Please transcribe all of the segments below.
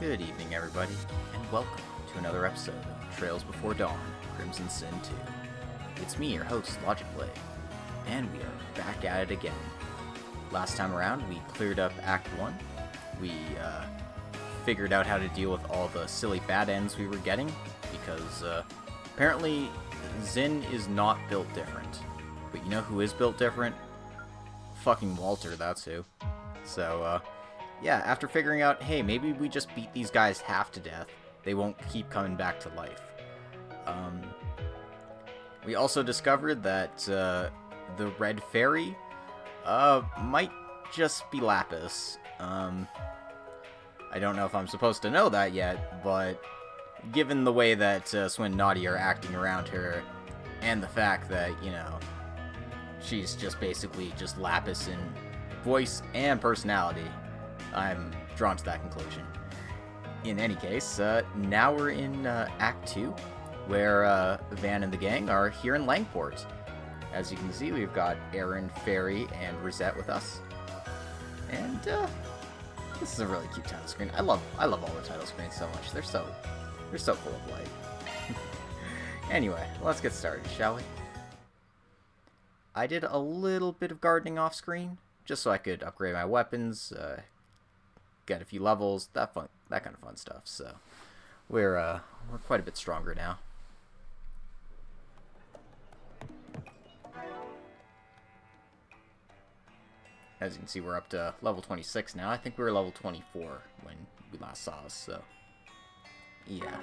Good evening, everybody, and welcome to another episode of Trails Before Dawn, Crimson Sin 2. It's me, your host, LogicPlay, and we are back at it again. Last time around, we cleared up Act 1. We figured out how to deal with all the silly bad ends we were getting, because apparently Zin is not built different. But you know who is built different? Fucking Walter, that's who. So, yeah, after figuring out, hey, maybe we just beat these guys half to death, they won't keep coming back to life. We also discovered that the red fairy might just be Lapis. I don't know if I'm supposed to know that yet, but given the way that Swin and Naughty are acting around her, and the fact that, you know, she's just basically just Lapis in voice and personality, I'm drawn to that conclusion. In any case, now we're in Act 2, where Van and the gang are here in Langport. As you can see, we've got Aaron, Fairy, and Rosette with us. And this is a really cute title screen. I love all the title screens so much. They're so full of life. Anyway, let's get started, shall we? I did a little bit of gardening off screen, just so I could upgrade my weapons, get a few levels, that kind of fun stuff. So we're quite a bit stronger now. As you can see, we're up to level 26 now. I think we were level 24 when we last saw us, so yeah.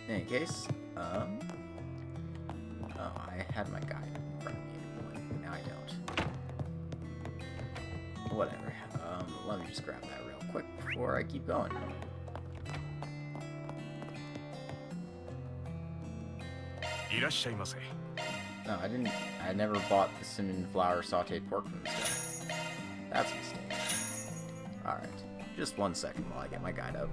In any case, oh, I had my guide in front of me at one point, but now I don't. Whatever. Let me just grab that real quick before I keep going. No, I never bought the cinnamon flour sauteed pork from this guy. That's a mistake. Alright. Just 1 second while I get my guide up.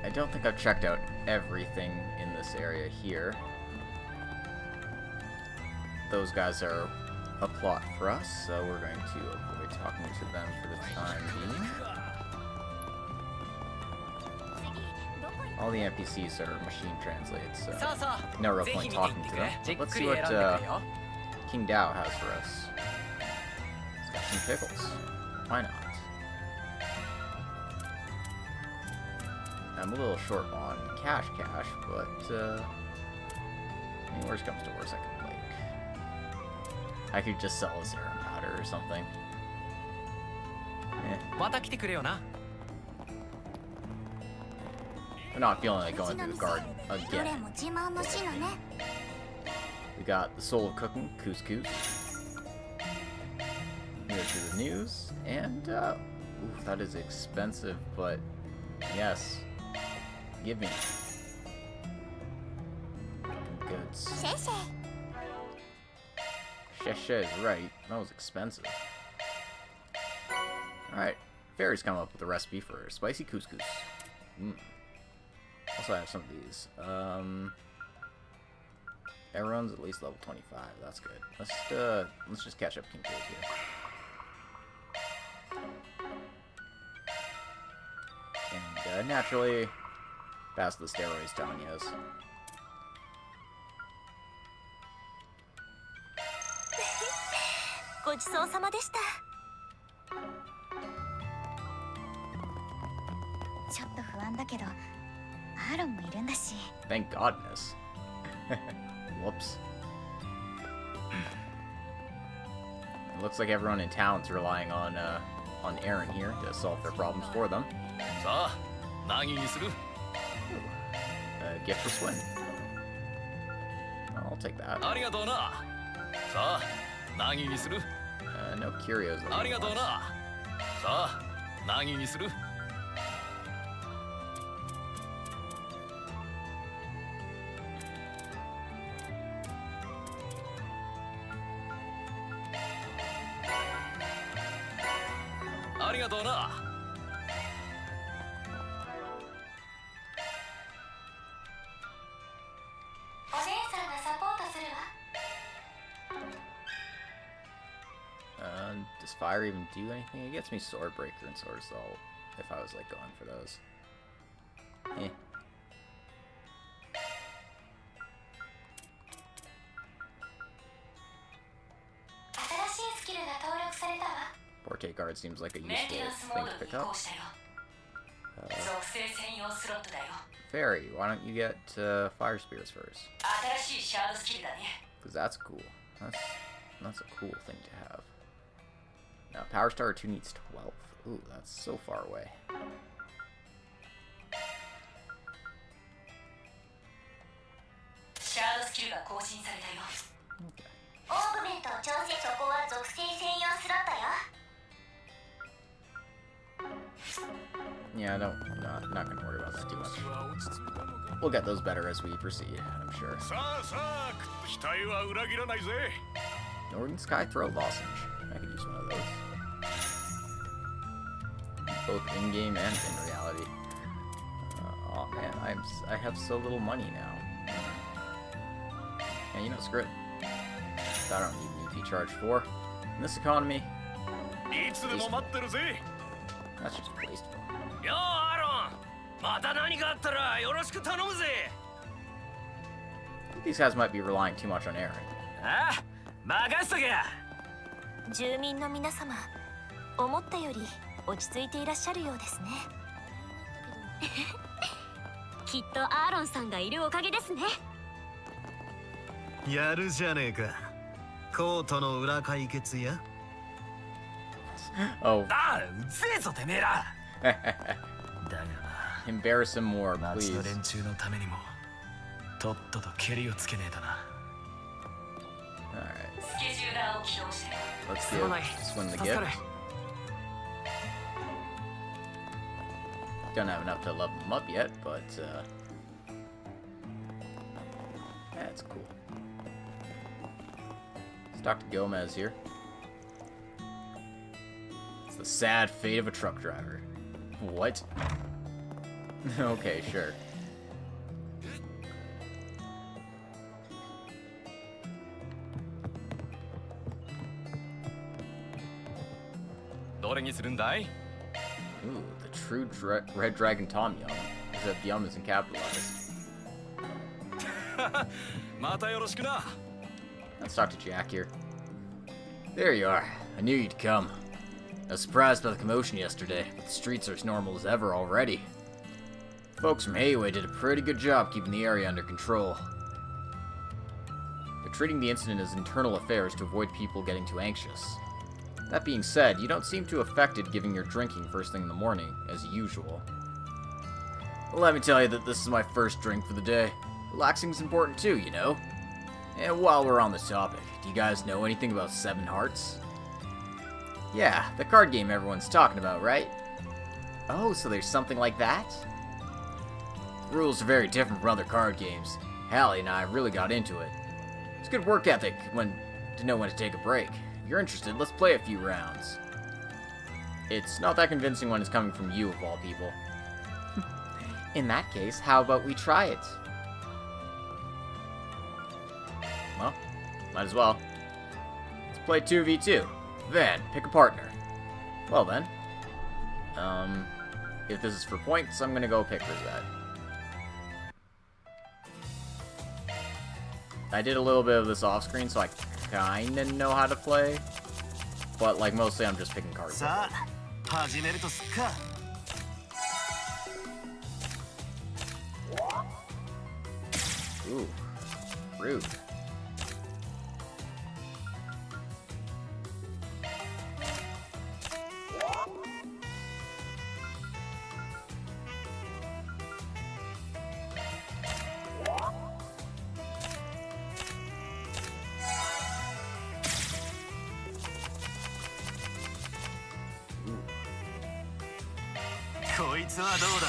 I don't think I've checked out everything in this area here. Those guys are a plot for us, so we're going to avoid talking to them for the time being. All the NPCs are machine translated, so no real point talking to them. Let's see what King Dao has for us. He's got some pickles. Why not? I'm a little short on cash, but I mean, worst comes to worst, I could just sell a serum powder or something. I'm not feeling like going through the garden again. We got the Soul of Cooking, Couscous. Here to the news, and ooh, that is expensive, but yes. Give me goods. Sheshe is right. That was expensive. Alright. Fairy's come up with a recipe for spicy couscous. Also, I have some of these. Everyone's at least level 25. That's good. Let's just catch up King Feud here. And naturally, pass the steroids to Anya's. Thank godness. Whoops. It looks like everyone in town's relying on Aaron here to solve their problems for them. gift for Swin. I'll take that. No curios. Does fire even do anything? It gets me sword breaker and sword assault if I was like going for those. Eh. Porte guard seems like a useful thing to pick up. Fairy, why don't you get fire spears first? Because that's cool. That's a cool thing to have. Now, Power Star 2 needs 12. Ooh, that's so far away. Okay. Yeah, not gonna worry about that too much. We'll get those better as we proceed, I'm sure. Northern Sky Throw Lozenge. I could use one of those. Both in-game and in reality. Oh man, I have so little money now. And you know, screw it. I don't need an EP charge 4. In this economy, that's just wasteful. I think these guys might be relying too much on Aaron. 住民の皆様、思ったより落ち着いていらっしゃるようですね。きっとアーロンさんがいるおかげですね。やるじゃねえか。コートの裏解決や。Oh. ああ、うぜえぞてめえら。だがな。Embarrass him more, please. 町の連中のためにも、とっとと蹴りをつけねえとな。Alright. Let's swing the gift. Don't have enough to level him up yet, but that's cool. Let's talk to Gomez here. It's the sad fate of a truck driver. What? Okay, sure. Ooh, the true Red Dragon Tom Yum. Except Yum isn't capitalized. Let's talk to Jack here. There you are. I knew you'd come. I was surprised by the commotion yesterday, but the streets are as normal as ever already. Folks from Hayway did a pretty good job keeping the area under control. They're treating the incident as internal affairs to avoid people getting too anxious. That being said, you don't seem too affected giving your drinking first thing in the morning, as usual. Well, let me tell you that this is my first drink for the day. Relaxing's important too, you know? And while we're on the topic, do you guys know anything about Seven Hearts? Yeah, the card game everyone's talking about, right? Oh, so there's something like that? The rules are very different from other card games. Hallie and I really got into it. It's good work ethic to know when to take a break. If you're interested, let's play a few rounds. It's not that convincing when it's coming from you, of all people. In that case, how about we try it? Well, might as well. Let's play 2v2. Then, pick a partner. Well then. If this is for points, I'm gonna go pick Rosette. I did a little bit of this off-screen, so I kinda know how to play. But, like, mostly I'm just picking cards. Ooh. Rude. こいつはどうだ。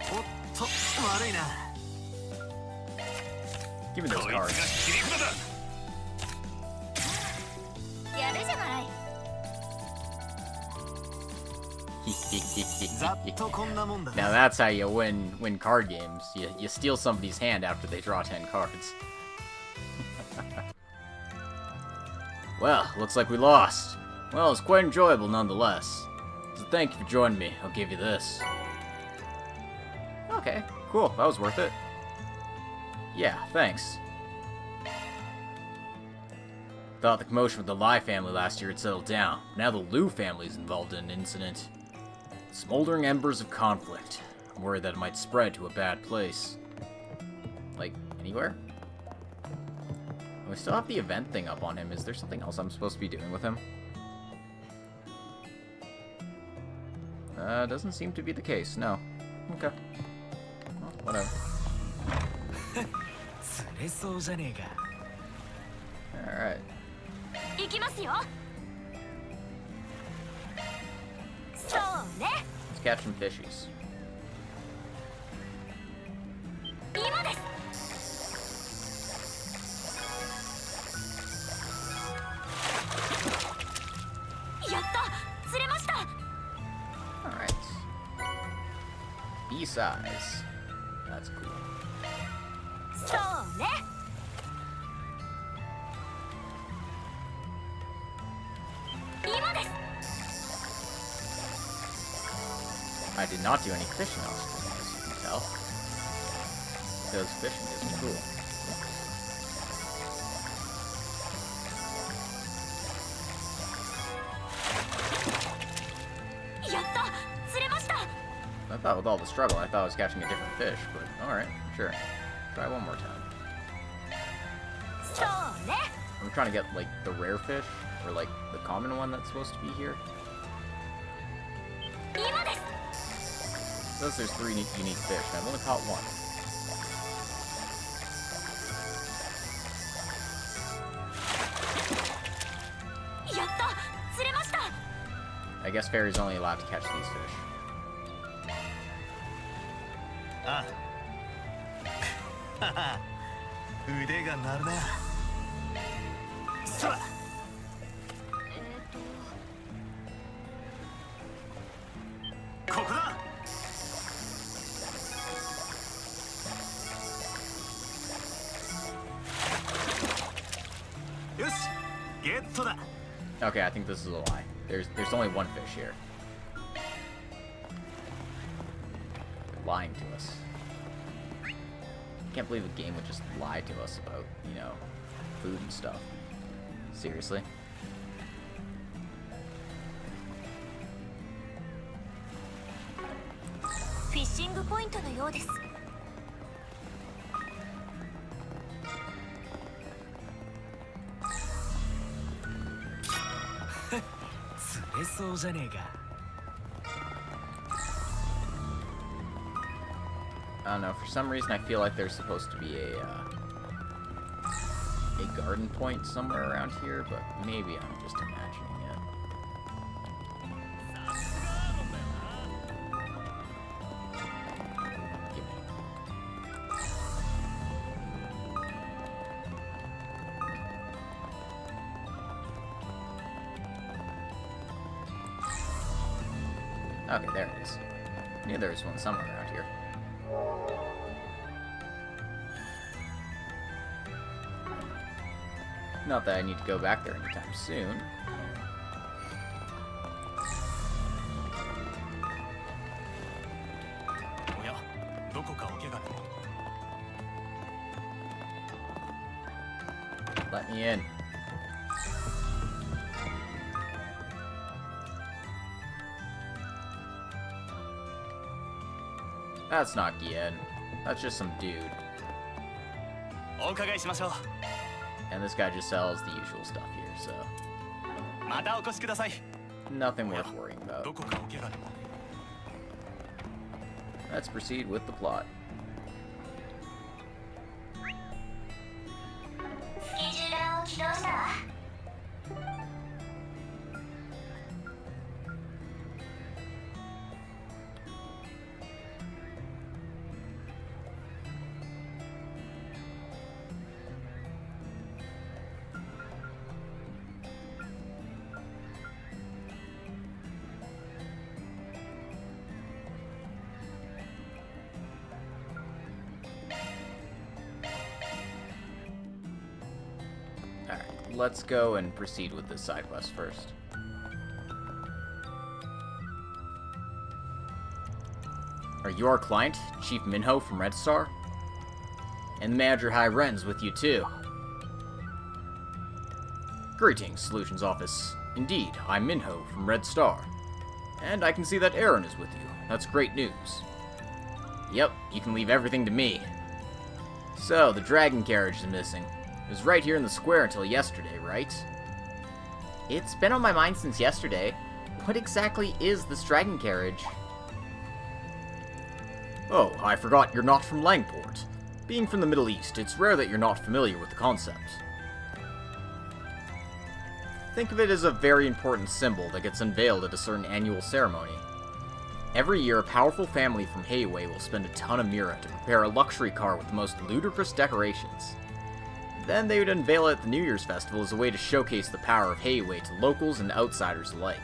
おっと悪いな。 Give me those cards. やるじゃない。ざっとこんなもんだ。 Now that's how you win card games. You steal somebody's hand after they draw 10 cards. Well, looks like we lost. Well, it's quite enjoyable nonetheless. So thank you for joining me. I'll give you this. Okay, cool. That was worth it. Yeah, thanks. Thought the commotion with the Lai family last year had settled down. Now the Liu family is involved in an incident. Smoldering embers of conflict. I'm worried that it might spread to a bad place. Like, anywhere? We still have the event thing up on him. Is there something else I'm supposed to be doing with him? Doesn't seem to be the case, no. Okay. Well, whatever. Alright. 行きますよ。そうね。 Let's catch some fishies. 今です。やった。釣れました。 Alright. B-size. That's cool. そうね。 今です。 I did not do any fishing on screen, as you can tell. Because fishing isn't cool. I thought with all the struggle, I thought I was catching a different fish, but alright, sure. Try one more time. I'm trying to get, like, the rare fish, or, like, the common one that's supposed to be here. Says there's 3 unique fish, and I've only caught 1. I guess Fairy's only allowed to catch these fish. Ah. 腕が鳴るな。そら。ここだ。よし、ゲットだ。 Okay, I think this is a lie. There's only 1 fish here. They're lying to us. Can't believe the game would just lie to us about, you know, food and stuff. Seriously? Fishing point のようです。釣れそうじゃねえか。 I don't know, for some reason I feel like there's supposed to be a garden point somewhere around here, but maybe I'm just imagining it. Okay, there it is. I knew there was one somewhere around here. Not that I need to go back there anytime soon. Let me in. That's not Gien. That's just some dude. And this guy just sells the usual stuff here, so... nothing worth worrying about. Let's proceed with the plot. let's go and proceed with this side quest first. Are you our client, Chief Minho from Red Star? And Manager High Ren's with you too. Greetings, Solutions Office. Indeed, I'm Minho from Red Star. And I can see that Aaron is with you. That's great news. Yep, you can leave everything to me. So, the dragon carriage is missing. It was right here in the square until yesterday, right? It's been on my mind since yesterday. What exactly is this dragon carriage? Oh, I forgot you're not from Langport. Being from the Middle East, it's rare that you're not familiar with the concept. Think of it as a very important symbol that gets unveiled at a certain annual ceremony. Every year, a powerful family from Heiwei will spend a ton of mira to prepare a luxury car with the most ludicrous decorations. Then they would unveil it at the New Year's Festival as a way to showcase the power of Heiwei to locals and outsiders alike.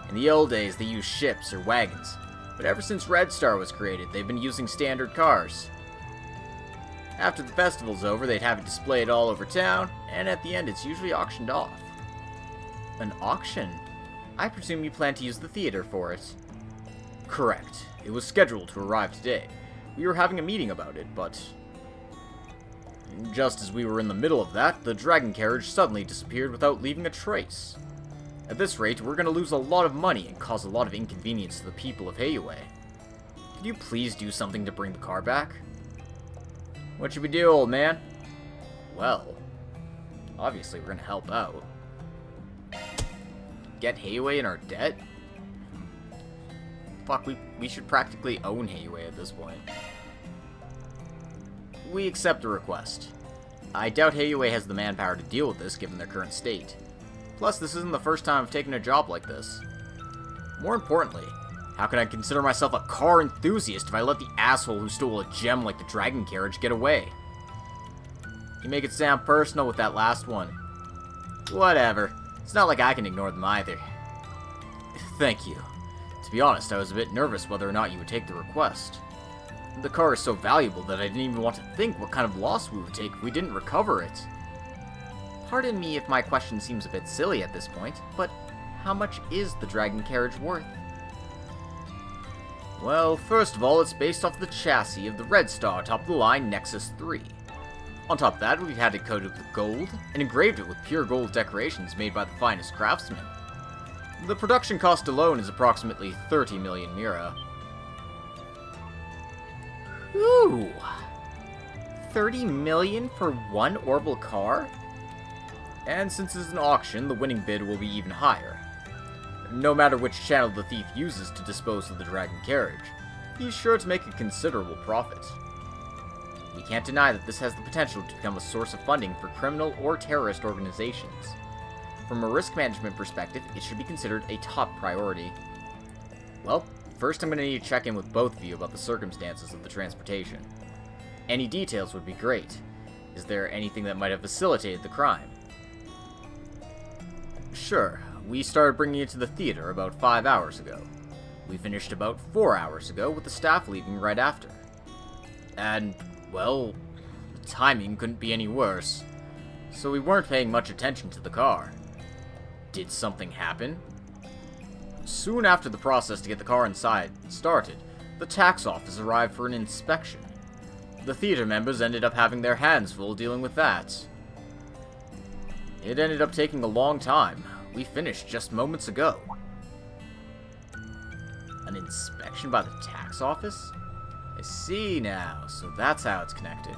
In the old days, they used ships or wagons, but ever since Red Star was created, they've been using standard cars. After the festival's over, they'd have it displayed all over town, and at the end it's usually auctioned off. An auction? I presume you plan to use the theater for it. Correct. It was scheduled to arrive today. We were having a meeting about it, but just as we were in the middle of that, the dragon carriage suddenly disappeared without leaving a trace. At this rate, we're going to lose a lot of money and cause a lot of inconvenience to the people of Heiwei. Could you please do something to bring the car back? What should we do, old man? Well, obviously we're going to help out. Get Heiwei in our debt? Fuck, we should practically own Heiwei at this point. We accept the request. I doubt Heiwei has the manpower to deal with this given their current state. Plus, this isn't the first time I've taken a job like this. More importantly, how can I consider myself a car enthusiast if I let the asshole who stole a gem like the dragon carriage get away? You make it sound personal with that last one. Whatever. It's not like I can ignore them either. Thank you. To be honest, I was a bit nervous whether or not you would take the request. The car is so valuable that I didn't even want to think what kind of loss we would take if we didn't recover it. Pardon me if my question seems a bit silly at this point, but how much is the dragon carriage worth? Well, first of all, it's based off the chassis of the Red Star top-of-the-line Nexus 3. On top of that, we've had it coated with gold, and engraved it with pure gold decorations made by the finest craftsmen. The production cost alone is approximately 30 million mira. Ooh! 30 million for one orbital car? And since it's an auction, the winning bid will be even higher. No matter which channel the thief uses to dispose of the dragon carriage, he's sure to make a considerable profit. We can't deny that this has the potential to become a source of funding for criminal or terrorist organizations. From a risk management perspective, it should be considered a top priority. Well, first I'm going to need to check in with both of you about the circumstances of the transportation. Any details would be great. Is there anything that might have facilitated the crime? Sure. We started bringing it to the theater about 5 hours ago. We finished about 4 hours ago with the staff leaving right after. And, well, the timing couldn't be any worse. So we weren't paying much attention to the car. Did something happen? Soon after the process to get the car inside started, the tax office arrived for an inspection. The theater members ended up having their hands full dealing with that. It ended up taking a long time. We finished just moments ago. An inspection by the tax office? I see now, so that's how it's connected.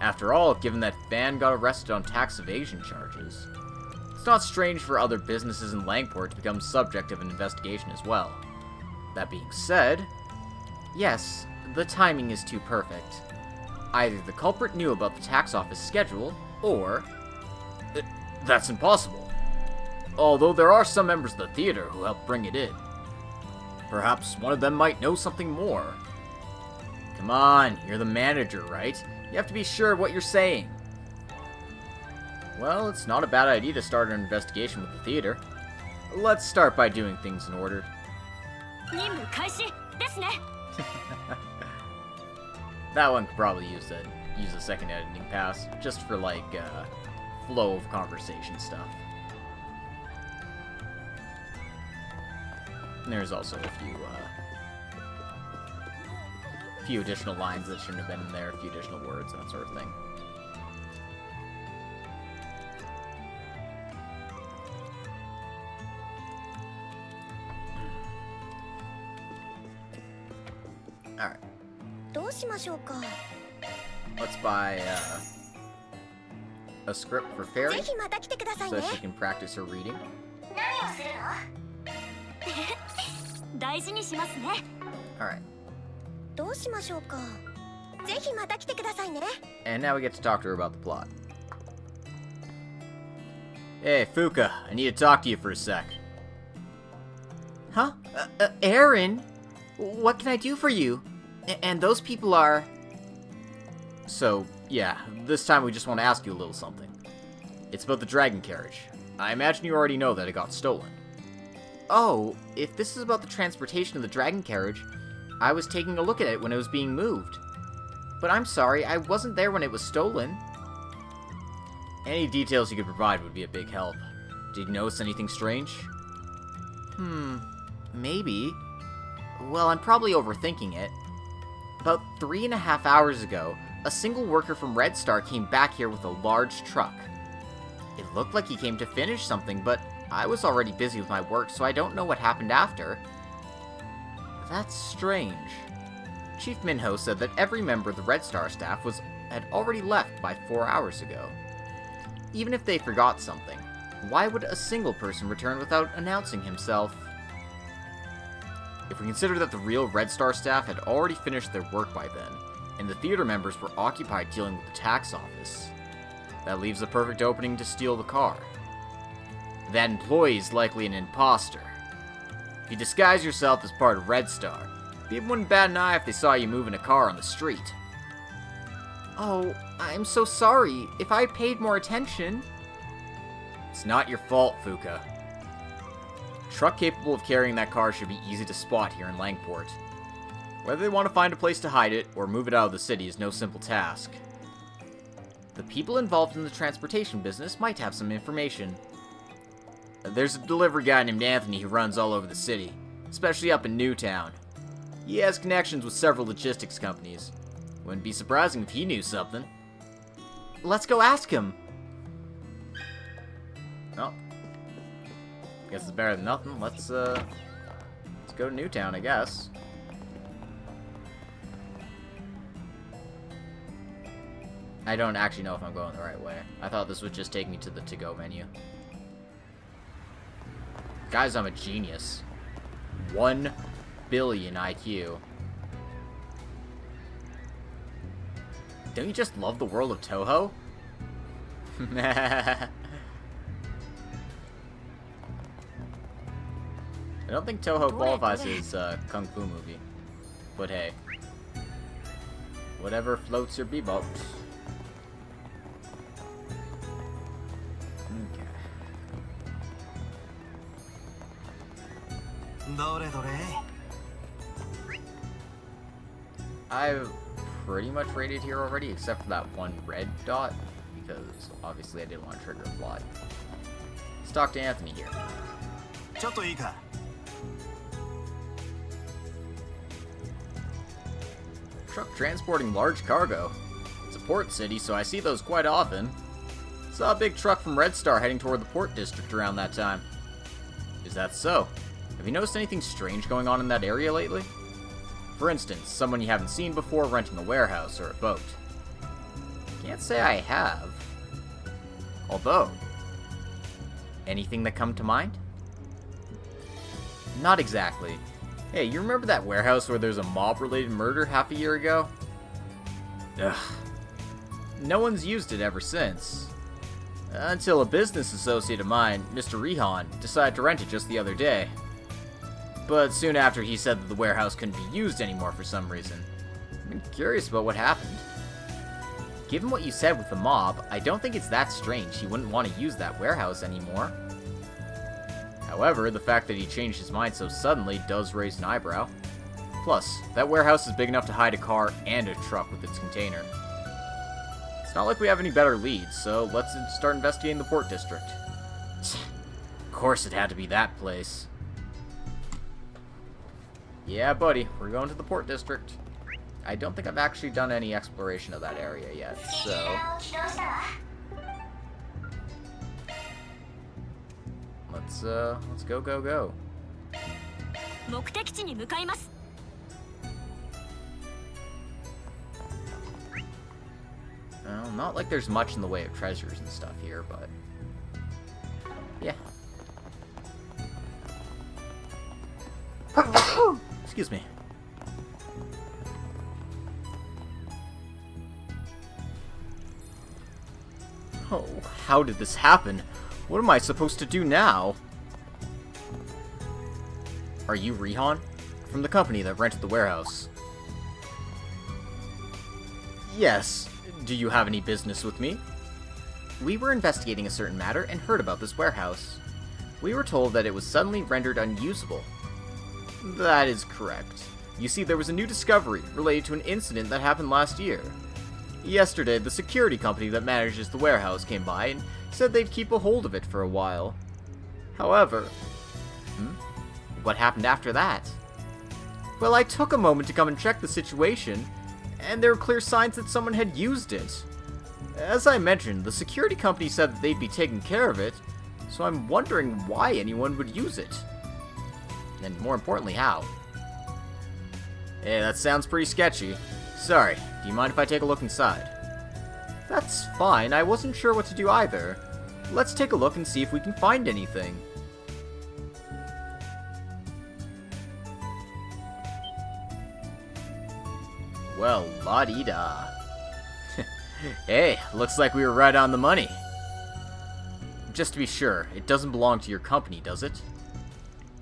After all, given that Van got arrested on tax evasion charges, it's not strange for other businesses in Langport to become subject of an investigation as well. That being said, yes, the timing is too perfect. Either the culprit knew about the tax office schedule, or that's impossible. Although there are some members of the theater who helped bring it in. Perhaps one of them might know something more. Come on, you're the manager, right? You have to be sure of what you're saying. Well, it's not a bad idea to start an investigation with the theater. Let's start by doing things in order. That one could probably use a second editing pass, just for like, flow of conversation stuff. And there's also a few additional lines that shouldn't have been in there, a few additional words, that sort of thing. Alright. Let's buy a script for Fairy so she can practice her reading. 大事にしますね。 Alright. どうしましょうか。ぜひまた来てくださいね。 And now we get to talk to her about the plot. Hey, Fuka, I need to talk to you for a sec. Huh? Aaron? What can I do for you? And those people are... So, yeah, this time we just want to ask you a little something. It's about the dragon carriage. I imagine you already know that it got stolen. Oh, if this is about the transportation of the dragon carriage, I was taking a look at it when it was being moved. But I'm sorry, I wasn't there when it was stolen. Any details you could provide would be a big help. Did you notice anything strange? Maybe. Well, I'm probably overthinking it. About 3.5 hours ago, a single worker from Red Star came back here with a large truck. It looked like he came to finish something, but I was already busy with my work, so I don't know what happened after. That's strange. Chief Minho said that every member of the Red Star staff had already left by 4 hours ago. Even if they forgot something, why would a single person return without announcing himself? If we consider that the real Red Star staff had already finished their work by then, and the theater members were occupied dealing with the tax office, that leaves a perfect opening to steal the car. That employee is likely an imposter. If you disguise yourself as part of Red Star, people wouldn't bat an eye if they saw you moving a car on the street. Oh, I'm so sorry. If I paid more attention... It's not your fault, Fuka. A truck capable of carrying that car should be easy to spot here in Langport. Whether they want to find a place to hide it or move it out of the city is no simple task. The people involved in the transportation business might have some information. There's a delivery guy named Anthony who runs all over the city, especially up in Newtown. He has connections with several logistics companies. Wouldn't be surprising if he knew something. Let's go ask him! Well, guess it's better than nothing. Let's go to Newtown, I guess. I don't actually know if I'm going the right way. I thought this would just take me to the to-go menu. Guys, I'm a genius. 1 billion IQ. Don't you just love the world of Toho? I don't think Toho qualifies as a Kung Fu movie. But hey. Whatever floats your boat. Okay. I've pretty much rated here already, except for that one red dot, because obviously I didn't want to trigger a plot. Let's talk to Anthony here. Truck transporting large cargo. It's a port city, so I see those quite often. Saw a big truck from Red Star heading toward the port district around that time. Is that so? Have you noticed anything strange going on in that area lately? For instance, someone you haven't seen before renting a warehouse or a boat. Can't say I have. Although, anything that come to mind? Not exactly. Hey, you remember that warehouse where there's a mob-related murder half a year ago? Ugh. No one's used it ever since. Until a business associate of mine, Mr. Rihan, decided to rent it just the other day. But soon after, he said that the warehouse couldn't be used anymore for some reason. I'm curious about what happened. Given what you said with the mob, I don't think it's that strange he wouldn't want to use that warehouse anymore. However, the fact that he changed his mind so suddenly does raise an eyebrow. Plus, that warehouse is big enough to hide a car and a truck with its container. It's not like we have any better leads, so let's start investigating the port district. Of course it had to be that place. Yeah, buddy, we're going to the port district. I don't think I've actually done any exploration of that area yet, so... let's go. 目的地に向かいます。 Well, not like there's much in the way of treasures and stuff here, but... yeah. Excuse me. Oh, how did this happen? What am I supposed to do now? Are you Rihan? From the company that rented the warehouse. Yes. Do you have any business with me? We were investigating a certain matter and heard about this warehouse. We were told that it was suddenly rendered unusable. That is correct. You see, there was a new discovery related to an incident that happened last year. Yesterday, the security company that manages the warehouse came by and said they'd keep a hold of it for a while. However... what happened after that? Well, I took a moment to come and check the situation, and there were clear signs that someone had used it. As I mentioned, the security company said that they'd be taking care of it, so I'm wondering why anyone would use it. And more importantly, how. Hey, that sounds pretty sketchy. Sorry, do you mind if I take a look inside? That's fine, I wasn't sure what to do either. Let's take a look and see if we can find anything. Well, la-dee-da. Hey, looks like we were right on the money. Just to be sure, it doesn't belong to your company, does it?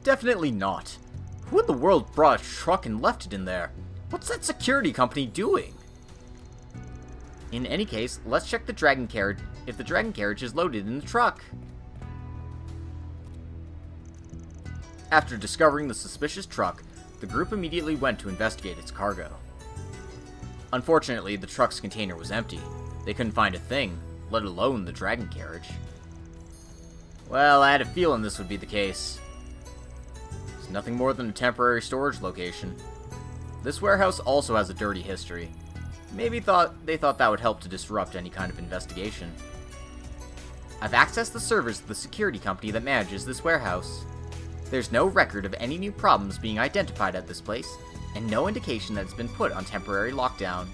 Definitely not. Who in the world brought a truck and left it in there? What's that security company doing? In any case, let's check the dragon carriage if the dragon carriage is loaded in the truck. After discovering the suspicious truck, the group immediately went to investigate its cargo. Unfortunately, the truck's container was empty. They couldn't find a thing, let alone the dragon carriage. Well, I had a feeling this would be the case. It's nothing more than a temporary storage location. This warehouse also has a dirty history. Maybe they thought that would help to disrupt any kind of investigation. I've accessed the servers of the security company that manages this warehouse. There's no record of any new problems being identified at this place, and no indication that it's been put on temporary lockdown.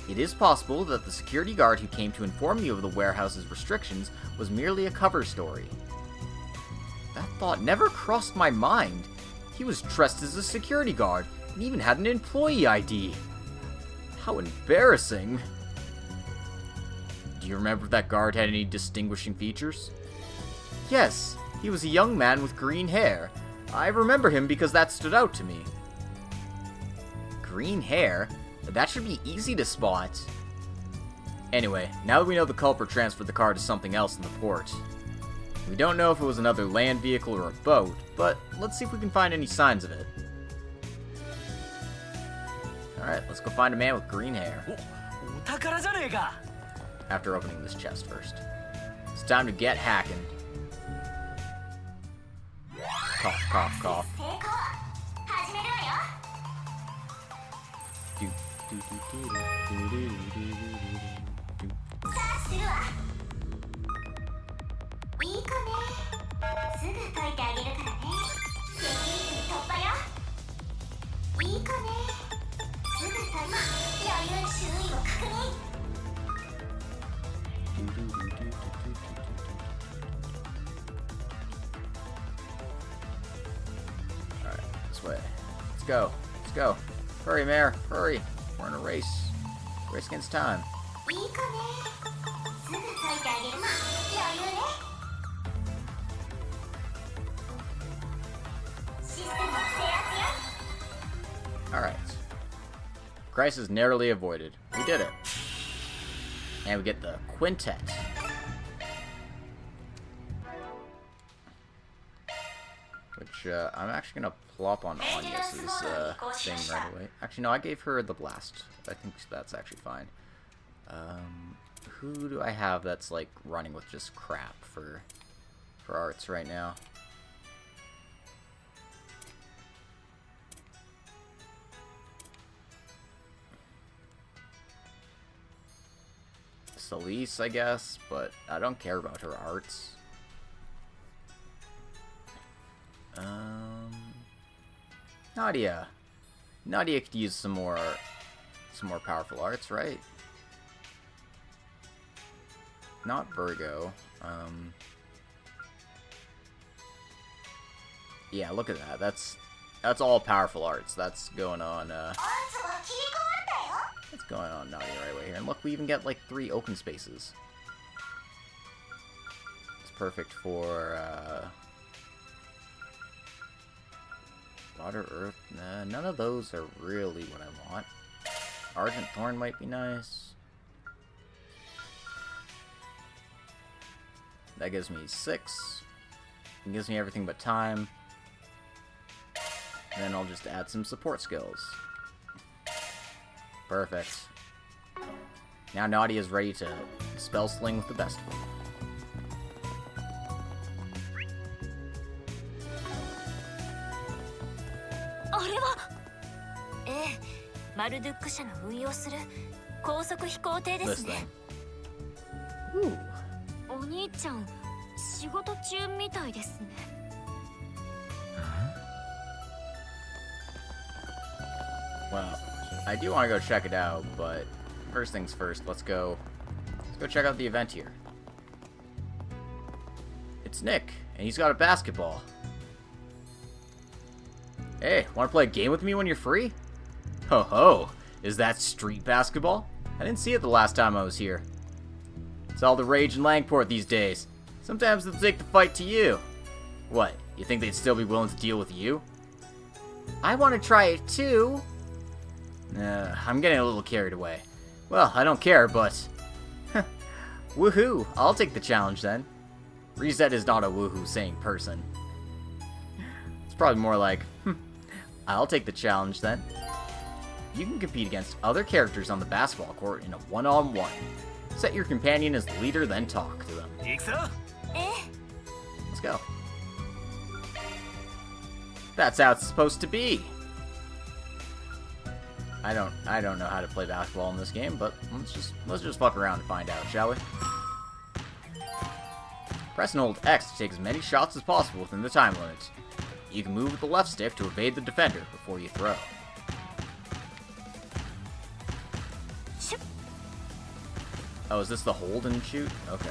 It is possible that the security guard who came to inform you of the warehouse's restrictions was merely a cover story. That thought never crossed my mind. He was dressed as a security guard, and even had an employee ID. How embarrassing. Do you remember if that guard had any distinguishing features? Yes, he was a young man with green hair. I remember him because that stood out to me. Green hair? That should be easy to spot. Anyway, now that we know the culprit transferred the car to something else in the port. We don't know if it was another land vehicle or a boat, but let's see if we can find any signs of it. Alright, let's go find a man with green hair. After opening this chest first. It's time to get hacking. Cough, cough, cough. Alright, this way. Let's go. Let's go. Hurry, Mare. Hurry. We're in a race. Race against time. Alright. Crisis narrowly avoided. We did it. And we get the quintet. Which, I'm actually going to plop on Anya's thing right away. Actually, no, I gave her the blast. I think that's actually fine. Who do I have that's like running with just crap for arts right now? Celise, I guess, but I don't care about her arts. Nadia. Nadia could use some more powerful arts, right? Not Virgo. Yeah, look at that. That's all powerful arts. That's going on. That's going on Nadia right away here. And look, we even get like 3 open spaces. It's perfect for Water, Earth. Nah, none of those are really what I want. Argent Thorn might be nice. That gives me 6. It gives me everything but time. And then I'll just add some support skills. Perfect. Now Nadia is ready to spell sling with the best of them. マルドゥック社の運用する高速飛行艇ですね。お兄ちゃん、仕事中みたいですね。Well, I do want to go check it out, but first things first, let's go check out the event here. It's Nick, and he's got a basketball. Hey, want to play a game with me when you're free? Ho ho! Is that street basketball? I didn't see it the last time I was here. It's all the rage in Langport these days. Sometimes they'll take the fight to you. What, you think they'd still be willing to deal with you? I want to try it too. I'm getting a little carried away. Well, I don't care, but... Woohoo! I'll take the challenge then. Reset is not a woohoo saying person. It's probably more like, I'll take the challenge then. You can compete against other characters on the basketball court in a one-on-one. Set your companion as the leader, then talk to them. Let's go. That's how it's supposed to be. I don't know how to play basketball in this game, but let's just fuck around and find out, shall we? Press and hold X to take as many shots as possible within the time limit. You can move with the left stick to evade the defender before you throw. Oh, is this the hold and shoot? Okay.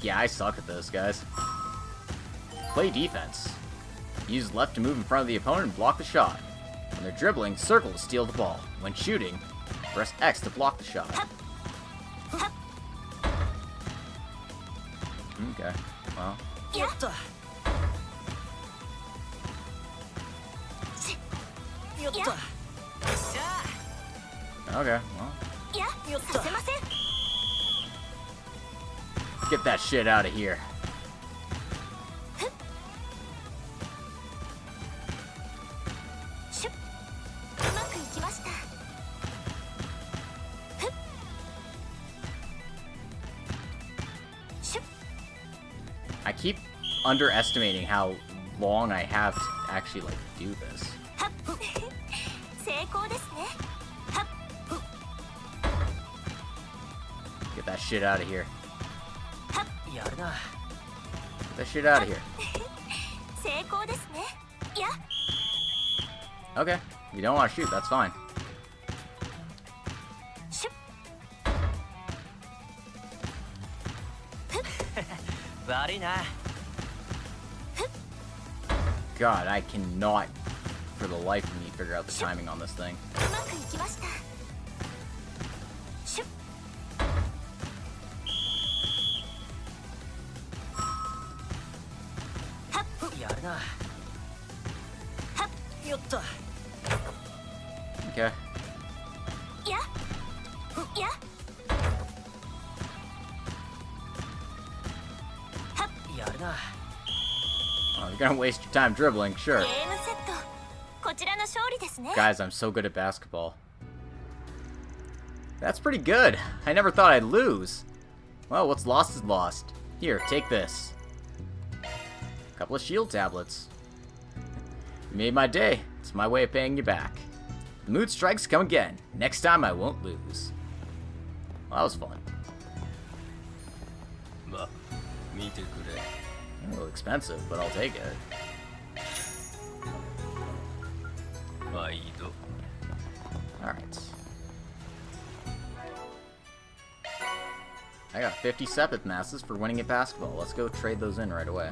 Yeah, I suck at this, guys. Play defense. Use left to move in front of the opponent and block the shot. When they're dribbling, circle to steal the ball. When shooting, press X to block the shot. Okay, well. Okay, well. Get that shit out of here. I keep underestimating how long I have to actually, like, do this. Get that shit out of here. Get that shit out of here. Okay, if you don't want to shoot, that's fine. God, I cannot, for the life of me, figure out the timing on this thing. Okay. Oh, you're gonna waste your time dribbling, ゲ sure. ームセットこちらの勝利ですね Guys, I'm so good at basketball. That's pretty good. I never thought I'd lose. Well, what's lost is lost. Here, take this. Couple of shield tablets. You made my day. It's my way of paying you back. The mood strikes come again. Next time I won't lose. Well, that was fun. A little expensive, but I'll take it. Alright. I got 50 sepith masses for winning at basketball. Let's go trade those in right away.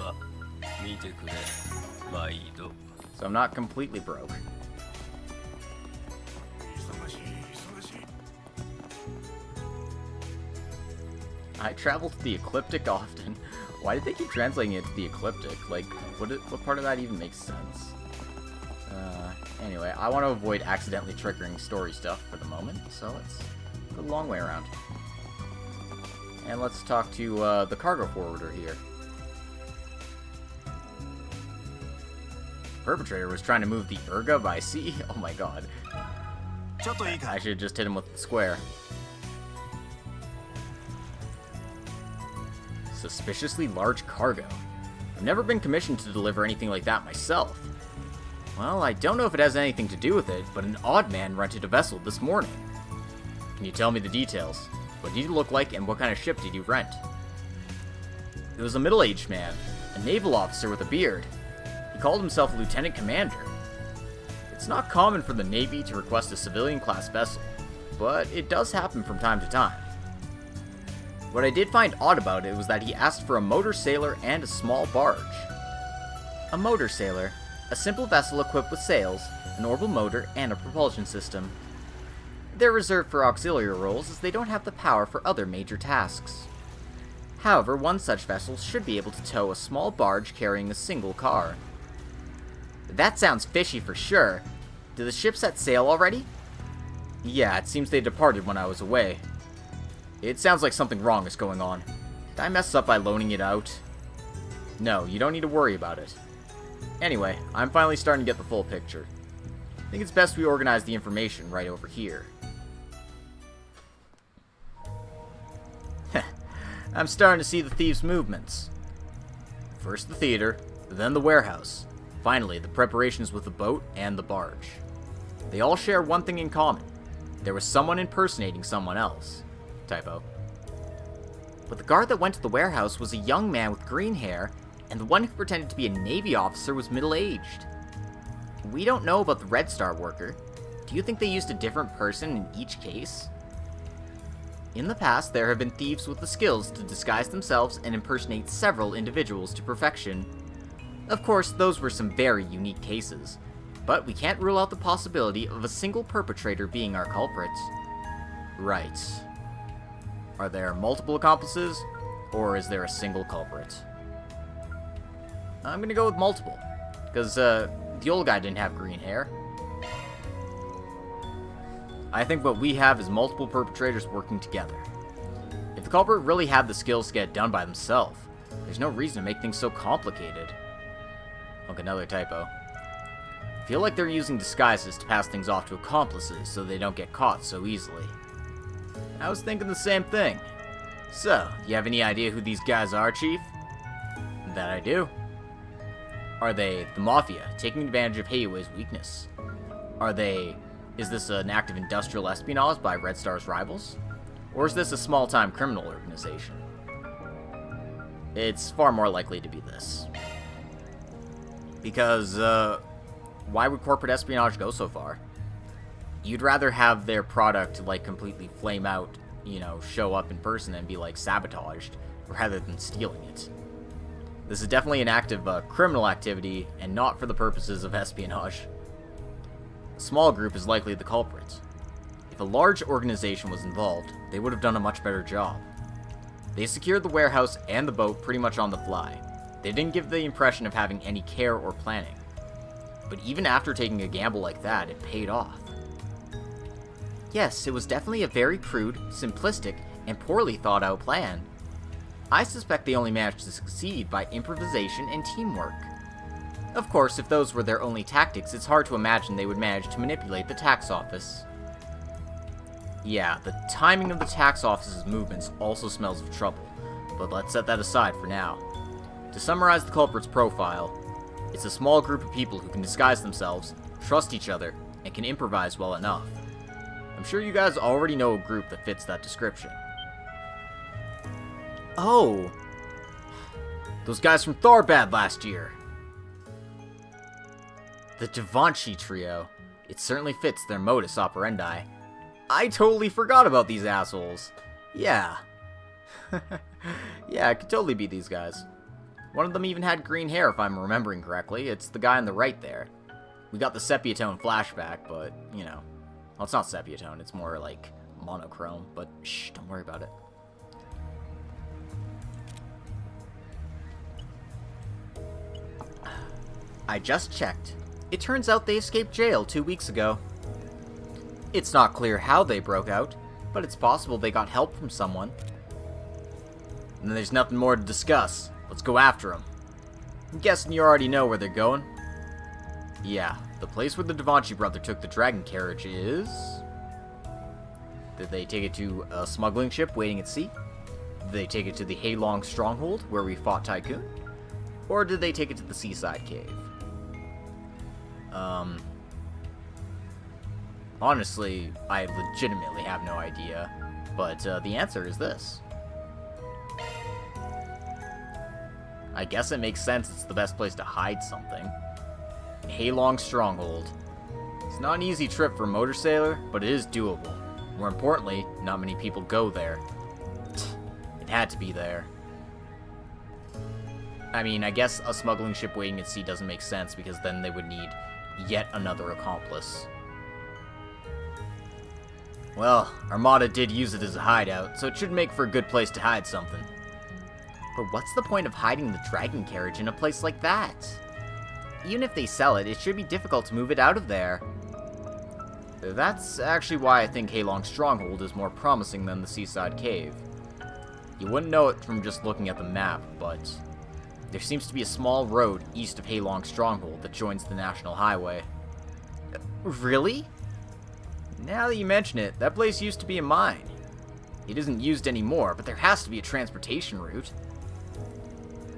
So I'm not completely broke. I travel to the ecliptic often. Why did they keep translating it to the ecliptic? Like, what part of that even makes sense? Anyway, I want to avoid accidentally triggering story stuff for the moment, so let's go the long way around. And let's talk to the cargo forwarder here. Perpetrator was trying to move the Urga by sea? Oh my god. I should have just hit him with the square. Suspiciously large cargo. I've never been commissioned to deliver anything like that myself. Well, I don't know if it has anything to do with it, but an odd man rented a vessel this morning. Can you tell me the details? What did he look like, and what kind of ship did he rent? It was a middle-aged man, a naval officer with a beard. He called himself a lieutenant commander. It's not common for the Navy to request a civilian-class vessel, but it does happen from time to time. What I did find odd about it was that he asked for a motor sailor and a small barge. A motor sailor, a simple vessel equipped with sails, an orbital motor, and a propulsion system. They're reserved for auxiliary roles as they don't have the power for other major tasks. However, one such vessel should be able to tow a small barge carrying a single car. That sounds fishy for sure. Did the ship set sail already? Yeah, it seems they departed when I was away. It sounds like something wrong is going on. Did I mess up by loaning it out? No, you don't need to worry about it. Anyway, I'm finally starting to get the full picture. I think it's best we organize the information right over here. I'm starting to see the thieves' movements. First the theater, then the warehouse. Finally, the preparations with the boat and the barge. They all share one thing in common. There was someone impersonating someone else. Typo. But the guard that went to the warehouse was a young man with green hair, and the one who pretended to be a Navy officer was middle-aged. We don't know about the Red Star worker. Do you think they used a different person in each case? In the past, there have been thieves with the skills to disguise themselves and impersonate several individuals to perfection. Of course, those were some very unique cases, but we can't rule out the possibility of a single perpetrator being our culprit. Right. Are there multiple accomplices, or is there a single culprit? I'm gonna go with multiple, because the old guy didn't have green hair. I think what we have is multiple perpetrators working together. If the culprit really had the skills to get it done by themselves, there's no reason to make things so complicated. Look, another typo. I feel like they're using disguises to pass things off to accomplices so they don't get caught so easily. I was thinking the same thing. So, you have any idea who these guys are, Chief? That I do. Are they the Mafia, taking advantage of Heiuei's weakness? Is this an act of industrial espionage by Red Star's rivals? Or is this a small-time criminal organization? It's far more likely to be this. Because, why would corporate espionage go so far? You'd rather have their product, like, completely flame out, show up in person and be, like, sabotaged, rather than stealing it. This is definitely an act of criminal activity, and not for the purposes of espionage. A small group is likely the culprit. If a large organization was involved, they would have done a much better job. They secured the warehouse and the boat pretty much on the fly. They didn't give the impression of having any care or planning. But even after taking a gamble like that, it paid off. Yes, it was definitely a very crude, simplistic, and poorly thought out plan. I suspect they only managed to succeed by improvisation and teamwork. Of course, if those were their only tactics, it's hard to imagine they would manage to manipulate the tax office. Yeah, the timing of the tax office's movements also smells of trouble, but let's set that aside for now. To summarize the culprit's profile, it's a small group of people who can disguise themselves, trust each other, and can improvise well enough. I'm sure you guys already know a group that fits that description. Oh! Those guys from Tharbad last year! The Givenchy trio. It certainly fits their modus operandi. I totally forgot about these assholes. Yeah. Yeah, it could totally be these guys. One of them even had green hair, if I'm remembering correctly. It's the guy on the right there. We got the sepia tone flashback, but, you know. Well, it's not sepia tone, it's more like monochrome, but shh, don't worry about it. I just checked. It turns out they escaped jail 2 weeks ago. It's not clear how they broke out, but it's possible they got help from someone. And then there's nothing more to discuss. Let's go after them. I'm guessing you already know where they're going. Yeah, the place where the Givenchy brother took the dragon carriage is... Did they take it to a smuggling ship waiting at sea? Did they take it to the Heilong stronghold where we fought Tycoon? Or did they take it to the seaside cave? Honestly, I legitimately have no idea, but the answer is this. I guess it makes sense it's the best place to hide something. Heilong Stronghold. It's not an easy trip for a motor sailor, but it is doable. More importantly, not many people go there. It had to be there. I mean, I guess a smuggling ship waiting at sea doesn't make sense because then they would need yet another accomplice. Well, Armada did use it as a hideout, so it should make for a good place to hide something. But what's the point of hiding the dragon carriage in a place like that? Even if they sell it, it should be difficult to move it out of there. That's actually why I think Heilong Stronghold is more promising than the seaside cave. You wouldn't know it from just looking at the map, but there seems to be a small road east of Heilong Stronghold that joins the National Highway. Really? Now that you mention it, that place used to be a mine. It isn't used anymore, but there has to be a transportation route.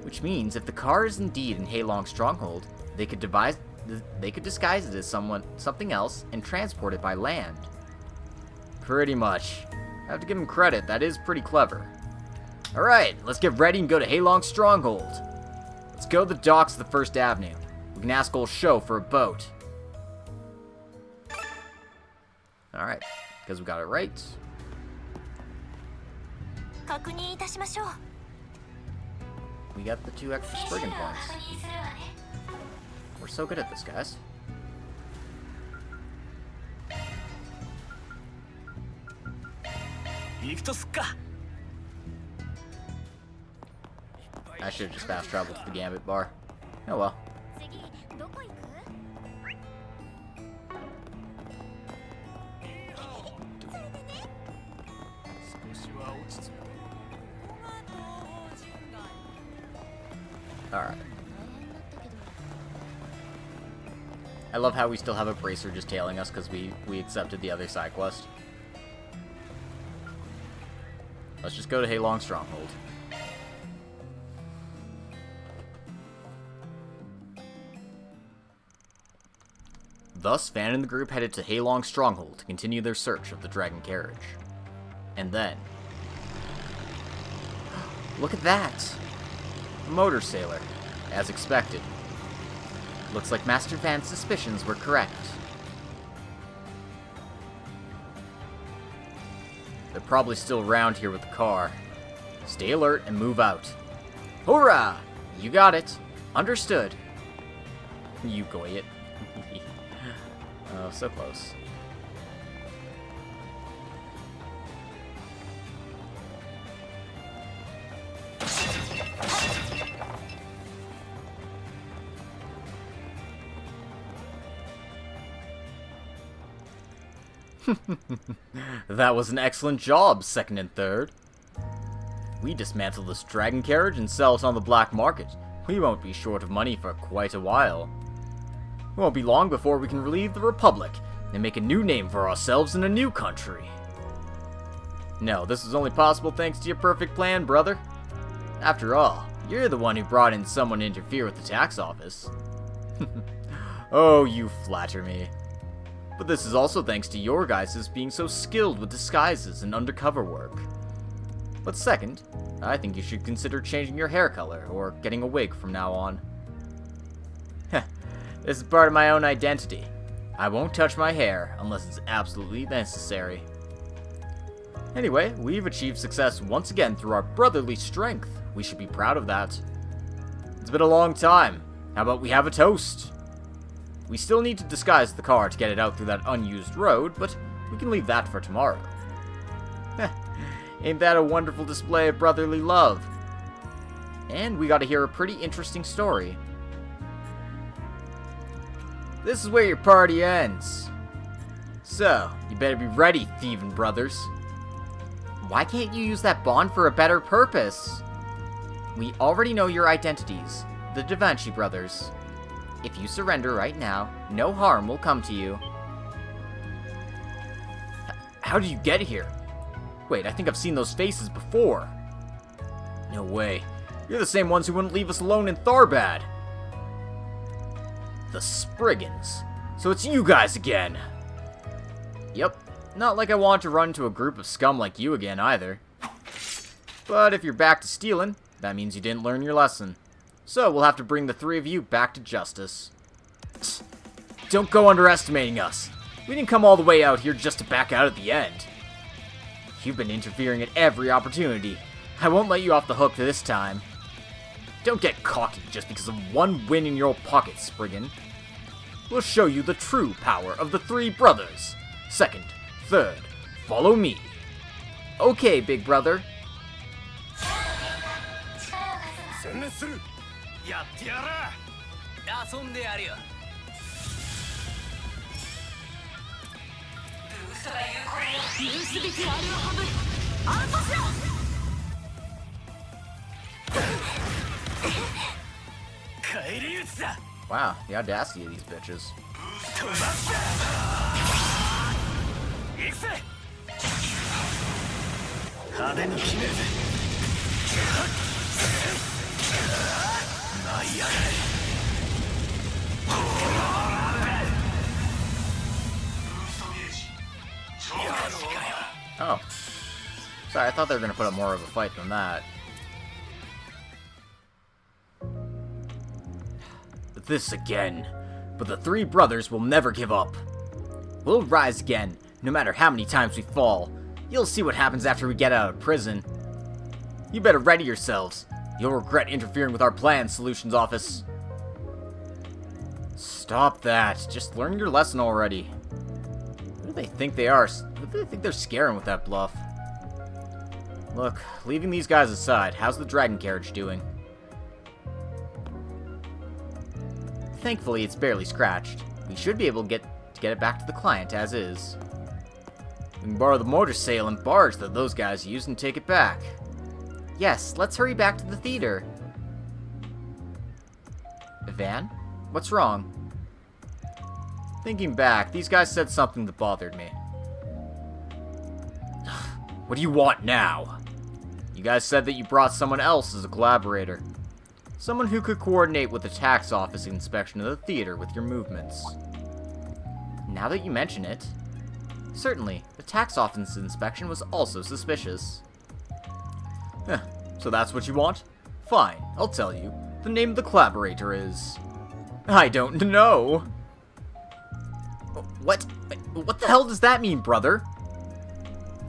Which means if the car is indeed in Heilong Stronghold, they could disguise it as something else and transport it by land. Pretty much. I have to give them credit, that is pretty clever. Alright, let's get ready and go to Heilong Stronghold. Let's go to the docks of the First Avenue. We can ask old Sho for a boat. Alright, because we got it right. 確認いたしましょう。 We got the 2 extra Spriggan points. We're so good at this, guys. I should have just fast traveled to the Gambit bar. Oh well. 次どこ行く？ Alright. I love how we still have a bracer just tailing us because we accepted the other side quest. Let's just go to Heilong Stronghold. Thus, Van and the group headed to Heilong Stronghold to continue their search of the dragon carriage. And then... Look at that! A motor sailor, as expected. Looks like Master Van's suspicions were correct. They're probably still around here with the car. Stay alert and move out. Hoorah! You got it. Understood. You goyet. Oh, so close. That was an excellent job, second and third. We dismantle this dragon carriage and sell it on the black market. We won't be short of money for quite a while. It won't be long before we can relieve the Republic and make a new name for ourselves in a new country. No, this is only possible thanks to your perfect plan, brother. After all, you're the one who brought in someone to interfere with the tax office. Oh, you flatter me. But this is also thanks to your guys' being so skilled with disguises and undercover work. But second, I think you should consider changing your hair color or getting a wig from now on. This is part of my own identity. I won't touch my hair unless it's absolutely necessary. Anyway, we've achieved success once again through our brotherly strength. We should be proud of that. It's been a long time. How about we have a toast? We still need to disguise the car to get it out through that unused road, but we can leave that for tomorrow. Ain't that a wonderful display of brotherly love? And we got to hear a pretty interesting story. This is where your party ends. So, you better be ready, thieving brothers. Why can't you use that bond for a better purpose? We already know your identities, the Da Vinci brothers. If you surrender right now, no harm will come to you. How did you get here? Wait, I think I've seen those faces before. No way. You're the same ones who wouldn't leave us alone in Tharbad. The Spriggans. So it's you guys again. Yep. Not like I want to run to a group of scum like you again, either. But if you're back to stealing, that means you didn't learn your lesson. So we'll have to bring the three of you back to justice. Don't go underestimating us. We didn't come all the way out here just to back out at the end. You've been interfering at every opportunity. I won't let you off the hook this time. Don't get cocky just because of one win in your pocket, Spriggan. We'll show you the true power of the three brothers. Second, third, follow me. Okay, big brother. Wow, the audacity of these bitches. Oh. Sorry, I thought they were going to put up more of a fight than that. This again. But the three brothers will never give up. We'll rise again, no matter how many times we fall. You'll see what happens after we get out of prison. You better ready yourselves. You'll regret interfering with our plans, Solutions Office. Stop that. Just learn your lesson already. Who do they think they are? Who do they think they're scaring with that bluff? Look, leaving these guys aside, how's the dragon carriage doing? Thankfully, it's barely scratched. We should be able to get it back to the client as is. We can borrow the motor sail and barge that those guys used and take it back. Yes, let's hurry back to the theater. Van? What's wrong? Thinking back, these guys said something that bothered me. What do you want now? You guys said that you brought someone else as a collaborator. Someone who could coordinate with the tax office inspection of the theater with your movements. Now that you mention it, certainly, the tax office inspection was also suspicious. So that's what you want? Fine, I'll tell you. The name of the collaborator is... I don't know. What? What the hell does that mean, brother?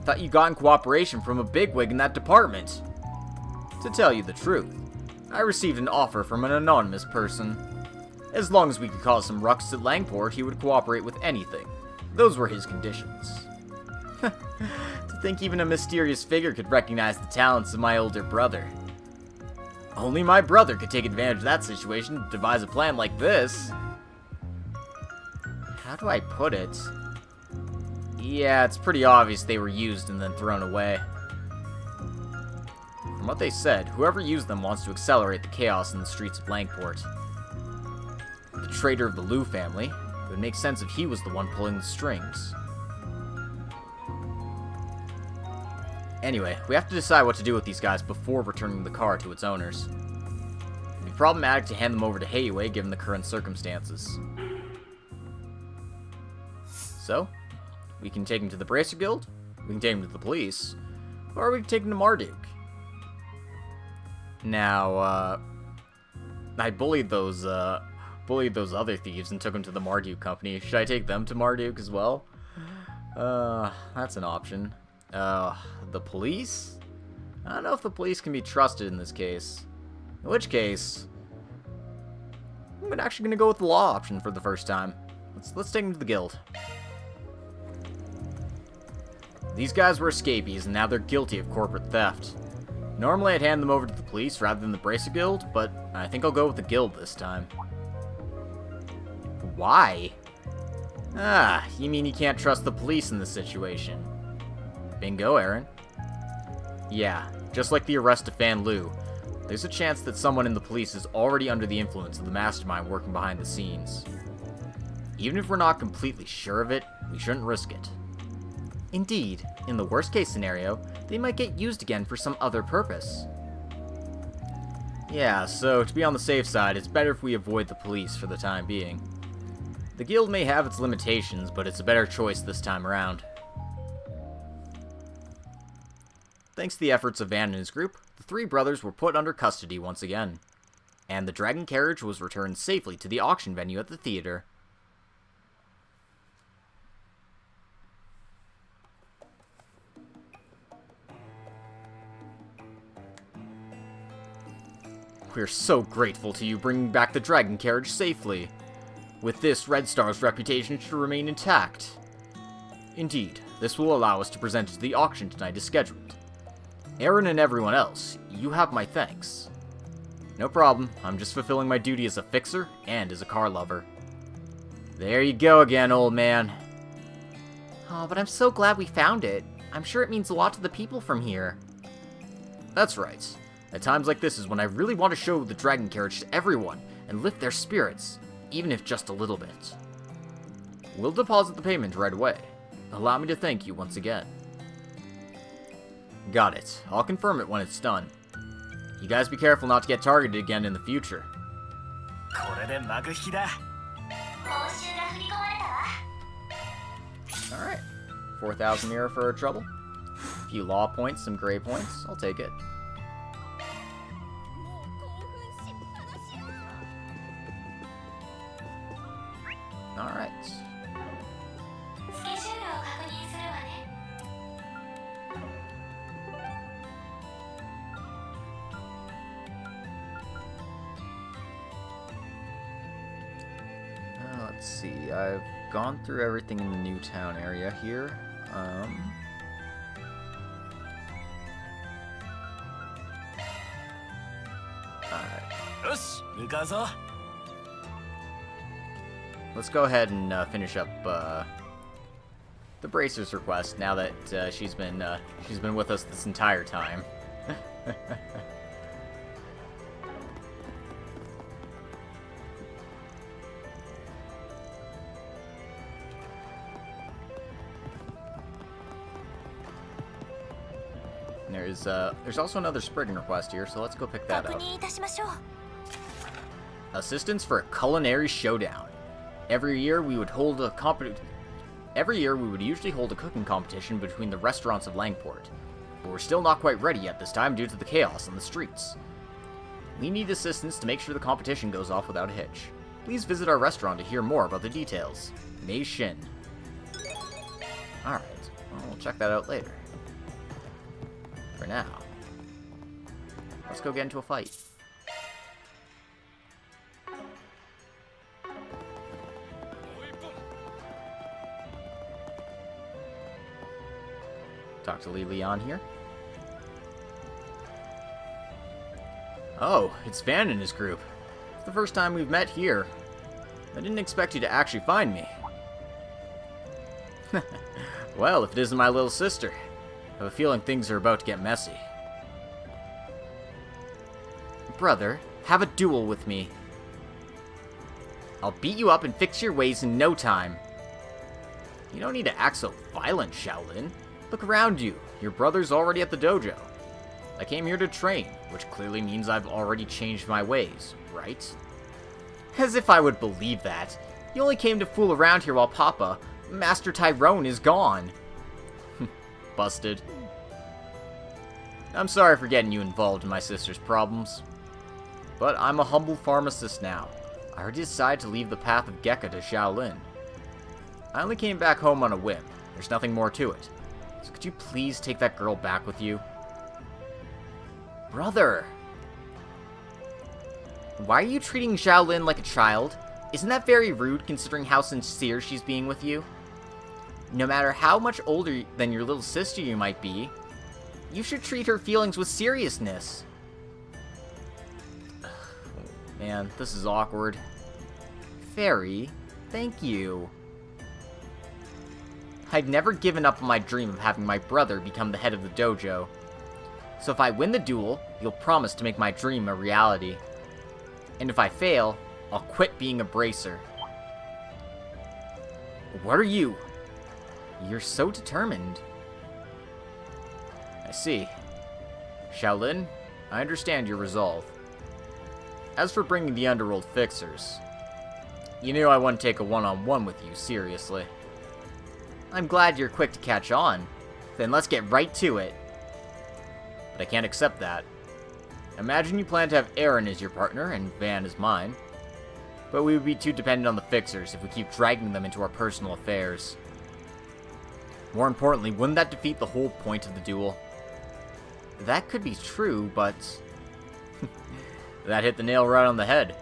Thought you got in cooperation from a bigwig in that department. To tell you the truth, I received an offer from an anonymous person. As long as we could cause some ruckus at Langport, he would cooperate with anything. Those were his conditions. To think even a mysterious figure could recognize the talents of my older brother. Only my brother could take advantage of that situation to devise a plan like this. How do I put it? Yeah, it's pretty obvious they were used and then thrown away. From From what they said, whoever used them wants to accelerate the chaos in the streets of Langport. The traitor of the Liu family, it would make sense if he was the one pulling the strings. Anyway, we have to decide what to do with these guys before returning the car to its owners. It'd be problematic to hand them over to Heiwei given the current circumstances. So, we can take him to the Bracer Guild, we can take him to the police, or we can take him to Marduk. Now, I bullied those other thieves and took them to the Marduk company. Should I take them to Marduk as well? That's an option. The police? I don't know if the police can be trusted in this case. In which case, I'm actually gonna go with the law option for the first time. Let's take them to the guild. These guys were escapees, and now they're guilty of corporate theft. Normally I'd hand them over to the police rather than the Bracer Guild, but I think I'll go with the guild this time. Why? You mean you can't trust the police in this situation? Bingo, Aaron. Yeah, just like the arrest of Fan Lu, there's a chance that someone in the police is already under the influence of the mastermind working behind the scenes. Even if we're not completely sure of it, we shouldn't risk it. Indeed, in the worst case scenario, they might get used again for some other purpose. Yeah, so to be on the safe side, it's better if we avoid the police for the time being. The guild may have its limitations, but it's a better choice this time around. Thanks to the efforts of Van and his group, the three brothers were put under custody once again, and the dragon carriage was returned safely to the auction venue at the theater. We're so grateful to you bringing back the dragon carriage safely. With this, Red Star's reputation should remain intact. Indeed, this will allow us to present it to the auction tonight as scheduled. Aaron and everyone else, you have my thanks. No problem, I'm just fulfilling my duty as a fixer and as a car lover. There you go again, old man. Oh, but I'm so glad we found it. I'm sure it means a lot to the people from here. That's right. At times like this is when I really want to show the dragon carriage to everyone and lift their spirits, even if just a little bit. We'll deposit the payment right away. Allow me to thank you once again. Got it. I'll confirm it when it's done. You guys be careful not to get targeted again in the future. Alright. 4,000 euro for our trouble. A few law points, some gray points. I'll take it. Alright. Let's see, I've gone through everything in the new town area here. Alright. Let's go ahead and finish up the Bracer's request now that she's been with us this entire time. There's also another Spriggan request here, so let's go pick that up. Assistance for a culinary showdown. Every year we would usually hold a cooking competition between the restaurants of Langport, but we're still not quite ready yet this time due to the chaos on the streets. We need assistance to make sure the competition goes off without a hitch. Please visit our restaurant to hear more about the details. Mei Shin. Alright, well, we'll check that out later. For now, let's go get into a fight. Talk to Li Leon here. Oh, it's Van and his group. It's the first time we've met here. I didn't expect you to actually find me. Well, if it isn't my little sister. I have a feeling things are about to get messy. Brother, have a duel with me. I'll beat you up and fix your ways in no time. You don't need to act so violent, Shaolin. Look around you. Your brother's already at the dojo. I came here to train, which clearly means I've already changed my ways, right? As if I would believe that. You only came to fool around here while Papa, Master Tyrone, is gone. Busted. I'm sorry for getting you involved in my sister's problems. But I'm a humble pharmacist now. I already decided to leave the path of Gekka to Shaolin. I only came back home on a whim. There's nothing more to it. So could you please take that girl back with you? Brother! Why are you treating Shaolin like a child? Isn't that very rude considering how sincere she's being with you? No matter how much older than your little sister you might be, you should treat her feelings with seriousness. Man, this is awkward. Fairy, thank you. I've never given up on my dream of having my brother become the head of the dojo. So if I win the duel, you'll promise to make my dream a reality. And if I fail, I'll quit being a bracer. What are you? You're so determined. I see. Shaolin, I understand your resolve. As for bringing the Underworld Fixers, you knew I wouldn't take a one-on-one with you seriously. I'm glad you're quick to catch on. Then let's get right to it. But I can't accept that. Imagine you plan to have Aaron as your partner and Van as mine. But we would be too dependent on the Fixers if we keep dragging them into our personal affairs. More importantly, wouldn't that defeat the whole point of the duel? That could be true, but... that hit the nail right on the head.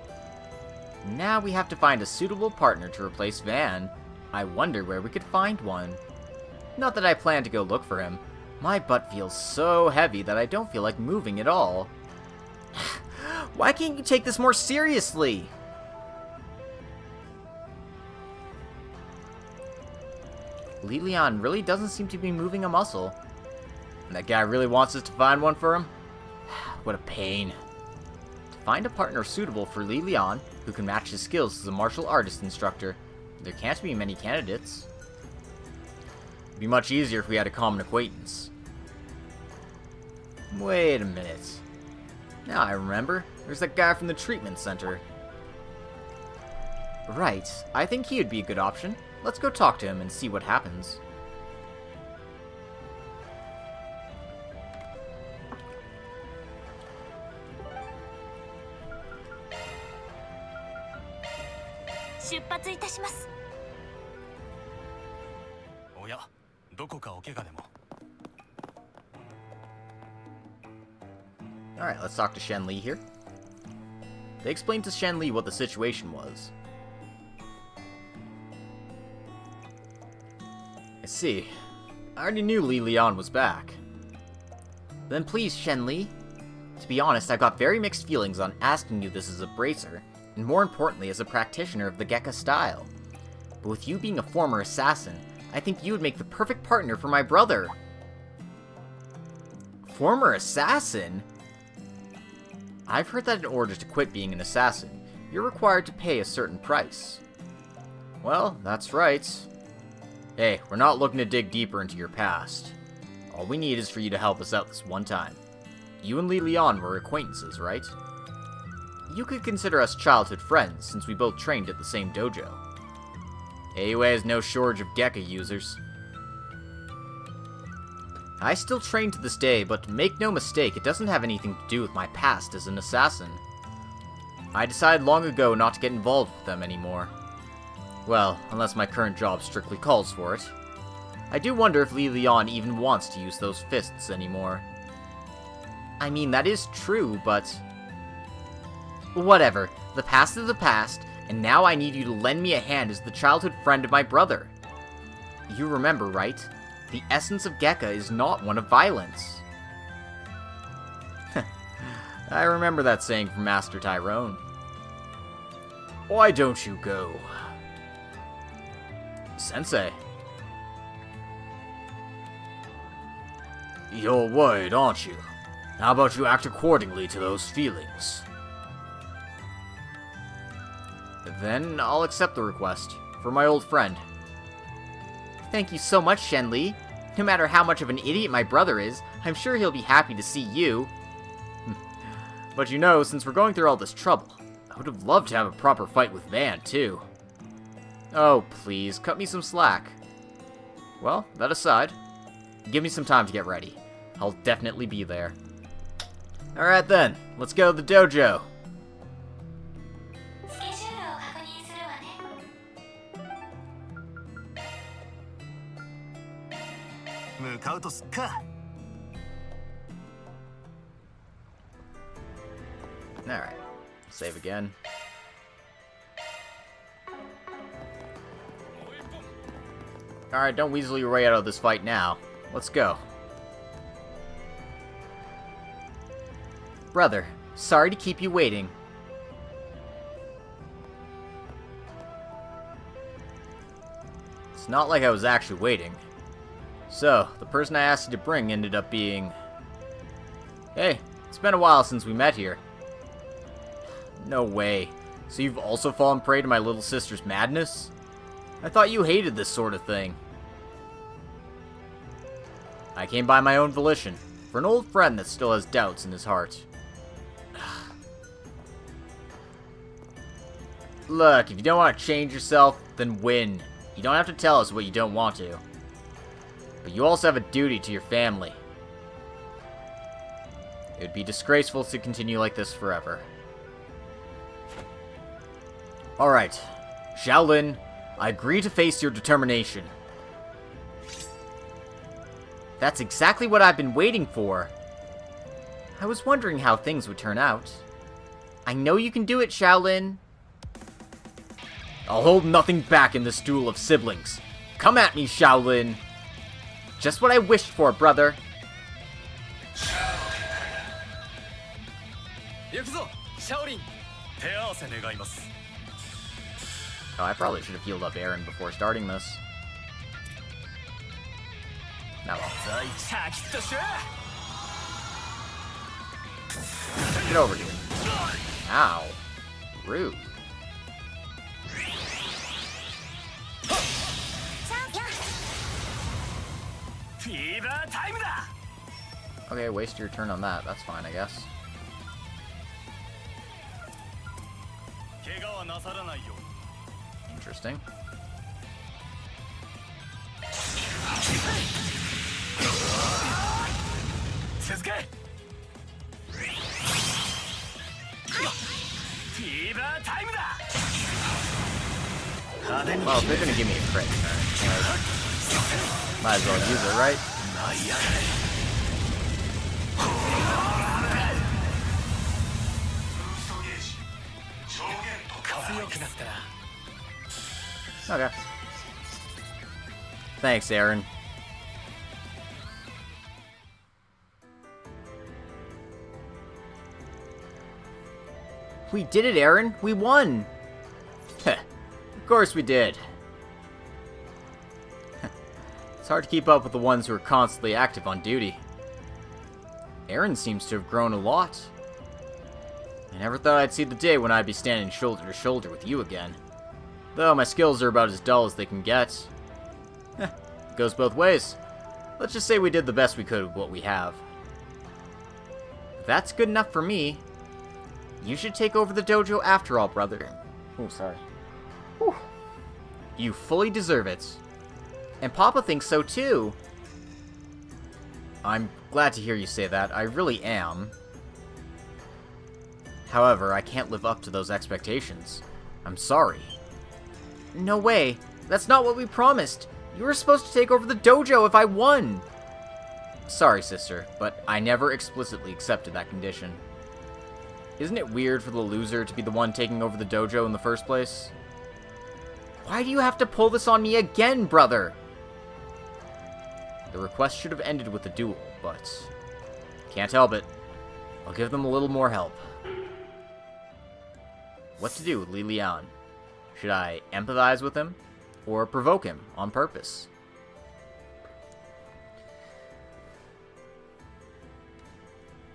Now we have to find a suitable partner to replace Van. I wonder where we could find one. Not that I plan to go look for him. My butt feels so heavy that I don't feel like moving at all. Why can't you take this more seriously? Lilian really doesn't seem to be moving a muscle. And that guy really wants us to find one for him? What a pain. To find a partner suitable for Lilian, who can match his skills as a martial artist instructor, there can't be many candidates. It'd be much easier if we had a common acquaintance. Wait a minute. Now I remember. There's that guy from the treatment center. Right. I think he would be a good option. Let's go talk to him and see what happens. Alright, let's talk to Shen Li here. They explained to Shen Li what the situation was. I see. I already knew Li Lian was back. Then please, Shen Li. To be honest, I've got very mixed feelings on asking you this as a bracer, and more importantly as a practitioner of the Gekka style. But with you being a former assassin, I think you would make the perfect partner for my brother. Former assassin? I've heard that in order to quit being an assassin, you're required to pay a certain price. Well, that's right. Hey, we're not looking to dig deeper into your past. All we need is for you to help us out this one time. You and Li Lian were acquaintances, right? You could consider us childhood friends, since we both trained at the same dojo. AUA has no shortage of Gekka users. I still train to this day, but make no mistake, it doesn't have anything to do with my past as an assassin. I decided long ago not to get involved with them anymore. Well, unless my current job strictly calls for it. I do wonder if Li Lian even wants to use those fists anymore. I mean, that is true, but... Whatever. The past is the past, and now I need you to lend me a hand as the childhood friend of my brother. You remember, right? The essence of Gekka is not one of violence. I remember that saying from Master Tyrone. Why don't you go? Sensei. You're worried, aren't you? How about you act accordingly to those feelings? Then I'll accept the request, for my old friend. Thank you so much, Shenli. No matter how much of an idiot my brother is, I'm sure he'll be happy to see you. But you know, since we're going through all this trouble, I would have loved to have a proper fight with Van, too. Oh, please, cut me some slack. Well, that aside, give me some time to get ready. I'll definitely be there. Alright then, let's go to the dojo. スケジュールを確認するわね。向かうとすっか。 Alright, save again. Alright, don't weasel your way out of this fight now. Let's go. Brother, sorry to keep you waiting. It's not like I was actually waiting. So, the person I asked you to bring ended up being... Hey, it's been a while since we met here. No way. So you've also fallen prey to my little sister's madness? I thought you hated this sort of thing. I came by my own volition, for an old friend that still has doubts in his heart. Look, if you don't want to change yourself, then win. You don't have to tell us what you don't want to. But you also have a duty to your family. It would be disgraceful to continue like this forever. Alright, Shaolin, I agree to face your determination. That's exactly what I've been waiting for. I was wondering how things would turn out. I know you can do it, Shaolin. I'll hold nothing back in this duel of siblings. Come at me, Shaolin. Just what I wished for, brother. Oh, I probably should have healed up Aaron before starting this. Now, get over here. Ow. Rude. Okay, waste your turn on that. That's fine, I guess. Interesting. Well, if they're gonna give me a crit, might as well use it, right? Okay. Thanks, Aaron. We did it, Aaron! We won! Heh. Of course we did. It's hard to keep up with the ones who are constantly active on duty. Aaron seems to have grown a lot. I never thought I'd see the day when I'd be standing shoulder to shoulder with you again. Though my skills are about as dull as they can get. It goes both ways. Let's just say we did the best we could with what we have. If that's good enough for me, you should take over the dojo after all, brother. Oh, sorry. Whew. You fully deserve it. And Papa thinks so too. I'm glad to hear you say that. I really am. However, I can't live up to those expectations. I'm sorry. No way. That's not what we promised. You were supposed to take over the dojo if I won. Sorry, sister, but I never explicitly accepted that condition. Isn't it weird for the loser to be the one taking over the dojo in the first place? Why do you have to pull this on me again, brother? The request should have ended with a duel, but can't help it. I'll give them a little more help. What to do with Li Lian? Should I empathize with him, or provoke him on purpose?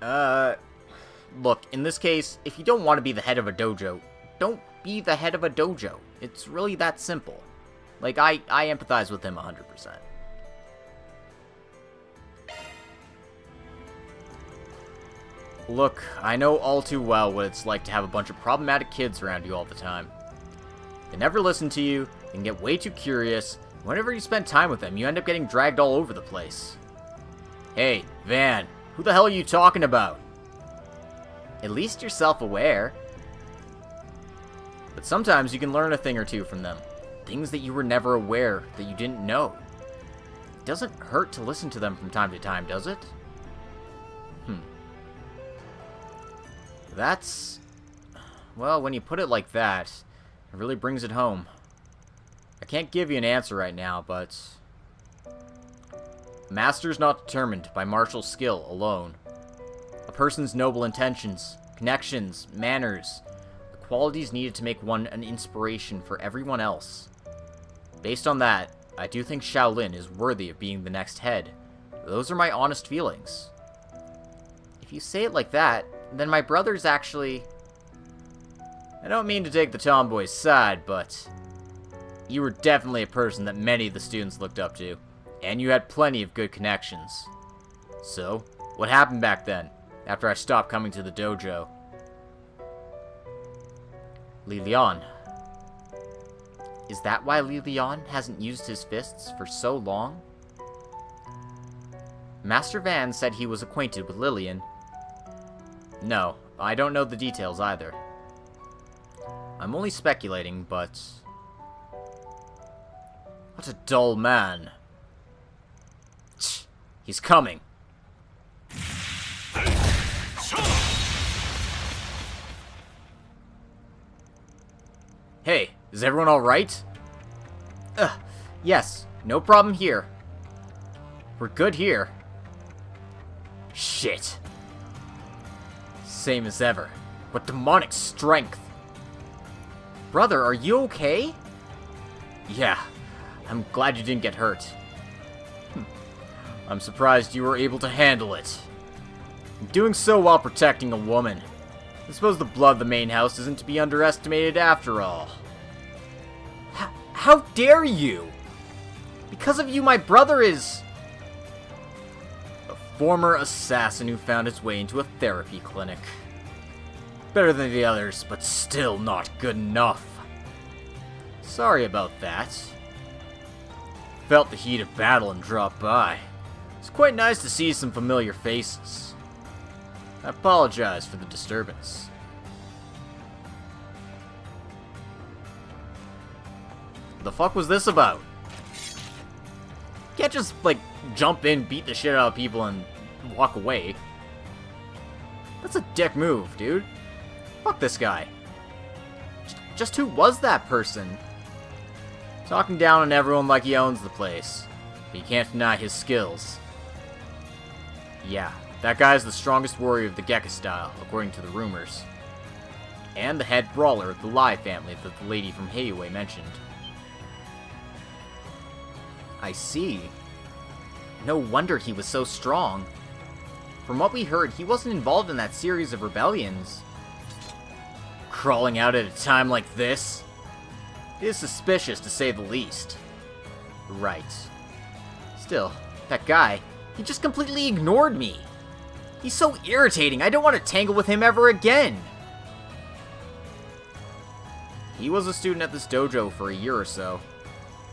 Look, in this case, if you don't want to be the head of a dojo, don't be the head of a dojo. It's really that simple. Like, I empathize with him 100%. Look, I know all too well what it's like to have a bunch of problematic kids around you all the time. They never listen to you, they can get way too curious, and whenever you spend time with them, you end up getting dragged all over the place. Hey, Van, who the hell are you talking about? At least you're self-aware. But sometimes you can learn a thing or two from them. Things that you were never aware that you didn't know. It doesn't hurt to listen to them from time to time, does it? That's... Well, when you put it like that, it really brings it home. I can't give you an answer right now, but... Master's not determined by martial skill alone. A person's noble intentions, connections, manners, the qualities needed to make one an inspiration for everyone else. Based on that, I do think Shaolin is worthy of being the next head. Those are my honest feelings. If you say it like that, then my brother's actually... I don't mean to take the tomboy's side, but... You were definitely a person that many of the students looked up to, and you had plenty of good connections. So, what happened back then, after I stopped coming to the dojo? Lilian. Is that why Lilian hasn't used his fists for so long? Master Van said he was acquainted with Lilian. No, I don't know the details either. I'm only speculating, but... What a dull man. Tch, he's coming. Hey, is everyone alright? Yes, no problem here. We're good here. Shit. Same as ever. What demonic strength! Brother, are you okay? Yeah, I'm glad you didn't get hurt. I'm surprised you were able to handle it. Doing so while protecting a woman. I suppose the blood of the main house isn't to be underestimated after all. How dare you? Because of you, my brother is... a former assassin who found his way into a therapy clinic. Better than the others, but still not good enough. Sorry about that. Felt the heat of battle and dropped by. It's quite nice to see some familiar faces. I apologize for the disturbance. The fuck was this about? You can't just, like, jump in, beat the shit out of people, and walk away. That's a dick move, dude. Fuck this guy. Just who was that person? Talking down on everyone like he owns the place. But you can't deny his skills. Yeah, that guy's the strongest warrior of the Gekka style, according to the rumors. And the head brawler of the Lai family that the lady from Heiwei mentioned. I see. No wonder he was so strong. From what we heard, he wasn't involved in that series of rebellions. Crawling out at a time like this? It is suspicious, to say the least. Right. Still, that guy, he just completely ignored me. He's so irritating, I don't want to tangle with him ever again. He was a student at this dojo for a year or so.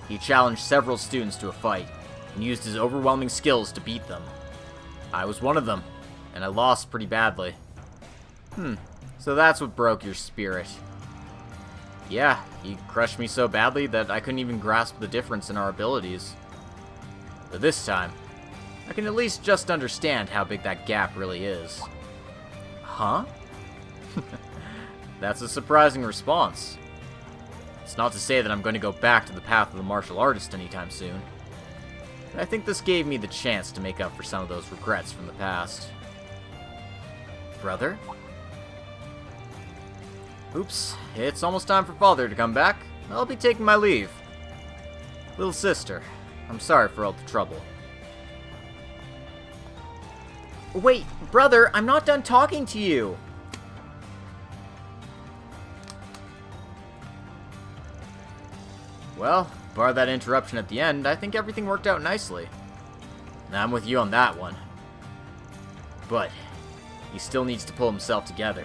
He challenged several students to a fight, and used his overwhelming skills to beat them. I was one of them, and I lost pretty badly. So that's what broke your spirit. Yeah, he crushed me so badly that I couldn't even grasp the difference in our abilities. But this time, I can at least just understand how big that gap really is. Huh? That's a surprising response. It's not to say that I'm going to go back to the path of the martial artist anytime soon. But I think this gave me the chance to make up for some of those regrets from the past. Brother? Oops, it's almost time for Father to come back. I'll be taking my leave. Little sister, I'm sorry for all the trouble. Wait, brother, I'm not done talking to you! Well, bar that interruption at the end, I think everything worked out nicely. Now I'm with you on that one. But he still needs to pull himself together.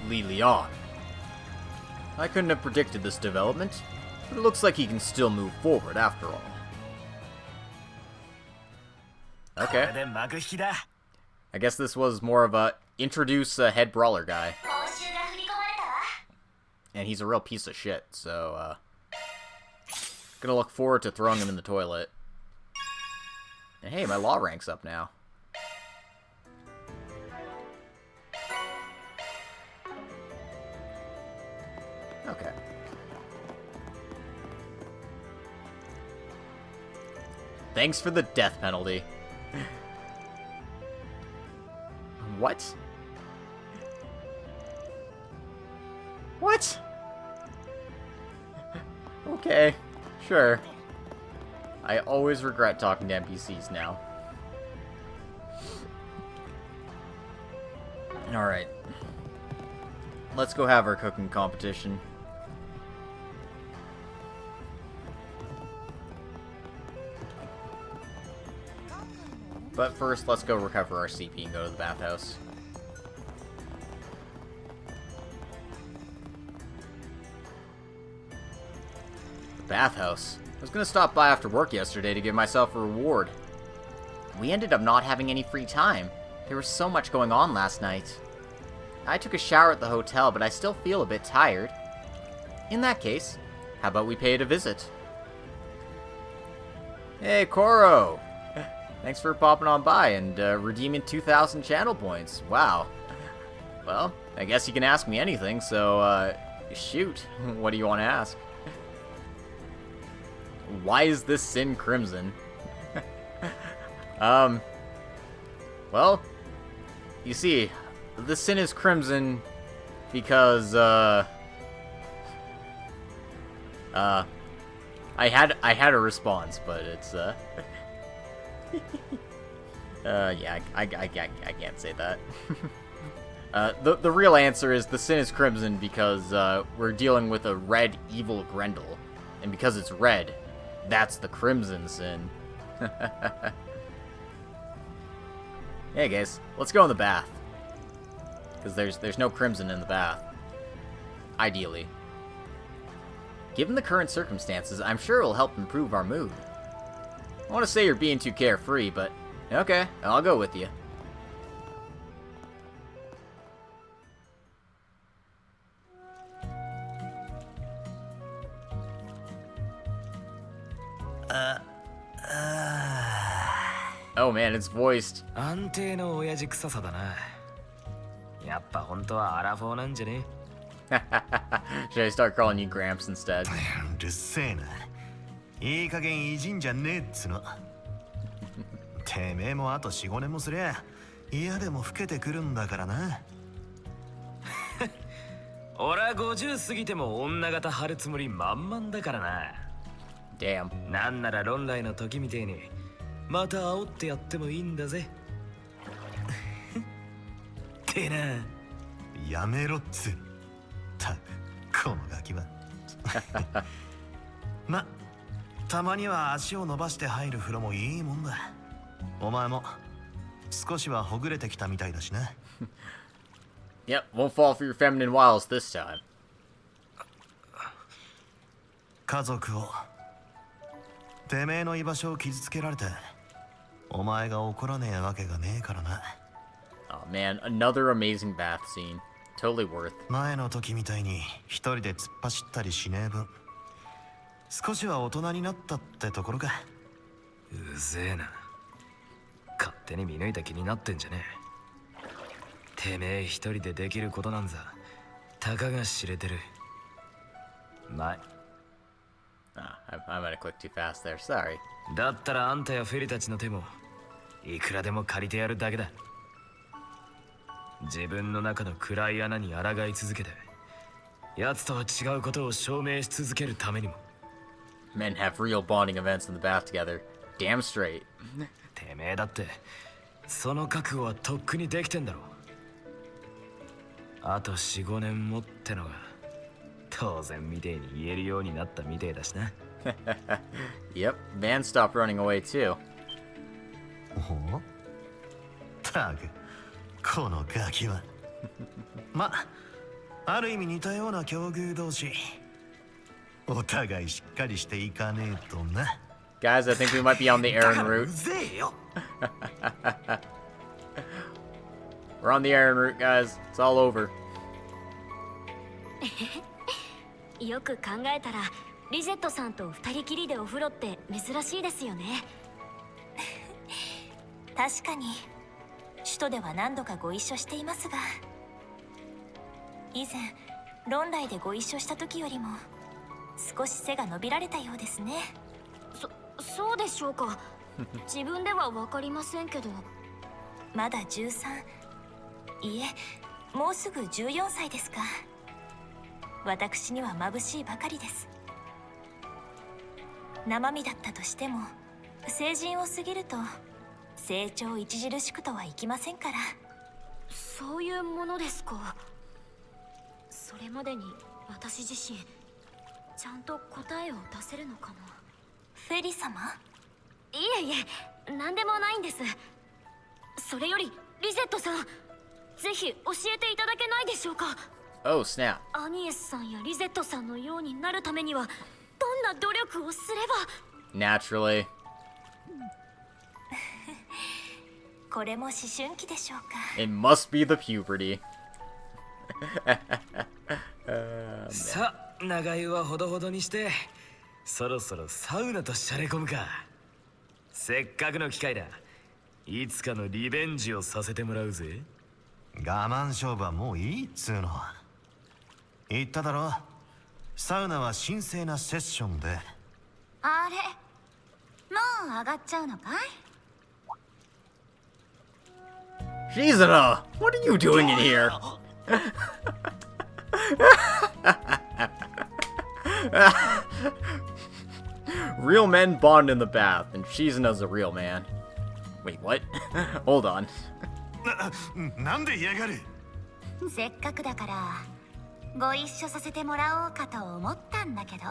Leon. I couldn't have predicted this development, but it looks like he can still move forward after all. Okay. I guess this was more of a introduce a head brawler guy. And he's a real piece of shit, so gonna look forward to throwing him in the toilet. And hey, my law rank's up now. Okay. Thanks for the death penalty. What? What? Okay, sure. I always regret talking to NPCs now. Alright. Let's go have our cooking competition. But first, let's go recover our CP and go to the bathhouse. The bathhouse? I was gonna stop by after work yesterday to give myself a reward. We ended up not having any free time. There was so much going on last night. I took a shower at the hotel, but I still feel a bit tired. In that case, how about we pay it a visit? Hey, Kuro! Thanks for popping on by and redeeming 2,000 channel points. Wow. Well, I guess you can ask me anything, so, shoot. What do you want to ask? Why is this sin crimson? Well, you see, the sin is crimson because, I had a response, but it's, yeah, I can't say that. The real answer is the sin is crimson because, we're dealing with a red evil Grendel. And because it's red, that's the crimson sin. Hey guys, let's go in the bath. Because there's no crimson in the bath. Ideally. Given the current circumstances, I'm sure it will help improve our mood. I want to say you're being too carefree, but okay, I'll go with you. Oh man, it's voiced. 安定の親父臭さだな。やっぱ本当はアラフォーなんじゃね？ Should I start calling you Gramps instead? うるせえな。いい加減いじんじゃねえっつの。てめえもあと 4,5 年もすりゃ嫌でも老けてくるんだからな。俺は50過ぎても女型張るつもり満々だからな。Damn. なんなら論来の時みてえにまた煽ってやってもいいんだぜ。ってな。やめろっつ。たくこのガキは。ま、たまには足を伸ばして入る風呂もいいもんだ。お前も少しはほぐれてきたみたいだしな。Yep, won't fall for your feminine wiles this time. 家族をてめえの居場所を傷つけられてお前が怒らねえわけがねえからな。Oh man, another amazing bath scene. Totally worth. 前の時みたいに一人で突っ走ったりしねえ分少しは大人になったってところか。うぜえな。勝手に見抜いた気になってんじゃねえ。てめえ一人でできることなんざたかが知れてる。ま I might have clicked too fast there, sorry. だったらあんたやフェリたちの手もいくらでも借りてやるだけだ。自分の中の暗い穴に抗い続けて奴とは違うことを証明し続けるためにも。 Men have real bonding events in the bath together. Damn straight. てめえだってその覚悟はとっくにできてんだろ。あと 4,5 年もってのが当然みてえに言えるようになったみてえだしな。Yep, Van stopped running away too. おたくこのガキはまある意味似たような境遇同士お互いしっかりしていかねえとな。 Guys, I think we might be on the Aaron う route. ぜえよ We're on the Aaron route, guys. It's all over. よく考えたらリゼットさんと二人きりでお風呂って珍しいですよね。確かに首都では何度かご一緒していますが、以前論来でご一緒した時よりも少し背が伸びられたようですね。そうでしょうか。自分では分かりませんけど。まだ13、いえもうすぐ14歳ですか。私には眩しいばかりです。生身だったとしても成人を過ぎると成長著しくとはいきませんから。そういうものですか。それまでに私自身ちゃんと答えを出せるのかも。フェリ様？いえいえ、何でもないんです。それよりリゼットさん、ぜひ教えていただけないでしょうか。 Oh, snap. アニエスさんやリゼットさんのようになるためにはどんな努力をすれば。 Naturally. これも思春期でしょうか。 It must be the puberty. さあ長湯はほどほどにしてそろそろサウナとしゃれ込むか。せっかくの機会だ。いつかのリベンジをさせてもらうぜ。我慢勝負はもういいっつうの。言っただろ、サウナは神聖なセッションで。あれ、もう上がっちゃうのかい。 Shizuna, what are you doing in here? Real men bond in the bath, and Shizuna's a real man. Wait, what? Hold on. なんで嫌がる。せっかくだからご一緒させてもらおうかと思ったんだけど。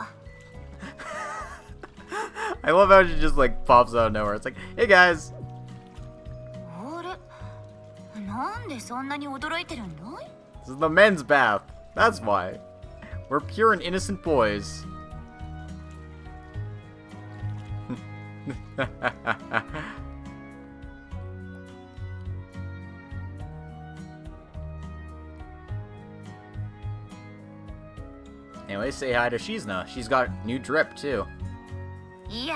I love how she just like pops out of nowhere. It's like, hey guys. あれ、なんでそんなに驚いてるんだい。 This is the men's bath. That's why. We're pure and innocent boys. Anyway, say hi to Shizuna. She's got new drip too. いや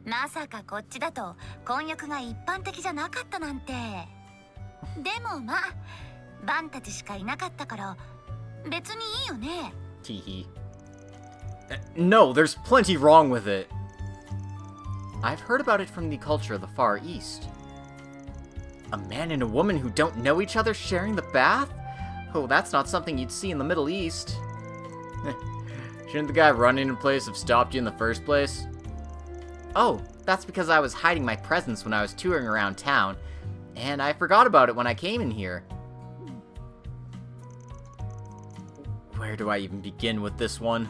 ー、まさかこっちだと婚約が一般的じゃなかったなんて。でもまあバンたちしかいなかったから別にいいよね。 Teehee. No, there's plenty wrong with it. I've heard about it from the culture of the Far East. A man and a woman who don't know each other sharing the bath? Oh, that's not something you'd see in the Middle East. Shouldn't the guy running in place have stopped you in the first place? Oh, that's because I was hiding my presence when I was touring around town, and I forgot about it when I came in here. Where do I even begin with this one?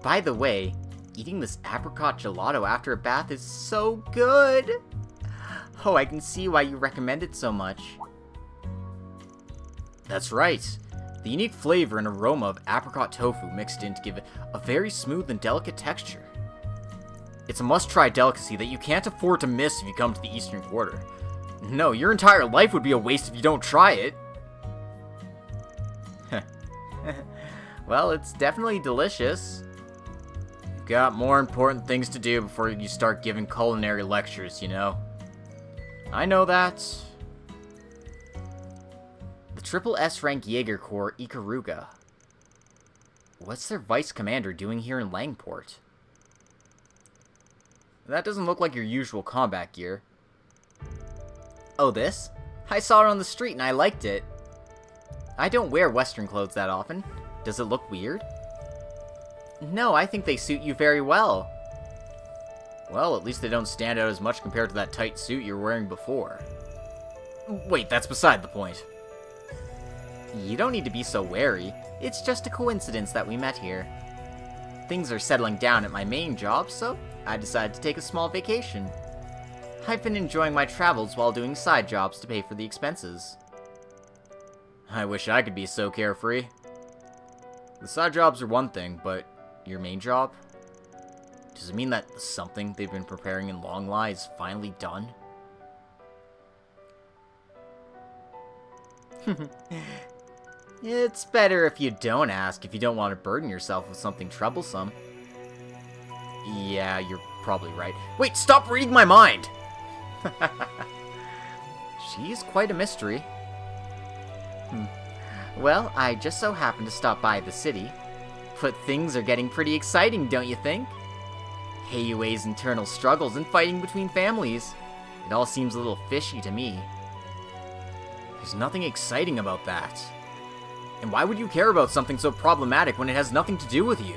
By the way, eating this apricot gelato after a bath is so good! Oh, I can see why you recommend it so much. That's right. The unique flavor and aroma of apricot tofu mixed in to give it a very smooth and delicate texture. It's a must-try delicacy that you can't afford to miss if you come to the Eastern Quarter. No, your entire life would be a waste if you don't try it. Well, it's definitely delicious. You've got more important things to do before you start giving culinary lectures, you know? I know that. The Triple S rank Jaeger Corps Ikaruga. What's their vice commander doing here in Langport? That doesn't look like your usual combat gear. Oh, this? I saw it on the street and I liked it. I don't wear Western clothes that often. Does it look weird? No, I think they suit you very well. Well, at least they don't stand out as much compared to that tight suit you were wearing before. Wait, that's beside the point. You don't need to be so wary. It's just a coincidence that we met here. Things are settling down at my main job, so I decided to take a small vacation. I've been enjoying my travels while doing side jobs to pay for the expenses. I wish I could be so carefree. The side jobs are one thing, but your main job? Does it mean that something they've been preparing in Long Lie is finally done? It's better if you don't ask if you don't want to burden yourself with something troublesome. Yeah, you're probably right. Wait, stop reading my mind! She's quite a mystery. Well, I just so happened to stop by the city. But things are getting pretty exciting, don't you think? Heiyuei's internal struggles and fighting between families. It all seems a little fishy to me. There's nothing exciting about that. And why would you care about something so problematic when it has nothing to do with you?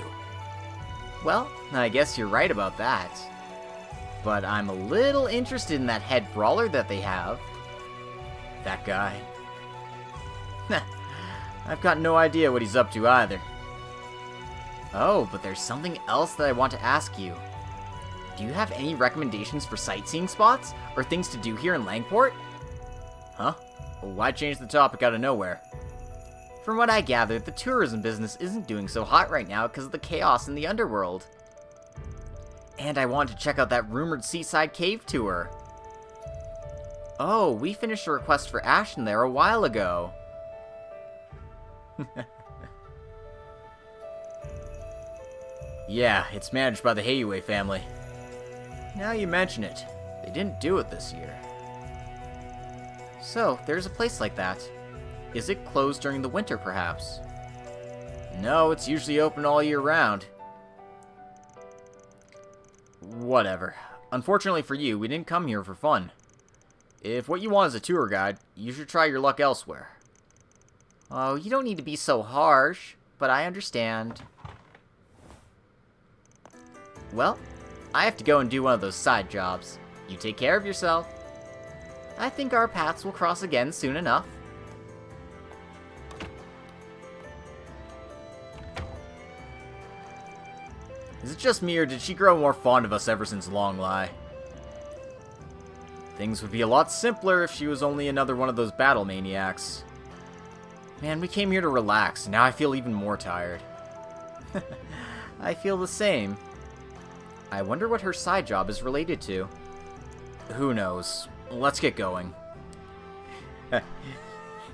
Well, I guess you're right about that. But I'm a little interested in that head brawler that they have. That guy. I've got no idea what he's up to either. Oh, but there's something else that I want to ask you. Do you have any recommendations for sightseeing spots, or things to do here in Langport? Huh? Well, why change the topic out of nowhere? From what I gather, the tourism business isn't doing so hot right now because of the chaos in the underworld. And I want to check out that rumored seaside cave tour. Oh, we finished a request for Ashen there a while ago. Yeah, it's managed by the Heiyuei family. Now you mention it, they didn't do it this year. So, there's a place like that. Is it closed during the winter, perhaps? No, it's usually open all year round. Whatever. Unfortunately for you, we didn't come here for fun. If what you want is a tour guide, you should try your luck elsewhere. Oh, you don't need to be so harsh, but I understand. Well, I have to go and do one of those side jobs. You take care of yourself. I think our paths will cross again soon enough. Is it just me, or did she grow more fond of us ever since Long Lie? Things would be a lot simpler if she was only another one of those battle maniacs. Man, we came here to relax, and now I feel even more tired. I feel the same. I wonder what her side job is related to. Who knows? Let's get going.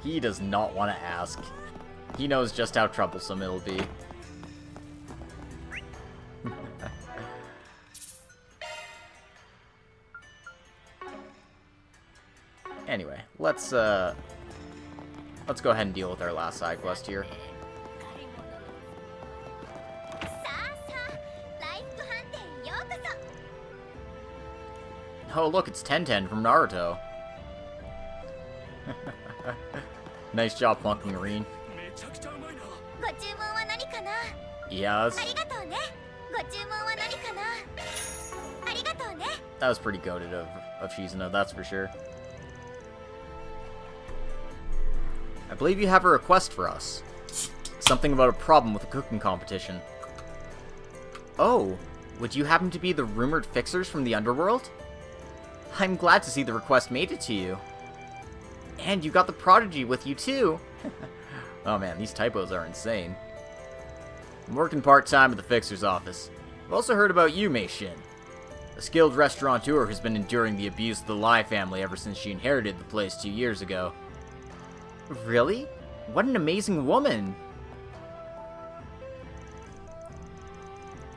He does not want to ask. He knows just how troublesome it'll be. Anyway, let's go ahead and deal with our last side quest here. Oh, look, it's Tenten from Naruto. Nice job, Plunking Marine. Yes. That was pretty goated of Shizuna, that's for sure. I believe you have a request for us. Something about a problem with a cooking competition. Oh, would you happen to be the rumored fixers from the underworld? I'm glad to see the request made it to you. And you got the prodigy with you too. Oh man, these typos are insane. I'm working part-time at the fixer's office. I've also heard about you, Mei Shin. A skilled restaurateur who's been enduring the abuse of the Lai family ever since she inherited the place 2 years ago. Really? What an amazing woman!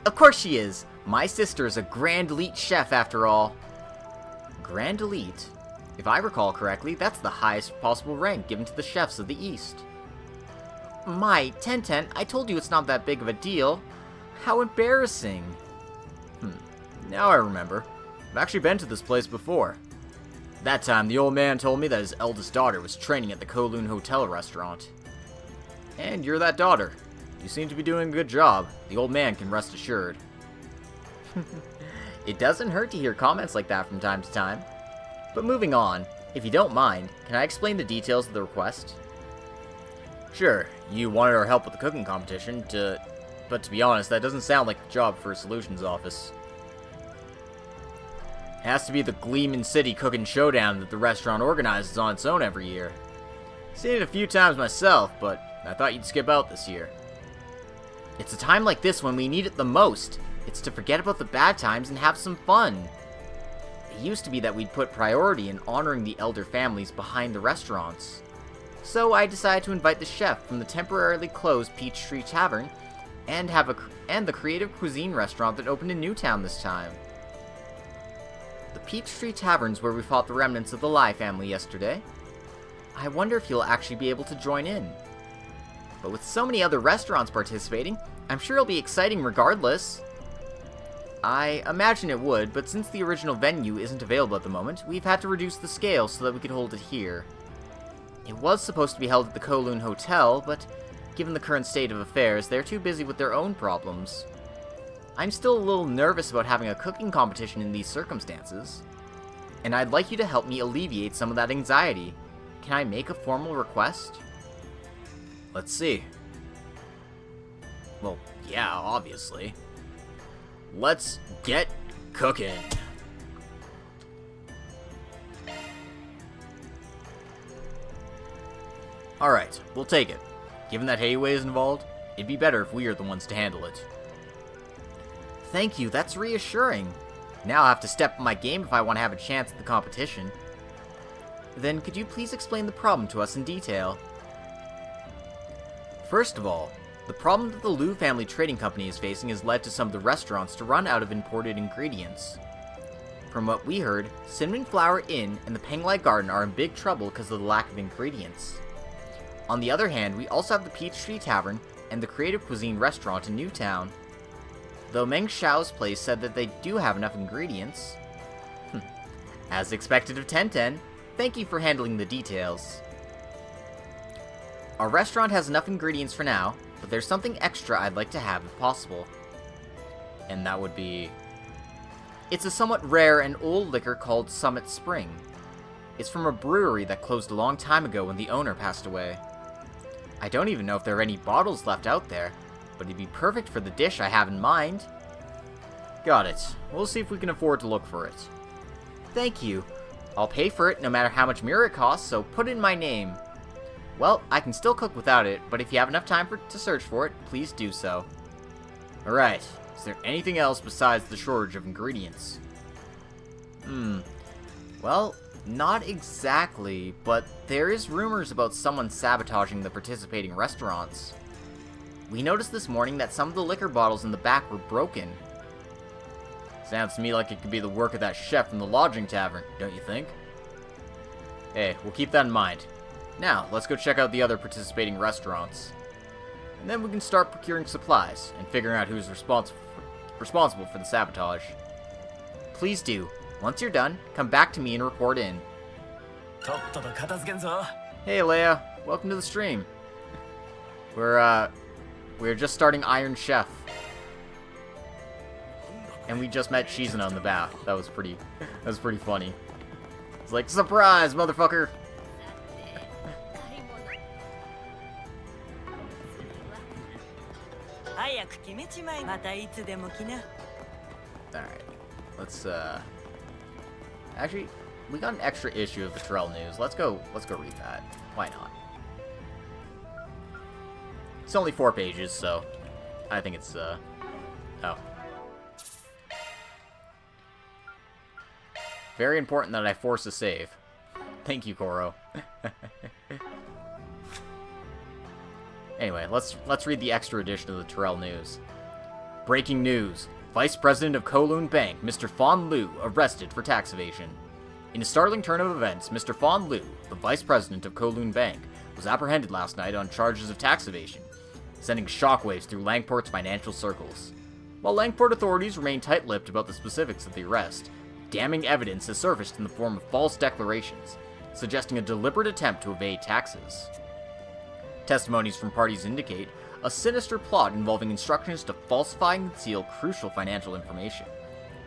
Of course she is! My sister is a Grand Elite chef after all. Grand Elite? If I recall correctly, that's the highest possible rank given to the chefs of the East. My, Tenten, I told you it's not that big of a deal. How embarrassing. Now I remember. I've actually been to this place before. That time, the old man told me that his eldest daughter was training at the Kowloon Hotel restaurant. And you're that daughter. You seem to be doing a good job. The old man can rest assured. It doesn't hurt to hear comments like that from time to time. But moving on, if you don't mind, can I explain the details of the request? Sure, you wanted our help with the cooking competition, but to be honest, that doesn't sound like a job for a solutions office. It has to be the Gleeman City Cooking Showdown that the restaurant organizes on its own every year. Seen it a few times myself, but I thought you'd skip out this year. It's a time like this when we need it the most. It's to forget about the bad times and have some fun. It used to be that we'd put priority in honoring the elder families behind the restaurants. So I decided to invite the chef from the temporarily closed Peachtree Tavern and the creative cuisine restaurant that opened in Newtown this time. The Peachtree Tavern's where we fought the remnants of the Lai family yesterday. I wonder if you'll actually be able to join in. But with so many other restaurants participating, I'm sure it'll be exciting regardless. I imagine it would, but since the original venue isn't available at the moment, we've had to reduce the scale so that we could hold it here. It was supposed to be held at the Kowloon Hotel, but given the current state of affairs, they're too busy with their own problems. I'm still a little nervous about having a cooking competition in these circumstances, and I'd like you to help me alleviate some of that anxiety. Can I make a formal request? Let's see. Well, yeah, obviously. Let's get cooking. Alright, we'll take it. Given that Heiwei is involved, it'd be better if we are the ones to handle it. Thank you, that's reassuring. Now I have to step up my game if I want to have a chance at the competition. Then could you please explain the problem to us in detail? First of all, the problem that the Liu family trading company is facing has led to some of the restaurants to run out of imported ingredients. From what we heard, Cinnamon Flower Inn and the Penglai Garden are in big trouble because of the lack of ingredients. On the other hand, we also have the Peachtree Tavern and the Creative Cuisine restaurant in Newtown. Though Meng Xiao's place said that they do have enough ingredients. As expected of Tenten, thank you for handling the details. Our restaurant has enough ingredients for now, but there's something extra I'd like to have if possible. And that would be... It's a somewhat rare and old liquor called Summit Spring. It's from a brewery that closed a long time ago when the owner passed away. I don't even know if there are any bottles left out there, but it'd be perfect for the dish I have in mind. Got it. We'll see if we can afford to look for it. Thank you. I'll pay for it no matter how much mirror it costs, so put in my name. Well, I can still cook without it, but if you have enough time to search for it, please do so. Alright, is there anything else besides the shortage of ingredients? Well, not exactly, but there is rumors about someone sabotaging the participating restaurants. We noticed this morning that some of the liquor bottles in the back were broken. Sounds to me like it could be the work of that chef from the lodging tavern, don't you think? Hey, we'll keep that in mind. Now, let's go check out the other participating restaurants. And then we can start procuring supplies and figuring out who's responsible for the sabotage. Please do. Once you're done, come back to me and report in. Hey Leia, welcome to the stream. We're just starting Iron Chef. And we just met Shizuna in the bath. That was pretty funny. It's like, surprise, motherfucker! Alright, let's, actually, we got an extra issue of the Terrell News. Let's go read that. Why not? It's only 4 pages, so I think it's, oh. Very important that I force a save. Thank you, Kuro. Anyway, let's read the extra edition of the Terrell News. Breaking news. Vice President of Kowloon Bank, Mr. Fan Liu, arrested for tax evasion. In a startling turn of events, Mr. Fan Liu, the Vice President of Kowloon Bank, was apprehended last night on charges of tax evasion, sending shockwaves through Langport's financial circles. While Langport authorities remain tight-lipped about the specifics of the arrest, damning evidence has surfaced in the form of false declarations, suggesting a deliberate attempt to evade taxes. Testimonies from parties indicate a sinister plot involving instructions to falsify and conceal crucial financial information.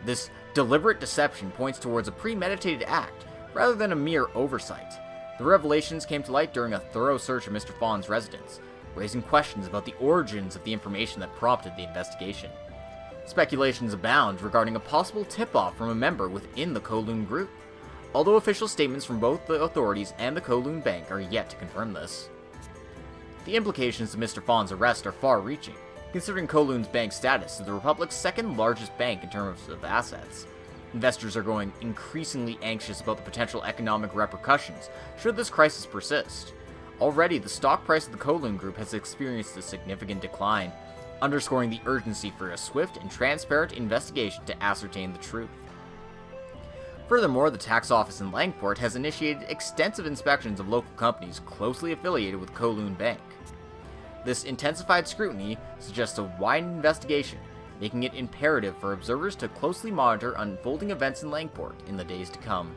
This deliberate deception points towards a premeditated act, rather than a mere oversight. The revelations came to light during a thorough search of Mr. Fawn's residence, raising questions about the origins of the information that prompted the investigation. Speculations abound regarding a possible tip-off from a member within the Kowloon group, although official statements from both the authorities and the Kowloon Bank are yet to confirm this. The implications of Mr. Fawn's arrest are far-reaching, considering Kowloon's bank status as the Republic's second largest bank in terms of assets. Investors are growing increasingly anxious about the potential economic repercussions should this crisis persist. Already, the stock price of the Kowloon Group has experienced a significant decline, underscoring the urgency for a swift and transparent investigation to ascertain the truth. Furthermore, the tax office in Langport has initiated extensive inspections of local companies closely affiliated with Kowloon Bank. This intensified scrutiny suggests a widened investigation, making it imperative for observers to closely monitor unfolding events in Langport in the days to come.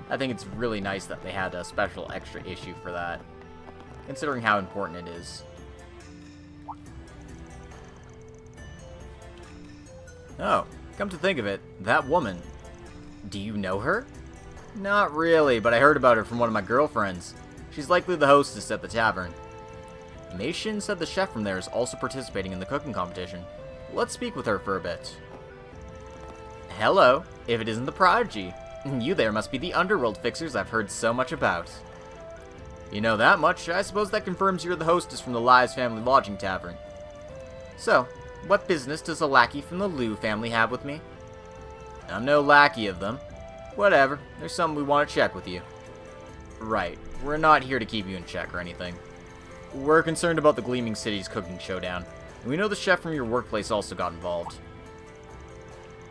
I think it's really nice that they had a special extra issue for that, considering how important it is. Oh, come to think of it, that woman. Do you know her? Not really, but I heard about her from one of my girlfriends. She's likely the hostess at the tavern. Mei Shin said the chef from there is also participating in the cooking competition. Let's speak with her for a bit. Hello, if it isn't the Prodigy. You there must be the underworld fixers I've heard so much about. You know that much, I suppose that confirms you're the hostess from the Lies Family Lodging Tavern. So, what business does a lackey from the Liu family have with me? I'm no lackey of them. Whatever, there's something we want to check with you. Right, we're not here to keep you in check or anything. We're concerned about the Gleaming City's cooking showdown, and we know the chef from your workplace also got involved.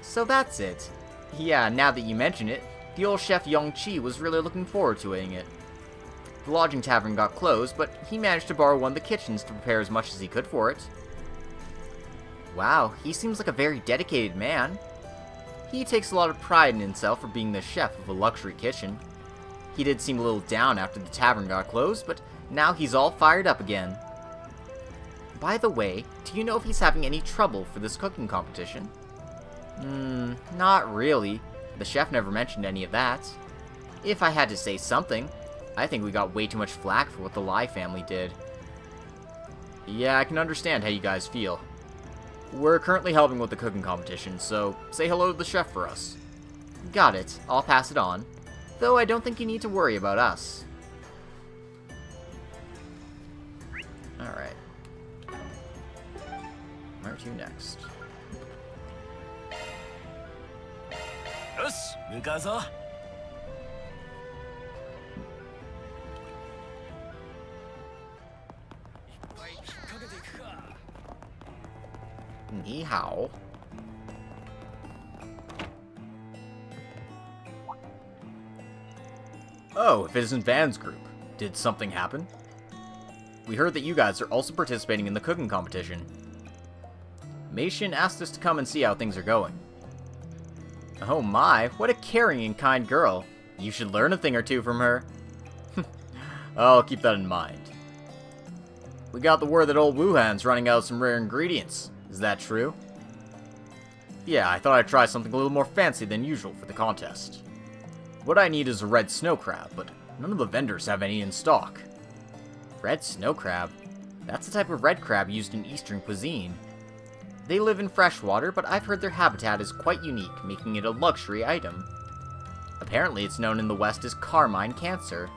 So that's it. Yeah, now that you mention it, the old chef Yong Chi was really looking forward to eating it. The lodging tavern got closed, but he managed to borrow one of the kitchens to prepare as much as he could for it. Wow, he seems like a very dedicated man. He takes a lot of pride in himself for being the chef of a luxury kitchen. He did seem a little down after the tavern got closed, but now he's all fired up again. By the way, do you know if he's having any trouble for this cooking competition? Not really. The chef never mentioned any of that. If I had to say something, I think we got way too much flack for what the Lai family did. Yeah, I can understand how you guys feel. We're currently helping with the cooking competition, so say hello to the chef for us. Got it. I'll pass it on. Though I don't think you need to worry about us. Alright. Where to next? よし、向かうぞ。Ni hao. Oh, if it isn't Van's group. Did something happen? We heard that you guys are also participating in the cooking competition. Mei Shin asked us to come and see how things are going. Oh my, what a caring and kind girl. You should learn a thing or two from her. I'll keep that in mind. We got the word that old Wuhan's running out of some rare ingredients. Is that true? Yeah, I thought I'd try something a little more fancy than usual for the contest. What I need is a red snow crab, but none of the vendors have any in stock. Red snow crab? That's the type of red crab used in Eastern cuisine. They live in freshwater, but I've heard their habitat is quite unique, making it a luxury item. Apparently it's known in the West as carmine cancer.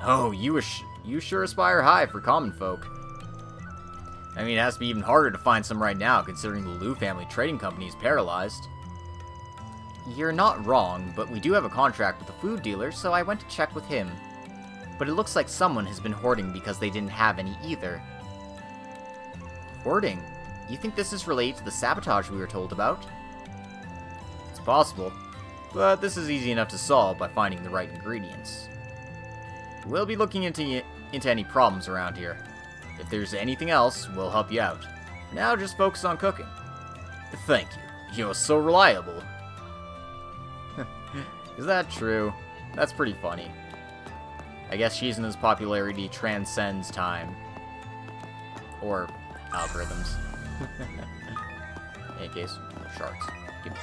Oh, you sure aspire high for common folk. I mean, it has to be even harder to find some right now, considering the Liu family trading company is paralyzed. You're not wrong, but we do have a contract with a food dealer, so I went to check with him. But it looks like someone has been hoarding because they didn't have any either. Hoarding? You think this is related to the sabotage we were told about? It's possible, but this is easy enough to solve by finding the right ingredients. We'll be looking into any problems around here. If there's anything else, we'll help you out. Now just focus on cooking. Thank you. You're so reliable. Is that true? That's pretty funny. I guess Shizuna's popularity transcends time. Or algorithms. In any case, sharks. Gimme.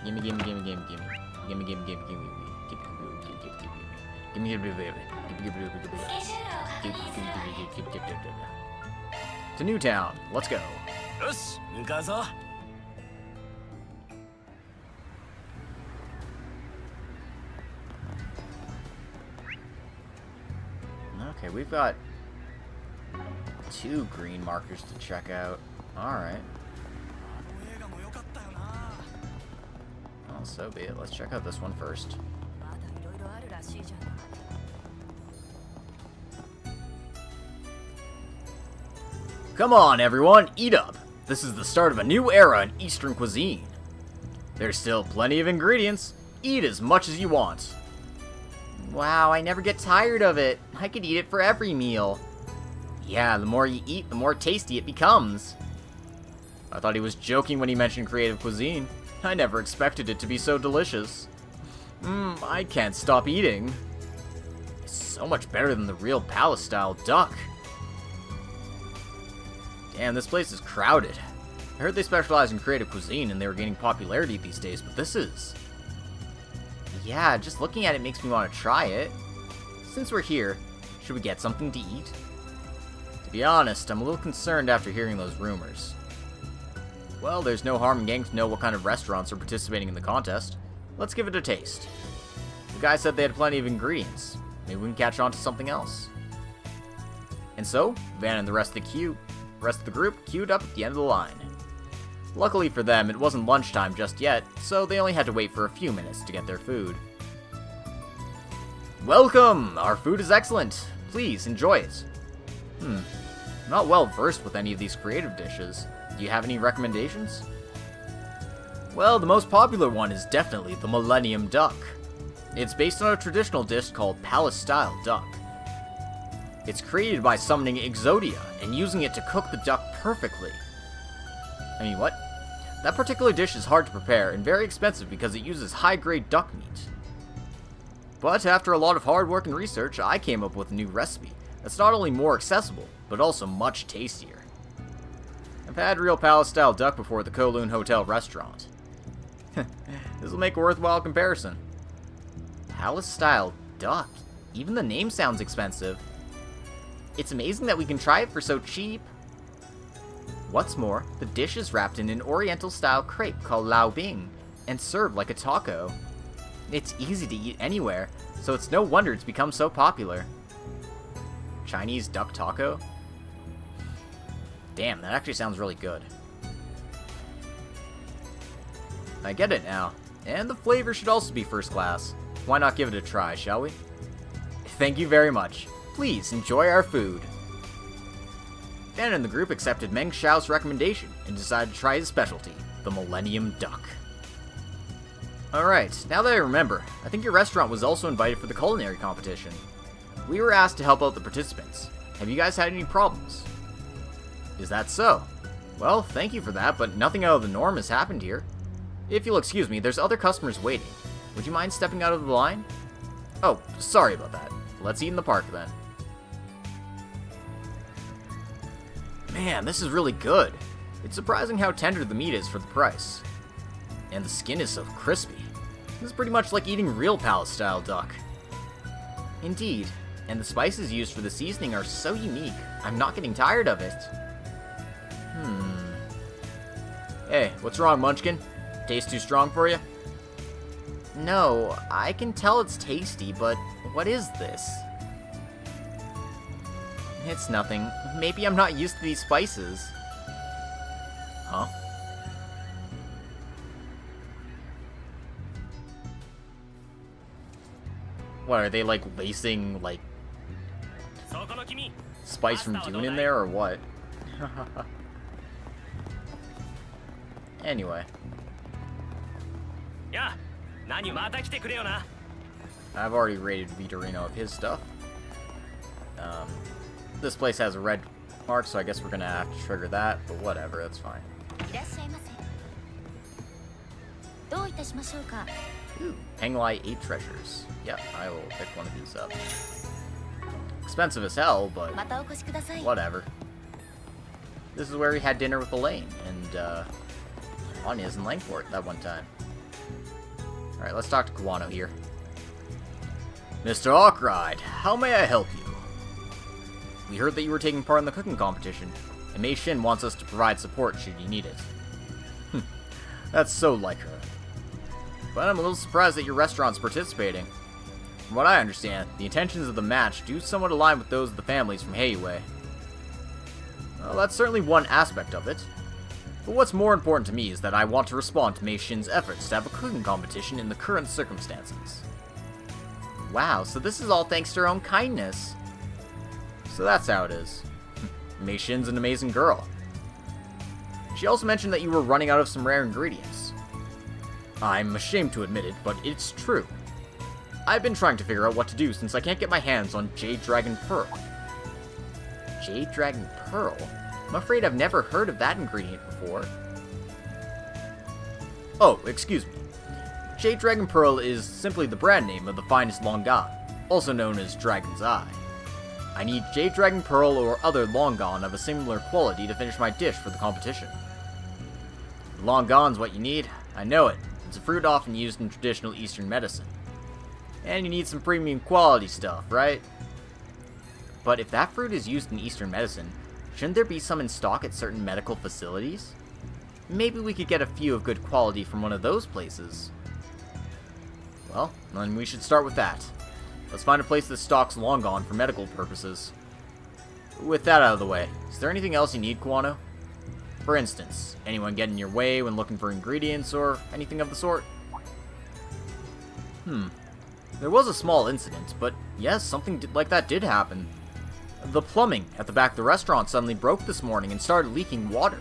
Gimme, gimme, gimme, gimme, gimme. Gimme, gimme, gimme, gimme. To Newtown. Let's go. よし、向かうぞ。 Okay, we've got 2 green markers to check out. Alright. Well, so be it. Let's check out this one first. Come on, everyone, eat up! This is the start of a new era in Eastern cuisine. There's still plenty of ingredients. Eat as much as you want. Wow, I never get tired of it. I could eat it for every meal. Yeah, the more you eat, the more tasty it becomes. I thought he was joking when he mentioned creative cuisine. I never expected it to be so delicious. I can't stop eating. It's so much better than the real palace-style duck. Damn, this place is crowded. I heard they specialize in creative cuisine and they were gaining popularity these days, but this is... Yeah, just looking at it makes me want to try it. Since we're here, should we get something to eat? To be honest, I'm a little concerned after hearing those rumors. Well, there's no harm in getting to know what kind of restaurants are participating in the contest. Let's give it a taste. The guy said they had plenty of ingredients. Maybe we can catch on to something else. And so, Van and the rest of the group queued up at the end of the line. Luckily for them, it wasn't lunchtime just yet, so they only had to wait for a few minutes to get their food. Welcome! Our food is excellent. Please, enjoy it. I'm not well versed with any of these creative dishes. Do you have any recommendations? Well, the most popular one is definitely the Millennium Duck. It's based on a traditional dish called Palace-style Duck. It's created by summoning Exodia and using it to cook the duck perfectly. I mean, what? That particular dish is hard to prepare and very expensive because it uses high-grade duck meat. But after a lot of hard work and research, I came up with a new recipe that's not only more accessible, but also much tastier. I've had real palace-style duck before at the Kowloon Hotel restaurant. This will make a worthwhile comparison. Palace-style duck? Even the name sounds expensive. It's amazing that we can try it for so cheap. What's more, the dish is wrapped in an oriental-style crepe called lao bing and served like a taco. It's easy to eat anywhere, so it's no wonder it's become so popular. Chinese duck taco? Damn, that actually sounds really good. I get it now, and the flavor should also be first class. Why not give it a try, shall we? Thank you very much. Please enjoy our food. Van and the group accepted Meng Xiao's recommendation and decided to try his specialty, the Millennium Duck. Alright, now that I remember, I think your restaurant was also invited for the culinary competition. We were asked to help out the participants. Have you guys had any problems? Is that so? Well, thank you for that, but nothing out of the norm has happened here. If you'll excuse me, there's other customers waiting. Would you mind stepping out of the line? Oh, sorry about that. Let's eat in the park then. Man, this is really good. It's surprising how tender the meat is for the price. And the skin is so crispy. This is pretty much like eating real palace-style duck. Indeed, and the spices used for the seasoning are so unique, I'm not getting tired of it. Hey, what's wrong, Munchkin? Taste too strong for you? No, I can tell it's tasty, but what is this? It's nothing. Maybe I'm not used to these spices. Huh? What, are they like lacing like spice from Dune in there or what? Anyway. I've already rated Vitorino of his stuff. This place has a red mark, so I guess we're gonna have to trigger that, but whatever, that's fine. いらっしゃいませ。どういたしましょうか。 Ooh, Penglai 8 treasures. Yeah, I will pick one of these up. Expensive as hell, but またお越しください。 whatever. This is where we had dinner with Elaine and Anya's in Langport that one time. Alright, let's talk to Guano here. Mr. Arkride, how may I help you? We heard that you were taking part in the cooking competition, and Mei Shin wants us to provide support should you need it. That's so like her. But I'm a little surprised that your restaurant's participating. From what I understand, the intentions of the match do somewhat align with those of the families from Heiwei. Well, that's certainly one aspect of it. But what's more important to me is that I want to respond to Mei Shin's efforts to have a cooking competition in the current circumstances. Wow, so this is all thanks to her own kindness. So that's how it is. Mei Shin's an amazing girl. She also mentioned that you were running out of some rare ingredients. I'm ashamed to admit it, but it's true. I've been trying to figure out what to do since I can't get my hands on Jade Dragon Pearl. Jade Dragon Pearl? I'm afraid I've never heard of that ingredient before. Oh, excuse me. Jade Dragon Pearl is simply the brand name of the finest longan, also known as Dragon's Eye. I need Jade Dragon Pearl or other longan of a similar quality to finish my dish for the competition. Longan's what you need. I know it. It's a fruit often used in traditional Eastern medicine. And you need some premium quality stuff, right? But if that fruit is used in Eastern medicine, shouldn't there be some in stock at certain medical facilities? Maybe we could get a few of good quality from one of those places. Well, then we should start with that. Let's find a place that stocks longan for medical purposes. With that out of the way, is there anything else you need, Guano? For instance, anyone get in your way when looking for ingredients or anything of the sort? There was a small incident, but yes, something like that did happen. The plumbing at the back of the restaurant suddenly broke this morning and started leaking water.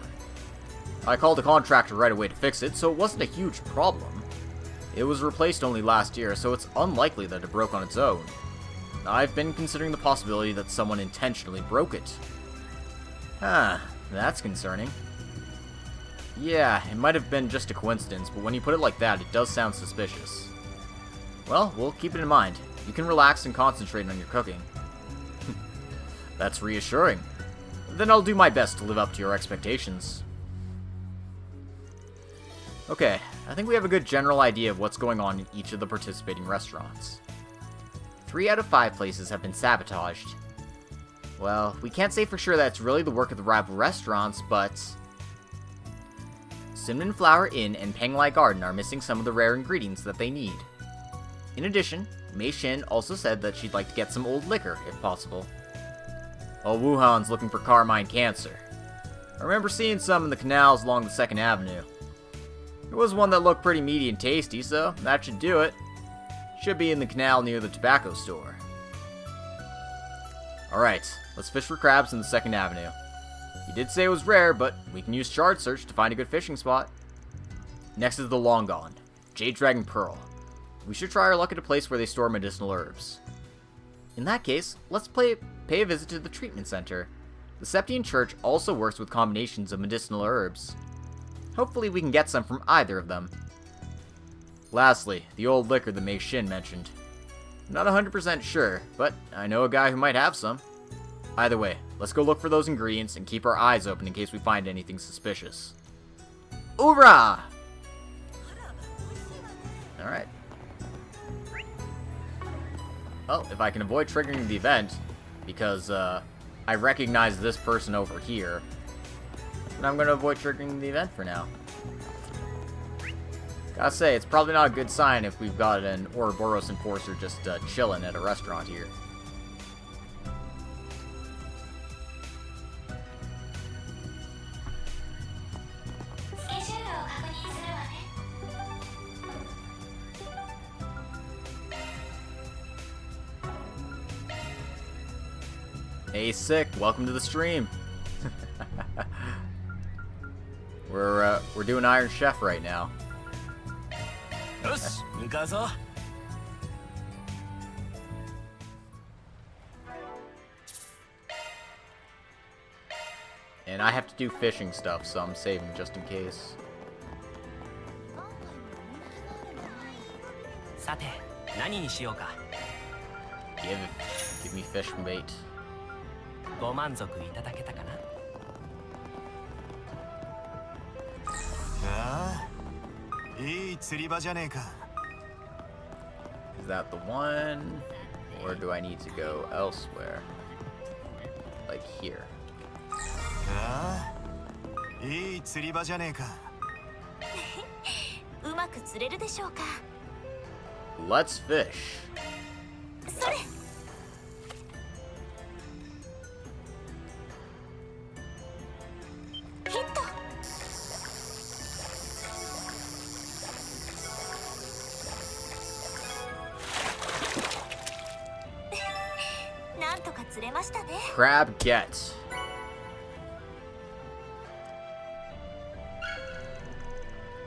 I called the contractor right away to fix it, so it wasn't a huge problem. It was replaced only last year, so it's unlikely that it broke on its own. I've been considering the possibility that someone intentionally broke it. Huh, that's concerning. Yeah, it might have been just a coincidence, but when you put it like that, it does sound suspicious. Well, we'll keep it in mind. You can relax and concentrate on your cooking. That's reassuring. Then I'll do my best to live up to your expectations. Okay, I think we have a good general idea of what's going on in each of the participating restaurants. 3 out of 5 places have been sabotaged. Well, we can't say for sure that it's really the work of the rival restaurants, but Cinnamon Flower Inn and Penglai Garden are missing some of the rare ingredients that they need. In addition, Mei Shin also said that she'd like to get some old liquor, if possible. Oh, Wuhan's looking for Carmine Cancer. I remember seeing some in the canals along the 2nd Avenue. There was one that looked pretty meaty and tasty, so that should do it. Should be in the canal near the tobacco store. Alright, let's fish for crabs in the 2nd Avenue. He did say it was rare, but we can use Chart Search to find a good fishing spot. Next is the longan, Jade Dragon Pearl. We should try our luck at a place where they store medicinal herbs. In that case, let's pay a visit to the treatment center. The Septian Church also works with combinations of medicinal herbs. Hopefully we can get some from either of them. Lastly, the old liquor that Mei Shin mentioned. I'm not 100% sure, but I know a guy who might have some. Either way, let's go look for those ingredients and keep our eyes open in case we find anything suspicious. Hoorah! Alright. Well, if I can avoid triggering the event, because I recognize this person over here, then I'm going to avoid triggering the event for now. Gotta say, it's probably not a good sign if we've got an Ouroboros enforcer just chilling at a restaurant here. Hey, Sick, welcome to the stream. We're doing Iron Chef right now. And I have to do fishing stuff, so I'm saving just in case. さて何にしようか。 Give me fish bait. ご満足いただけたかな。ああ、いい釣り場じゃねえか。 Is that the one? Or do I need to go elsewhere? Like here. ああ、いい釣り場じゃねえか。うまく釣れるでしょうか。 Let's fish. それ。ヒット。なんとか釣れましたね。 Crab get.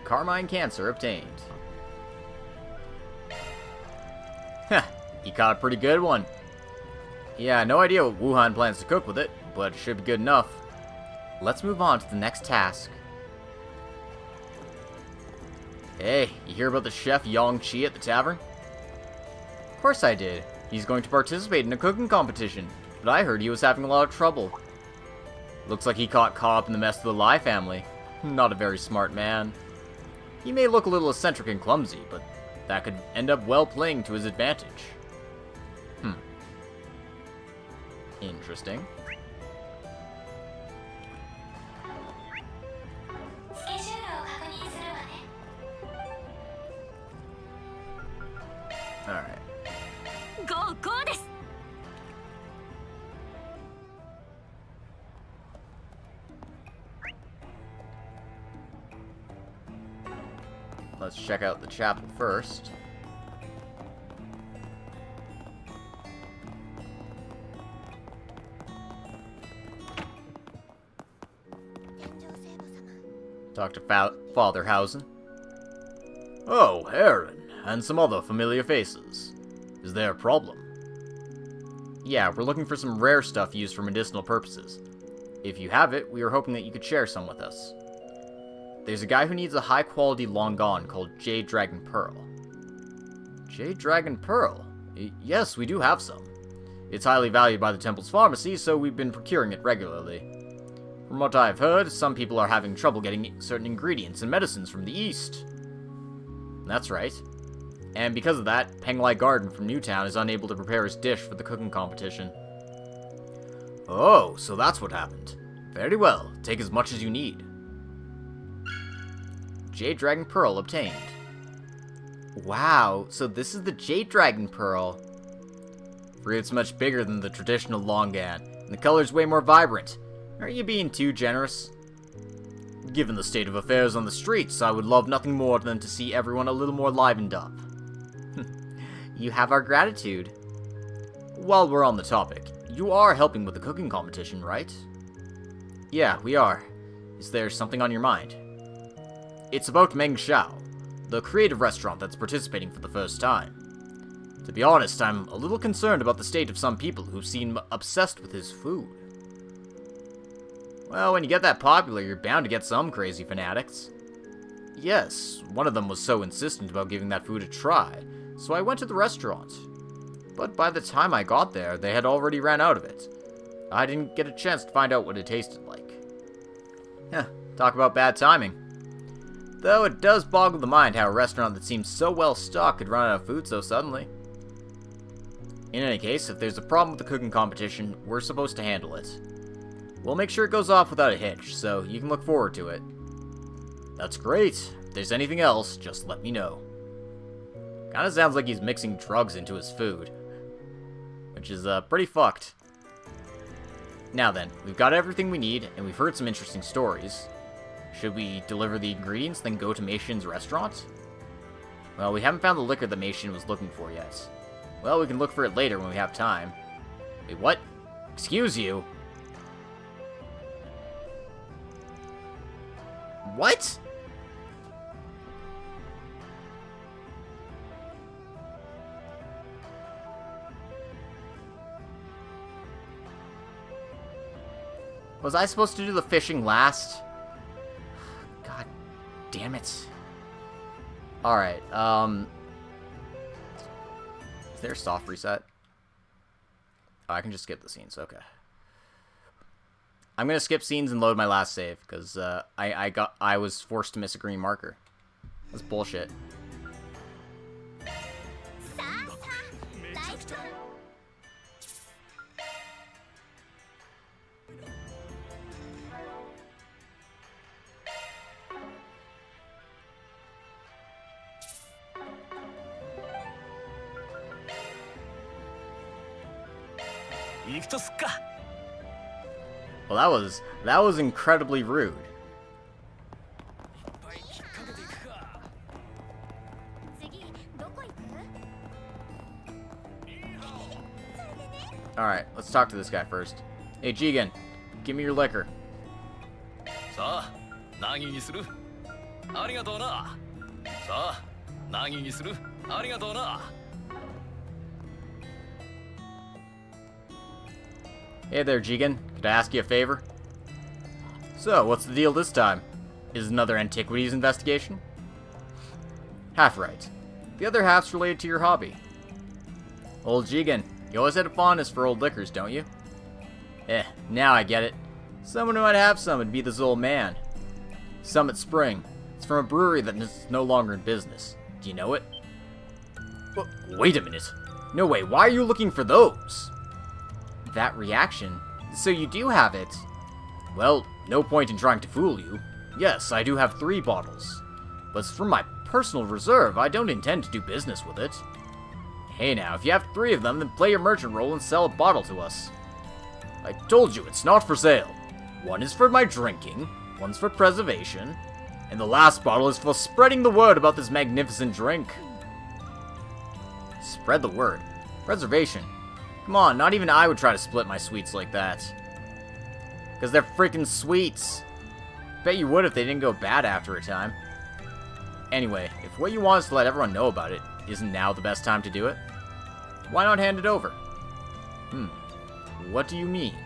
Carmine cancer obtained. Heh, he caught a pretty good one. Yeah, no idea what Wuhan plans to cook with it, but it should be good enough. Let's move on to the next task. Hey, you hear about the chef Yong Chi at the tavern? Of course I did. He's going to participate in a cooking competition, but I heard he was having a lot of trouble. Looks like he got caught up in the mess of the Lai family. Not a very smart man. He may look a little eccentric and clumsy, but that could end up well playing to his advantage. Interesting. Alright. ゴーゴーです。 Let's check out the chapel first. Talk to Father Hausen. Oh, Aaron, and some other familiar faces. Is there a problem? Yeah, we're looking for some rare stuff used for medicinal purposes. If you have it, we were hoping that you could share some with us. There's a guy who needs a high-quality long gone called Jade Dragon Pearl. Jade Dragon Pearl? Yes, we do have some. It's highly valued by the temple's pharmacy, so we've been procuring it regularly. From what I've heard, some people are having trouble getting certain ingredients and medicines from the east. That's right. And because of that, Penglai Garden from Newtown is unable to prepare his dish for the cooking competition. Oh, so that's what happened. Very well, take as much as you need. Jade Dragon Pearl obtained. Wow, so this is the Jade Dragon Pearl. Fruit's much bigger than the traditional longan, and the color's way more vibrant. Are you being too generous? Given the state of affairs on the streets, I would love nothing more than to see everyone a little more livened up. You have our gratitude. While we're on the topic, you are helping with the cooking competition, right? Yeah, we are. Is there something on your mind? It's about Meng Xiao, the creative restaurant that's participating for the first time. To be honest, I'm a little concerned about the state of some people who seem obsessed with his food. Well, when you get that popular, you're bound to get some crazy fanatics. Yes, one of them was so insistent about giving that food a try, so I went to the restaurant. But by the time I got there, they had already ran out of it. I didn't get a chance to find out what it tasted like. Talk about bad timing. Though it does boggle the mind how a restaurant that seems so well stocked could run out of food so suddenly. In any case, if there's a problem with the cooking competition, we're supposed to handle it. We'll make sure it goes off without a hitch, so you can look forward to it. That's great. If there's anything else, just let me know. Kinda sounds like he's mixing drugs into his food. Which is, pretty fucked. Now then, we've got everything we need, and we've heard some interesting stories. Should we deliver the ingredients, then go to Meishin's restaurant? Well, we haven't found the liquor that Meishin was looking for yet. Well, we can look for it later when we have time. Wait, what? Excuse you? What? Was I supposed to do the fishing last? God damn it. Alright, is there a soft reset? Oh, I can just skip the scenes, okay. I'm gonna skip scenes and load my last save, because I was forced to miss a green marker. That's bullshit. Well, that was incredibly rude. Alright, let's talk to this guy first. Hey, Jigen, give me your liquor. Hey there, Jigen. Could I ask you a favor? So, what's the deal this time? Is it another antiquities investigation? Half right. The other half's related to your hobby. Old Jigen, you always had a fondness for old liquors, don't you? Now I get it. Someone who might have some would be this old man. Summit Spring. It's from a brewery that is no longer in business. Do you know it? Wait a minute. No way, why are you looking for those? That reaction? So you do have it? Well, no point in trying to fool you. Yes, I do have 3 bottles. But it's from my personal reserve. I don't intend to do business with it. Hey now, if you have 3 of them, then play your merchant role and sell a bottle to us. I told you, it's not for sale. 1 is for my drinking, 1's for preservation, and the last bottle is for spreading the word about this magnificent drink. Spread the word? Preservation? Come on, not even I would try to split my sweets like that. Because they're freaking sweets. Bet you would if they didn't go bad after a time. Anyway, if what you want is to let everyone know about it, isn't now the best time to do it? Why not hand it over? What do you mean?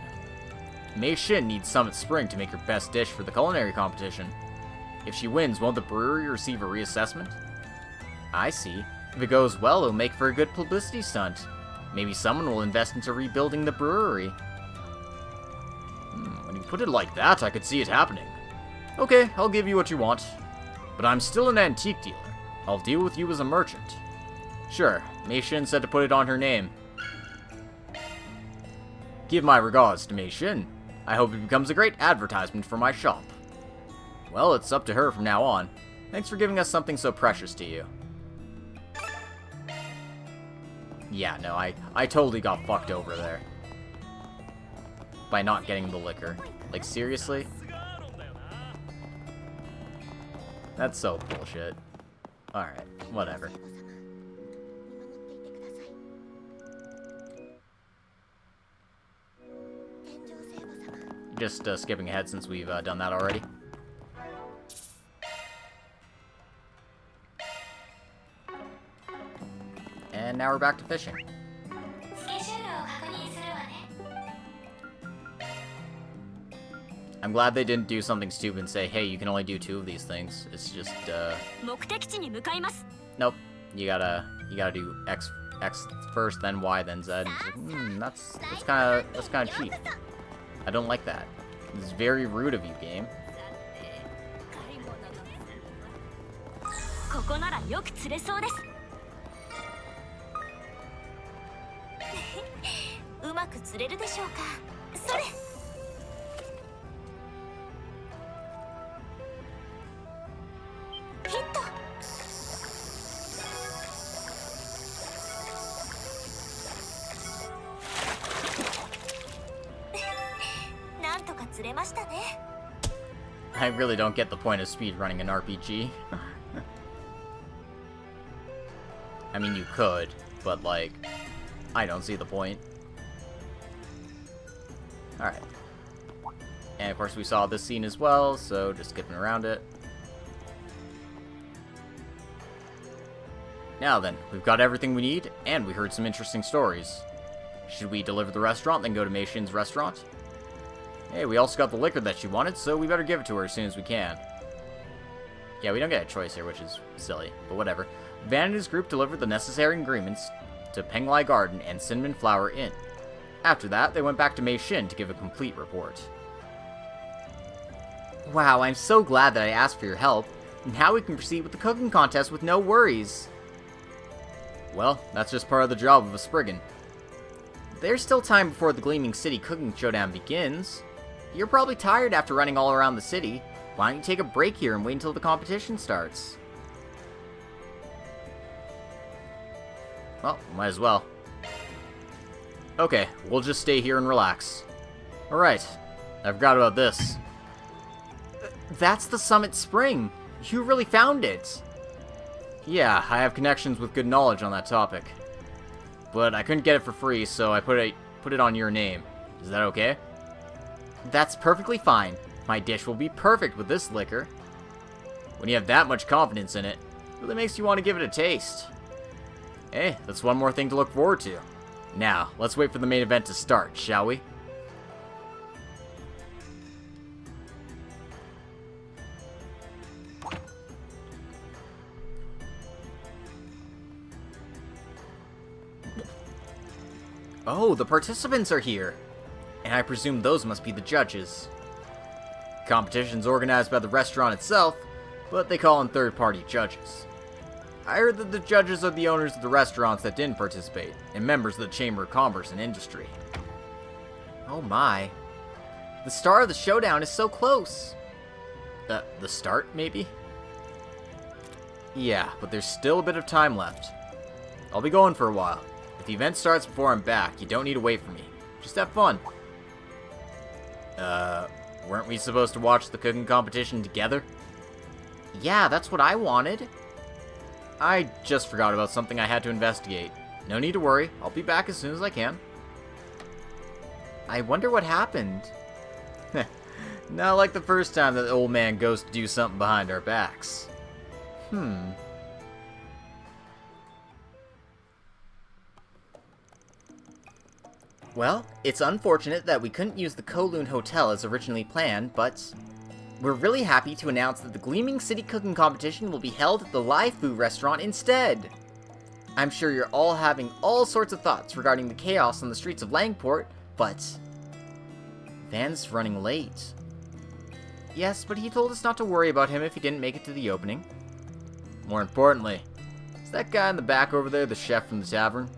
Mei Shin needs Summit Spring to make her best dish for the culinary competition. If she wins, won't the brewery receive a reassessment? I see. If it goes well, it'll make for a good publicity stunt. Maybe someone will invest into rebuilding the brewery. When you put it like that, I could see it happening. Okay, I'll give you what you want. But I'm still an antique dealer. I'll deal with you as a merchant. Sure, Mei Shin said to put it on her name. Give my regards to Mei Shin. I hope it becomes a great advertisement for my shop. Well, it's up to her from now on. Thanks for giving us something so precious to you. Yeah, no, I totally got fucked over there. By not getting the liquor. Like, seriously? That's so bullshit. Alright, whatever. Just skipping ahead since we've done that already. And now we're back to fishing. I'm glad they didn't do something stupid and say, hey, you can only do 2 of these things. It's just, nope. You gotta do X first, then Y, then Z. And that's kind of cheap. I don't like that. It's very rude of you, game. I really don't get the point of speedrunning an RPG. I mean, you could, but, like, I don't see the point. Alright. And, of course, we saw this scene as well, so just skipping around it. Now then, we've got everything we need, and we heard some interesting stories. Should we deliver the restaurant, then go to Mei Shin's restaurant? Hey, we also got the liquor that she wanted, so we better give it to her as soon as we can. Yeah, we don't get a choice here, which is silly, but whatever. Van and his group delivered the necessary ingredients to Penglai Garden and Cinnamon Flower Inn. After that, they went back to Mei Shin to give a complete report. Wow, I'm so glad that I asked for your help. Now we can proceed with the cooking contest with no worries. Well, that's just part of the job of a Spriggan. There's still time before the Gleaming City Cooking Showdown begins. You're probably tired after running all around the city. Why don't you take a break here and wait until the competition starts? Well, might as well. Okay, we'll just stay here and relax. Alright, I forgot about this. That's the Summit Spring! You really found it! Yeah, I have connections with good knowledge on that topic. But I couldn't get it for free, so I put it on your name. Is that okay? That's perfectly fine. My dish will be perfect with this liquor. When you have that much confidence in it, it really makes you want to give it a taste. Hey, that's one more thing to look forward to. Now, let's wait for the main event to start, shall we? Oh, the participants are here! And I presume those must be the judges. Competition's organized by the restaurant itself, but they call in third-party judges. I heard that the judges are the owners of the restaurants that didn't participate, and members of the Chamber of Commerce and Industry. Oh my. The start of the showdown is so close! The start, maybe? Yeah, but there's still a bit of time left. I'll be going for a while. If the event starts before I'm back, you don't need to wait for me. Just have fun. Weren't we supposed to watch the cooking competition together? Yeah, that's what I wanted. I just forgot about something I had to investigate. No need to worry, I'll be back as soon as I can. I wonder what happened. Not like the first time that the old man goes to do something behind our backs. Well, it's unfortunate that we couldn't use the Kowloon Hotel as originally planned, but we're really happy to announce that the Gleaming City Cooking Competition will be held at the Live Food Restaurant instead. I'm sure you're all having all sorts of thoughts regarding the chaos on the streets of Langport, but Van's running late. Yes, but he told us not to worry about him if he didn't make it to the opening. More importantly, is that guy in the back over there the chef from the tavern?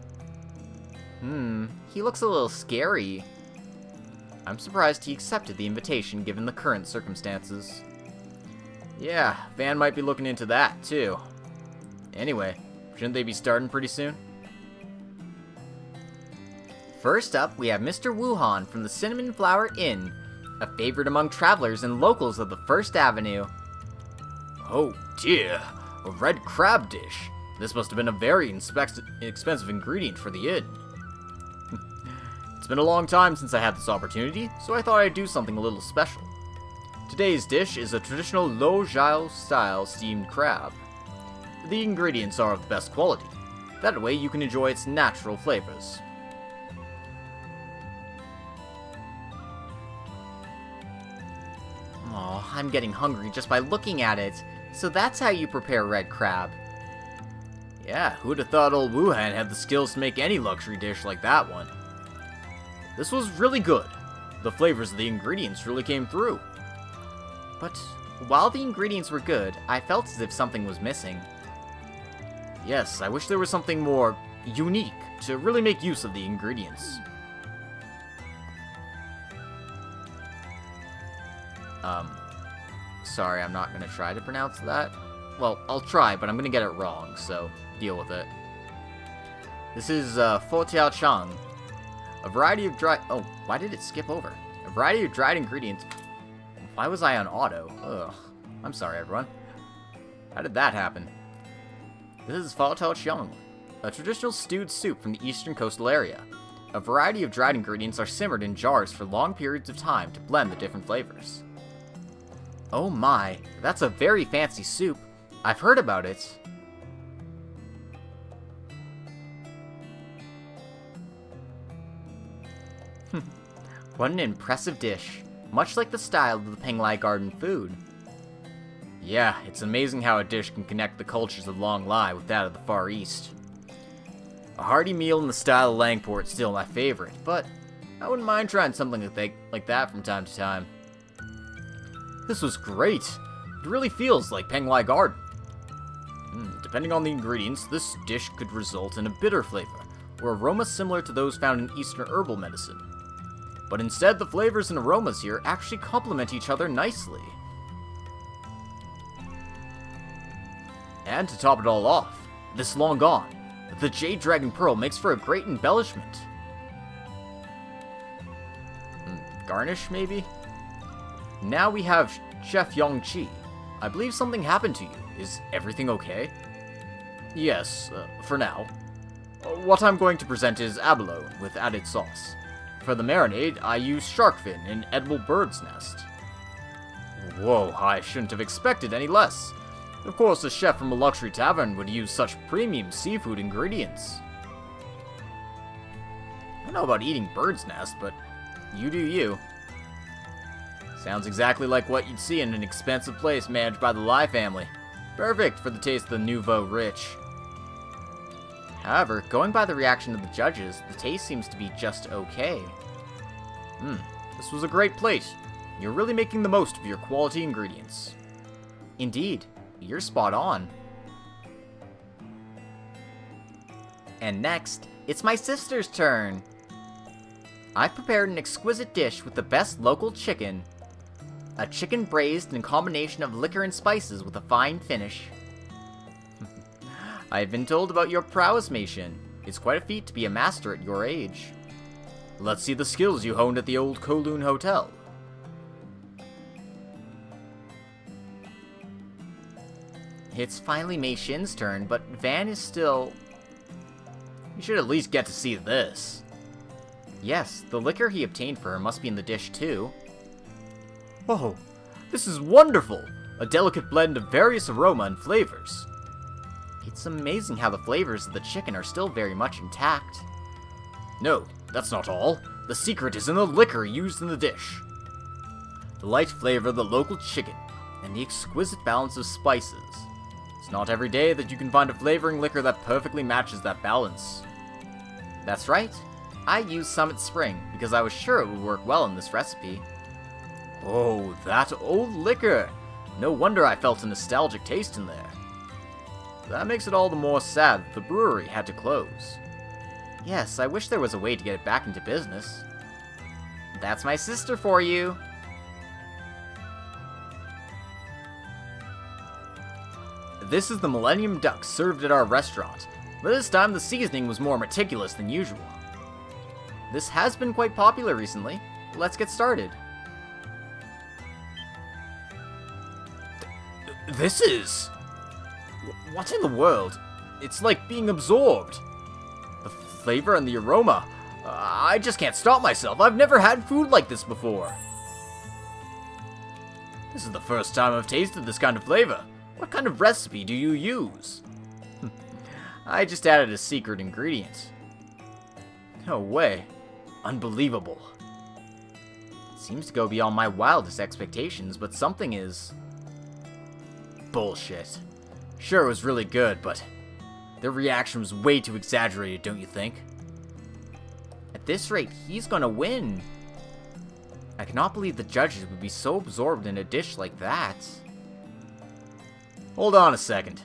He looks a little scary. I'm surprised he accepted the invitation given the current circumstances. Yeah, Van might be looking into that, too. Anyway, shouldn't they be starting pretty soon? First up, we have Mr. Wuhan from the Cinnamon Flower Inn, a favorite among travelers and locals of the First Avenue. Oh dear, a red crab dish. This must have been a very expensive ingredient for the inn. It's been a long time since I had this opportunity, so I thought I'd do something a little special. Today's dish is a traditional Lo Jiao style steamed crab. The ingredients are of the best quality. That way you can enjoy its natural flavors. Aw, I'm getting hungry just by looking at it. So that's how you prepare red crab. Yeah, who'd have thought old Wuhan had the skills to make any luxury dish like that one. This was really good. The flavors of the ingredients really came through. But while the ingredients were good, I felt as if something was missing. Yes, I wish there was something more unique to really make use of the ingredients. Sorry, I'm not going to try to pronounce that. Well, I'll try, but I'm going to get it wrong, so deal with it. This is Fo Tiao Chang. A variety of dried... Oh, why did it skip over? A variety of dried ingredients. Why was I on auto? Ugh. I'm sorry, everyone. How did that happen? This is Fo Tiao Chang, a traditional stewed soup from the eastern coastal area. A variety of dried ingredients are simmered in jars for long periods of time to blend the different flavors. Oh my, that's a very fancy soup. I've heard about it. What an impressive dish. much like the style of the Penglai Garden food. Yeah, it's amazing how a dish can connect the cultures of Long Lai with that of the Far East. A hearty meal in the style of Langport is still my favorite, but I wouldn't mind trying something like that from time to time. This was great. It really feels like Penglai Garden. Depending on the ingredients, this dish could result in a bitter flavor, or aroma similar to those found in Eastern herbal medicine. But instead, the flavors and aromas here actually complement each other nicely. And to top it all off, this long gone, the Jade Dragon Pearl makes for a great embellishment. Garnish, maybe? Now we have Chef Yongqi. I believe something happened to you. Is everything okay? Yes, for now. What I'm going to present is abalone with added sauce. For the marinade, I use shark fin and edible bird's nest. Whoa, I shouldn't have expected any less. Of course, a chef from a luxury tavern would use such premium seafood ingredients. I don't know about eating bird's nest, but you do you. Sounds exactly like what you'd see in an expensive place managed by the Lai family. Perfect for the taste of the nouveau rich. However, going by the reaction of the judges, the taste seems to be just okay. This was a great plate. You're really making the most of your quality ingredients. Indeed, you're spot on. And next, it's my sister's turn. I've prepared an exquisite dish with the best local chicken. A chicken braised in a combination of liquor and spices with a fine finish. I've been told about your prowess, Meishin. It's quite a feat to be a master at your age. Let's see the skills you honed at the old Kowloon Hotel. It's finally Meishin's turn, but Van is still... You should at least get to see this. Yes, the liquor he obtained for her must be in the dish too. Oh, this is wonderful! A delicate blend of various aroma and flavors. It's amazing how the flavors of the chicken are still very much intact. No, that's not all. The secret is in the liquor used in the dish. The light flavor of the local chicken, and the exquisite balance of spices. It's not every day that you can find a flavoring liquor that perfectly matches that balance. That's right. I used Summit Spring because I was sure it would work well in this recipe. Oh, that old liquor! No wonder I felt a nostalgic taste in there. That makes it all the more sad that the brewery had to close. Yes, I wish there was a way to get it back into business. That's my sister for you! This is the Millennium Duck served at our restaurant, but this time the seasoning was more meticulous than usual. This has been quite popular recently. Let's get started. This is... What in the world? It's like being absorbed. The flavor and the aroma. I just can't stop myself. I've never had food like this before. This is the first time I've tasted this kind of flavor. What kind of recipe do you use? I just added a secret ingredient. No way. Unbelievable. It seems to go beyond my wildest expectations, but something is... Bullshit. Sure, it was really good, but their reaction was way too exaggerated, don't you think? At this rate, he's gonna win. I cannot believe the judges would be so absorbed in a dish like that. Hold on a second.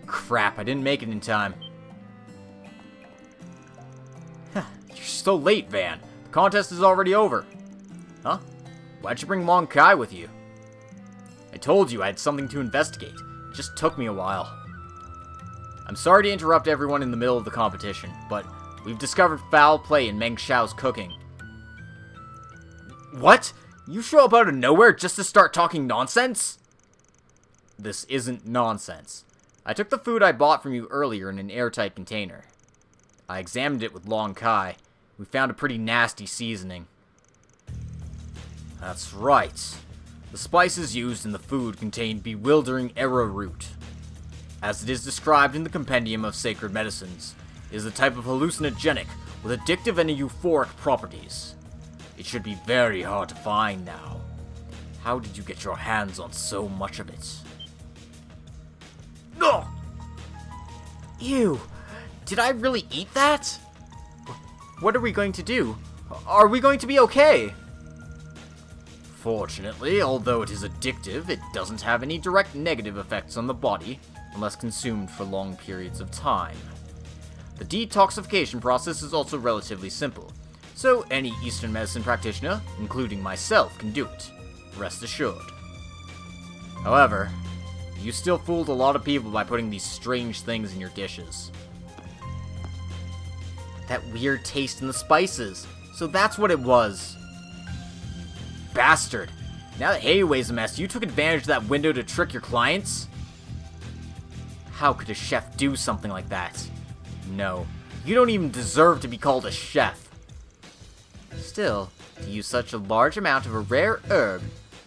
Crap, I didn't make it in time. You're so late, Van. The contest is already over. Huh? Why'd you bring Long Kai with you? I told you I had something to investigate. It just took me a while. I'm sorry to interrupt everyone in the middle of the competition, but we've discovered foul play in Meng Xiao's cooking. What? You show up out of nowhere just to start talking nonsense? This isn't nonsense. I took the food I bought from you earlier in an airtight container. I examined it with Long Kai. We found a pretty nasty seasoning. That's right. The spices used in the food contain bewildering arrowroot. As it is described in the Compendium of Sacred Medicines, it is a type of hallucinogenic with addictive and euphoric properties. It should be very hard to find now. How did you get your hands on so much of it? Ugh! Ew! Did I really eat that? What are we going to do? Are we going to be okay? Fortunately, although it is addictive, it doesn't have any direct negative effects on the body, unless consumed for long periods of time. The detoxification process is also relatively simple, so any Eastern medicine practitioner, including myself, can do it. Rest assured. However, you still fooled a lot of people by putting these strange things in your dishes. That weird taste in the spices. So that's what it was. Bastard. Now that Heiwei's a mess, you took advantage of that window to trick your clients? How could a chef do something like that? No, you don't even deserve to be called a chef. Still, to use such a large amount of a rare herb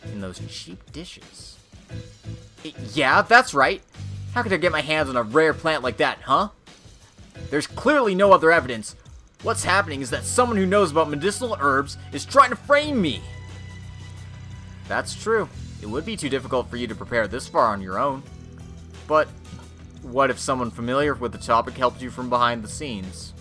in those cheap dishes. Yeah, that's right. How could I get my hands on a rare plant like that, huh? There's clearly no other evidence. What's happening is that someone who knows about medicinal herbs is trying to frame me. That's true. It would be too difficult for you to prepare this far on your own. But what if someone familiar with the topic helped you from behind the scenes?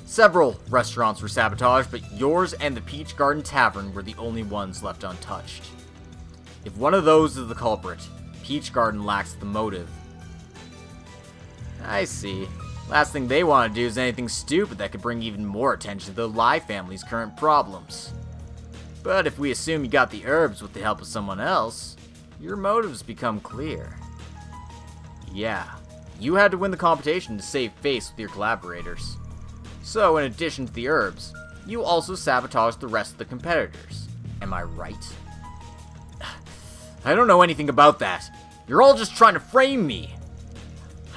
Several restaurants were sabotaged, but yours and the Peach Garden Tavern were the only ones left untouched. If one of those is the culprit, Peach Garden lacks the motive. I see. Last thing they want to do is anything stupid that could bring even more attention to the Lai family's current problems. But if we assume you got the herbs with the help of someone else, your motives become clear. Yeah, you had to win the competition to save face with your collaborators. So, in addition to the herbs, you also sabotaged the rest of the competitors. Am I right? I don't know anything about that. You're all just trying to frame me.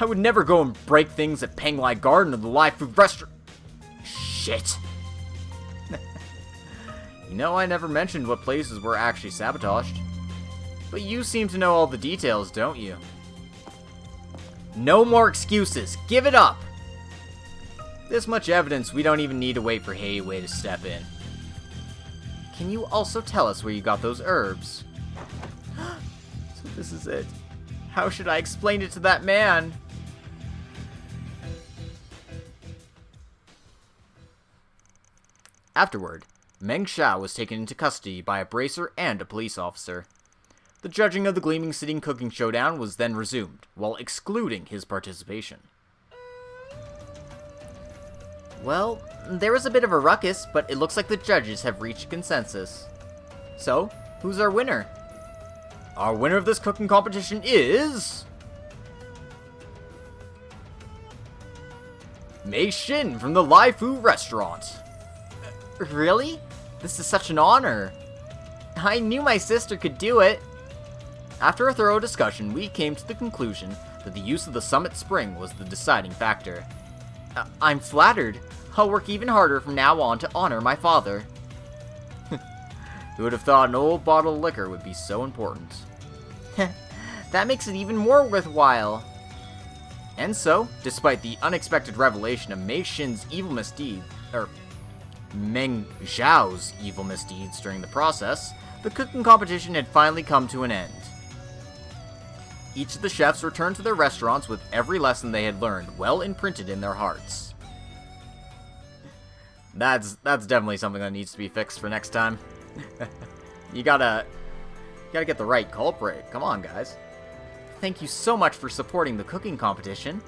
I would never go and break things at Penglai Garden or the live food restaurant. Shit. You know, I never mentioned what places were actually sabotaged. But you seem to know all the details, don't you? No more excuses. Give it up. This much evidence, we don't even need to wait for Heiwei to step in. Can you also tell us where you got those herbs? So this is it. How should I explain it to that man? Afterward, Meng Xiao was taken into custody by a bracer and a police officer. The judging of the Gleaming City cooking showdown was then resumed, while excluding his participation. Well, there was a bit of a ruckus, but it looks like the judges have reached a consensus. So, who's our winner? Our winner of this cooking competition is... Mei Xin from the Lai Fu restaurant. Really? This is such an honor. I knew my sister could do it. After a thorough discussion, we came to the conclusion that the use of the Summit Spring was the deciding factor. I'm flattered. I'll work even harder from now on to honor my father. Who would have thought an old bottle of liquor would be so important? That makes it even more worthwhile. And so, despite the unexpected revelation of Mei Xin's evil misdeeds, Meng Xiao's evil misdeeds during the process, the cooking competition had finally come to an end. Each of the chefs returned to their restaurants with every lesson they had learned well imprinted in their hearts. That's definitely something that needs to be fixed for next time. You gotta get the right culprit. Come on, guys. Thank you so much for supporting the cooking competition,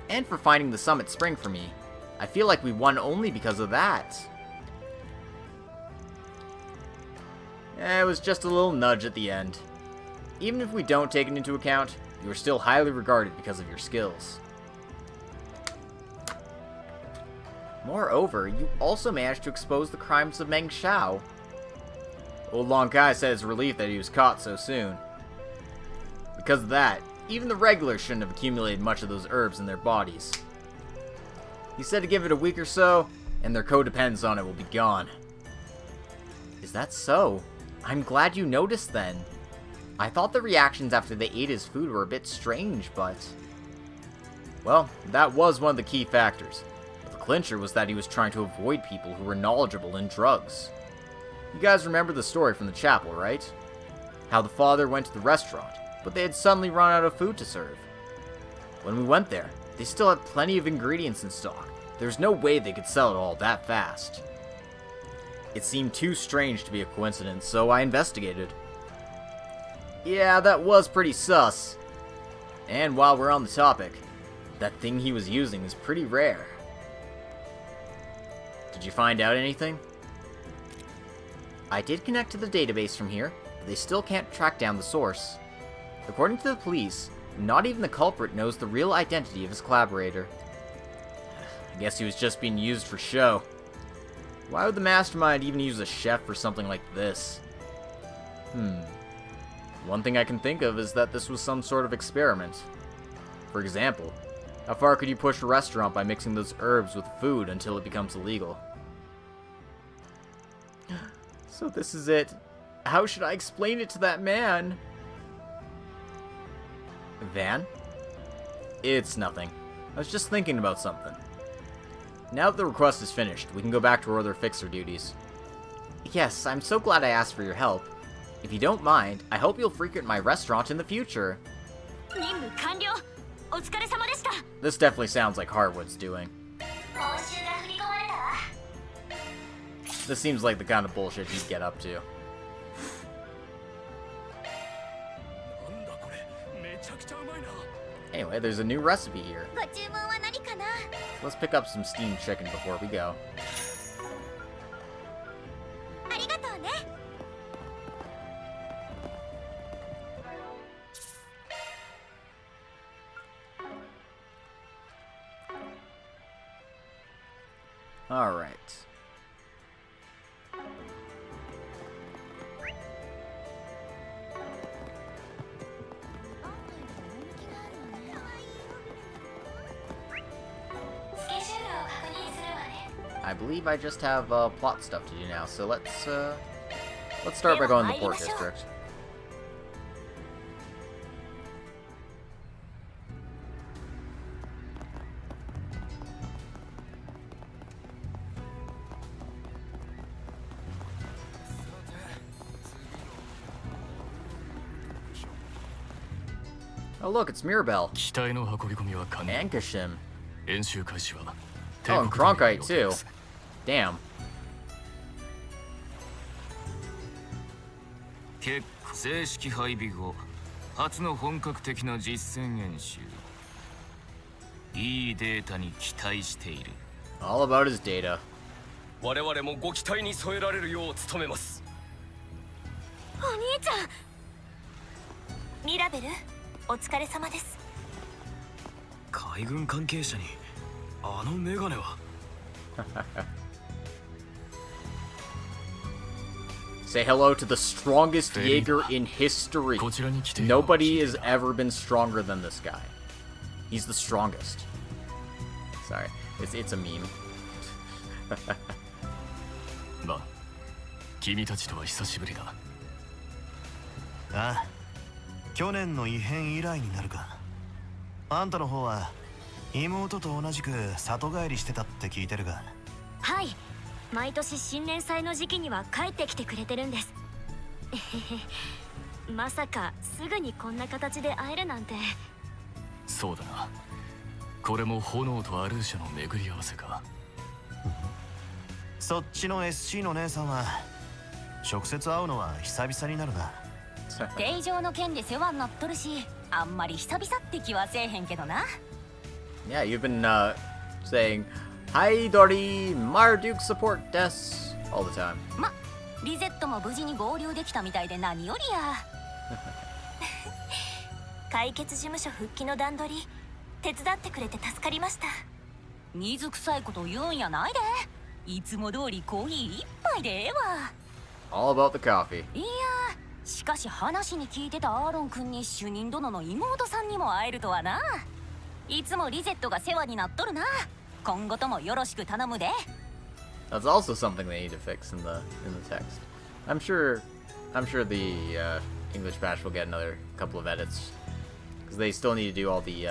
and for finding the Summit Spring for me. I feel like we won only because of that. It was just a little nudge at the end. Even if we don't take it into account, you are still highly regarded because of your skills. Moreover, you also managed to expose the crimes of Meng Xiao. Old Long Kai said his relief that he was caught so soon. Because of that, even the regulars shouldn't have accumulated much of those herbs in their bodies. He said to give it a week or so, and their codependence on it will be gone. Is that so? I'm glad you noticed then. I thought the reactions after they ate his food were a bit strange, but... Well, that was one of the key factors. But the clincher was that he was trying to avoid people who were knowledgeable in drugs. You guys remember the story from the chapel, right? How the father went to the restaurant, but they had suddenly run out of food to serve. When we went there, they still had plenty of ingredients in stock. There's no way they could sell it all that fast. It seemed too strange to be a coincidence, so I investigated. Yeah, that was pretty sus. And while we're on the topic, that thing he was using is pretty rare. Did you find out anything? I did connect to the database from here, but they still can't track down the source. According to the police, not even the culprit knows the real identity of his collaborator. I guess he was just being used for show. Why would the mastermind even use a chef for something like this? One thing I can think of is that this was some sort of experiment. For example, how far could you push a restaurant by mixing those herbs with food until it becomes illegal? So this is it. How should I explain it to that man? Van? It's nothing. I was just thinking about something. Now that the request is finished, we can go back to our other fixer duties. Yes, I'm so glad I asked for your help. If you don't mind, I hope you'll frequent my restaurant in the future. This definitely sounds like Harwood's doing. This seems like the kind of bullshit he'd get up to. Anyway, there's a new recipe here. Let's pick up some steamed chicken before we go. Alright. I believe I just have plot stuff to do now, so let's start by going to the port district. Oh look, it's Mirabelle. And Kashim. Oh, and Cronkite too. Damn. 正式配備後初の本格的な実戦演習いいデータに期待している All about his data. 我々もご期待に添えられるよう努めます。お兄ちゃん。ミラベル、お疲れ様です。海軍関係者にあのメガネは Say hello to the strongest Jaeger in history. Nobody has ever been stronger than this guy. He's the strongest. Sorry, it's a meme. まあ、君たちとは久しぶりだ。ああ、去年の異変以来になるか。あんたの方は妹と同じく里帰りしてたって聞いてるが。はい、毎年新年祭の時期には帰ってきてくれてるんです。まさかすぐにこんな形で会えるなんて。そうだな。これも炎とアルーシャの巡り合わせか。そっちの SC の姉さんは直接会うのは久々になるな。定常の件で世話になっとるし、あんまり久々って気はせえへんけどな。Yeah, you've been saying, "Hi, Dori, Marduk support des" all the time. ま、リゼットも無事に合流できたみたいで何よりや。解決事務所復帰の段取り、手伝ってくれて助かりました。水臭いこと言うんやないで。いつも通りコーヒー一杯でええわ。All about the coffee. いや、しかし話に聞いてたアーロン君に主任殿の妹さんにも会えるとはな。いつもリゼットが世話になっとるな。今後ともよろしく頼むで。That's also something they need to fix in the text. I'm sure the English patch will get another couple of edits because they still need to do all the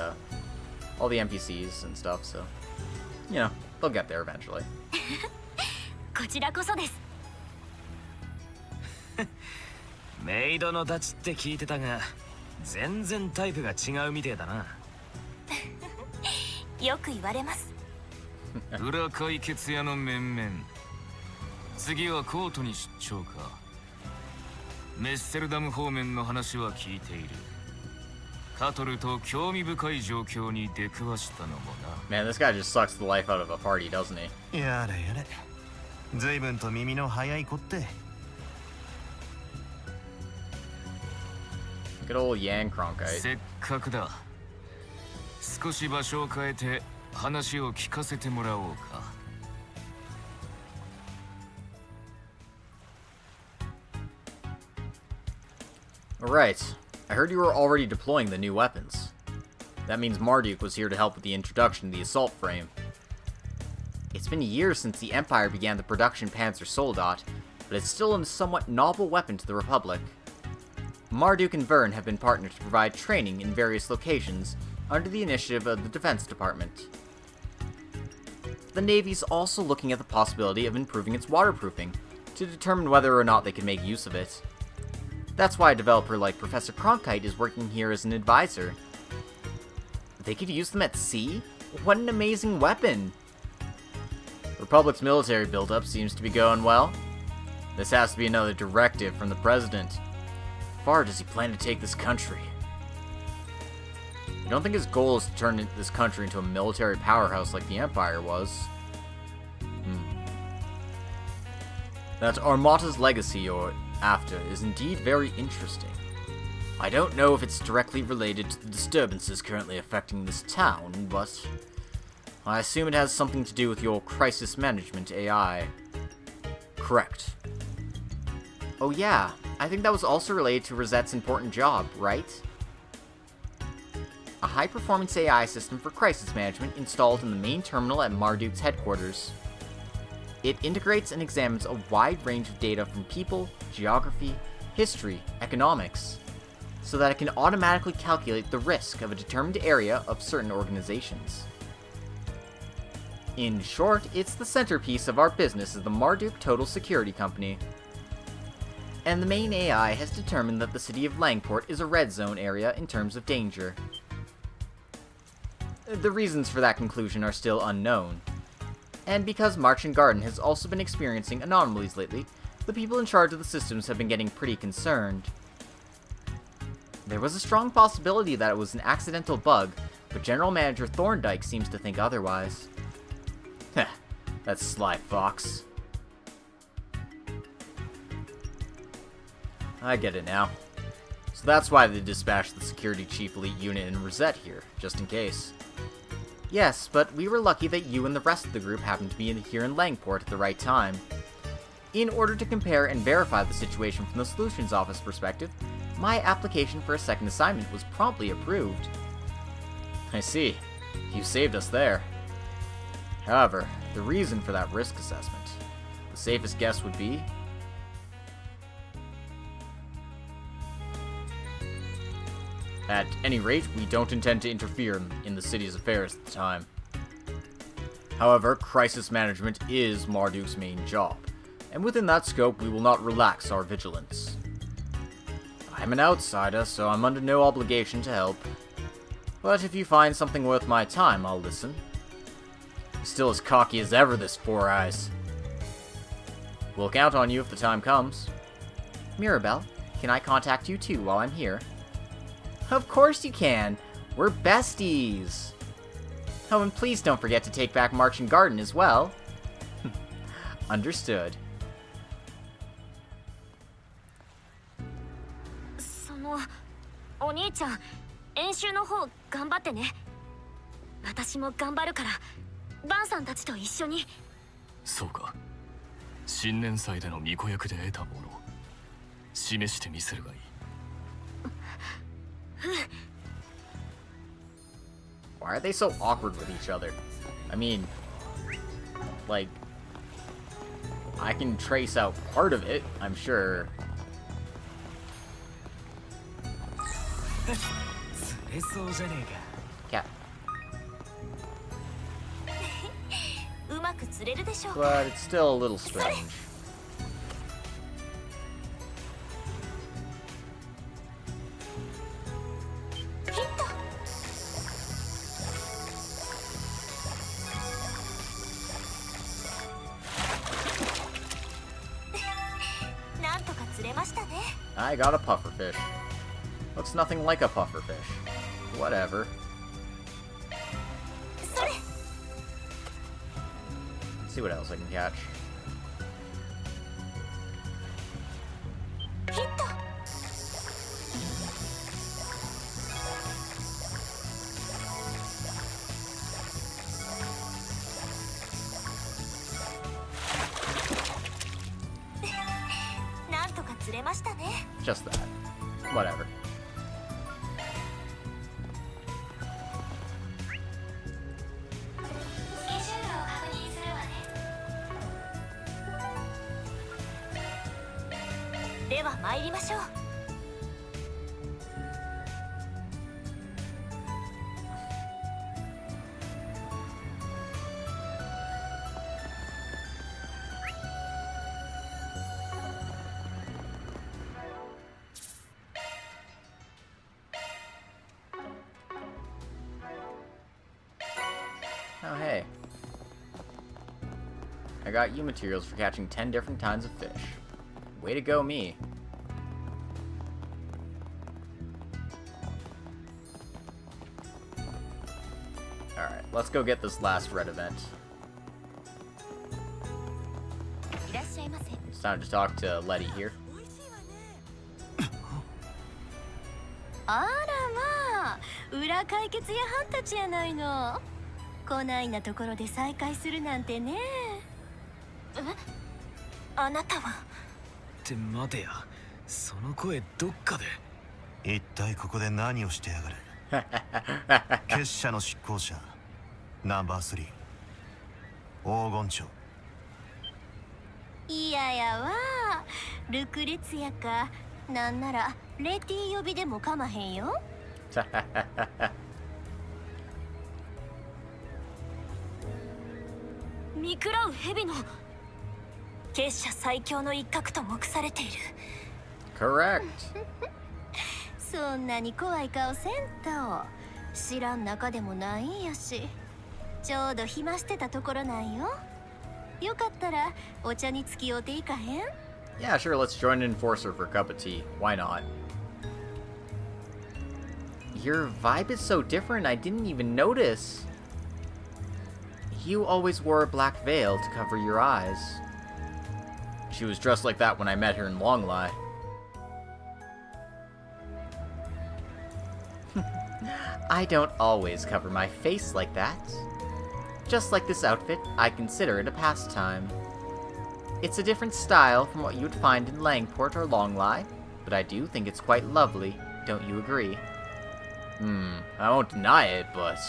NPCs and stuff. So, you know, they'll get there eventually. こちらこそです。メイドのダチって聞いてたが、全然タイプが違うみてえだな。よく言われます。裏解決屋の面々。次はコートに出張か。メッセルダム方面の話は聞いている。カトルと興味深い状況に出くわしたのもな。Man, this guy just sucks the life out of a party, doesn't he? やれやれ。随分と耳の早い子って。Good old Yang Cronkite. せっかくだ。少し場所を変えて話を聞かせてもらおうか。Alright, I heard you were already deploying the new weapons. That means Marduk was here to help with the introduction to the assault frame. It's been years since the Empire began the production Panzer Soldat, but it's still a somewhat novel weapon to the Republic. Marduk and Vern have been partnered to provide training in various locations under the initiative of the Defense Department. The Navy's also looking at the possibility of improving its waterproofing to determine whether or not they can make use of it. That's why a developer like Professor Cronkite is working here as an advisor. They could use them at sea? What an amazing weapon! Republic's military buildup seems to be going well. This has to be another directive from the President. How far does he plan to take this country? You don't think his goal is to turn this country into a military powerhouse like the Empire was? That Armata's legacy, or after, is indeed very interesting. I don't know if it's directly related to the disturbances currently affecting this town, but I assume it has something to do with your crisis management AI. Correct. Oh yeah, I think that was also related to Rosette's important job, right? A high-performance AI system for crisis management installed in the main terminal at Marduk's headquarters. It integrates and examines a wide range of data from people, geography, history, economics, so that it can automatically calculate the risk of a determined area of certain organizations. In short, it's the centerpiece of our business as the Marduk Total Security Company. And the main AI has determined that the city of Langport is a red zone area in terms of danger. The reasons for that conclusion are still unknown. And because March and Garden has also been experiencing anomalies lately, the people in charge of the systems have been getting pretty concerned. There was a strong possibility that it was an accidental bug, but General Manager Thorndyke seems to think otherwise. Heh, that sly fox. I get it now. So that's why they dispatched the Security Chief Elite Unit in Rosette here, just in case. Yes, but we were lucky that you and the rest of the group happened to be here in Langport at the right time. In order to compare and verify the situation from the Solutions Office perspective, my application for a second assignment was promptly approved. I see. You saved us there. However, the reason for that risk assessment, the safest guess would be... At any rate, we don't intend to interfere in the city's affairs at the time. However, crisis management is Marduk's main job, and within that scope we will not relax our vigilance. I'm an outsider, so I'm under no obligation to help. But if you find something worth my time, I'll listen. Still as cocky as ever, this Four Eyes. We'll count on you if the time comes. Mirabelle, can I contact you too while I'm here? Of course you can! We're besties! Oh, and please don't forget to take back March and Garden as well. Understood. お兄ちゃん、演習の方頑張ってね。私も頑張るから、バンさんたちと一緒に。そうか。新年祭での巫女役で得たもの、示してみせるがいい。Why are they so awkward with each other? I mean, like, I can trace out part of it, I'm sure. 釣れそうじゃねえか。Cat. うく釣れるでしょうか。 but it's still a little strange. ヒット。なんとか釣れましたね。 I got a pufferfish. Looks nothing like a pufferfish. Whatever. それ。 Let's see what else I can catch. ヒット。なんとか釣れましたね。 Just that. Whatever. スケジュールを確認するわね。では参りましょう。 Oh, hey. I got you materials for catching 10 different kinds of fish. Way to go, me. Alright, let's go get this last red event. いらっしゃいませ。 It's time to talk to Letty here. あらまあ、裏解決屋はんたちやないの。こないなところで再会するなんてね。え？あなたは。って待てや、その声どっかで。一体ここで何をしてやがる。結社の執行者ナンバー3黄金蝶。いややわ、ルクレツヤか、なんならレティ呼びでもかまへんよ。見食らう蛇の結社最強の一角と目されている。 Correct. そんなに怖い顔せんと。知らん中でもないんやし、ちょうど暇してたところなんよ。よかったらお茶に付き合うていかへん？ Yeah, sure, let's join an enforcer for a cup of tea. Why not? Your vibe is so different, I didn't even notice. You always wore a black veil to cover your eyes. She was dressed like that when I met her in Longlie. I don't always cover my face like that. Just like this outfit, I consider it a pastime. It's a different style from what you would find in Langport or Longlie, but I do think it's quite lovely, don't you agree? I won't deny it, but...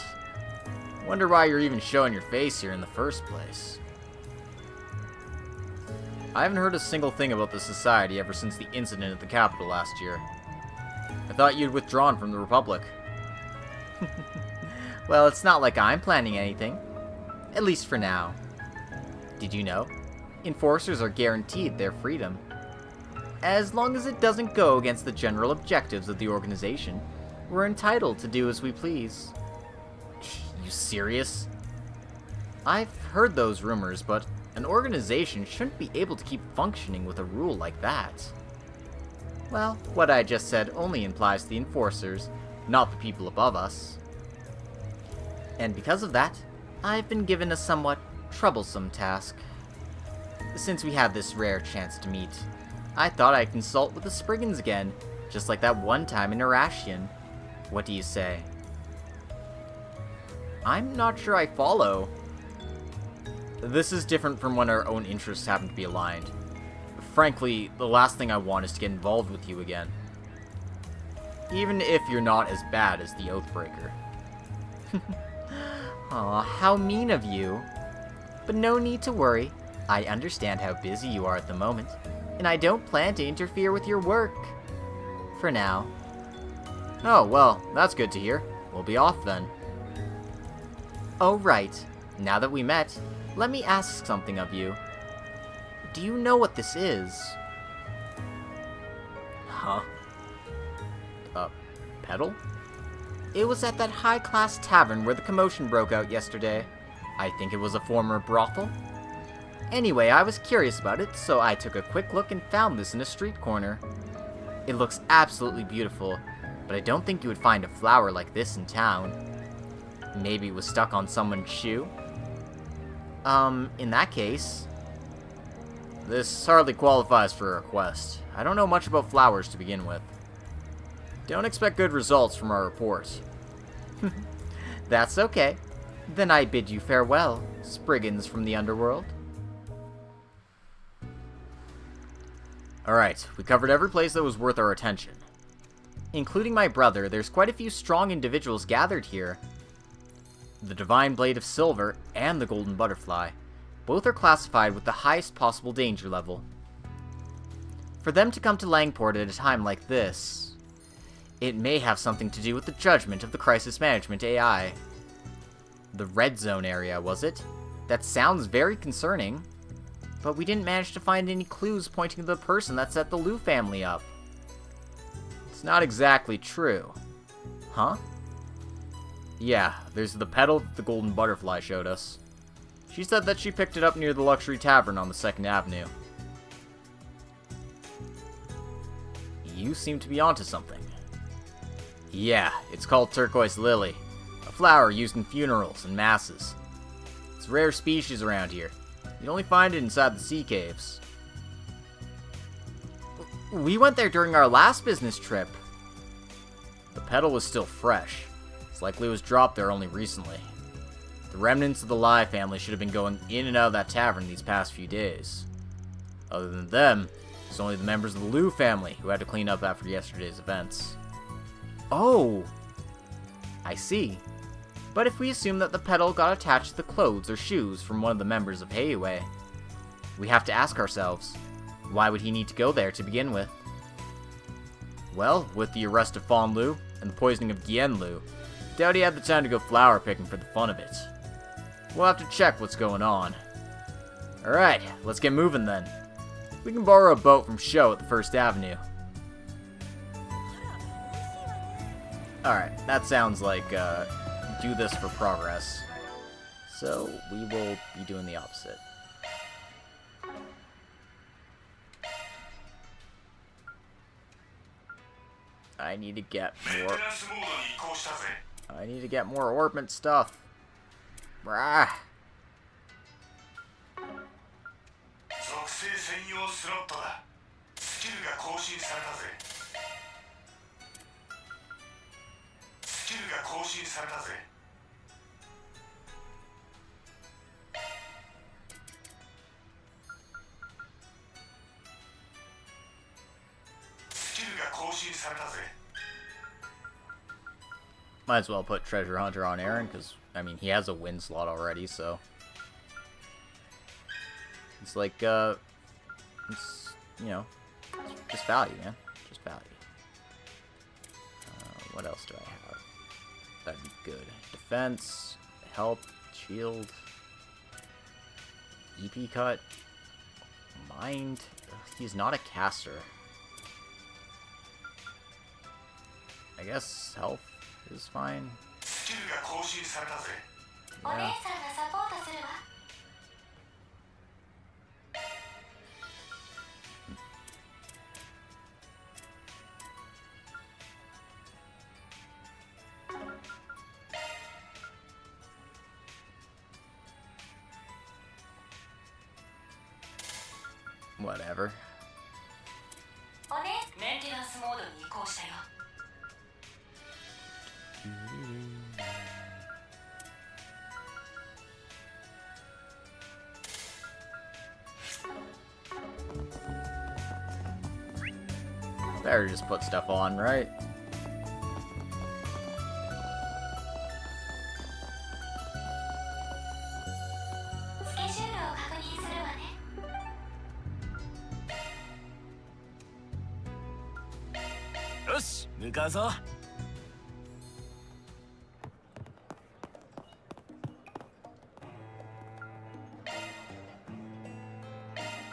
Wonder why you're even showing your face here in the first place. I haven't heard a single thing about the Society ever since the incident at the Capitol last year. I thought you'd withdrawn from the Republic. Well, it's not like I'm planning anything. At least for now. Did you know? Enforcers are guaranteed their freedom. As long as it doesn't go against the general objectives of the organization, we're entitled to do as we please. You serious? I've heard those rumors, but an organization shouldn't be able to keep functioning with a rule like that. Well, what I just said only implies the enforcers, not the people above us. And because of that, I've been given a somewhat troublesome task. Since we have this rare chance to meet, I thought I'd consult with the Spriggans again, just like that one time in Erashian. What do you say? I'm not sure I follow. This is different from when our own interests happen to be aligned. Frankly, the last thing I want is to get involved with you again. Even if you're not as bad as the Oathbreaker. Aw, how mean of you. But no need to worry. I understand how busy you are at the moment, and I don't plan to interfere with your work. For now. Oh, well, that's good to hear. We'll be off then. Oh, right. Now that we met, let me ask something of you. Do you know what this is? Huh? Pedal? It was at that high-class tavern where the commotion broke out yesterday. I think it was a former brothel. Anyway, I was curious about it, so I took a quick look and found this in a street corner. It looks absolutely beautiful, but I don't think you would find a flower like this in town. Maybe it was stuck on someone's shoe? In that case, this hardly qualifies for a request. I don't know much about flowers to begin with. Don't expect good results from our report. That's okay. Then I bid you farewell, Spriggans from the underworld. Alright, we covered every place that was worth our attention. Including my brother, there's quite a few strong individuals gathered here. The Divine Blade of Silver and the Golden Butterfly. Both are classified with the highest possible danger level. For them to come to Langport at a time like this, it may have something to do with the judgment of the Crisis Management AI. The Red Zone area, was it? That sounds very concerning. But we didn't manage to find any clues pointing to the person that set the Liu family up. It's not exactly true. Huh? Yeah, there's the petal that the Golden Butterfly showed us. She said that she picked it up near the Luxury Tavern on the 2nd Avenue. You seem to be onto something. Yeah, it's called Turquoise Lily, a flower used in funerals and masses. It's a rare species around here. You only find it inside the sea caves. We went there during our last business trip. The petal was still fresh. It's likely it was dropped there only recently. The remnants of the Lai family should have been going in and out of that tavern these past few days. Other than them, it's only the members of the Liu family who had to clean up after yesterday's events. Oh! I see. But if we assume that the petal got attached to the clothes or shoes from one of the members of Heiwei, we have to ask ourselves, why would he need to go there to begin with? Well, with the arrest of Fan Lu and the poisoning of Gien Lu, doubt he had the time to go flower picking for the fun of it. We'll have to check what's going on. Alright, let's get moving then. We can borrow a boat from Sho at the 1st Avenue. Alright, that sounds like, do this for progress. So, we will be doing the opposite. I need to get more orbment stuff. Brah. Might as well put Treasure Hunter on Aaron, because, I mean, he has a win slot already, so... It's like, it's, you know, it's just value, man. Just value. What else do I have? That'd be good. Defense, health, shield, EP cut, mind. Ugh, he's not a caster. I guess health is fine. Yeah. Whatever. Better just put stuff on, right?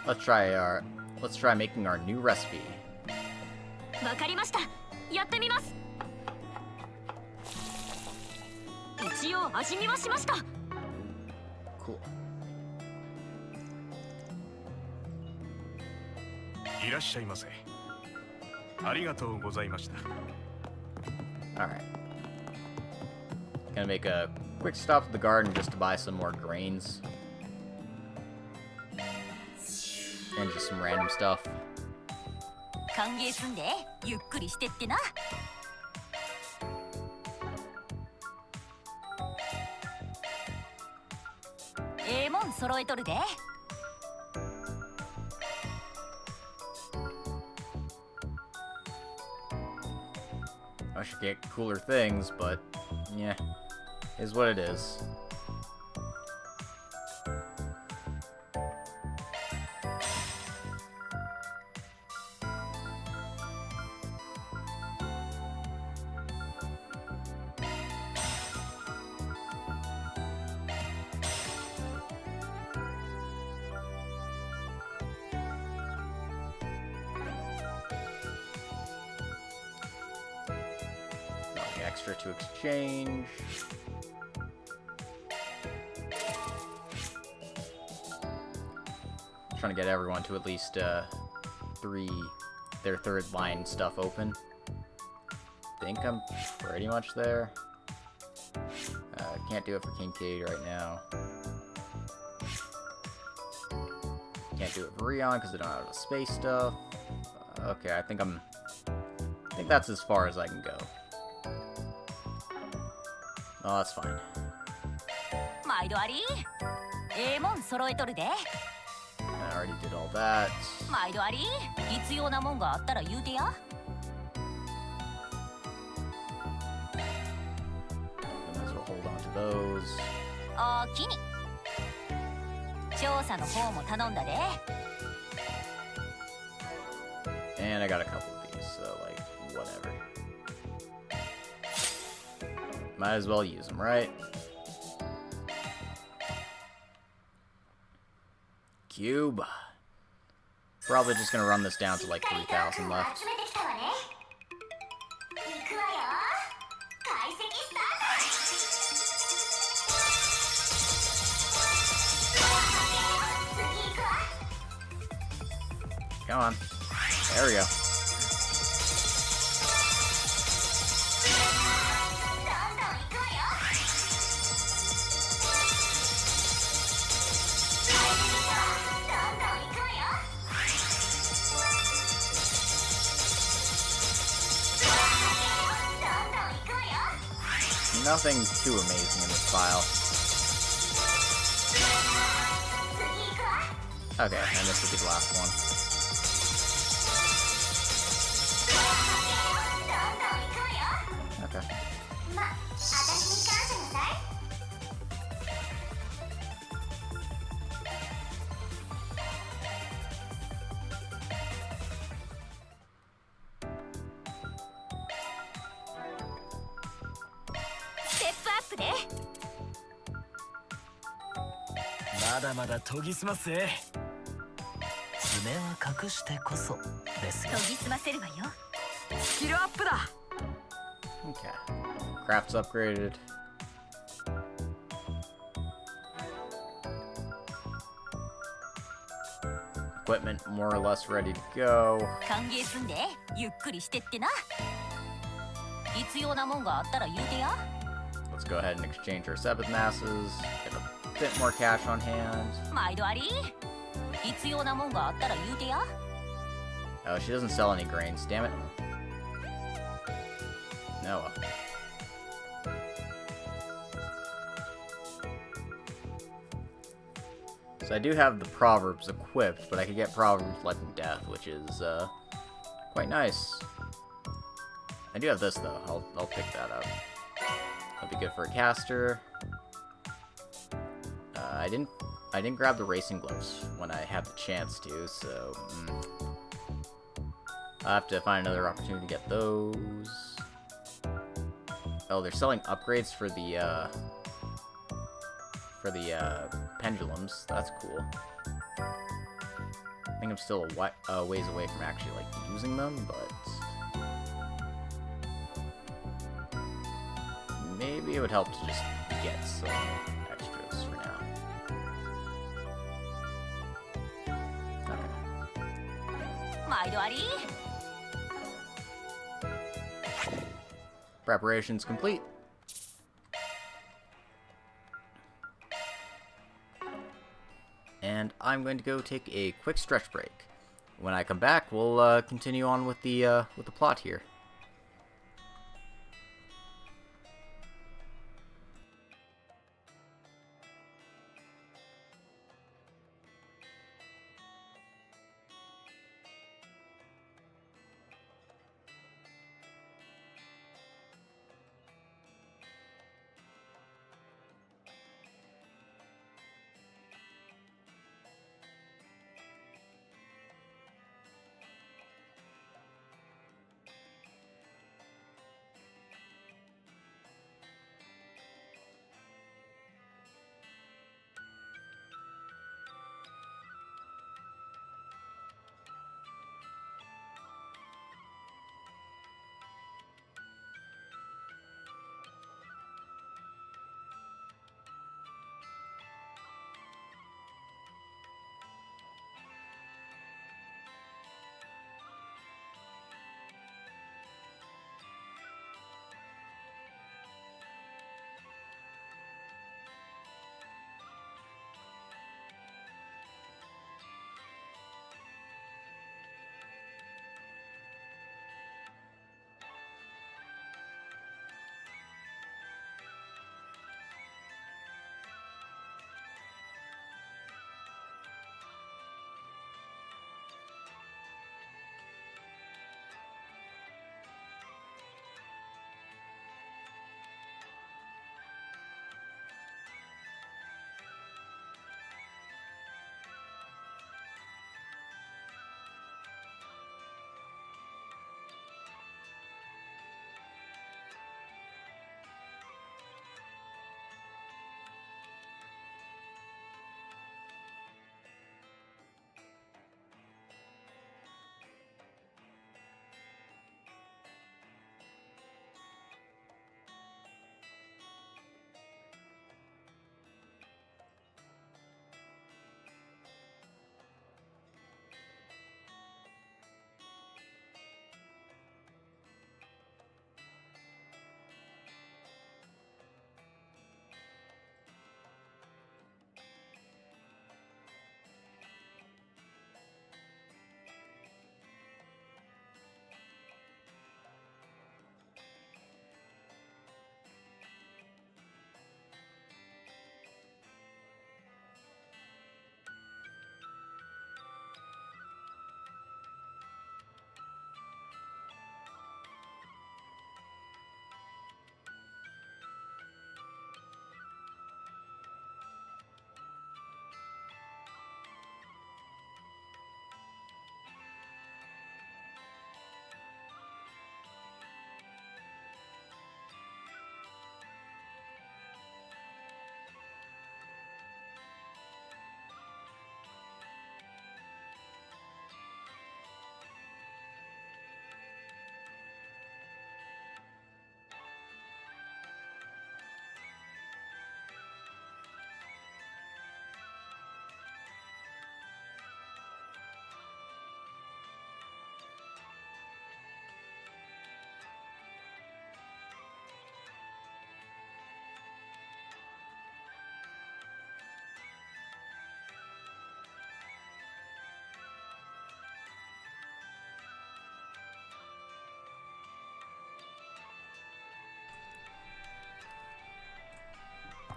let's try making our new recipe. わかりました。やってみます。一応味見はしました。Cool. いらっしゃいませ。ありがとうございました。Alright. Gonna make a quick stop at the garden just to buy some more grains. And just some random stuff. 歓迎すんで、ゆっくりしてってな。ええもん揃えとるで。I should get cooler things, but yeah, is what it is. Extra to exchange. Trying to get everyone to at least their third line stuff open. Think I'm pretty much there. Can't do it for Kincaid right now. Can't do it for Rion because I don't have the space stuff. Okay, I think that's as far as I can go. Oh, that's fine. 毎度あり。ええもん揃えとるで。I already did all that. 毎度あり。必要なもんがあったら言うてや。Might as well hold on to those. おおきに。調査の方も頼んだで。And I got a couple of these, so like, whatever. Might as well use them, right? Cube. Probably just gonna run this down to like 3,000 left. Come on. There we go. Nothing too amazing in this file. Okay, and this will be the last one. Okay. Step up で。まだまだ研ぎ澄ますぜ。爪は隠してこそですよ。研ぎ澄ませるわよ。スキルアップだ。Okay. Craft's upgraded. Equipment more or less ready to go. 歓迎すんで、ゆっくりしてってな。必要なもんがあったら言うてや。Let's go ahead and exchange our Sabbath masses. Get a bit more cash on hand. 毎度あり。必要なもんがあったら言うてや。Oh, she doesn't sell any grains, damn it. Noah. So I do have the Proverbs equipped, but I could get Proverbs Life and Death, which is quite nice. I do have this though. I'll pick that up. That'll be good for a caster. I didn't grab the racing gloves when I had the chance to, so I'll have to find another opportunity to get those. Oh, they're selling upgrades for the pendulums. That's cool. think I'm still a ways away from actually, like, using them, but... maybe it would help to just get some extras for now. Okay. 毎度あり Preparations complete. And I'm going to go take a quick stretch break. When I come back, we'll continue on with the plot here.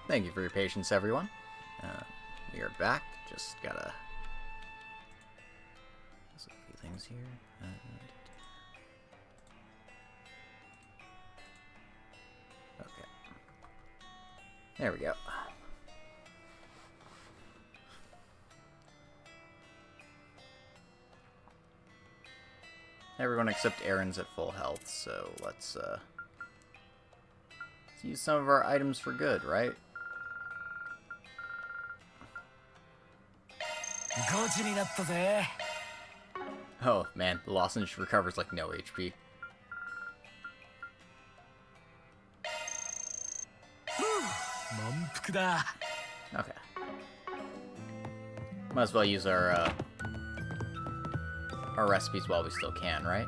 Thank you for your patience, everyone. We are back. Just gotta... there's a few things here. Okay. There we go. Everyone except Aaron's at full health, so let's use some of our items for good, right? 5時になったぜ。Oh, man, the lozenge recovers like no HP. Okay. Might as well use our recipes while we still can, right?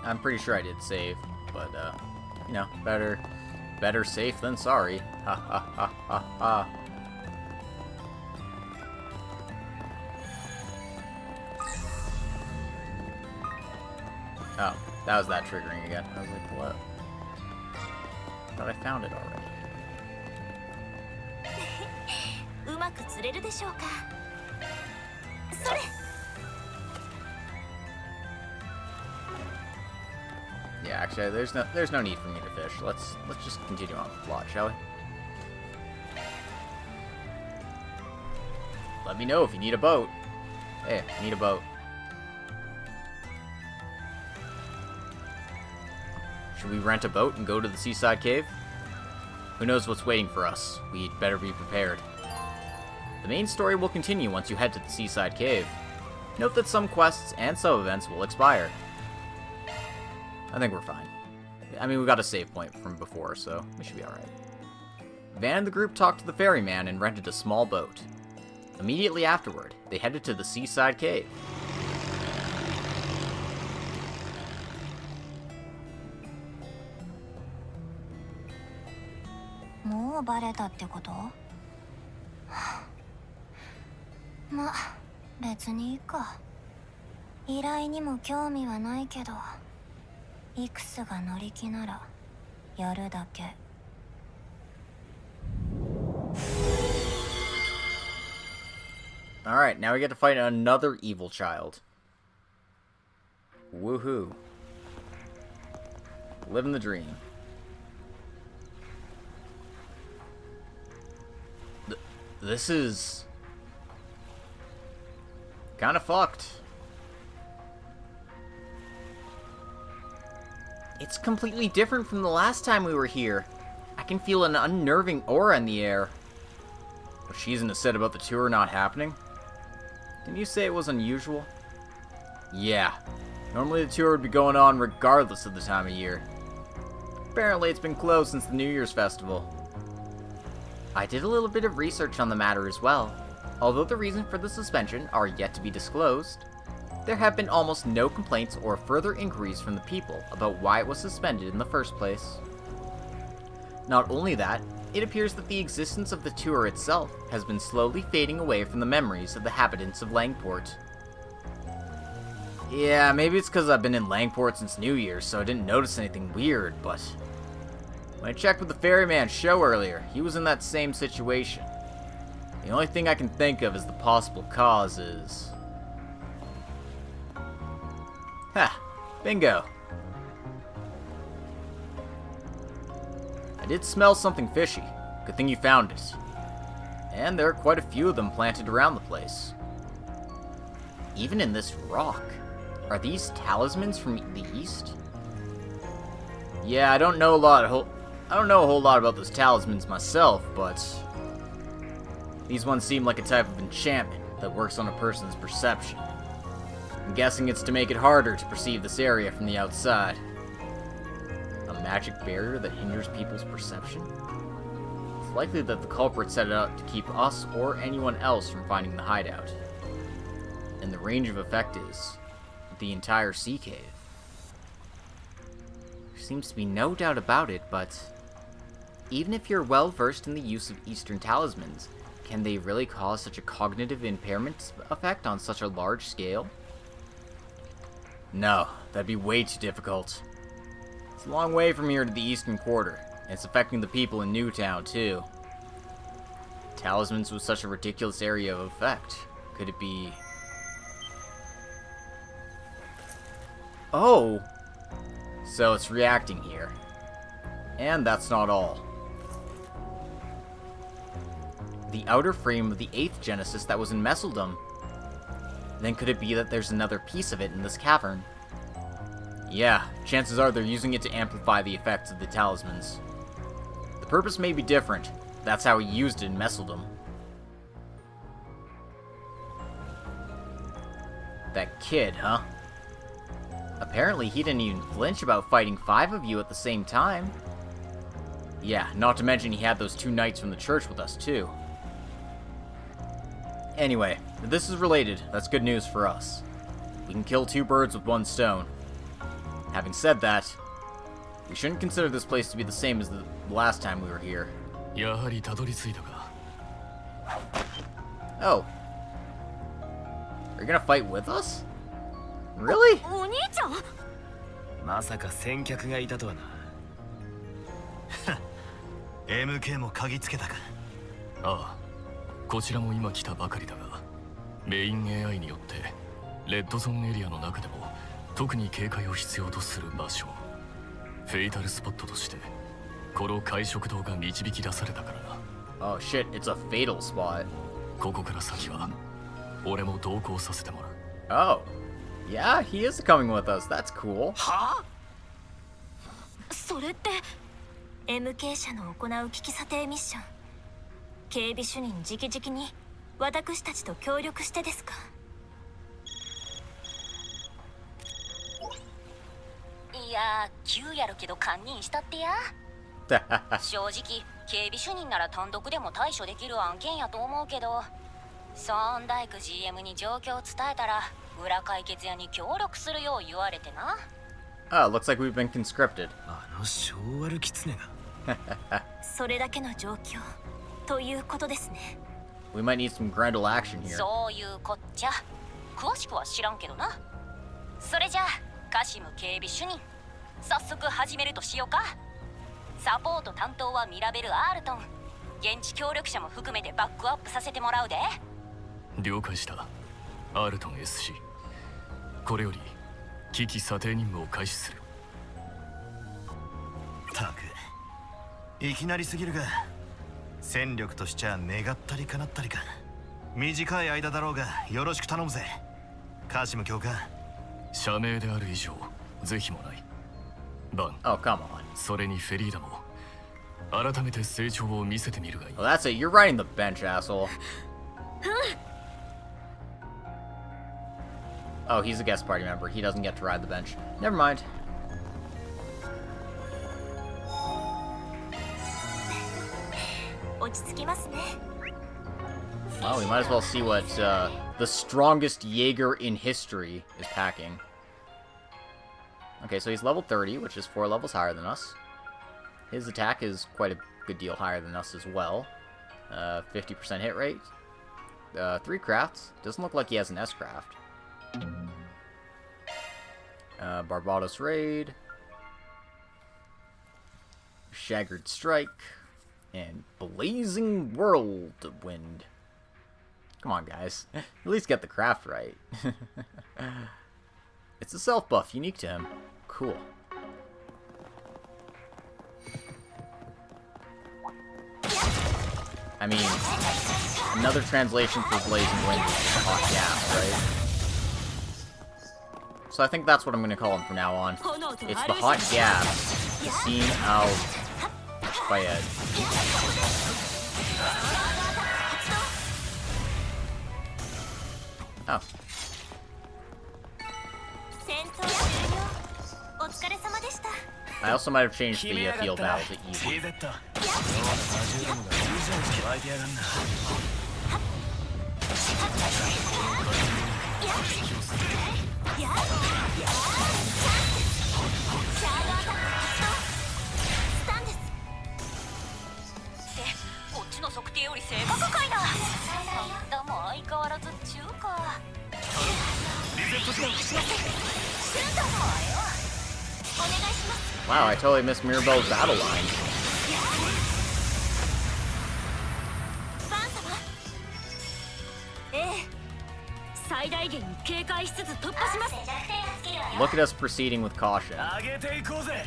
I'm pretty sure I did save, but, you know, better safe than sorry. Ha ha ha ha ha. Oh, that was that triggering again. I was like, what? I thought I found it already. うまく釣れるでしょうか。それ。 Yeah, actually, there's no need for me to fish. Let's just continue on with the plot, shall we? Let me know if you need a boat. Hey, I need a boat. Should we rent a boat and go to the seaside cave? Who knows what's waiting for us? We'd better be prepared. The main story will continue once you head to the seaside cave. Note that some quests and sub-events will expire. I think we're fine. I mean, we got a save point from before, so we should be alright. Van and the group talked to the ferryman and rented a small boat. Immediately afterward, they headed to the seaside cave. More バレたってこと？ま、別にいいか。依頼にも興味はないけど、イクスが乗り気ならやるだけ。Alright, now we get to fight another evil child. Woohoo. Living the dream. This is kind of fucked. It's completely different from the last time we were here. I can feel an unnerving aura in the air. But she's in the set about the tour not happening. Didn't you say it was unusual? Yeah. Normally the tour would be going on regardless of the time of year. Apparently it's been closed since the New Year's festival. I did a little bit of research on the matter as well. Although the reason for the suspension are yet to be disclosed, there have been almost no complaints or further inquiries from the people about why it was suspended in the first place. Not only that, it appears that the existence of the tour itself has been slowly fading away from the memories of the inhabitants of Langport. Yeah, maybe it's because I've been in Langport since New Year's, so I didn't notice anything weird, but when I checked with the ferryman's show earlier, he was in that same situation. The only thing I can think of as the possible cause is... Ha! Bingo! I did smell something fishy. Good thing you found it. And there are quite a few of them planted around the place. Even in this rock. Are these talismans from the east? Yeah, I don't know a whole lot about those talismans myself, but these ones seem like a type of enchantment that works on a person's perception. I'm guessing it's to make it harder to perceive this area from the outside. A magic barrier that hinders people's perception? It's likely that the culprit set it out to keep us or anyone else from finding the hideout. And the range of effect is the entire sea cave. There seems to be no doubt about it, but even if you're well versed in the use of Eastern talismans, can they really cause such a cognitive impairment effect on such a large scale? No, that'd be way too difficult. It's a long way from here to the Eastern Quarter, and it's affecting the people in Newtown too. Talismans with such a ridiculous area of effect. Could it be... Oh! So it's reacting here. And that's not all. The outer frame of the 8th Genesis that was in Messeldom. Then could it be that there's another piece of it in this cavern? Yeah, chances are they're using it to amplify the effects of the talismans. The purpose may be different. That's how he used it in Messeldom. That kid, huh? Apparently he didn't even flinch about fighting 5 of you at the same time. Yeah, not to mention he had those 2 knights from the church with us too. Anyway, if this is related, that's good news for us. We can kill 2 birds with 1 stone. Having said that, we shouldn't consider this place to be the same as the last time we were here. やはりたどり着いたか。 Oh. Are you gonna fight with us? Really? お兄ちゃん。まさか先客がいたとはな。MK も嗅ぎつけたか。ああ、こちらも今来たばかりだが、メイン AI によってレッドゾーンエリアの中でも特に警戒を必要とする場所、フェイタルスポットとしてこの海食堂が導き出されたからな。Oh shit, it's a fatal spot. ここから先は俺も同行させてもらう。Oh. Yeah, he is coming with us. That's cool. はそれって MK 社の行う危機査定ミッション。警備主任直々に私たちと協力してですか。いや急やるけど堪忍したってや。正直警備主任なら単独でも対処できる案件やと思うけど、ソーンダイク GM に状況を伝えたら裏解決屋に協力するよう言われてな。Oh, looks like we've been conscripted. あの小悪狐が。それだけの状況ということですね。We might need some Grendel action here. そういうこっちゃ。詳しくは知らんけどな。それじゃあカシム警備主任、早速始めるとしようか。サポート担当はミラベル・アールトン。現地協力者も含めてバックアップさせてもらうで。了解した。アールトン SC。これより危機査定任務を開始する。たく、いきなりすぎるが、戦力としちゃ願ったり叶ったりか。短い間だろうがよろしく頼むぜ、カシム教官。社名である以上是非もない。バン、 Oh, come on. それにフェリーダも改めて成長を見せてみるがいい。 Well, that's it. You're riding the bench, asshole. Oh, he's a guest party member. He doesn't get to ride the bench. Never mind. 落ち着きますね。 Well, we might as well see what the strongest Jaeger in history is packing. Okay, so he's level 30, which is 4 levels higher than us. His attack is quite a good deal higher than us as well. 50% hit rate. 3 crafts. Doesn't look like he has an S craft. Barbados Raid. Shaggered Strike. And Blazing Whirlwind. Come on, guys. At least get the craft right. It's a self buff unique to him. Cool. I mean, another translation for Blazing Wind is just hot gas, right? So I think that's what I'm going to call him from now on. It's the hot gas. Yassine Al-Fayed. Oh. 戦闘終了。お疲れ様でした。 I also might have changed the field battle to easy. こっちの測定より正確かいな。あんたも相変わらず中か。Wow, I totally missed Mirabelle's battle line. バン様。ええ。最大限に警戒しつつ突破します。 Look at us proceeding with caution. 上げていこうぜ。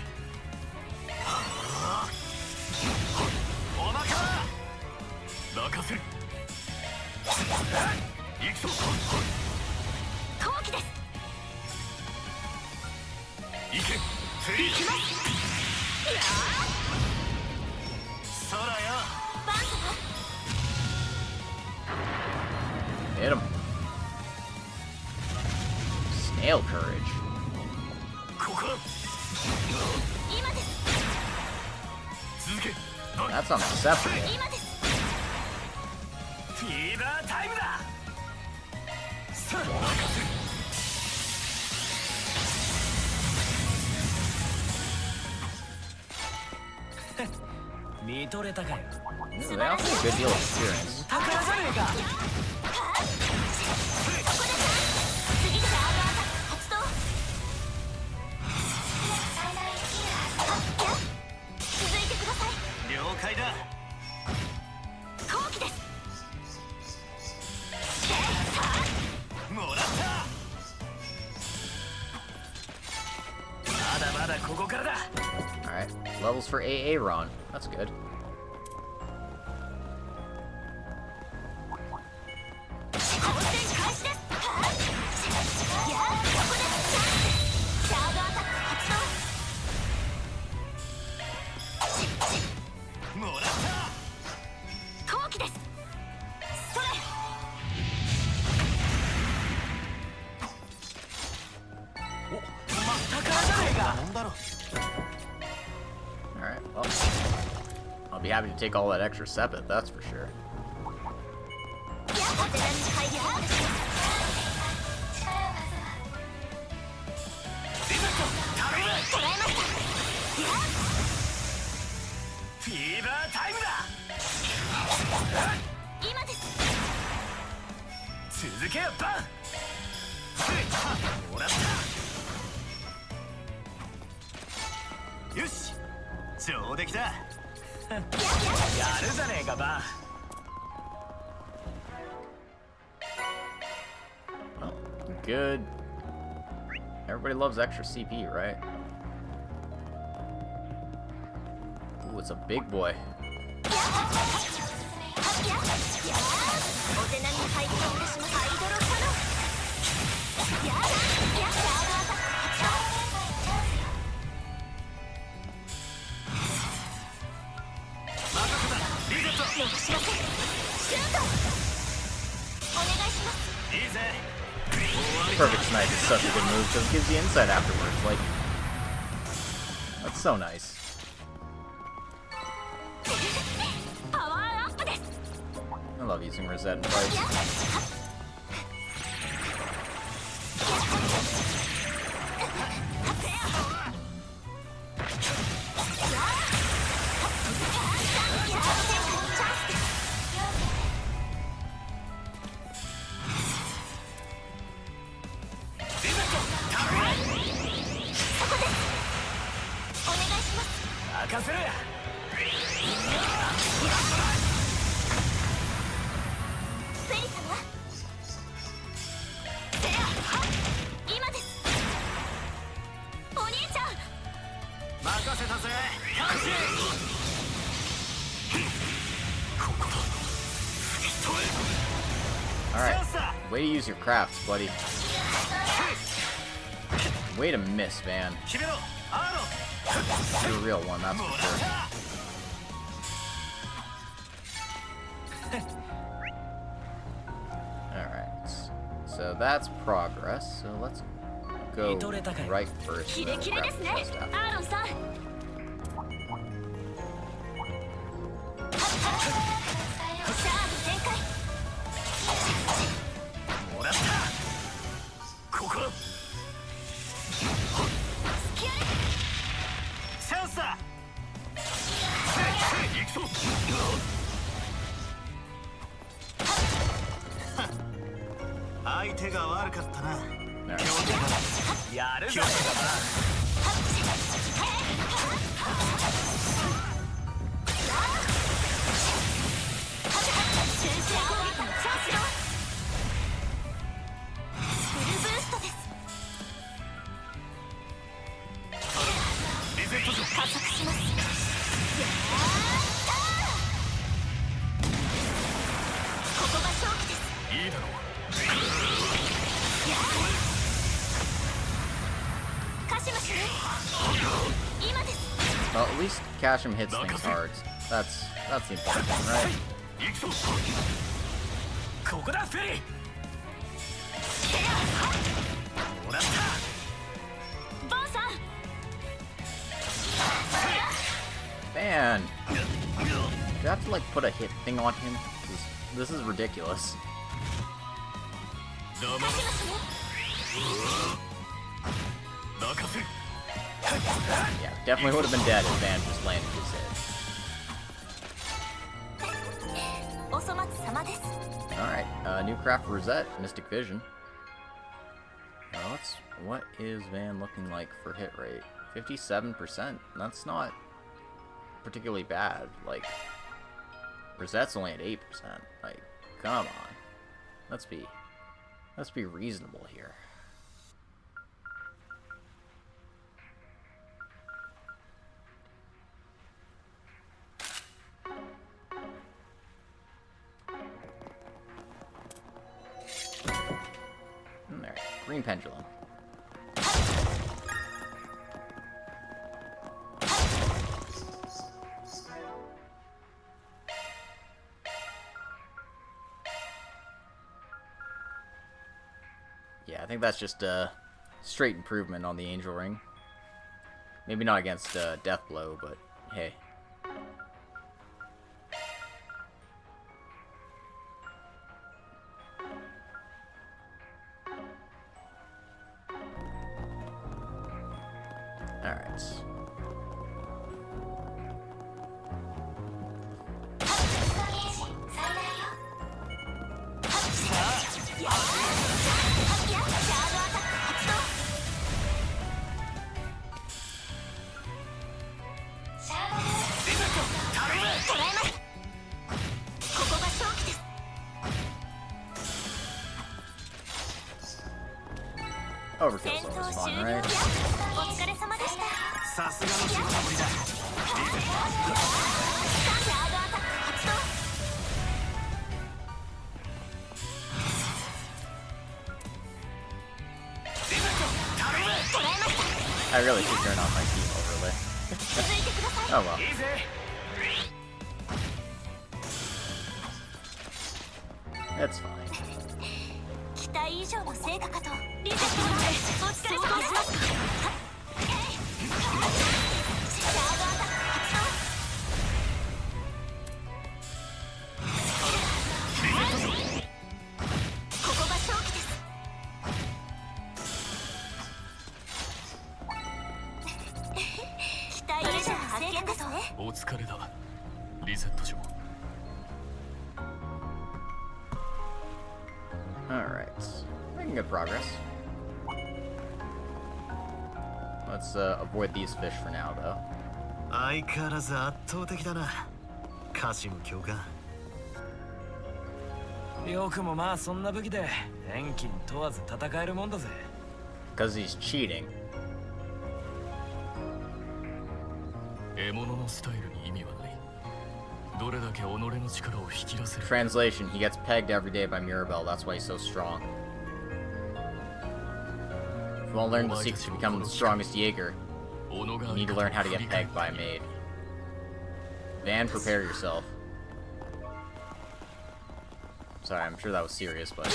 おまか任せる。行くぞ。後期です。Hit him. Snail courage. That's unacceptable. Ooh, they also have a good deal of experience. Alright, levels for Aaron. That's good. Alright, well, I'll be happy to take all that extra sepith, that's for sure. Well, good. Everybody loves extra CP, right? Ooh, it's a big boy. Perfect snipe is such a good move because it gives you insight afterwards. Like, that's so nice. I love using Rosette in fights. Alright, way to use your crafts, buddy. Way to miss, man. You're a real one, that's for sure. Alright, so that's progress, so let's go right first. Grab the chest after. Well, at least Kashim hits things hard. That's the important thing, right? ここだフェリー。もらった。ボンさん。 Man, do you have to like put a hit thing on him? This is ridiculous. Yeah, definitely would have been dead if Van just landed his hit. Alright, new craft Rosette, Mystic Vision. What is Van looking like for hit rate? 57%. That's not particularly bad. Like, Rosette's only at 8%. Like, come on. Let's be reasonable here. There, green pendulum. Yeah, I think that's just a straight improvement on the Angel Ring. Maybe not against Deathblow, but hey. Alright. Overkill's always fun, right? I really should turn off my team overlay. Oh well. That's fine. Alright. Making good progress. Let's avoid these fish for now, though. 相変わらず圧倒的だな。カシム教官。よくもまあそんな武器で遠近問わず戦えるもんだぜ。Because he's cheating. 獲物のスタイルに意味はない。どれだけ己の力を引き出せる。 Translation: He gets pegged every day by Mirabelle. That's why he's so strong. If you want to learn the secrets to become the strongest Jaeger, you need to learn how to get pegged by a maid. Van, prepare yourself. Sorry, I'm sure that was serious, but...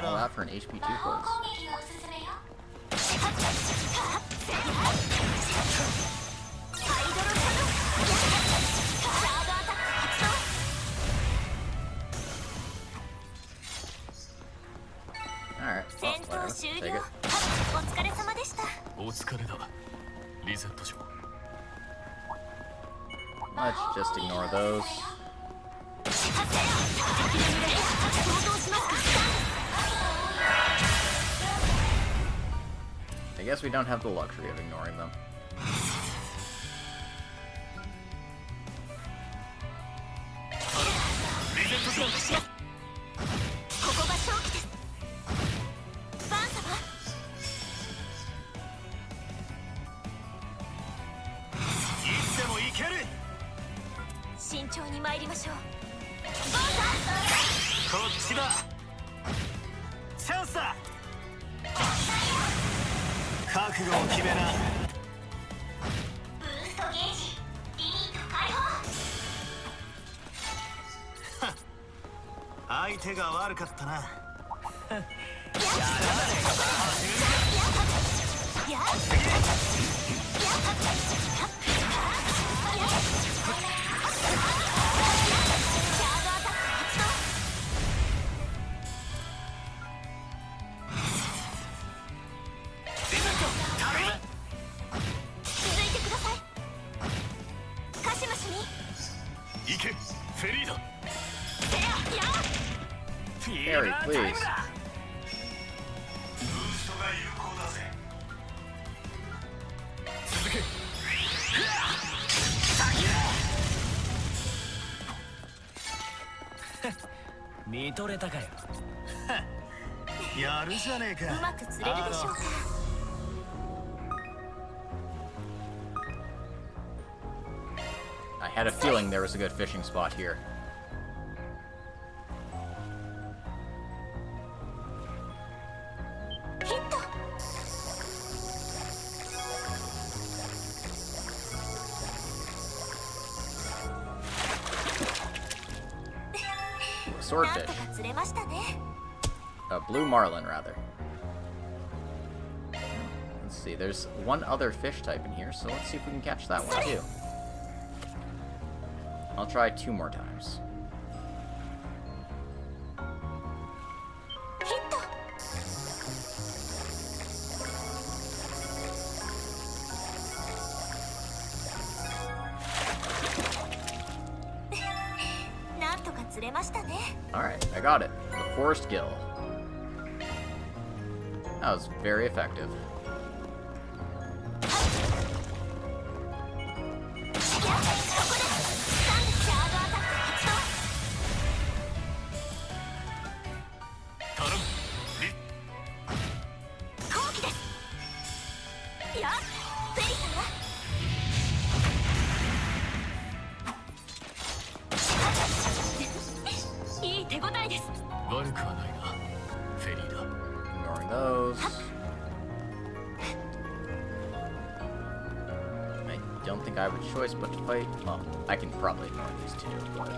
Oh, that for an HP 2 pulse. Alright, well, whatever. Take it. Let's just ignore those. guess we don't have the luxury of ignoring them. 慎重に参りましょう。こっちだ。チャンスだ。覚悟を決めな。ブーストゲージリミット解放。相手が悪かったな。Harry, please. 見とれたかよ。やるじゃねえか。うまく釣れるでしょうか。I had a feeling there was a good fishing spot here. Swordfish. A blue marlin, rather. Let's see, there's one other fish type in here, so let's see if we can catch that one too. I'll try 2 more times. Alright, I got it. The Forest Gill. That was very effective. Ignoring those. I don't think I have a choice but to fight. Well, I can probably ignore these two, but...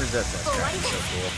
Resist that track, so cool.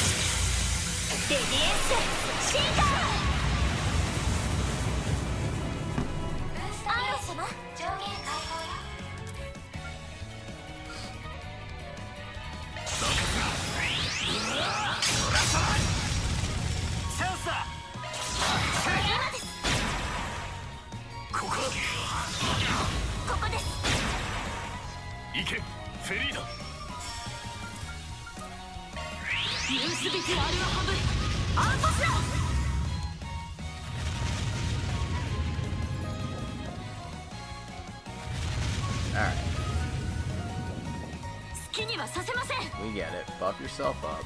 Alright. We get it. Buff yourself up.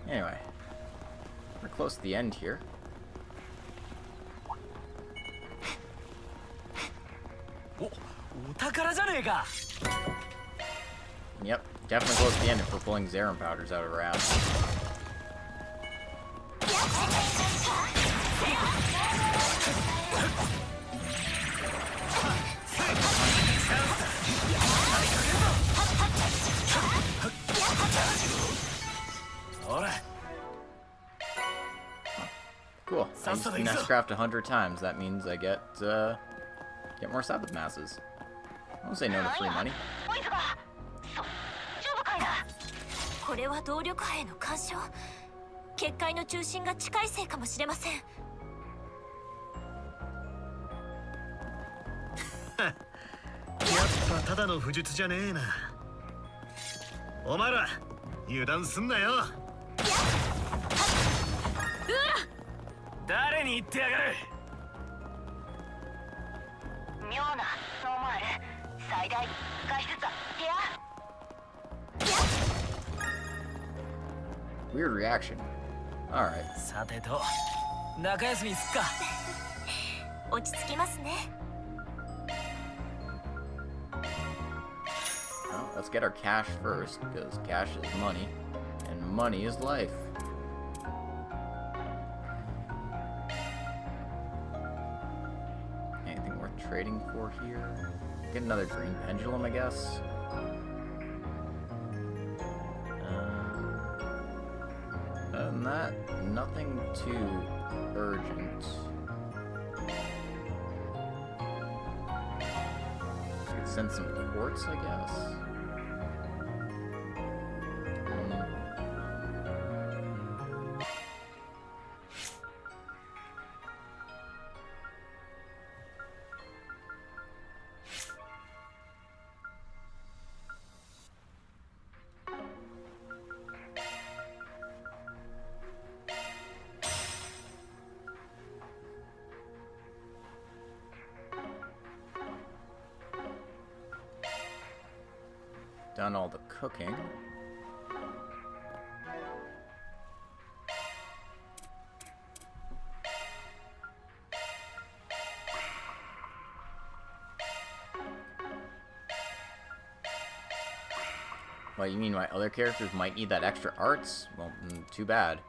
Anyway, we're close to the end here. Yep, definitely close to the end if we're pulling Zerum powders out of her ass. Cool. I used Nestcraft 100 times. That means I get more Sabbath masses. I won't say no to free money. これは動力波への干渉。結界の中心が近いせいかもしれません。やっぱただの不術じゃねえな。お前ら油断すんなよ。誰に言ってやがる。妙なノーマル最大外出だいや Weird reaction. Alright. さてと、中休みすっか。落ち着きますね。Well, let's get our cash first, because cash is money, and money is life. Anything worth trading for here? Get another green pendulum, I guess. Other than that, nothing too urgent. Could send some quartz, I guess. Done all the cooking. What, you mean my other characters might need that extra arts? Well, too bad.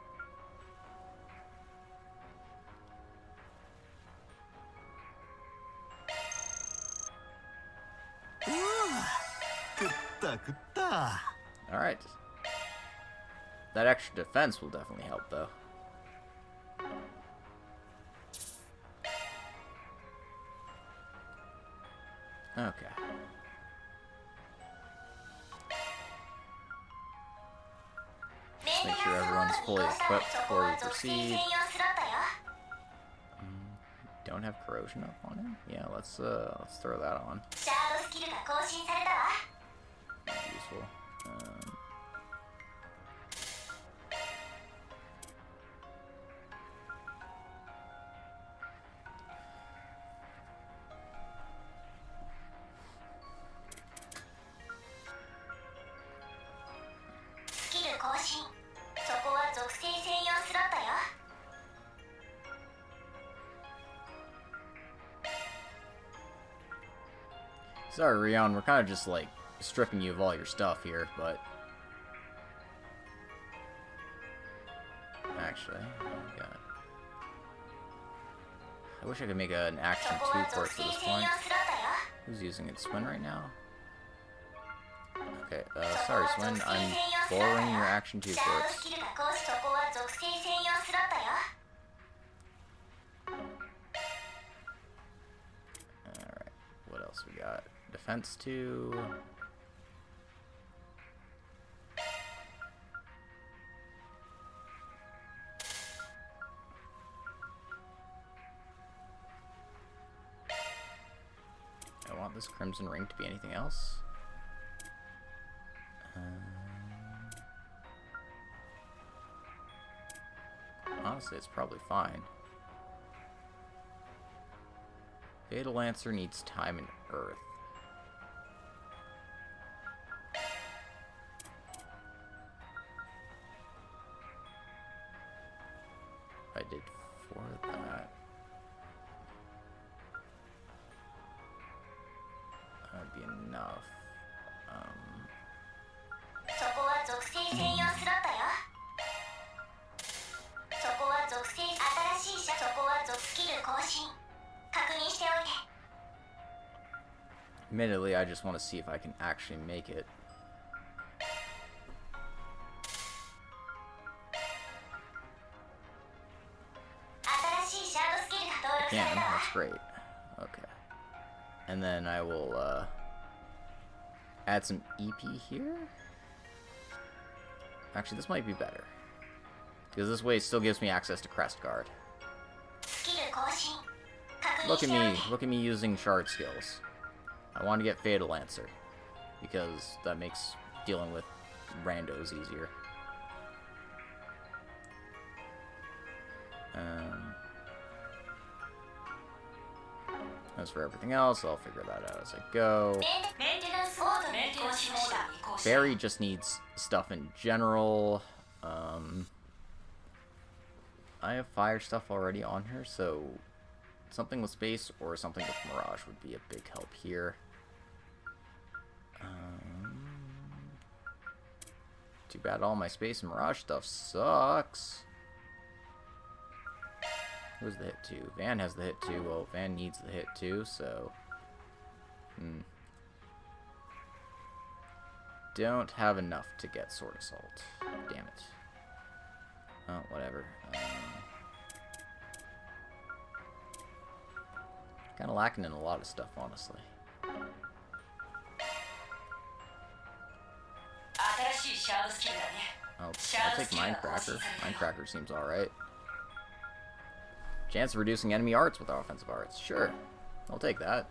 Alright. That extra defense will definitely help, though. Okay. Make sure everyone's fully equipped before we proceed. Don't have corrosion up on him? Yeah, let's throw that on. Useful. Sorry, Rion, we're kind of just like stripping you of all your stuff here, but actually, yeah. I wish I could make an action 2 for it at this point. Who's using it? Swin right now? Okay, sorry, Swin, I'm borrowing your action 2 for it. Alright, what else we got? Defense 2. I want this crimson ring to be anything else. Honestly, it's probably fine. Fatal Lancer needs time and earth. I did for that. That'd be enough. そこは属性専用スロットよ。そこは属性新しいそこは属スキル更新確認しておいて。 Admittedly, I just want to see if I can actually make it. I can, that's great. Okay. And then I will add some EP here. Actually, this might be better. Because this way it still gives me access to Crest Guard. Look at me using shard skills. I want to get Fatal Lancer, because that makes dealing with randos easier. As for everything else, I'll figure that out as I go. Barry just needs stuff in general. I have fire stuff already on her, so something with space or something with Mirage would be a big help here. Too bad all my space and Mirage stuff sucks. Who's the hit 2? Van has the hit 2. Well, Van needs the hit 2, so... Don't have enough to get Sword Assault. Damn it. Oh, whatever. Kind of lacking in a lot of stuff, honestly. I'll take Mindcracker. Mindcracker seems alright. Chance of reducing enemy arts with offensive arts. Sure. I'll take that.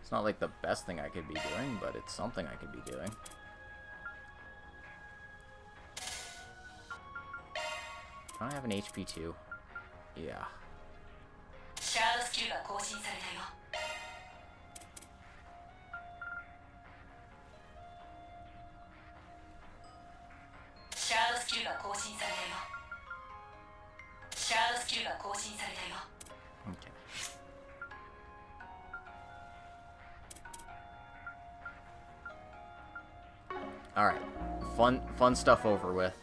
It's not like the best thing I could be doing, but it's something I could be doing. I have an HP 2. Yeah. Okay. Alright. Fun stuff over with.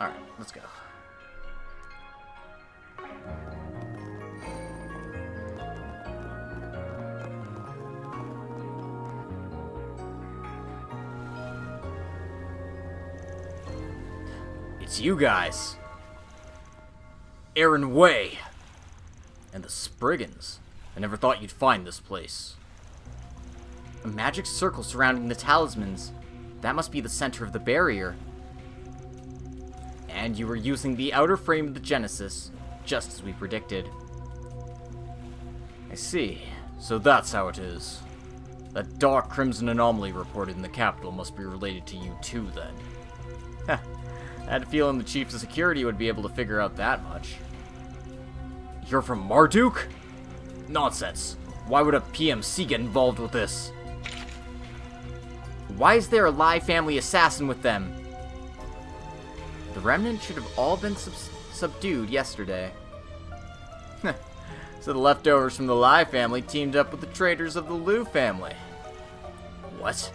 Alright, let's go. It's you guys. Aaron Way. And the Spriggans. I never thought you'd find this place. A magic circle surrounding the talismans. That must be the center of the barrier. And you were using the outer frame of the Genesis, just as we predicted. I see. So that's how it is. That dark crimson anomaly reported in the capital must be related to you too, then. Heh. I had a feeling the Chief of Security would be able to figure out that much. You're from Marduk? Nonsense. Why would a PMC get involved with this? Why is there a Lai family assassin with them? The remnants should have all been subdued yesterday. So the leftovers from the Lai family teamed up with the traitors of the Liu family. What?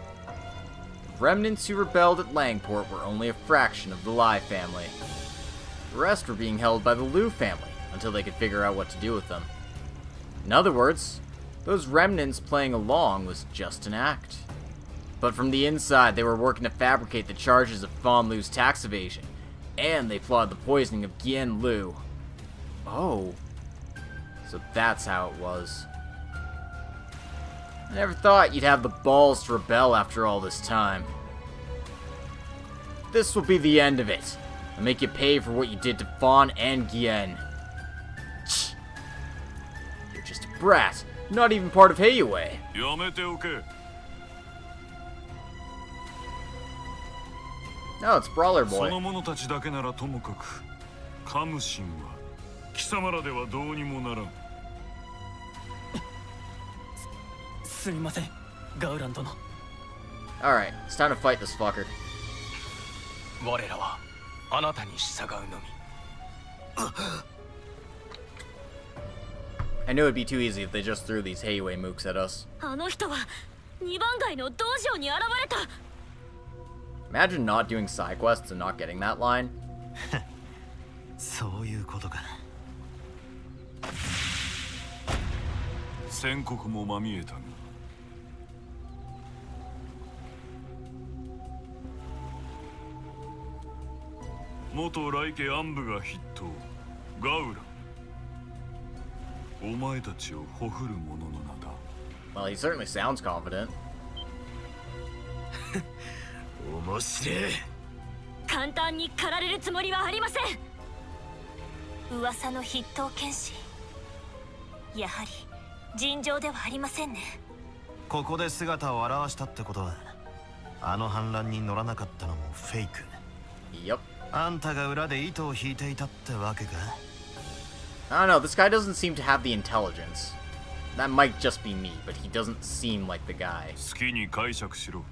The remnants who rebelled at Langport were only a fraction of the Lai family. The rest were being held by the Liu family until they could figure out what to do with them. In other words, those remnants playing along was just an act. But from the inside, they were working to fabricate the charges of Fan Lu's tax evasion, and they plotted the poisoning of Gian Lu. Oh. So that's how it was. I never thought you'd have the balls to rebel after all this time. This will be the end of it. I'll make you pay for what you did to Fawn and Gien. You're just a brat, not even part of Heiwei. No, it's Brawler Boy. 貴様らではどうにもならん。すみません、ガウラン殿。 Alright, it's time to fight this fucker. 我らはあなたに従うのみ。 I knew it'd be too easy if they just threw these Heiwei mooks at us. あの人は2番街の道場に現れた。 Imagine not doing side quests and not getting that line. そういうことか。宣告もまみえたが、元来家暗部が筆頭ガウラン、お前たちをほふる者の名だ。 Well, he certainly sounds confident. 面白い。簡単に駆られるつもりはありません。噂の筆頭剣士、やはり尋常ではありませんね。ここで姿を現したってことは、あの反乱に乗らなかったのもフェイク。 Yep. あんたが裏で糸を引いていたってわけか。 I don't know, this guy doesn't seem to have the intelligence. That might just be me, but he doesn't seem like the guy. 好きに解釈しろ。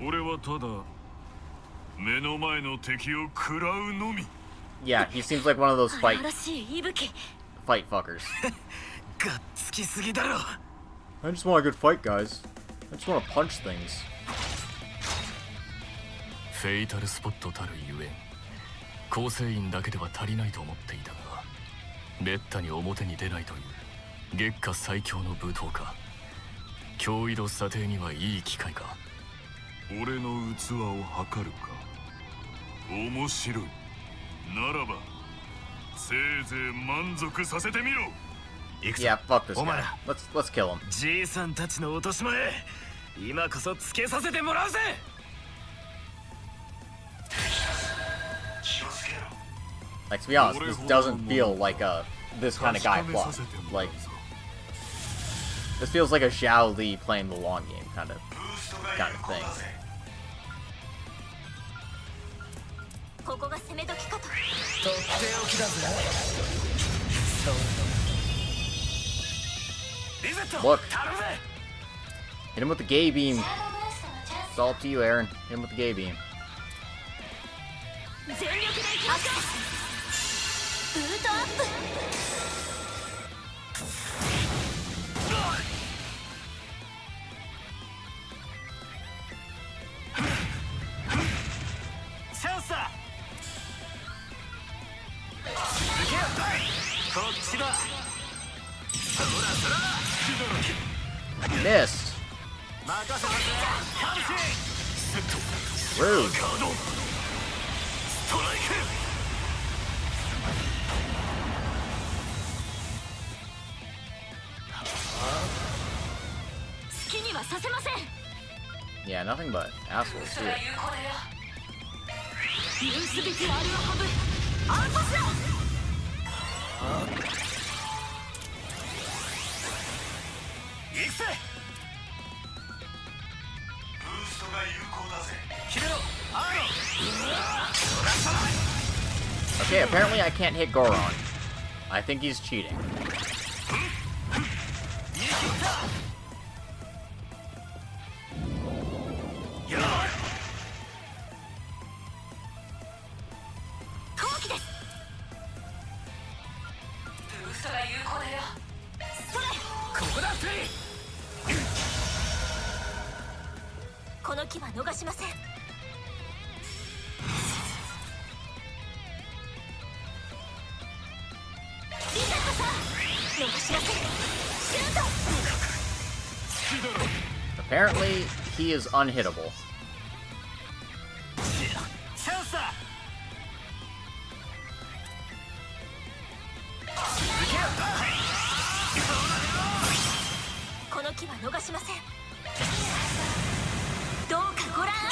俺はただ目の前の敵を食らうのみ。 Yeah, he seems like one of those fight 荒々しい息吹。 fuckers. がっつきすぎだろ。 I just want a good fight, guys. I just want to punch things. フェイタルスポットたるゆえん、構成員だけでは足りないと思っていたが、めったに表に出ないという月下最強の武闘家、脅威度査定にはいい機会か。俺の器を測るか。面白いならばせいぜい満足させてみろ。 Yeah, fuck this guy. Let's kill him. じいさんたちの落とし前、今こそつけさせてもらうぜ。 Like, to be honest, this doesn't feel like this kind of guy plot. Like, this feels like a Xiao Li playing the long game kind of thing. ここが攻め時かと。とっておきだぜ。そう。リゼット。 Look. 頼むぜ。 Hit him with the gay beam. It's all up to you, Aaron. Hit him with the gay beam. 全力で爆破。ブートアップ。 チャンスだ。行けよ。こっちだ。そらそら。 Missed. 任せたぜ。カムシ。セット。 Rude. カード。ストライク。 好きにはさせません。 Yeah, nothing but assholes here. 許すべきあるはぶ。アウトスラー。行くぜ。ブーストが有効だぜ。 決めろ。アーロン。 Okay, apparently I can't hit Goron. I think he's cheating. 陶器です。ブーストが有効だよ。それ。ここだフェイ。この木は逃しません。リゼットさん、逃しません。シュート。 Apparently, he is unhittable. チャンスだ。この木は逃しません。どうかご覧あれ。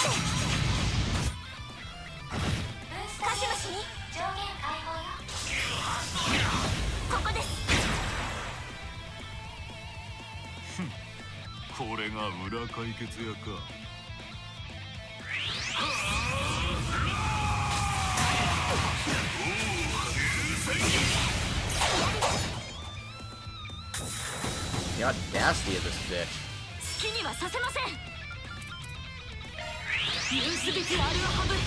カシマシに上限解放よ。ここです。これが裏解決屋か。 こ The audacity of this bitch. 好きにはさせません。許すべきあれをはぶる。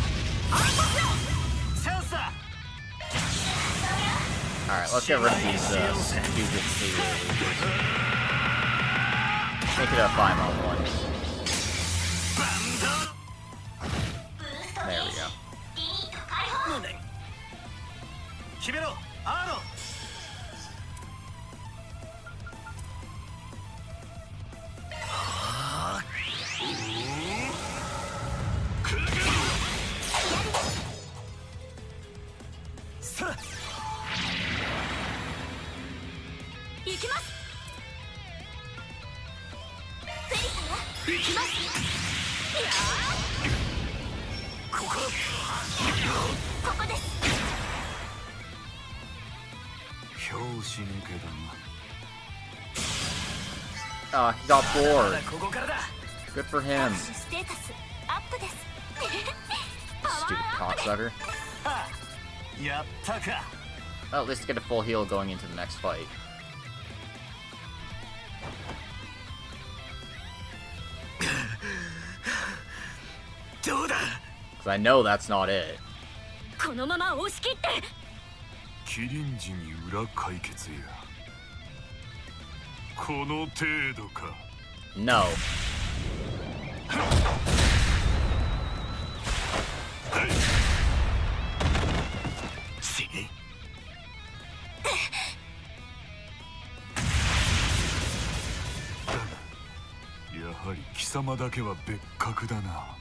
アルパスチャンスだ。 Alright, let's get rid of these stupid sailor losers. Make it a 5-on-1. There we go. 決めろ、アーロン。行きます。フェリスね。行きます。いやー。ここです。拍子抜けだな。 Oh, he got bored. ここからだ。 Good for him. ステータスアップです。 Stupid cocksucker. やったか。 Well, at least get a full heal going into the next fight. Because I know that's not it. このまま押し切って。キリンジに裏解決や。この程度か。 No. Yeah. やはり貴様だけは別格だな。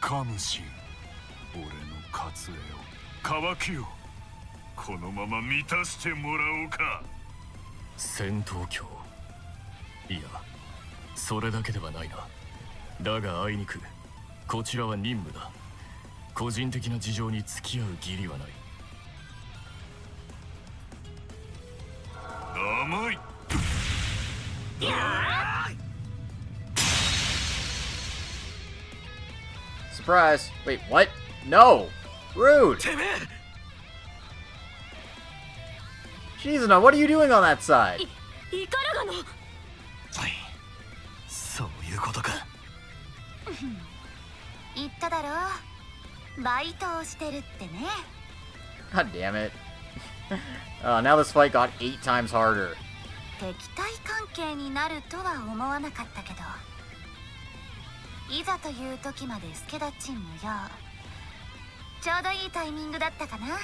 カムシン。俺の渇えを、渇きを、このまま満たしてもらおうか。戦闘狂。いや、それだけではないな。だがあいにくこちらは任務だ。個人的な事情に付き合う義理はない。甘い。 Surprise. Wait, what? No! Rude! Shizuna, what are you doing on that side? イカルガの。そういうことか。言っただろう。バイトをしてるってね。 God damn it. Now this fight got 8 times harder. 敵対関係になるとは思わなかったけど、いざという時まで助太刀無用。ちょうどいいタイミングだったかな。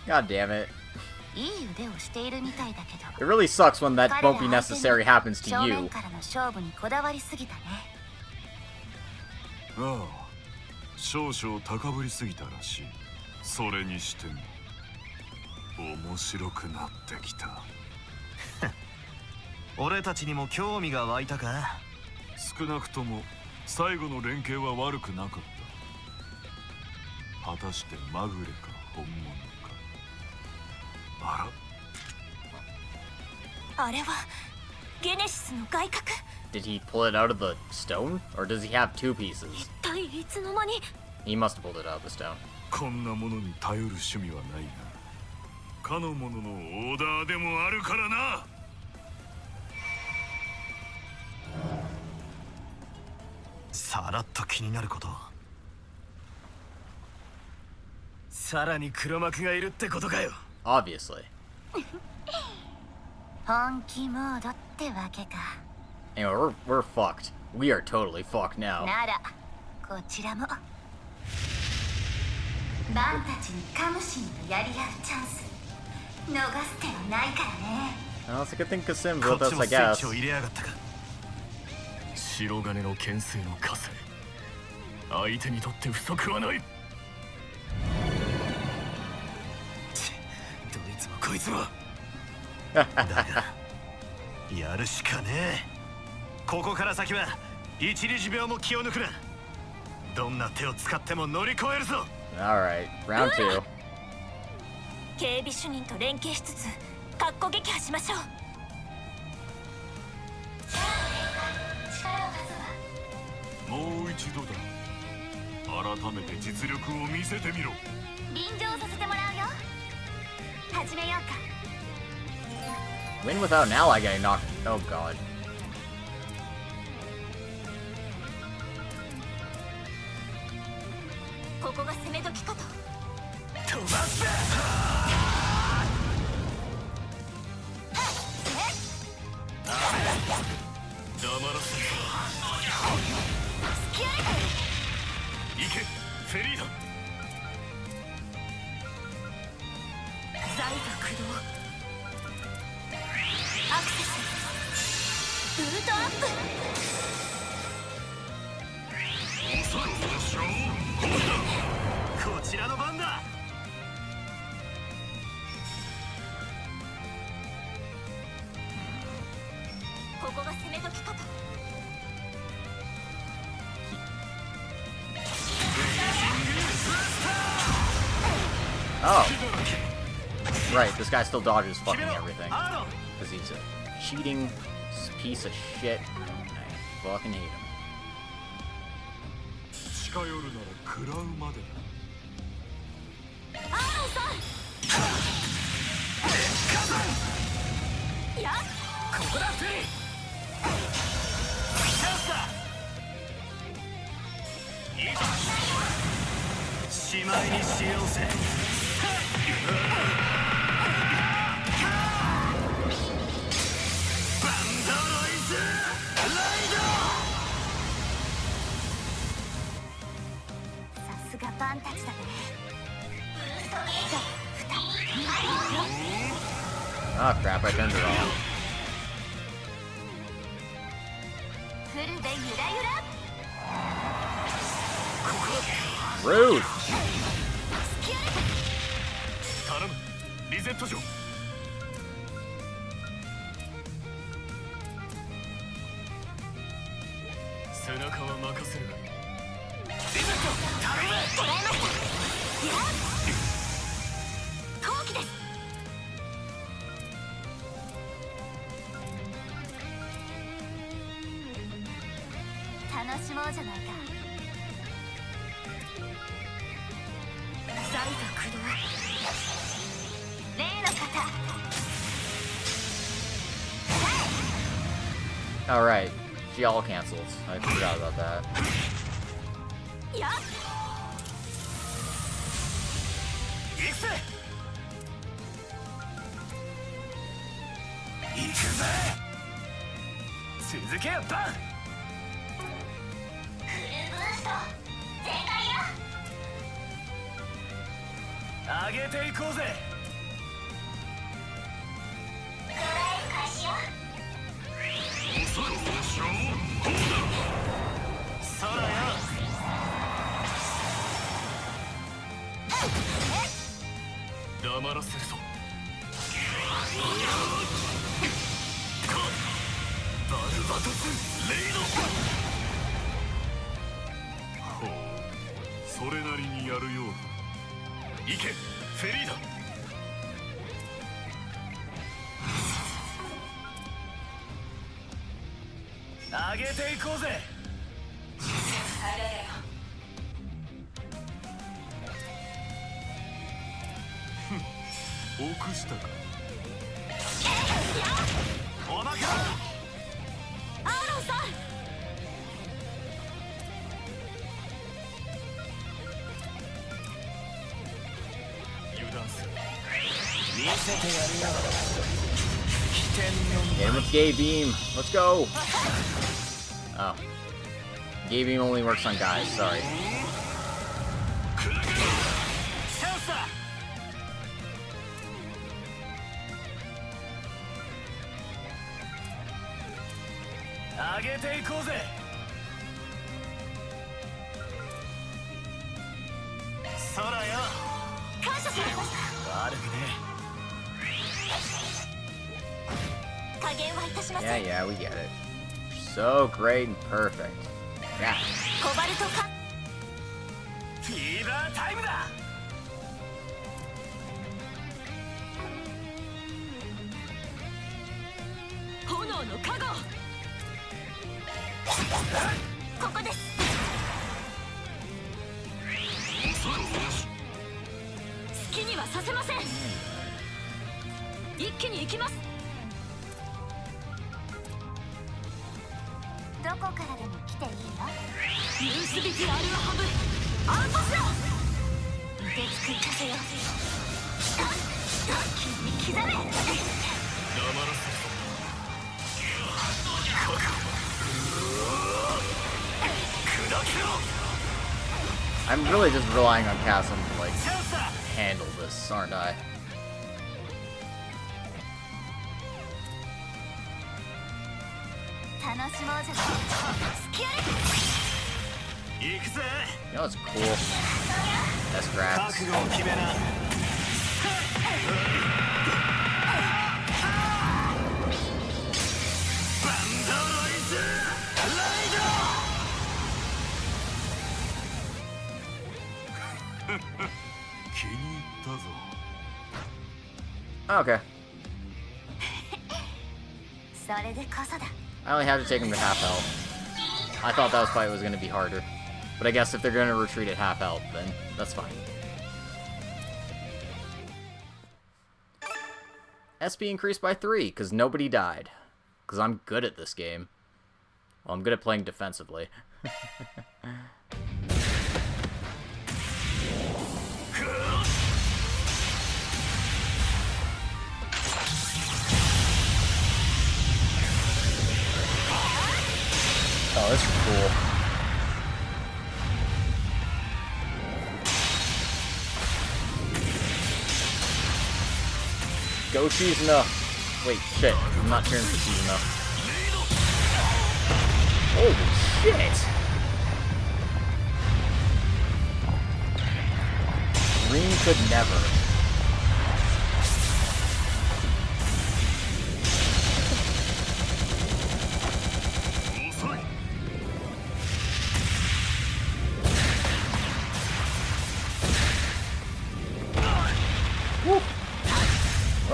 God damn it. いい腕をしているみたいだけど。 It really sucks when that won't be necessary happens to 正 you. 面からの勝負にこだわりすぎたね。ああ、少々高ぶりすぎたらしい。それにしても面白くなってきた。俺たちにも興味が湧いたか。少なくとも最後の連携は悪くなかった。果たしてまぐれか本物か。あら、あれはゲネシスの外角。 Did he pull it out of the stone? Or does he have 2 pieces? 一体いつの間に。 He must have pulled it out of the stone. こんなものに頼る趣味はないが、かの者のオーダーでもあるからな。さらっと気になること。さらに黒幕がいるってことかよ。 Obviously. 本気モードってわけか。 Anyway, we're fucked. We are totally fucked now. ならこちらもバンたちにカムシンとやり合うチャンス逃す手はないからね。 Well, it's a good thing Kasim's こ with っち us, も I スイッ guess. チを入れやがったか。白金の牽制の枷。相手にとって不足はない。どいつもこいつも。だがやるしかねえ。ここから先は一日秒も気を抜くな。どんな手を使っても乗り越えるぞ。 Alright, round 2. 警備主任と連携しつつかっこ撃破しましょう。もう一度だ。改めて実力を見せてみろ。臨場させてもらうよ。始めようか。 Win without an ally getting knocked. Oh god. ここが攻め時かと。飛ばすぜ。黙らせる。隙あり。行けフェリーダ。ザイザ駆動。アクセス。ウルトアップ。こちらの番だ。ここが攻め時かと。Oh. Right, this guy still dodges fucking everything. Because he's a cheating piece of shit. I fucking hate him. 近寄るなら食らうまでだ。アーロンさん。やっここだフェリー。チャンスだ。しまいにしようぜ。バンドロイズライド。さすがバンたちだね。 Oh crap, I turned it off. フルでゆらゆら。 Rude! 頼むリゼット錠。背中は任せる。リゼット頼む。捉えました。やっ後期です。楽しもうじゃないか。ザイザ駆動。例の方。 Alright, she all cancels. I forgot about that. やっ行くぜ。行くぜ。続けよバン。フルブースト全開よ。上げていこうぜ。ドライブ開始よ。空よ。黙らせるぞ。バルバトスレイド。ほう、それなりにやるようだ。行けフェリーダ。上げていこうぜ。臆したか。おまか。アーロンさん。油断する。見せてやるよ。 Hit him with Gay Beam. Let's go! Oh. Gay Beam only works on guys, sorry. チャンスだ。上げていこうぜ。空よ。感謝します。悪くね。加減はいたしません。 Yeah, yeah, we get it. So great and perfect. Yeah. コバルトか。フィーバータイムだ。炎の加護。ここです。好きにはさせません。一気に行きます。どこからでも来ていいよ。ユースビティアルハブアウトしろ。I'm really just relying on Chasm to, like, handle this, aren't I? You know what's cool? That's grass. Okay. I only have to take him to half health. I thought that fight was going to be harder. But I guess if they're going to retreat at half health, then that's fine. SP increased by 3, because nobody died. Because I'm good at this game. Well, I'm good at playing defensively. Oh, this is cool. Go Shizuna! Wait, shit. I'm not cheering for Shizuna. Holy shit! Green could never.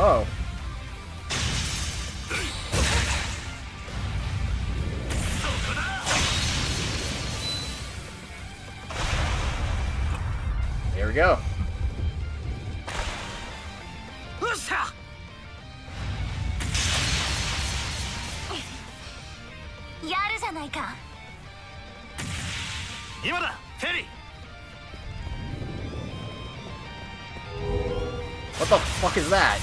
Oh. There we go. What the fuck is that?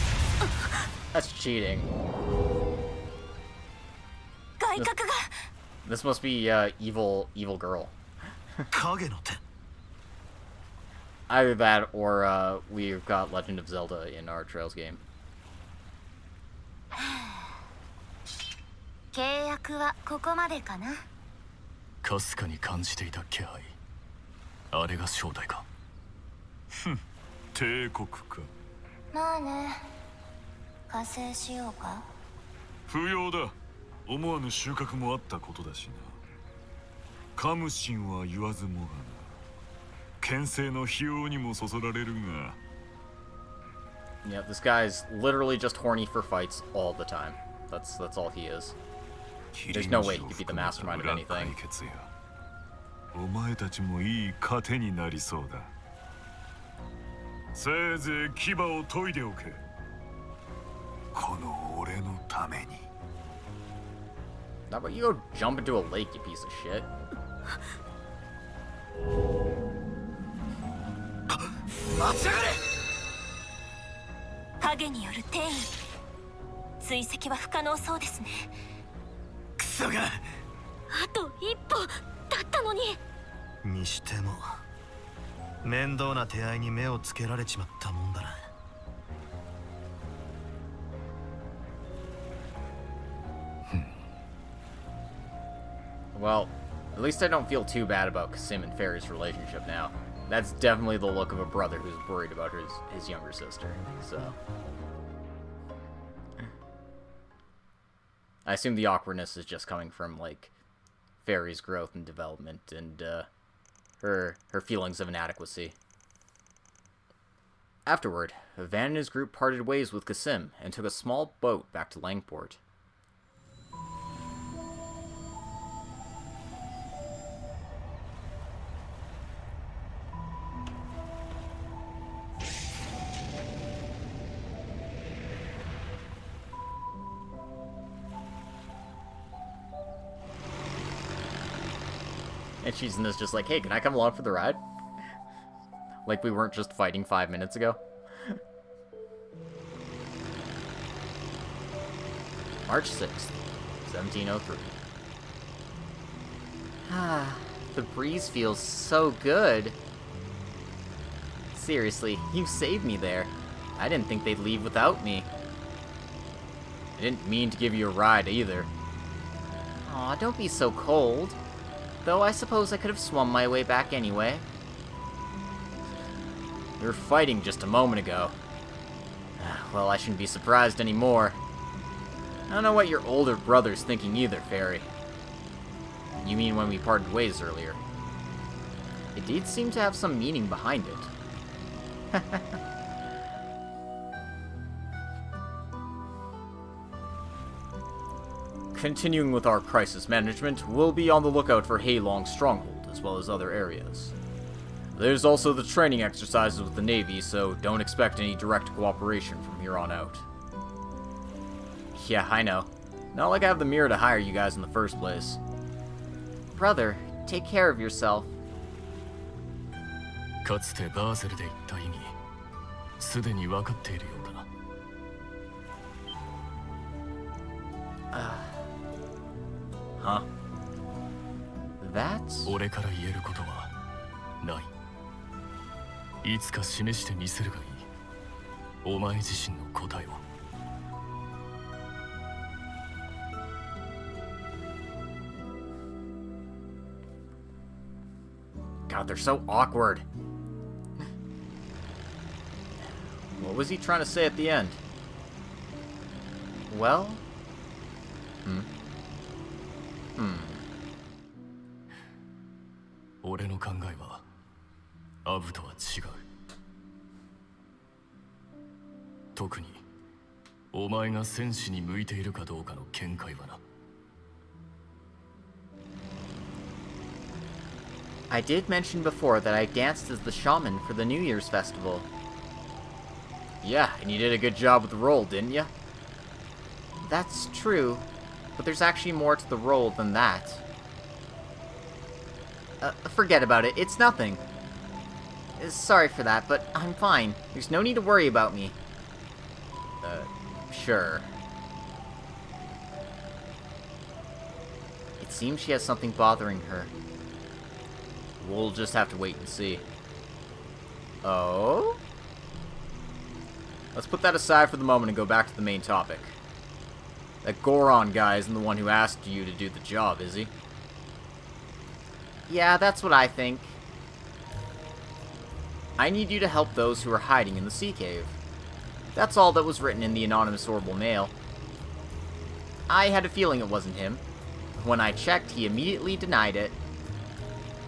That's cheating. This must be evil girl. Either that or we've got Legend of Zelda in our Trails game. 契約はここまでかな。かすかに感じていた気配。あれが正体か。ふん、帝国か。まあね。加勢しようか。不要だ。思わぬ収穫もあったことだしな。カムシンは言わずもがな。牽制の費用にもそそられるが。Yeah, this guy's literally just horny for fights all the time. That's all he is. There's no way he could be the mastermind of anything. お前たちもいい糧になりそうだ。せいぜい牙を研いでおけ。この俺のために。How about you go jump into a lake, you piece of shit? 待ちやがれ！影による転移。追跡は不可能そうですね。クソが！あと一歩だったのに。にしても面倒な手合いに目をつけられちまったもんだな。Well, at least I don't feel too bad about Kasim and Fairy's relationship now. That's definitely the look of a brother who's worried about his younger sister, so... I assume the awkwardness is just coming from, like, Fairy's growth and development and, her feelings of inadequacy. Afterward, Van and his group parted ways with Kasim and took a small boat back to Langport. And she's in this just like, hey, can I come along for the ride? Like we weren't just fighting 5 minutes ago. March 6th, 1703. Ah, the breeze feels so good. Seriously, you saved me there. I didn't think they'd leave without me. I didn't mean to give you a ride either. Aw, don't be so cold. Though I suppose I could have swum my way back anyway. We were fighting just a moment ago. Well, I shouldn't be surprised anymore. I don't know what your older brother's thinking either, Fairy. You mean when we parted ways earlier? It did seem to have some meaning behind it. Continuing with our crisis management, we'll be on the lookout for Heilong's stronghold, as well as other areas. There's also the training exercises with the Navy, so don't expect any direct cooperation from here on out. Yeah, I know. Not like I have the mirror to hire you guys in the first place. Brother, take care of yourself. かつてバーゼルで言った意味、すでに分かっているようだな。Huh? That's... 俺から言えることはない。いつか示してみせるがいい。お前自身の答えを。God, they're so awkward. What was he trying to say at the end? Well? Hmm. 俺の考えはアブとは違う。特にお前が戦士に向いているかどうかの見解はな。I did mention before that I danced as the shaman for the New Year's festival. Yeah, and you did a good job with the role, didn't you? That's true, but there's actually more to the role than that. Forget about it, it's nothing. Sorry for that, but I'm fine. There's no need to worry about me. Sure. It seems she has something bothering her. We'll just have to wait and see. Oh? Let's put that aside for the moment and go back to the main topic. That Goron guy isn't the one who asked you to do the job, is he? Yeah, that's what I think. I need you to help those who are hiding in the sea cave. That's all that was written in the anonymous orbital mail. I had a feeling it wasn't him. When I checked, he immediately denied it.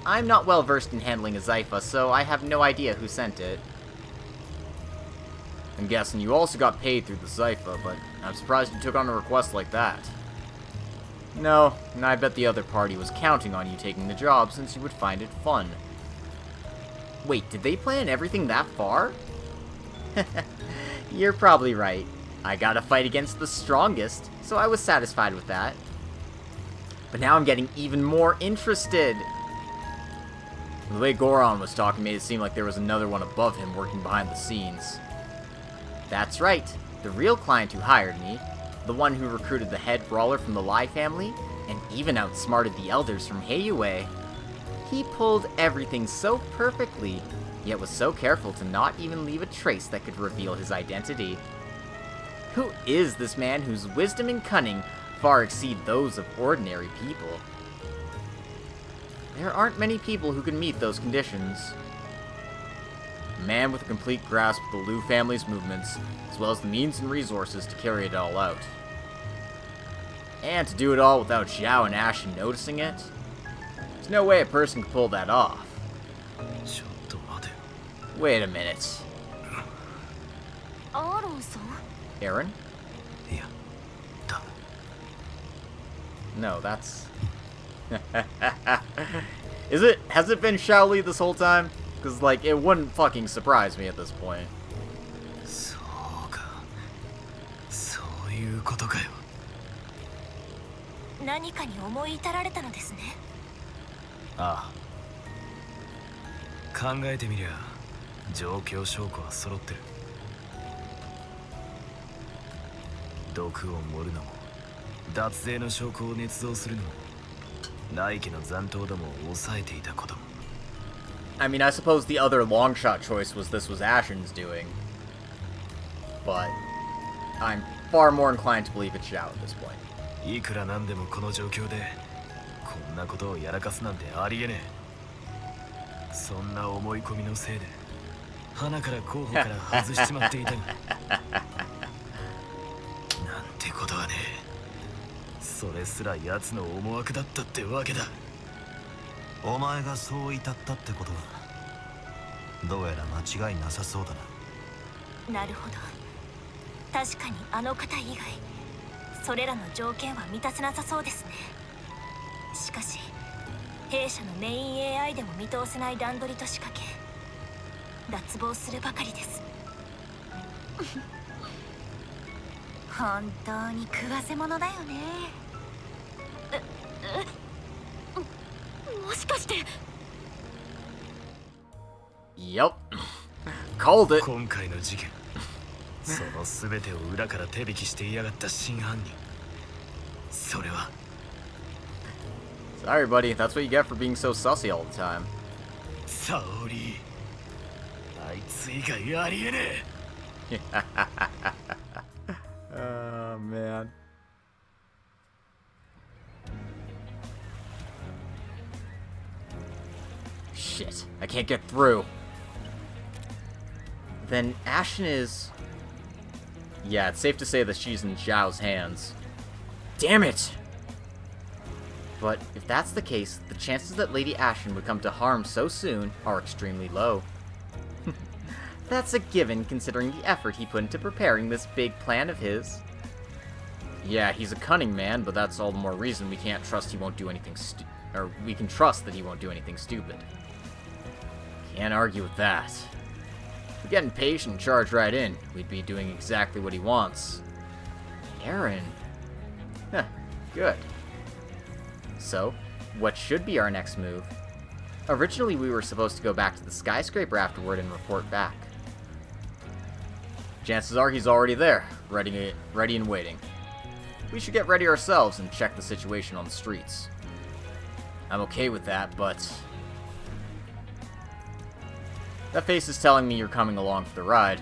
I'm not well versed in handling a Zypha, so I have no idea who sent it. I'm guessing you also got paid through the Zypha, but I'm surprised you took on a request like that. No, and I bet the other party was counting on you taking the job since you would find it fun. Wait, did they plan everything that far? You're probably right. I gotta fight against the strongest, so I was satisfied with that. But now I'm getting even more interested. The way Goron was talking made it seem like there was another one above him working behind the scenes. That's right, the real client who hired me, the one who recruited the head brawler from the Lai family, and even outsmarted the elders from Heiyue. He pulled everything so perfectly, yet was so careful to not even leave a trace that could reveal his identity. Who is this man whose wisdom and cunning far exceed those of ordinary people? There aren't many people who can meet those conditions. A man with a complete grasp of the Liu family's movements, as well as the means and resources to carry it all out. And to do it all without Xiao and Ashen noticing it? There's no way a person could pull that off. Wait a minute. Aaron? Yeah. No, that's... Has it been Shaoli this whole time? Because, like, it wouldn't fucking surprise me at this point. Ah. 考えてみりゃ状況証拠は揃ってる。毒を盛るのも脱税の証拠を捏造するのも内家の残党どもを抑えていたことも。 I mean, I suppose the other long shot choice was this was Ashen's doing. But I'm far more inclined to believe it's Xiao at this point. いくらなんでもこの状況でこんなことをやらかすなんてありえねえ。そんな思い込みのせいで花から候補から外しちまっていたがなんてことはねえ。それすら奴の思惑だったってわけだ。お前がそう至ったってことはどうやら間違いなさそうだな。なるほど。確かにあの方以外それらの条件は満たせなさそうですね。しかし弊社のメイン AI でも見通せない段取りと仕掛け脱帽するばかりです。本当に食わせ者だよね。もしかして。 Yep. Called it. 今回の事件その全てを裏から手引きしていやがった真犯人、それは Sorry, buddy. That's what you get for being so sussy all the time. 沙織。あいつ以外ありえねえ。Oh, man. Shit. I can't get through. Then Ashen is... Yeah, it's safe to say that she's in Zhao's hands. Damn it! But if that's the case, the chances that Lady Ashen would come to harm so soon are extremely low. That's a given considering the effort he put into preparing this big plan of his. Yeah, he's a cunning man, but that's all the more reason we can't trust he won't do anything or we can trust that he won't do anything stupid. Can't argue with that. If we get impatient and charge right in, we'd be doing exactly what he wants. Aaron. Huh, good. So, what should be our next move? Originally, we were supposed to go back to the skyscraper afterward and report back. Chances are he's already there, ready and waiting. We should get ready ourselves and check the situation on the streets. I'm okay with that, but... That face is telling me you're coming along for the ride.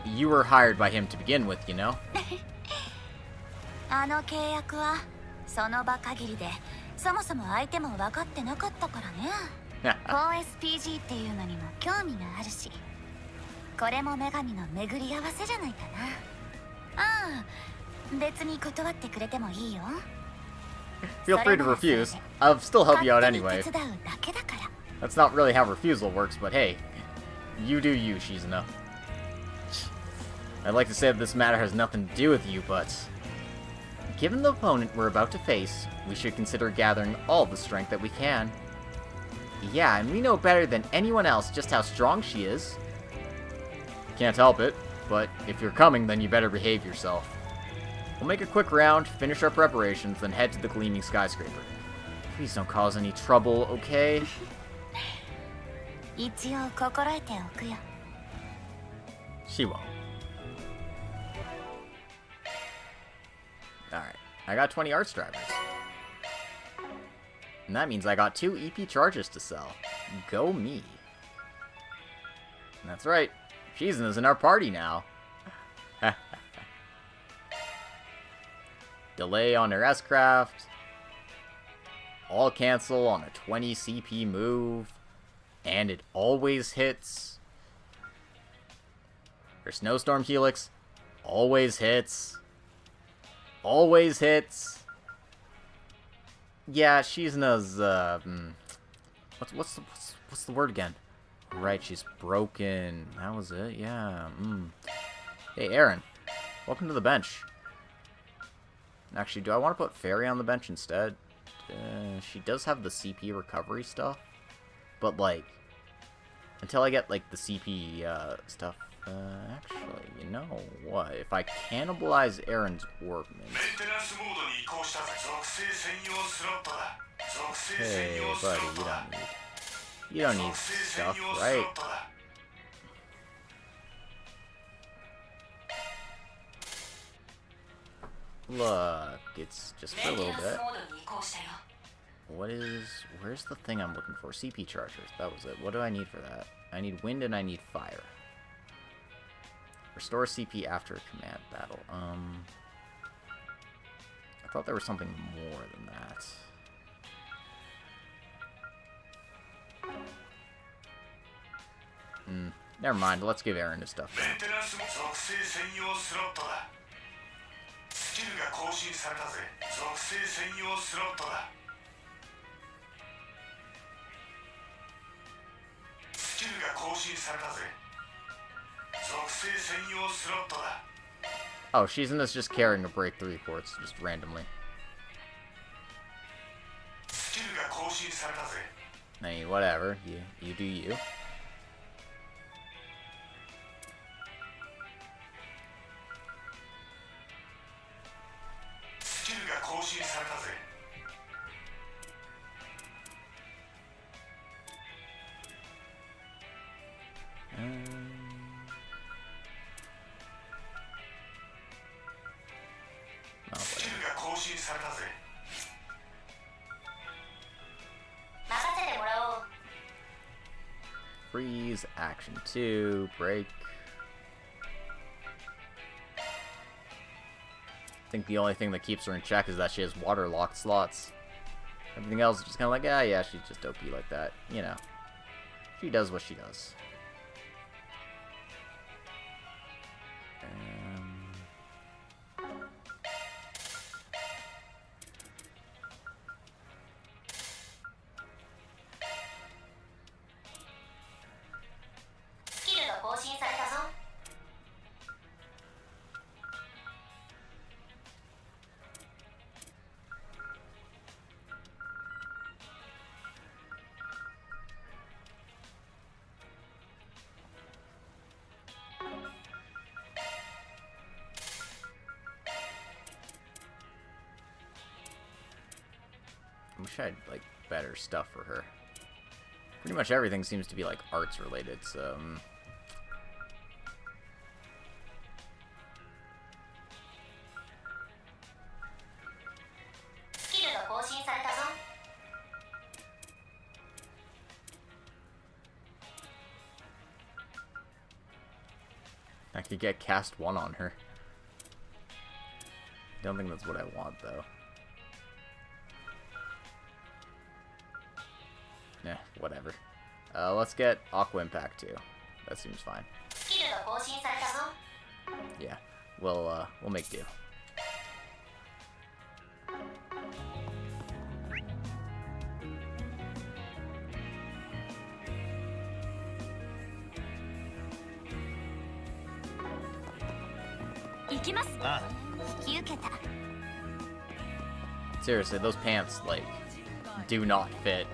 You were hired by him to begin with, you know? あの契約はその場限りでそもそも相手も分かってなかったからね。OSPG っていうのにも興味があるし、これも女神の巡り合わせじゃないかな。ああ、別に断ってくれてもいいよ。Feel free to refuse. I'll still help you out anyway. 手伝うだけだから。 That's not really how refusal works, but hey, you do you, Shizuna. I'd like to say that this matter has nothing to do with you, but... Given the opponent we're about to face, we should consider gathering all the strength that we can. Yeah, and we know better than anyone else just how strong she is. Can't help it, but if you're coming, then you better behave yourself. We'll make a quick round, finish our preparations, then head to the gleaming skyscraper. Please don't cause any trouble, okay? 一応心得ておくよ。 She won't. Alright, I got 20 arts drivers. And that means I got 2 EP charges to sell. Go me. And that's right, Shizuna's in our party now. Delay on her S-Craft. All cancel on a 20 CP move. And it always hits. Her Snowstorm Helix always hits. Always hits. Yeah, Shizuna's, what's the word again? Right, she's broken. That was it, yeah. Hey, Aaron. Welcome to the bench. Actually, do I want to put Fairy on the bench instead? She does have the CP recovery stuff. But, like, until I get, like, the CP, stuff, actually, you know what? If I cannibalize Aaron's Orbman... Hey, buddy, you don't need stuff, right? Look, it's just for a little bit. Where's the thing I'm looking for? CP chargers, that was it. What do I need for that? I need wind and I need fire. Restore CP after a command battle. I thought there was something more than that. Never mind, let's give Aaron his stuff. Oh, she's in this just carrying a breakthrough reports, just randomly. I mean, whatever. You do you. Freeze, action 2, break. I think the only thing that keeps her in check is that she has water-locked slots. Everything else is just kind of like, ah, yeah, she's just OP like that. You know. She does what she does. I wish I had, like, better stuff for her. Pretty much everything seems to be, like, arts related, so... I could get cast 1 on her. Don't think that's what I want, though. Nah, whatever. Let's get Aqua Impact too. That seems fine. Yeah, we'll make do. Seriously, those pants, like, do not fit.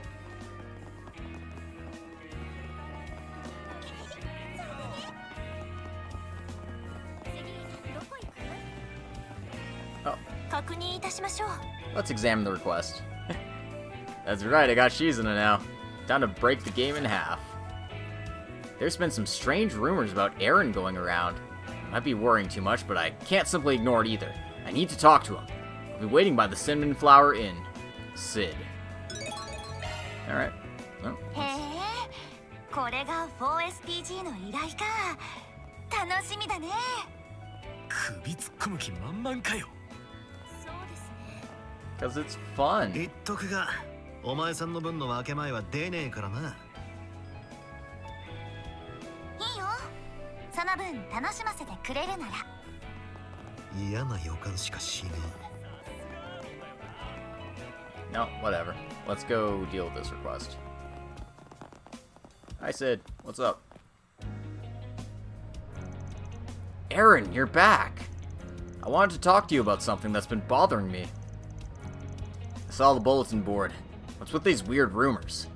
Oh. Let's examine the request. That's right, I got Shizuna now. Time to break the game in half. There's been some strange rumors about Aaron going around. Might be worrying too much, but I can't simply ignore it either. I need to talk to him. I'll be waiting by the Cinnamon Flower Inn. Sid. Alright. Well, because it's fun. No, whatever. Let's go deal with this request. Hi, Sid. What's up? Aaron, you're back! I wanted to talk to you about something that's been bothering me. I saw the bulletin board. What's with these weird rumors?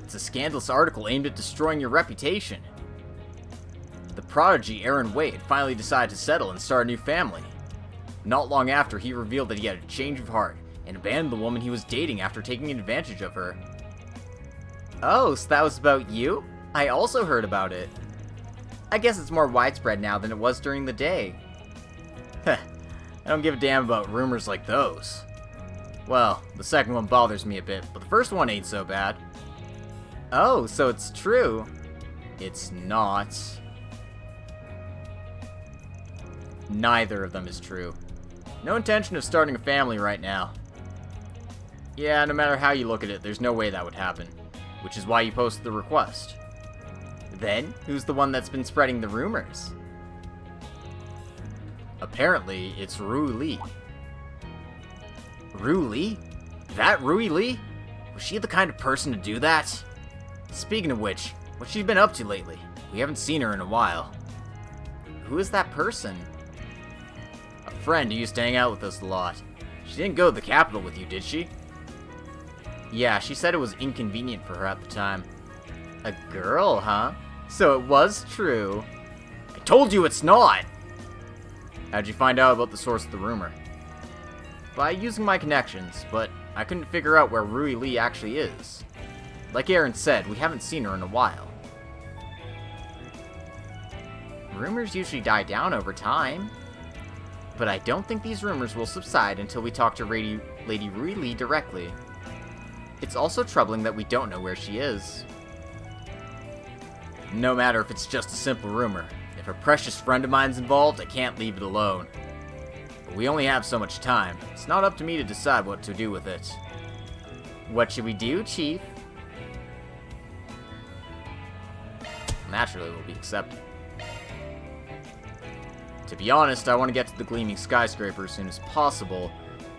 It's a scandalous article aimed at destroying your reputation. The prodigy Aaron Wade finally decided to settle and start a new family. Not long after, he revealed that he had a change of heart and abandoned the woman he was dating after taking advantage of her. Oh, so that was about you? I also heard about it. I guess it's more widespread now than it was during the day. Heh, I don't give a damn about rumors like those. Well, the second one bothers me a bit, but the first one ain't so bad. Oh, so it's true. It's not. Neither of them is true. No intention of starting a family right now. Yeah, no matter how you look at it, there's no way that would happen. Which is why you posted the request. Then, who's the one that's been spreading the rumors? Apparently, it's Rui Lee. Rui Lee? That Rui Lee? Was she the kind of person to do that? Speaking of which, what's she been up to lately? We haven't seen her in a while. Who is that person? A friend who used to hang out with us a lot. She didn't go to the capital with you, did she? Yeah, she said it was inconvenient for her at the time. A girl, huh? So it was true. I told you it's not! How'd you find out about the source of the rumor? By using my connections, but I couldn't figure out where Rui Lee actually is. Like Aaron said, we haven't seen her in a while. Rumors usually die down over time. But I don't think these rumors will subside until we talk to Lady Rui Lee directly. It's also troubling that we don't know where she is. No matter if it's just a simple rumor. If a precious friend of mine's involved, I can't leave it alone. But we only have so much time. It's not up to me to decide what to do with it. What should we do, Chief? Naturally, we'll be accepted. To be honest, I want to get to the gleaming skyscraper as soon as possible,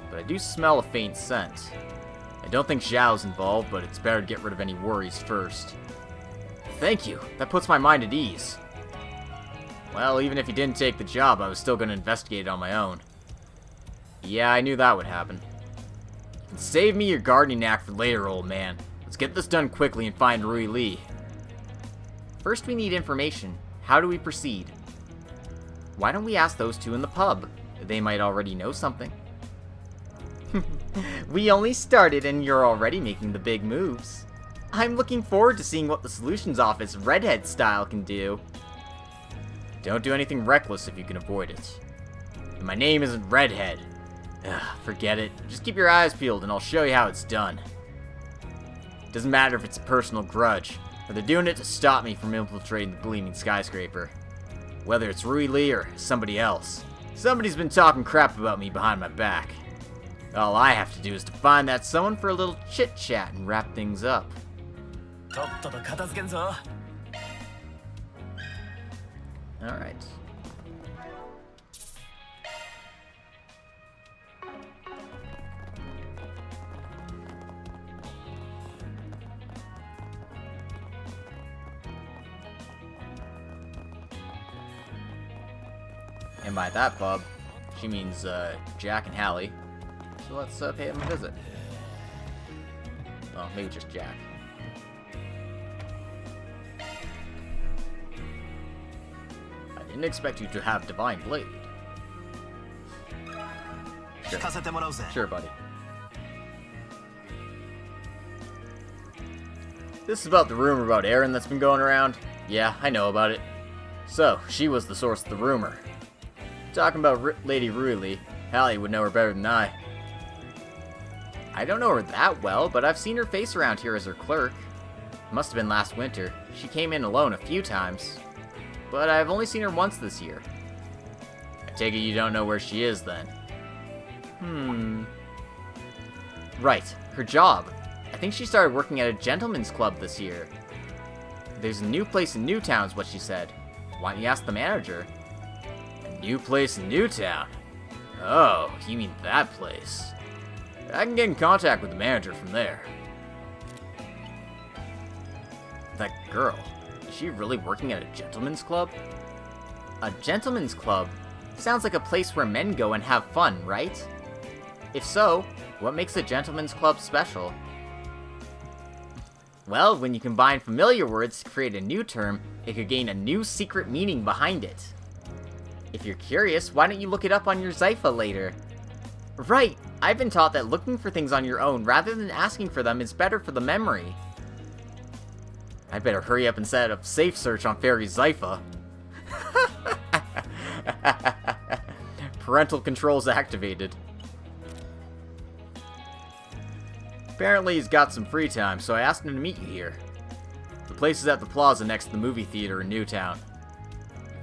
but I do smell a faint scent. I don't think Zhao's involved, but it's better to get rid of any worries first. Thank you. That puts my mind at ease. Well, even if he didn't take the job, I was still going to investigate it on my own. Yeah, I knew that would happen. You can save me your gardening knack for later, old man. Let's get this done quickly and find Rui Lee. First, we need information. How do we proceed? Why don't we ask those two in the pub? They might already know something. We only started and you're already making the big moves. I'm looking forward to seeing what the Solutions Office redhead style can do. Don't do anything reckless if you can avoid it. And my name isn't Redhead. Ugh, forget it. Just keep your eyes peeled and I'll show you how it's done. Doesn't matter if it's a personal grudge, or they're doing it to stop me from infiltrating the gleaming skyscraper. Whether it's Rui Lee or somebody else, somebody's been talking crap about me behind my back. All I have to do is to find that someone for a little chit-chat and wrap things up. Alright. And by that, Bob, she means Jack and Hallie. So let's pay them a visit. Oh, maybe just Jack. I didn't expect you to have Divine Blade. Sure, buddy. This is about the rumor about Aaron that's been going around? Yeah, I know about it. So, she was the source of the rumor. Talking about Lady Rui Lee, Hallie would know her better than I. I don't know her that well, but I've seen her face around here as her clerk. Must have been last winter. She came in alone a few times. But I've only seen her once this year. I take it you don't know where she is, then. Right, her job. I think she started working at a gentleman's club this year. There's a new place in Newtown's what she said. Why don't you ask the manager? A new place in Newtown? Oh, you mean that place. I can get in contact with the manager from there. That girl, is she really working at a gentleman's club? A gentleman's club? Sounds like a place where men go and have fun, right? If so, what makes a gentleman's club special? Well, when you combine familiar words to create a new term, it could gain a new secret meaning behind it. If you're curious, why don't you look it up on your Zypha later? Right! I've been taught that looking for things on your own rather than asking for them is better for the memory. I better hurry up and set up safe search on Fairy Zypha. parental controls activated. Apparently he's got some free time, so I asked him to meet you here. The place is at the plaza next to the movie theater in Newtown.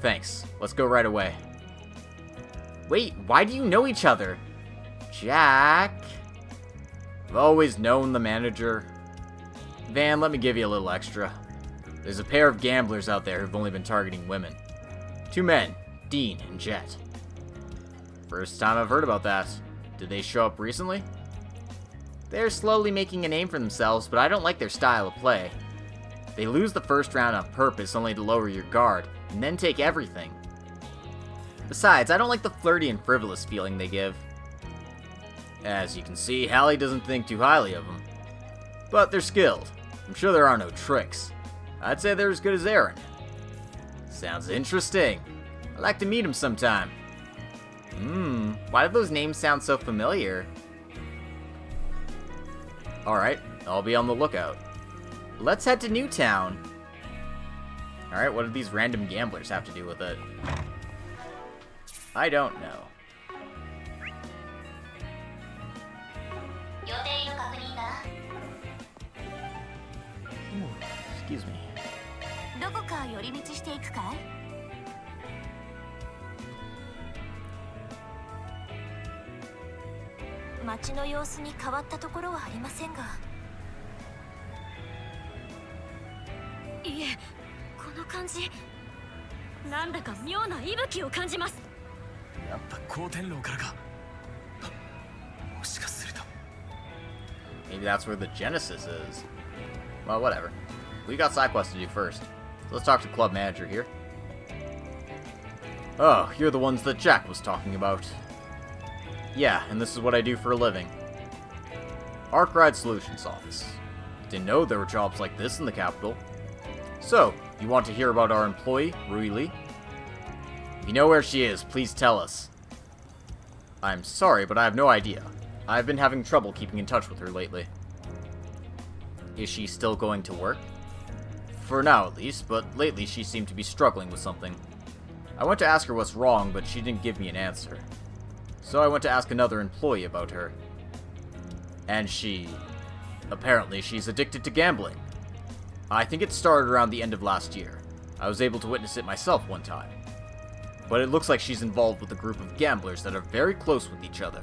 Thanks. Let's go right away. Wait, why do you know each other? Jack? I've always known the manager. Van, let me give you a little extra. There's a pair of gamblers out there who've only been targeting women. 2 men, Dean and Jet. First time I've heard about that. Did they show up recently? They're slowly making a name for themselves, but I don't like their style of play. They lose the first round on purpose only to lower your guard, and then take everything. Besides, I don't like the flirty and frivolous feeling they give. As you can see, Hallie doesn't think too highly of them. But they're skilled. I'm sure there are no tricks. I'd say they're as good as Aaron. Sounds interesting. I'd like to meet him sometime. Why do those names sound so familiar? Alright, I'll be on the lookout. Let's head to Newtown. Alright, what do these random gamblers have to do with it? I don't know. Ooh, excuse me. どこか寄り道していくかい？街の様子に変わったところはありませんが。いえ、この感じ、なんだか妙な息吹を感じます。やっぱ光天楼からか。もしかすると。Maybe that's where the Genesis is. Well, whatever. We got side quests to do first. So let's talk to club manager here. Oh, you're the ones that Jack was talking about. Yeah, and this is what I do for a living. Arkride Solutions Office. Didn't know there were jobs like this in the capital. So, you want to hear about our employee, Rui Lee? If you know where she is, please tell us. I'm sorry, but I have no idea. I've been having trouble keeping in touch with her lately. Is she still going to work? For now, at least, but lately she seemed to be struggling with something. I went to ask her what's wrong, but she didn't give me an answer. So I went to ask another employee about her. And apparently she's addicted to gambling. I think it started around the end of last year. I was able to witness it myself one time. But it looks like she's involved with a group of gamblers that are very close with each other.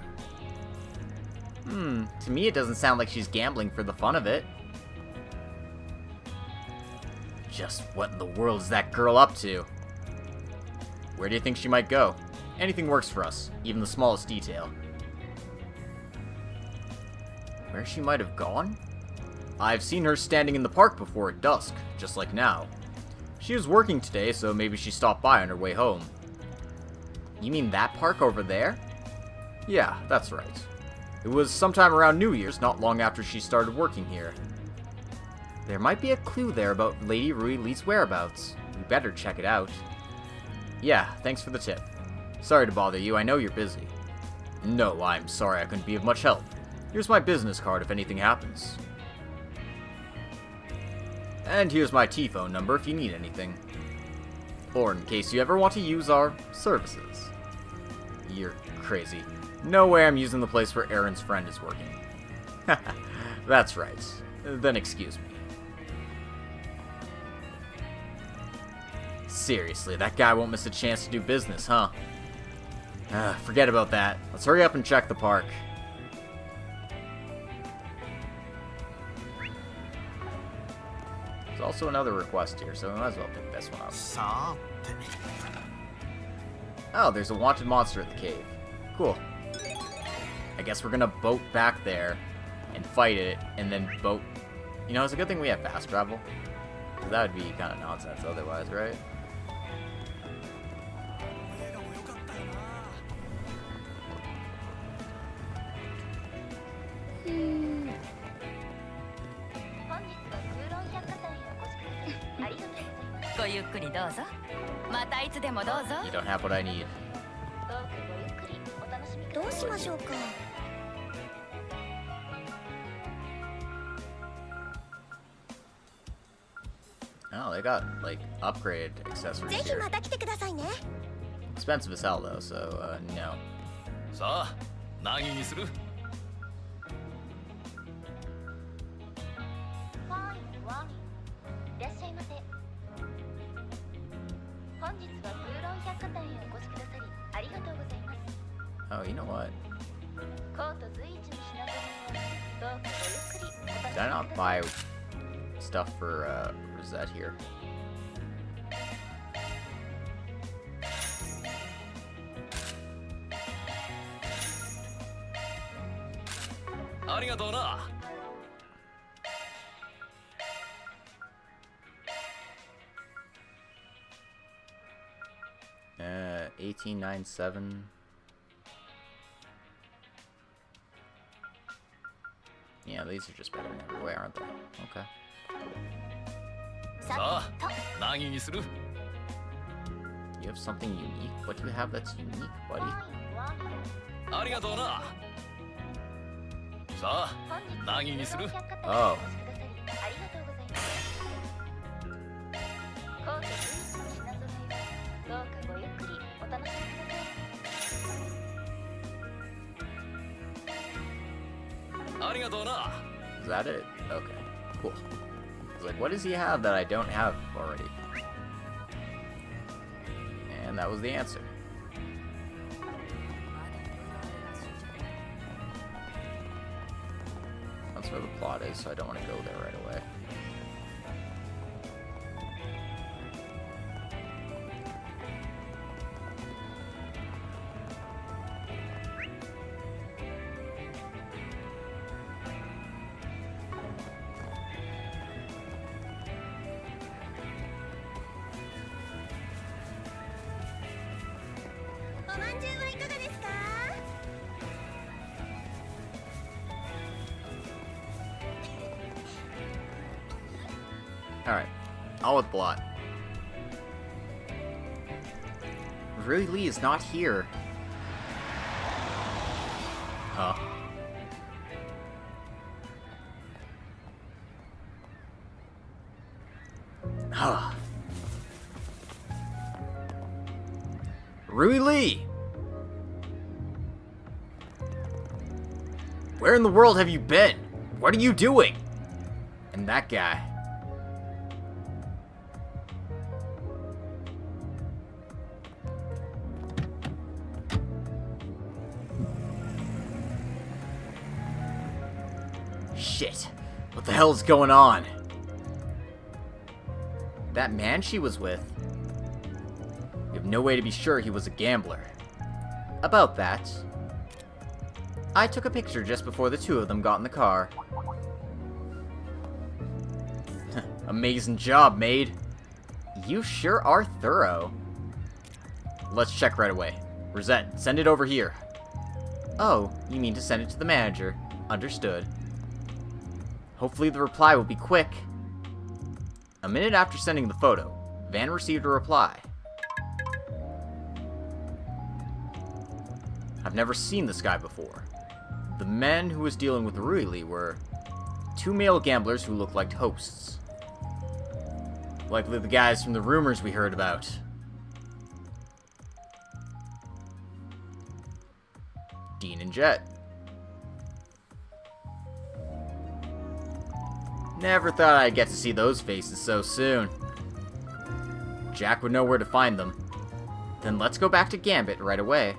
To me it doesn't sound like she's gambling for the fun of it. Just what in the world is that girl up to? Where do you think she might go? Anything works for us, even the smallest detail. Where she might have gone? I've seen her standing in the park before at dusk, just like now. She was working today, so maybe she stopped by on her way home. You mean that park over there? Yeah, that's right. It was sometime around New Year's, not long after she started working here. There might be a clue there about Lady Rui Lee's whereabouts. We better check it out. Yeah, thanks for the tip. Sorry to bother you, I know you're busy. No, I'm sorry I couldn't be of much help. Here's my business card if anything happens. And here's my T-phone number if you need anything. Or in case you ever want to use our services. You're crazy. No way I'm using the place where Aaron's friend is working. That's right. Then excuse me. Seriously, that guy won't miss a chance to do business, huh? Forget about that. Let's hurry up and check the park. There's also another request here, so we might as well pick this one up. Oh, there's a wanted monster at the cave. Cool. I guess we're gonna boat back there and fight it, and then boat... You know, it's a good thing we have fast travel. That would be kind of nonsense otherwise, right? You don't have what I need. Oh, they got, like, upgrade accessories here. Expensive as hell, though, so, no. さあ何にする？ワインワインいらっしゃいませ。本日はクーロン百貨店へお越しくださりありがとうございます。 Oh, you know what? コート随一の品揃えをどうかごゆっくりお楽しみくだ Did さ I い。 not buy stuff for, Rosette here? ありがとうな。 1897. Yeah, these are just better in every way, aren't they? Okay. さあ何にする？ You have something unique? What do you have that's unique, buddy? ありがとうな。さあ何にする？ Oh. ありがとうございます。コート随一の品揃えをどうかごゆっくりお楽しみください。 ありがとうな。 Is that it? Okay. Cool. I was like, what does he have that I don't have already? And that was the answer. That's where the plot is, so I don't want to go there right away. Alright, on with the plot. Really, Lee is not here. Huh. Huh. Rui Lee! Where in the world have you been? What are you doing? And that guy. Shit. What the hell is going on? That man she was with? We have no way to be sure he was a gambler. About that, I took a picture just before the two of them got in the car. Amazing job, maid. You sure are thorough. Let's check right away. Rosette, send it over here. Oh, you mean to send it to the manager. Understood. Hopefully the reply will be quick. A minute after sending the photo, Van received a reply. I've never seen this guy before. The men who was dealing with Rui Lee were two male gamblers who looked like hosts. Likely the guys from the rumors we heard about. Dean and Jet. Never thought I'd get to see those faces so soon. Jack would know where to find them. Then let's go back to Gambit right away.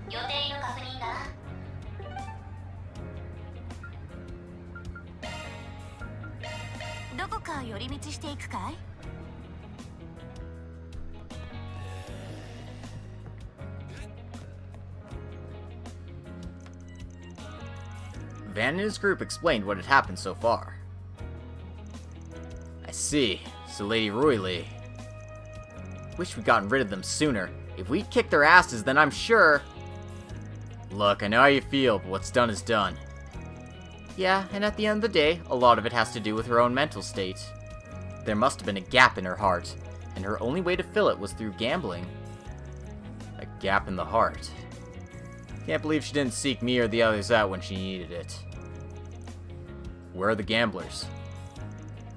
予定の確認だな。どこか寄り道していくかい？ Van and his group explained what had happened so far. I see. So Lady Rui Lee. Wish we'd gotten rid of them sooner. If we'd kicked their asses, then I'm sure... Look, I know how you feel, but what's done is done. Yeah, and at the end of the day, a lot of it has to do with her own mental state. There must have been a gap in her heart, and her only way to fill it was through gambling. A gap in the heart. Can't believe she didn't seek me or the others out when she needed it. Where are the gamblers?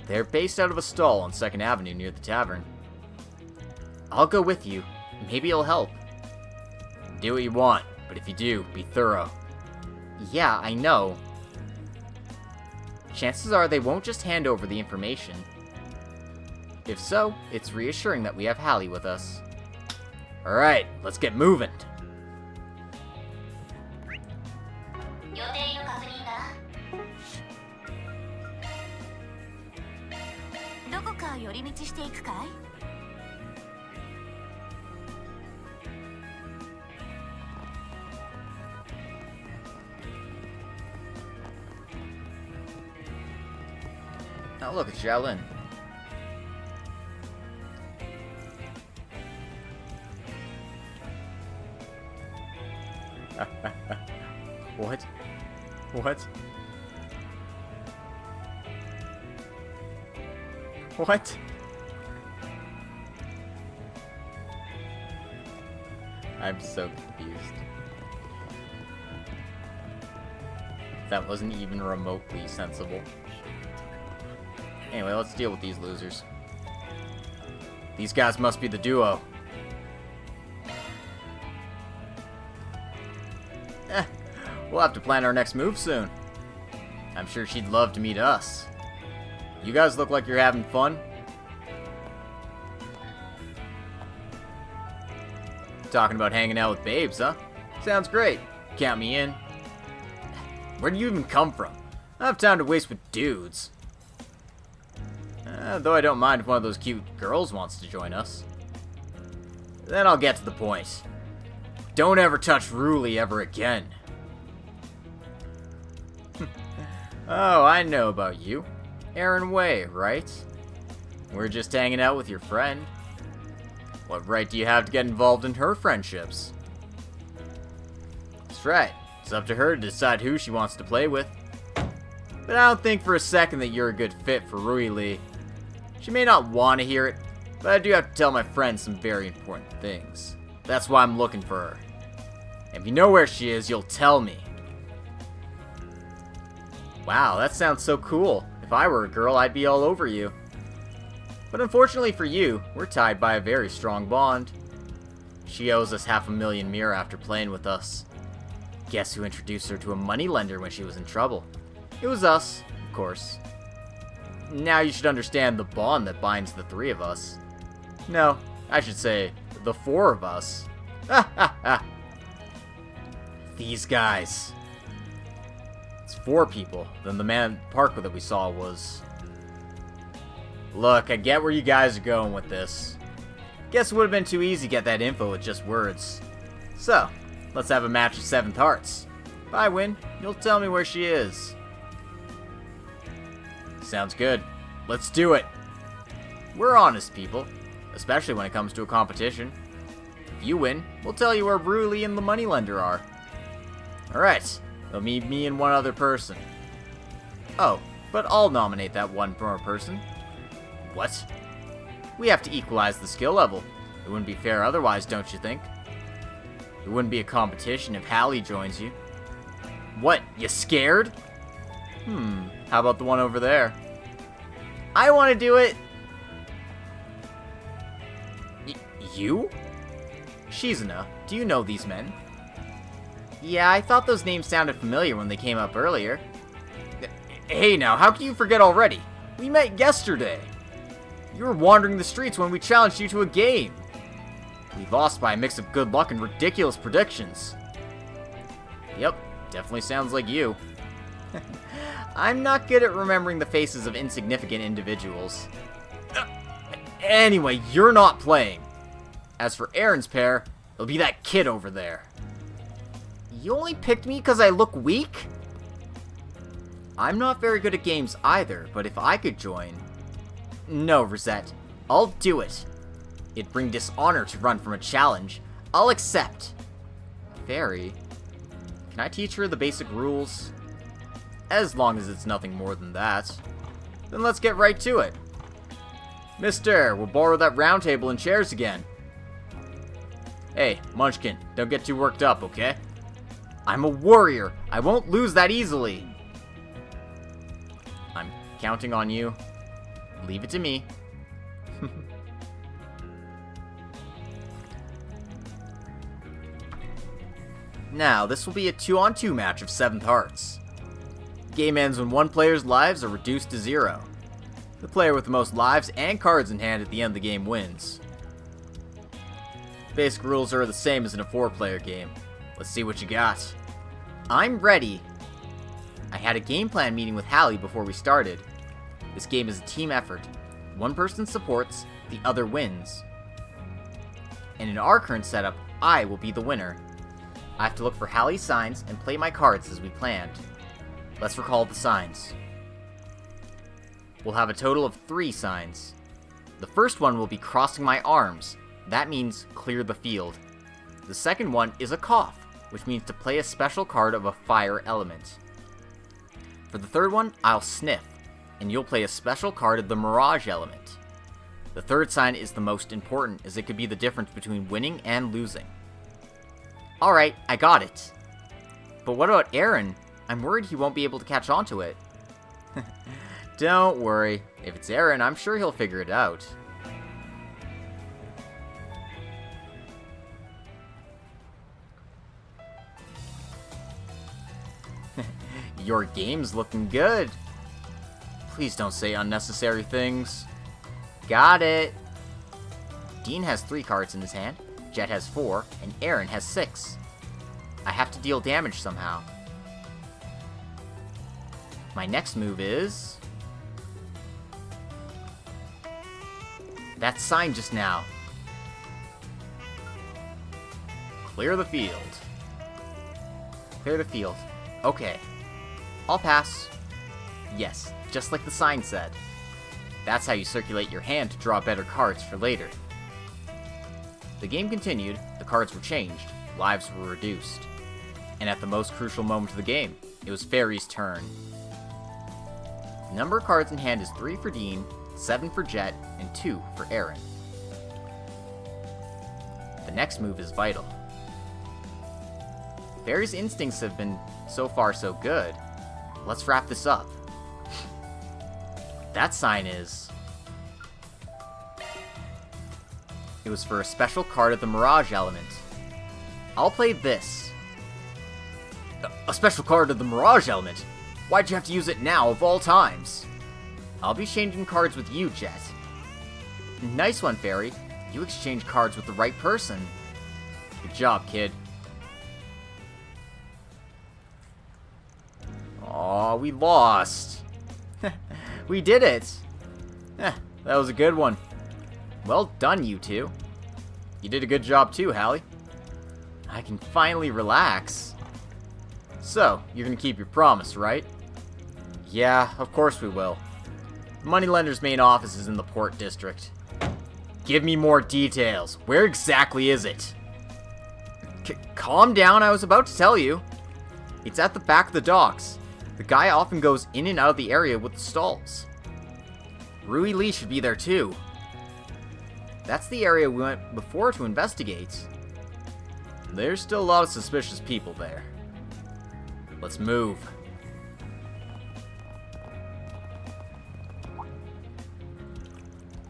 They're based out of a stall on 2nd Avenue near the tavern. I'll go with you. Maybe it'll help. Do what you want, but if you do, be thorough. Yeah, I know. Chances are they won't just hand over the information. If so, it's reassuring that we have Hallie with us. Alright, let's get moving. 予定の確認だ。どこか寄り道していくかい？ Oh, look, it's Xiaolin. What? What? What? I'm so confused. That wasn't even remotely sensible. Anyway, let's deal with these losers. These guys must be the duo. We'll have to plan our next move soon. I'm sure she'd love to meet us. You guys look like you're having fun. Talking about hanging out with babes, huh? Sounds great. Count me in. Where do you even come from? I don't have time to waste with dudes. Though I don't mind if one of those cute girls wants to join us. Then I'll get to the point. Don't ever touch Ruli ever again. Oh, I know about you. Aaron Way, right? We're just hanging out with your friend. What right do you have to get involved in her friendships? That's right. It's up to her to decide who she wants to play with. But I don't think for a second that you're a good fit for Rui Lee. She may not want to hear it, but I do have to tell my friend some very important things. That's why I'm looking for her. And if you know where she is, you'll tell me. Wow, that sounds so cool. If I were a girl, I'd be all over you. But unfortunately for you, we're tied by a very strong bond. She owes us 500,000 mira after playing with us. Guess who introduced her to a moneylender when she was in trouble? It was us, of course. Now you should understand the bond that binds the three of us. No, I should say, the four of us. Ha ha ha! These guys. It's 4 people. Then the man at Parker that we saw was... Look, I get where you guys are going with this. Guess it would have been too easy to get that info with just words. So, let's have a match of 7th Hearts. If I win, you'll tell me where she is. Sounds good. Let's do it. We're honest people, especially when it comes to a competition. If you win, we'll tell you where Bruley and the moneylender are. Alright, they'll meet me and one other person. Oh, but I'll nominate that one more person. What? We have to equalize the skill level. It wouldn't be fair otherwise, don't you think? It wouldn't be a competition if Hallie joins you. What, you scared? How about the one over there? I want to do it! You? Shizuna, do you know these men? Yeah, I thought those names sounded familiar when they came up earlier. Hey now, how can you forget already? We met yesterday! You were wandering the streets when we challenged you to a game. We lost by a mix of good luck and ridiculous predictions. Yep, definitely sounds like you. I'm not good at remembering the faces of insignificant individuals. Anyway, you're not playing. As for Aaron's pair, it'll be that kid over there. You only picked me because I look weak? I'm not very good at games either, but if I could join... No, Rosette. I'll do it. It'd bring dishonor to run from a challenge. I'll accept. Fairy, can I teach her the basic rules? As long as it's nothing more than that. Then let's get right to it. Mister, we'll borrow that round table and chairs again. Hey, Munchkin, don't get too worked up, okay? I'm a warrior. I won't lose that easily. I'm counting on you. Leave it to me. Now, this will be a 2-on-2 match of 7th Hearts. The game ends when one player's lives are reduced to 0. The player with the most lives and cards in hand at the end of the game wins. Basic rules are the same as in a 4-player game. Let's see what you got. I'm ready. I had a game plan meeting with Hallie before we started. This game is a team effort. One person supports, the other wins. And in our current setup, I will be the winner. I have to look for Hallie's signs and play my cards as we planned. Let's recall the signs. We'll have a total of 3 signs. The first one will be crossing my arms. That means clear the field. The second one is a cough, which means to play a special card of a fire element. For the third one, I'll sniff, and you'll play a special card of the mirage element. The third sign is the most important, as it could be the difference between winning and losing. Alright, I got it. But what about Aaron? I'm worried he won't be able to catch on to it. Don't worry. If it's Aaron, I'm sure he'll figure it out. Your game's looking good. Please don't say unnecessary things. Got it. Dean has 3 cards in his hand, Jet has 4, and Aaron has 6. I have to deal damage somehow. My next move is... that sign just now. Clear the field. Clear the field. Okay. I'll pass. Yes, just like the sign said. That's how you circulate your hand to draw better cards for later. The game continued, the cards were changed, lives were reduced. And at the most crucial moment of the game, it was Fairy's turn. The number of cards in hand is 3 for Dean, 7 for Jet, and 2 for Aaron. The next move is vital. Fairy's instincts have been so far so good. Let's wrap this up. That sign is... it was for a special card of the Mirage element. I'll play this. A special card of the Mirage element? Why'd you have to use it now, of all times? I'll be changing cards with you, Jet. Nice one, Fairy. You exchanged cards with the right person. Good job, kid. Aw, we lost. We did it. That was a good one. Well done, you two. You did a good job too, Hallie. I can finally relax. So, you're gonna keep your promise, right? Yeah, of course we will. The moneylender's main office is in the Port District. Give me more details. Where exactly is it? Calm down, I was about to tell you. It's at the back of the docks. The guy often goes in and out of the area with the stalls. Rui Lee should be there too. That's the area we went before to investigate. There's still a lot of suspicious people there. Let's move.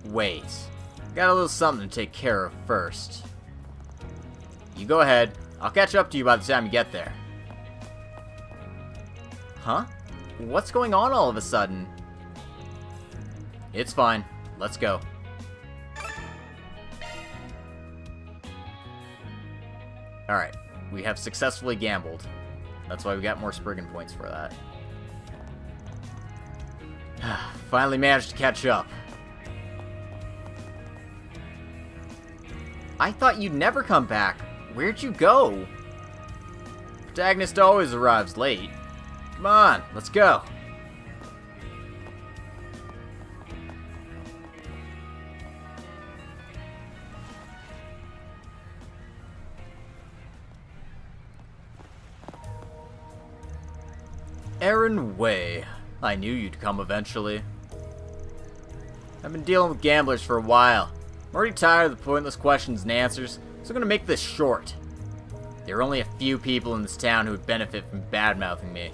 Wait. Got a little something to take care of first. You go ahead. I'll catch up to you by the time you get there. Huh? What's going on all of a sudden? It's fine. Let's go. Alright. We have successfully gambled. That's why we got more Spriggan points for that. Finally managed to catch up. I thought you'd never come back. Where'd you go? Protagonist always arrives late. Come on, let's go. Aaron Way. I knew you'd come eventually. I've been dealing with gamblers for a while. I'm already tired of the pointless questions and answers, so I'm gonna make this short. There are only a few people in this town who would benefit from bad-mouthing me.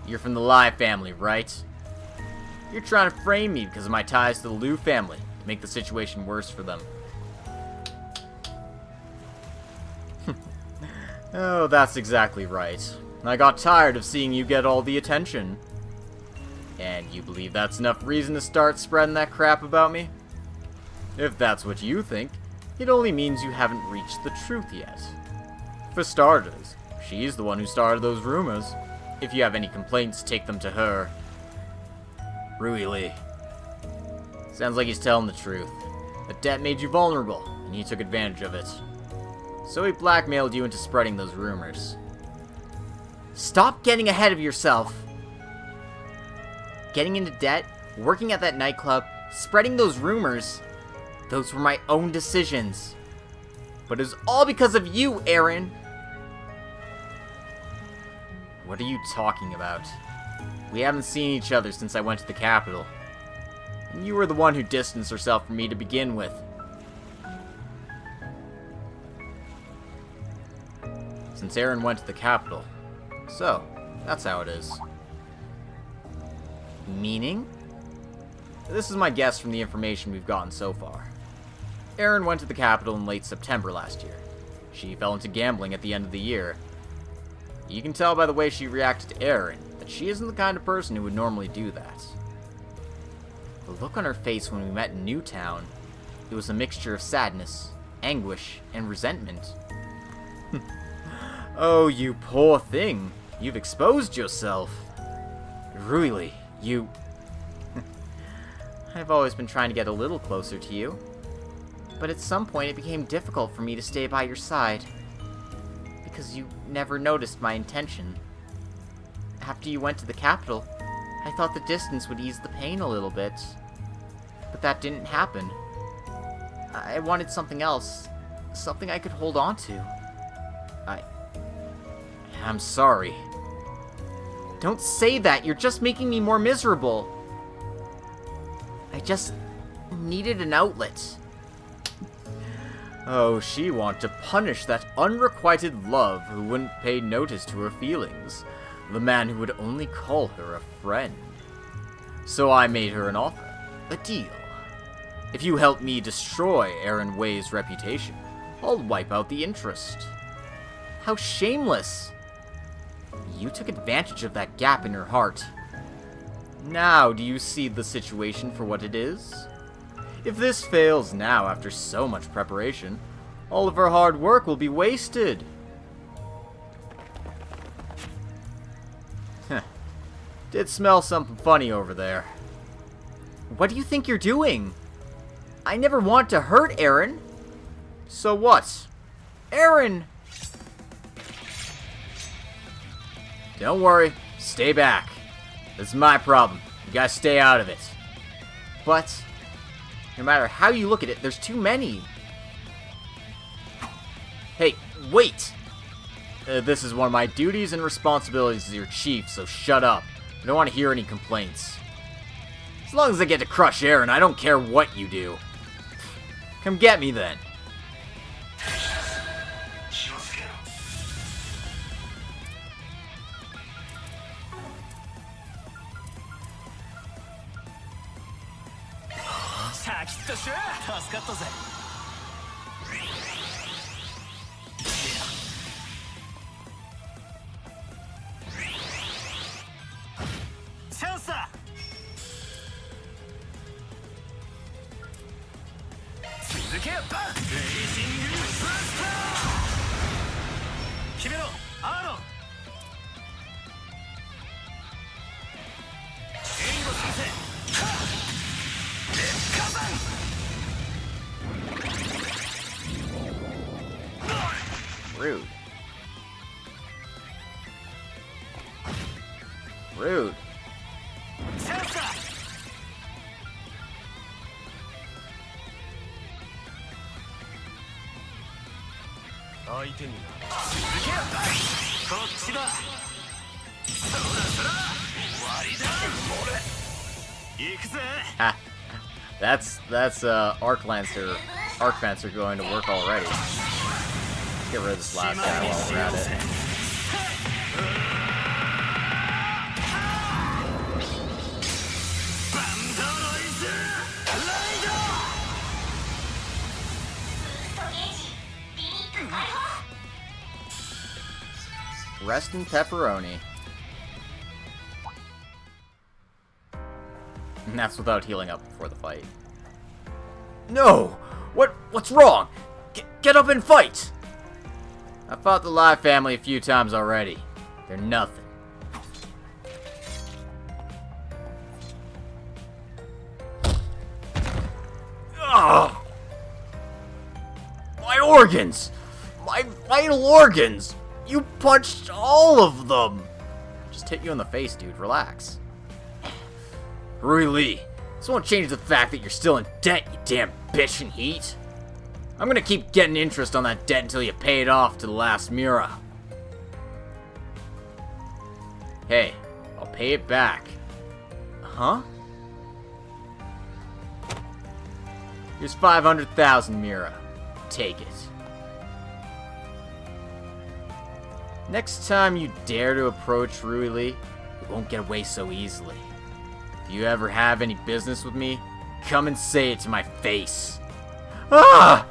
You're from the Lai family, right? You're trying to frame me because of my ties to the Liu family, to make the situation worse for them. Oh, that's exactly right. I got tired of seeing you get all the attention. And you believe that's enough reason to start spreading that crap about me? If that's what you think, it only means you haven't reached the truth yet. For starters, she's the one who started those rumors. If you have any complaints, take them to her. Really. Sounds like he's telling the truth. The debt made you vulnerable, and he took advantage of it. So he blackmailed you into spreading those rumors. Stop getting ahead of yourself! Getting into debt, working at that nightclub, spreading those rumors, those were my own decisions. But it was all because of you, Aaron! What are you talking about? We haven't seen each other since I went to the capital. And you were the one who distanced herself from me to begin with. Since Aaron went to the capital. So, that's how it is. Meaning? This is my guess from the information we've gotten so far. Aaron went to the capital in late September last year. She fell into gambling at the end of the year. You can tell by the way she reacted to Aaron that she isn't the kind of person who would normally do that. The look on her face when we met in Newtown, it was a mixture of sadness, anguish, and resentment. Oh, you poor thing. You've exposed yourself. Really, you... I've always been trying to get a little closer to you. But at some point it became difficult for me to stay by your side. Because you never noticed my intention. After you went to the capital, I thought the distance would ease the pain a little bit. But that didn't happen. I wanted something else. Something I could hold on to. I'm sorry. Don't say that, you're just making me more miserable. I just needed an outlet. Oh, she wanted to punish that unrequited love who wouldn't pay notice to her feelings. The man who would only call her a friend. So I made her an offer. A deal. If you help me destroy Aaron Wei's reputation, I'll wipe out the interest. How shameless! You took advantage of that gap in her heart. Now, do you see the situation for what it is? If this fails now after so much preparation, all of her hard work will be wasted. Huh. Did smell something funny over there. What do you think you're doing? I never want to hurt Aaron. So what? Aaron! Don't worry, stay back. This is my problem. You gotta stay out of it. But, no matter how you look at it, there's too many. Hey, wait! This is one of my duties and responsibilities as your chief, so shut up. I don't want to hear any complaints. As long as I get to crush Aaron, I don't care what you do. Come get me then. Rude. Rude. Ha. That's Arclancer going to work already. Let's get rid of this last guy while we're at it. Rest in pepperoni. And that's without healing up before the fight. No! What's wrong? Get up and fight! I fought the Lai family a few times already. They're nothing. Ugh! My organs! My vital organs! You punched all of them! Just hit you in the face, dude. Relax. Rui Lee, this won't change the fact that you're still in debt, you damn bitch in heat. I'm gonna keep getting interest on that debt until you pay it off to the last Mura. Hey, I'll pay it back. Huh? Here's 500,000 Mira. Take it. Next time you dare to approach Rui Lee, you won't get away so easily. If you ever have any business with me, come and say it to my face. Ah!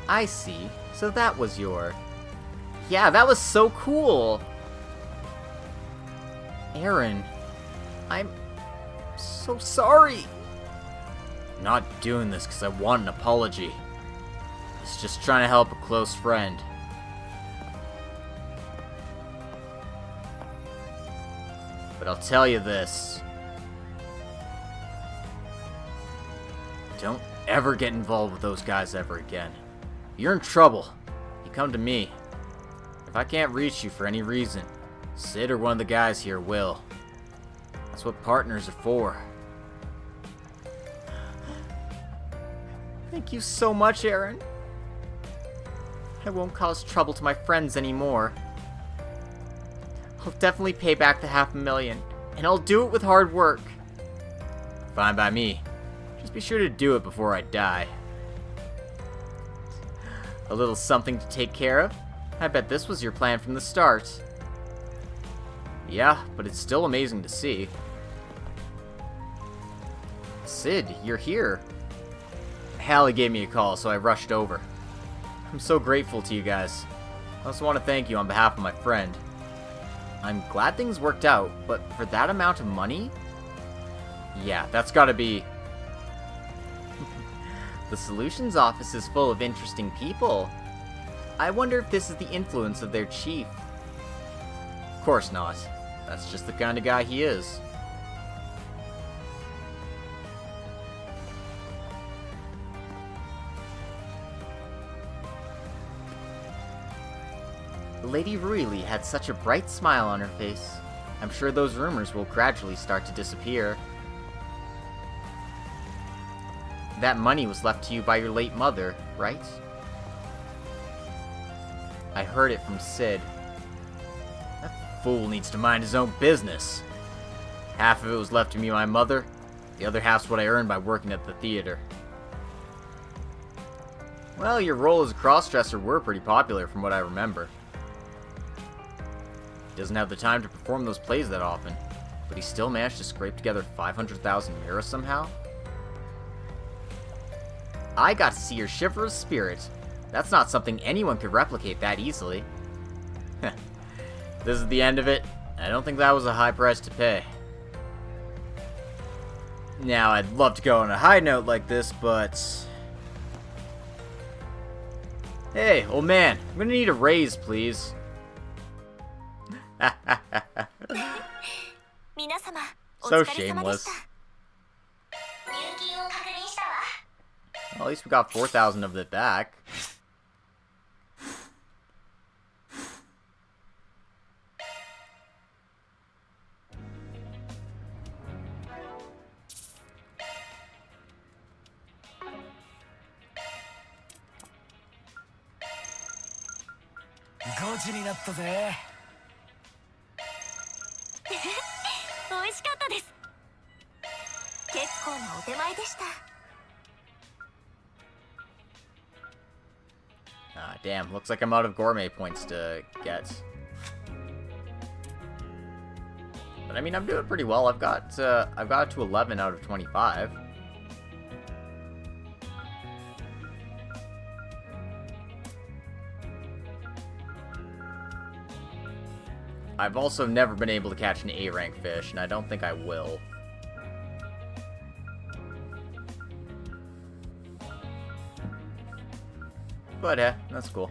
I see. So that was your... Yeah, that was so cool. Aaron, I'm so sorry. I'm not doing this because I want an apology. I was just trying to help a close friend. But I'll tell you this. Don't ever get involved with those guys ever again. If you're in trouble, you come to me. If I can't reach you for any reason, Sid or one of the guys here will. That's what partners are for. Thank you so much, Aaron. I won't cause trouble to my friends anymore. I'll definitely pay back the $500,000, and I'll do it with hard work. Fine by me. Just be sure to do it before I die. A little something to take care of? I bet this was your plan from the start. Yeah, but it's still amazing to see. Sid, you're here. Hallie gave me a call, so I rushed over. I'm so grateful to you guys. I also want to thank you on behalf of my friend. I'm glad things worked out, but for that amount of money? Yeah, that's gotta be... The Solutions Office is full of interesting people. I wonder if this is the influence of their chief. Of course not. That's just the kind of guy he is. Lady Ruili had such a bright smile on her face. I'm sure those rumors will gradually start to disappear. That money was left to you by your late mother, right? I heard it from Sid. That fool needs to mind his own business. Half of it was left to me by my mother, the other half's what I earned by working at the theater. Well, your role as a crossdresser were pretty popular from what I remember. He doesn't have the time to perform those plays that often, but he still managed to scrape together 500,000 Mira somehow. I got to see your chivalrous spirit. That's not something anyone could replicate that easily. This is the end of it. I don't think that was a high price to pay. Now, I'd love to go on a high note like this, but... Hey, old man, I'm gonna need a raise, please. So shameless. Well, at least we got 4,000 of it back. Ah, damn. Looks like I'm out of gourmet points to get. But I mean, I'm doing pretty well. I've got it to 11 out of 25. I've also never been able to catch an A-rank fish, and I don't think I will. But, that's cool.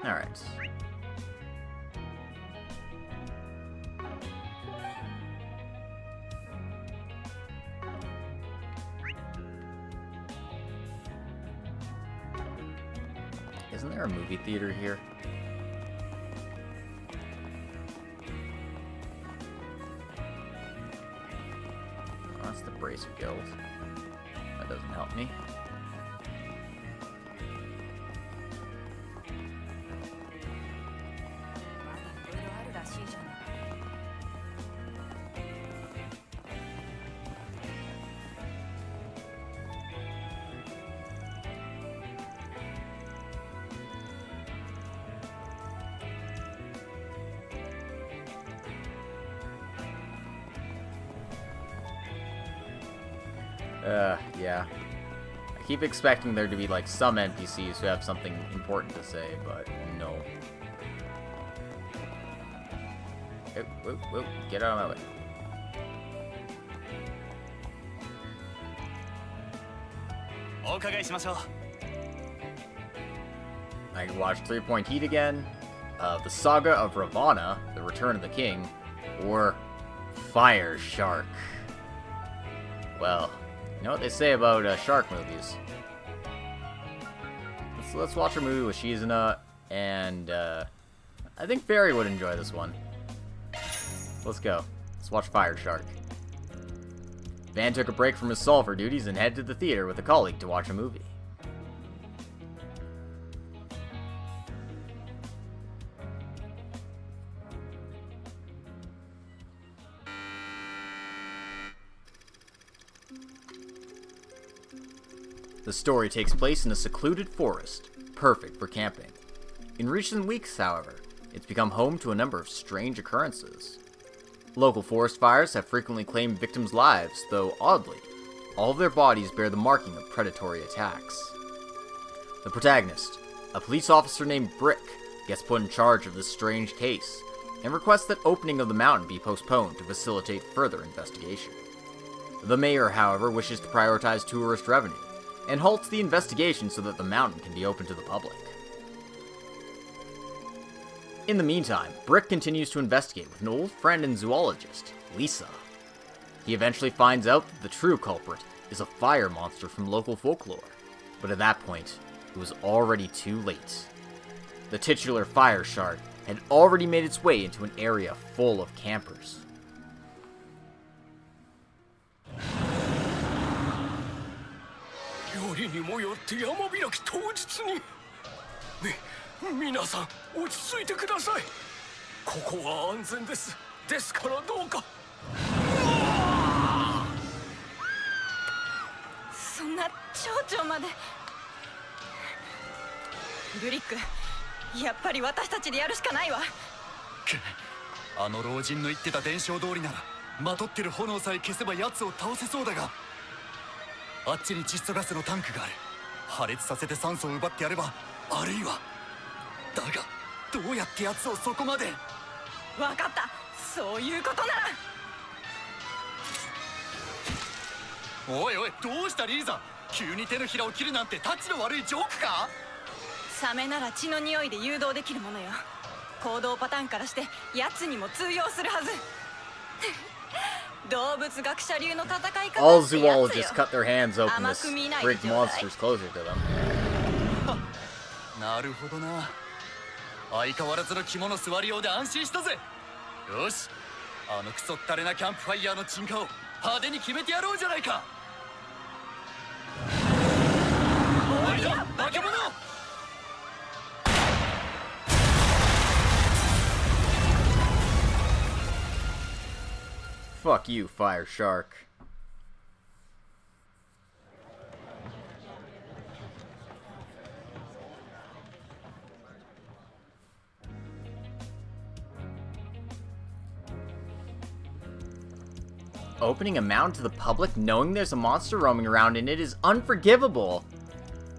Alright. Isn't there a movie theater here? Oh, that's the Bracer Guild. That doesn't help me. Yeah. I keep expecting there to be, like, some NPCs who have something important to say, but no. Whoa, get out of my way. I watched 3 Point Heat again, the Saga of Ravana, The Return of the King, or Fire Shark. Well, you know what they say about shark movies. Let's watch a movie with Shizuna, and I think Fairy would enjoy this one. Let's go. Let's watch Fire Shark. Van took a break from his sulfur duties and headed to the theater with a colleague to watch a movie. The story takes place in a secluded forest, perfect for camping. In recent weeks, however, it's become home to a number of strange occurrences. Local forest fires have frequently claimed victims' lives, though oddly, all of their bodies bear the marking of predatory attacks. The protagonist, a police officer named Brick, gets put in charge of this strange case, and requests that opening of the mountain be postponed to facilitate further investigation. The mayor, however, wishes to prioritize tourist revenue, and halts the investigation so that the mountain can be open to the public. In the meantime, Brick continues to investigate with an old friend and zoologist, Lisa. He eventually finds out that the true culprit is a fire monster from local folklore, but at that point, it was already too late. The titular fire shark had already made its way into an area full of campers. All zoologists cut their hands open to bring monsters closer to them. なるほどな。相変わらずの肝の座りようで安心したぜ。よし、あのクソったれなキャンプファイヤーの鎮火を派手に決めてやろうじゃないか。終わりだ、化け物！Fuck you, Fire Shark. Opening a mountain to the public knowing there's a monster roaming around in it is unforgivable.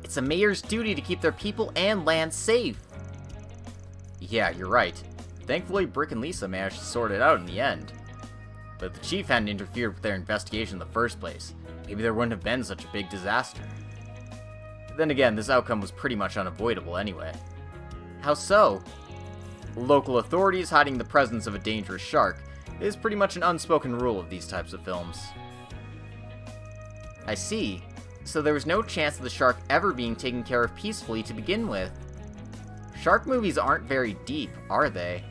It's a mayor's duty to keep their people and land safe. Yeah, you're right. Thankfully, Brick and Lisa managed to sort it out in the end. But if the chief hadn't interfered with their investigation in the first place, maybe there wouldn't have been such a big disaster. Then again, this outcome was pretty much unavoidable anyway. How so? Local authorities hiding the presence of a dangerous shark is pretty much an unspoken rule of these types of films. I see. So there was no chance of the shark ever being taken care of peacefully to begin with. Shark movies aren't very deep, are they?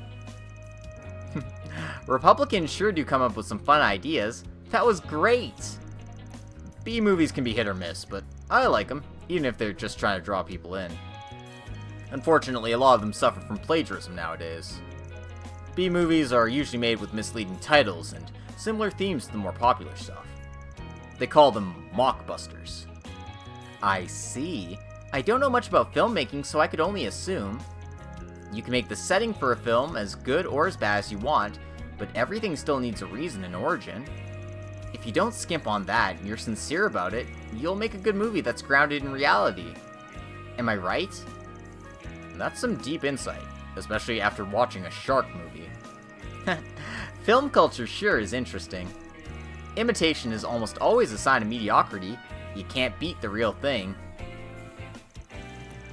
Republicans sure do come up with some fun ideas. That was great! B-movies can be hit or miss, but I like them, even if they're just trying to draw people in. Unfortunately, a lot of them suffer from plagiarism nowadays. B-movies are usually made with misleading titles and similar themes to the more popular stuff. They call them mockbusters. I see. I don't know much about filmmaking, so I could only assume. You can make the setting for a film as good or as bad as you want, but everything still needs a reason and origin. If you don't skimp on that and you're sincere about it, you'll make a good movie that's grounded in reality. Am I right? And that's some deep insight, especially after watching a shark movie. Film culture sure is interesting. Imitation is almost always a sign of mediocrity. You can't beat the real thing.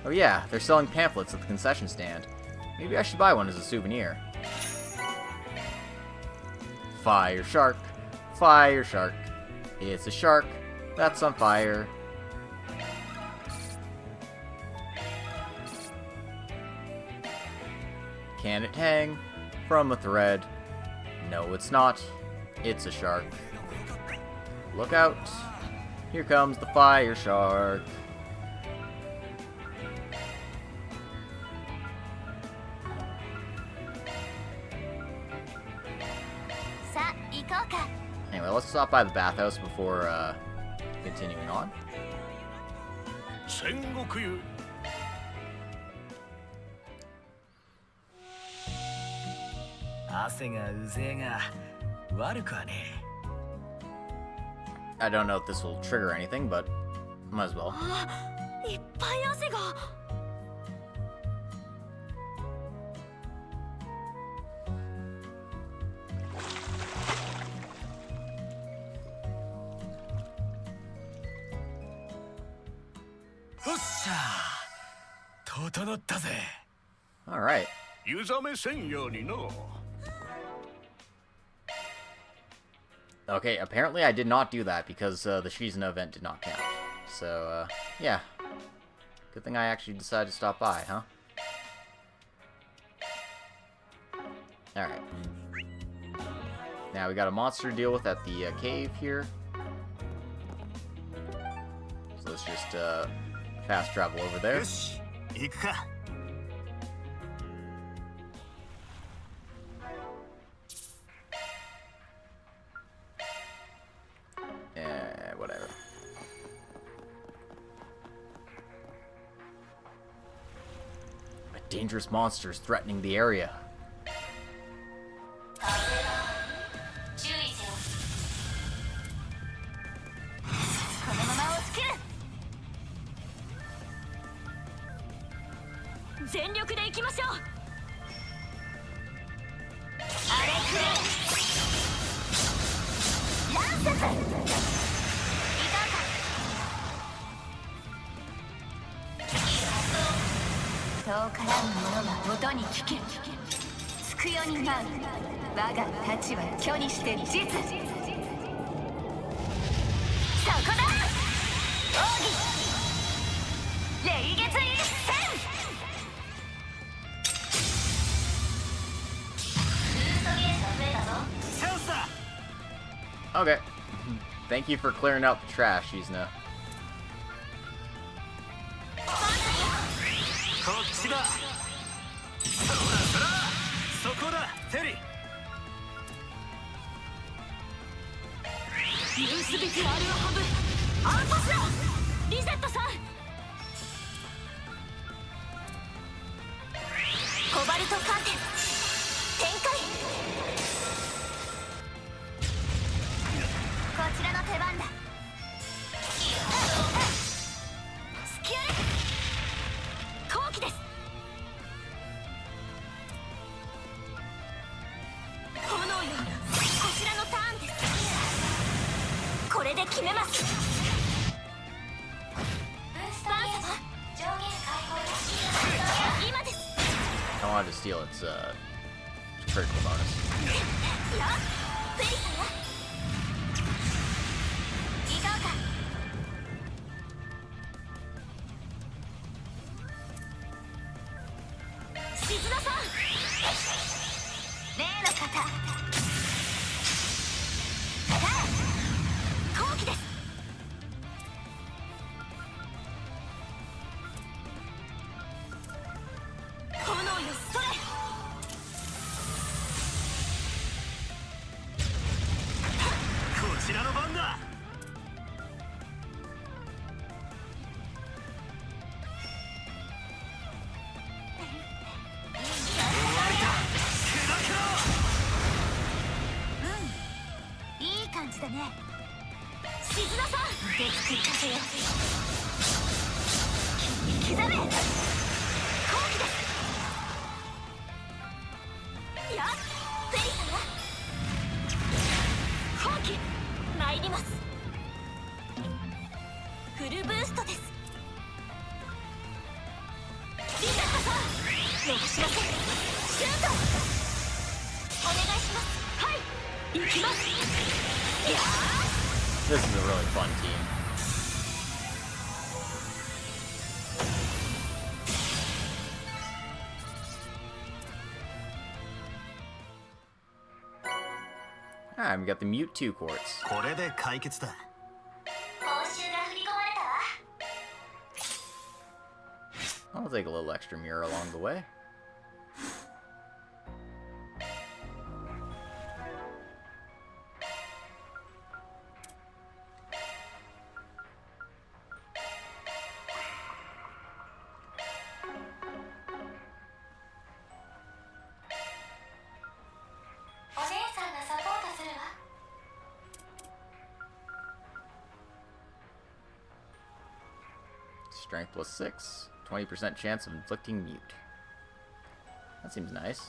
Oh yeah, they're selling pamphlets at the concession stand. Maybe I should buy one as a souvenir. Fire shark, fire shark. It's a shark that's on fire. Can it hang from a thread? No, it's not. It's a shark. Look out. Here comes the fire shark. Anyway, let's stop by the bathhouse before continuing on. I don't know if this will trigger anything, but might as well. Alright. Okay, apparently I did not do that because the Shizuna event did not count. So, yeah. Good thing I actually decided to stop by, huh? Alright. Now we got a monster to deal with at the cave here. So let's just fast travel over there. Whatever. A dangerous monster is threatening the area. Okay. Thank you for clearing out the trash, Shizuna. 番だ。スキュール後期です。炎よ、こちらのターンです。これで決めます。今です。 I wanted to steal its critical bonus. やっプリサやいかがか。静田さん、例の方、さあ後期です。炎よ、それ。こちらの番だ。いい感じだね。静田さん、出つく風よ。刻め。後期です。やっプリサや後期参ります。フルブーストです。リゼットさん、伸ばしません。シュートお願いします。はい、行きます。いや This is a really fun team. Alright, we got the Mewtwo quartz. これで解決だ。報酬が振り込まれたわ。 I'll take a little extra mirror along the way. Strength plus 6. 20% chance of inflicting mute. That seems nice.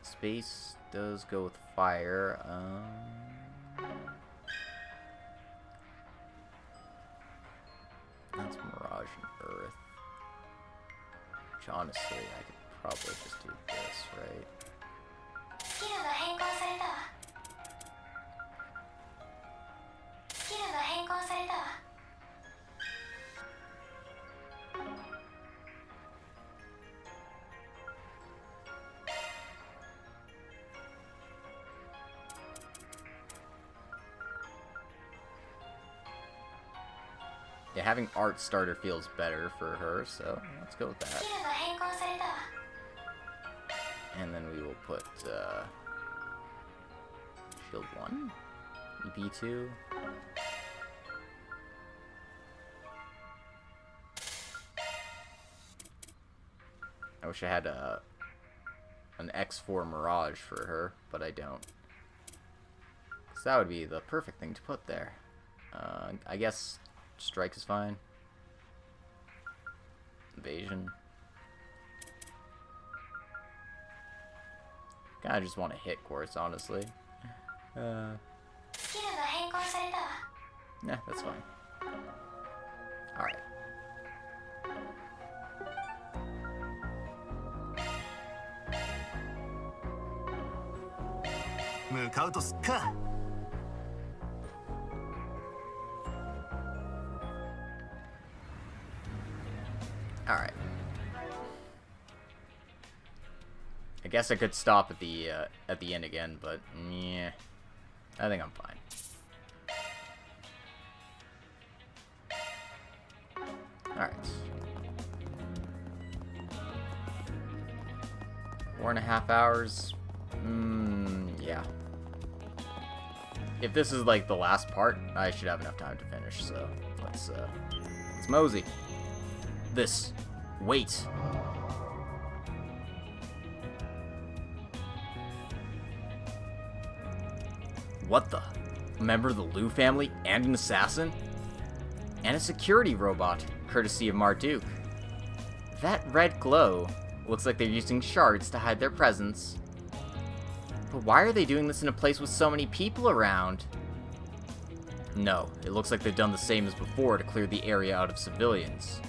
Space does go with fire. That's Mirage and Earth. Which honestly, I could probably just do this, right? Yeah, having Art Starter feels better for her, so let's go with that. And then we will put Shield 1, EP 2. I wish I had an X4 Mirage for her, but I don't. Because that would be the perfect thing to put there. I guess Strike is fine. Evasion. Kinda just want to hit Quartz, honestly. Nah, that's fine. Alright. Alright. I guess I could stop at the end again, but yeah, I think I'm fine. Alright. 4.5 hours. Yeah. If this is like the last part, I should have enough time to finish, so let's mosey. Wait. What the? A member of the Liu family and an assassin? And a security robot, courtesy of Marduk. That red glow looks like they're using shards to hide their presence. But why are they doing this in a place with so many people around? No, it looks like they've done the same as before to clear the area out of civilians.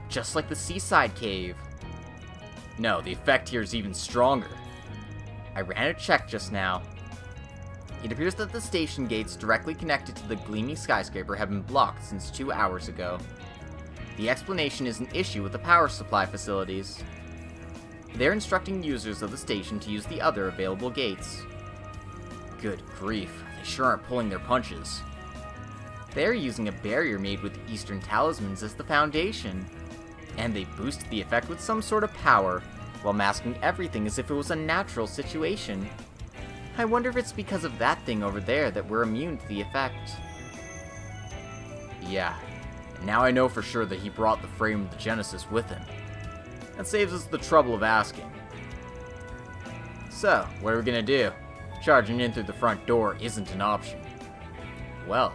Just like the seaside cave. No, the effect here is even stronger. I ran a check just now. It appears that the station gates directly connected to the gleaming skyscraper have been blocked since 2 hours ago. The explanation is an issue with the power supply facilities. They're instructing users of the station to use the other available gates. Good grief, they sure aren't pulling their punches. They're using a barrier made with Eastern talismans as the foundation, and they boost the effect with some sort of power, while masking everything as if it was a natural situation. I wonder if it's because of that thing over there that we're immune to the effect. Yeah, now I know for sure that he brought the frame of the Genesis with him. That saves us the trouble of asking. So, what are we gonna do? Charging in through the front door isn't an option. Well,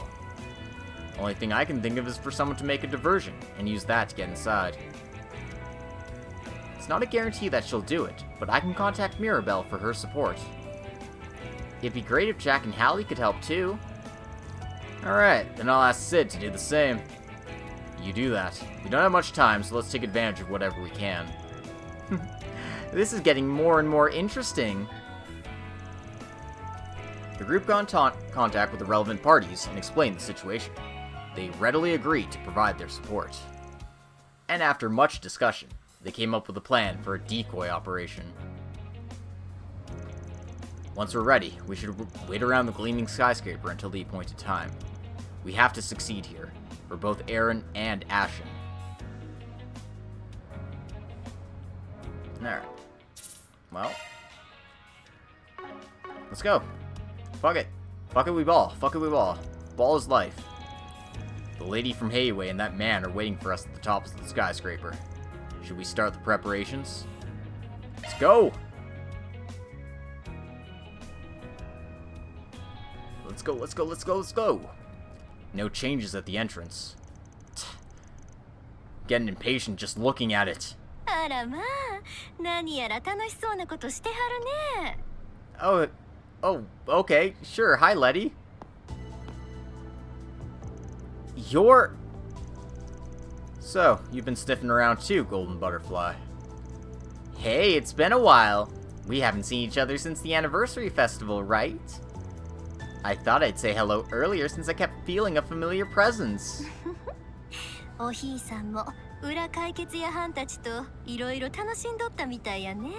only thing I can think of is for someone to make a diversion, and use that to get inside. It's not a guarantee that she'll do it, but I can contact Mirabelle for her support. It'd be great if Jack and Hallie could help too. Alright, then I'll ask Sid to do the same. You do that. We don't have much time, so let's take advantage of whatever we can. This is getting more and more interesting. The group got in contact with the relevant parties and explained the situation. They readily agreed to provide their support. And after much discussion, they came up with a plan for a decoy operation. Once we're ready, we should wait around the gleaming skyscraper until the appointed time. We have to succeed here, for both Aaron and Ashen. Alright. Well. Let's go. Fuck it. Fuck it, we ball. Fuck it, we ball. Ball is life. The lady from Hayway and that man are waiting for us at the top of the skyscraper. Should we start the preparations? Let's go! Let's go, let's go, let's go, let's go! No changes at the entrance. Getting impatient just looking at it. あらまあ、何やら楽しそうなことしてはるね。Oh, okay, sure. Hi, Letty. So, you've been sniffing around too, Golden Butterfly. Hey, it's been a while. We haven't seen each other since the anniversary festival, right? I thought I'd say hello earlier since I kept feeling a familiar presence. おひいさんも裏解決屋はんたちといろいろ楽しんどったみたいやね。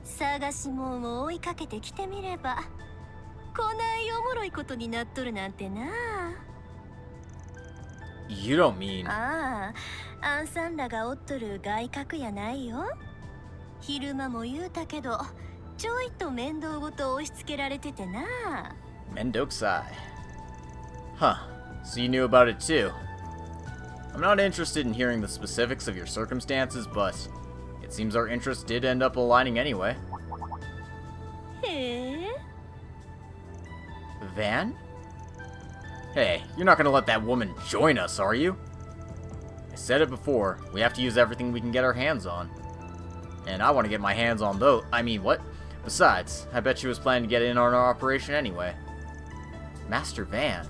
探し物を追いかけてきてみれば、こないおもろいことになっとるなんてな。You don't mean... ああ、アンさんらがおっとる外角やないよ。昼間も言うたけど、ちょいと面倒ごと押し付けられててな。Mendokusai. Huh, so you knew about it too. I'm not interested in hearing the specifics of your circumstances, but it seems our interests did end up aligning anyway. へえ。 Van? Hey, you're not gonna let that woman join us, are you? I said it before, we have to use everything we can get our hands on. And I want to get my hands on those. I mean, what? Besides, I bet she was planning to get in on our operation anyway. Master Van.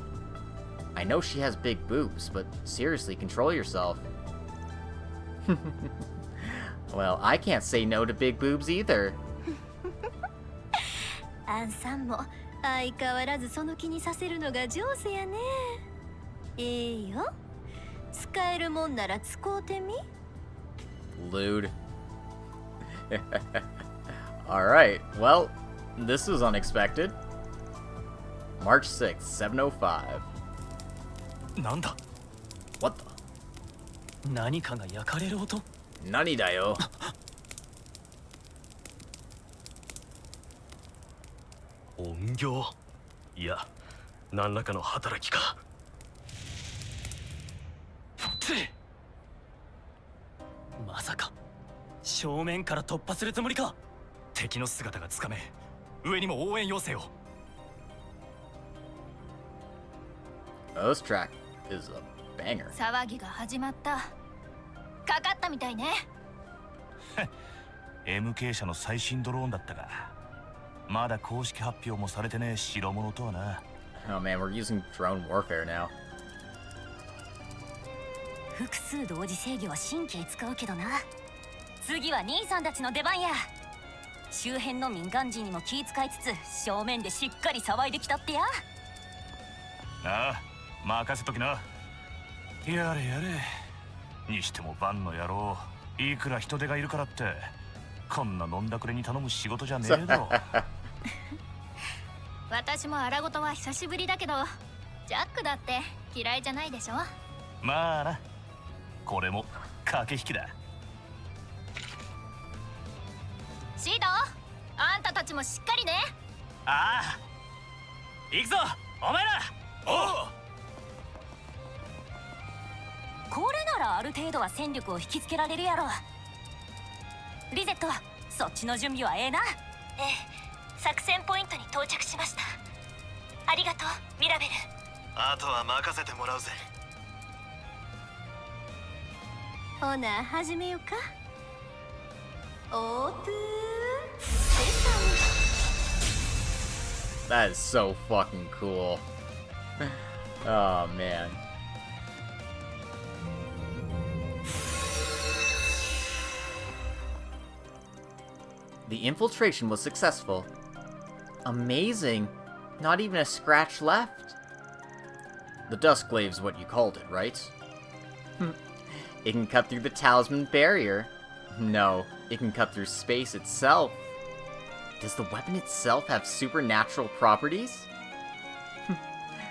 I know she has big boobs, but seriously, control yourself. Well, I can't say no to big boobs either. アンさんも相変わらずその気にさせるのが上手やね。ええよ。使えるもんなら使うてみ。Lewd. Alright, well, this was unexpected. March 6th, 7:05. なんだ What the? 何かが焼かれる音 Nani da yo? 音響いや何らかの働きかまさか正面から突破するつもりか敵の姿がつかめ、上にも応援要請を。This track is a banger. 騒ぎが始まった。かかったみたいね。MK 社の最新ドローンだったが、まだ公式発表もされてねえ代物とはな。Oh man, we're using drone warfare now. 複数同時制御は神経使うけどな。次は兄さんたちの出番や。周辺の民間人にも気遣いつつ正面でしっかり騒いできたってや。ああ、任せときな。やれやれ。にしてもバンの野郎、いくら人手がいるからってこんな飲んだくれに頼む仕事じゃねえだろ。私も荒事は久しぶりだけど、ジャックだって嫌いじゃないでしょ。まあな、これも駆け引きだ。シード、あんたたちもしっかりね。ああ、行くぞお前ら。おう。これならある程度は戦力を引きつけられるやろ。リゼット、そっちの準備はええな。ええ、作戦ポイントに到着しました。ありがとうミラベル。あとは任せてもらうぜ。ほな始めようか。オープン。 That is so fucking cool. Oh man. The infiltration was successful. Amazing. Not even a scratch left. The Duskglave's what you called it, right? It can cut through the talisman barrier. No, it can cut through space itself. Does the weapon itself have supernatural properties?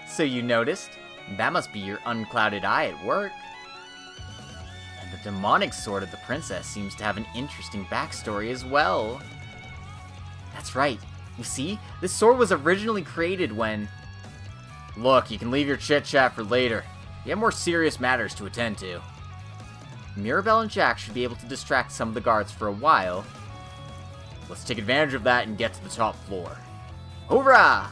So you noticed? That must be your unclouded eye at work. And the demonic sword of the princess seems to have an interesting backstory as well. That's right. You see, this sword was originally created when... Look, you can leave your chit-chat for later. You have more serious matters to attend to. Mirabelle and Jack should be able to distract some of the guards for a while. Let's take advantage of that and get to the top floor. Hoorah!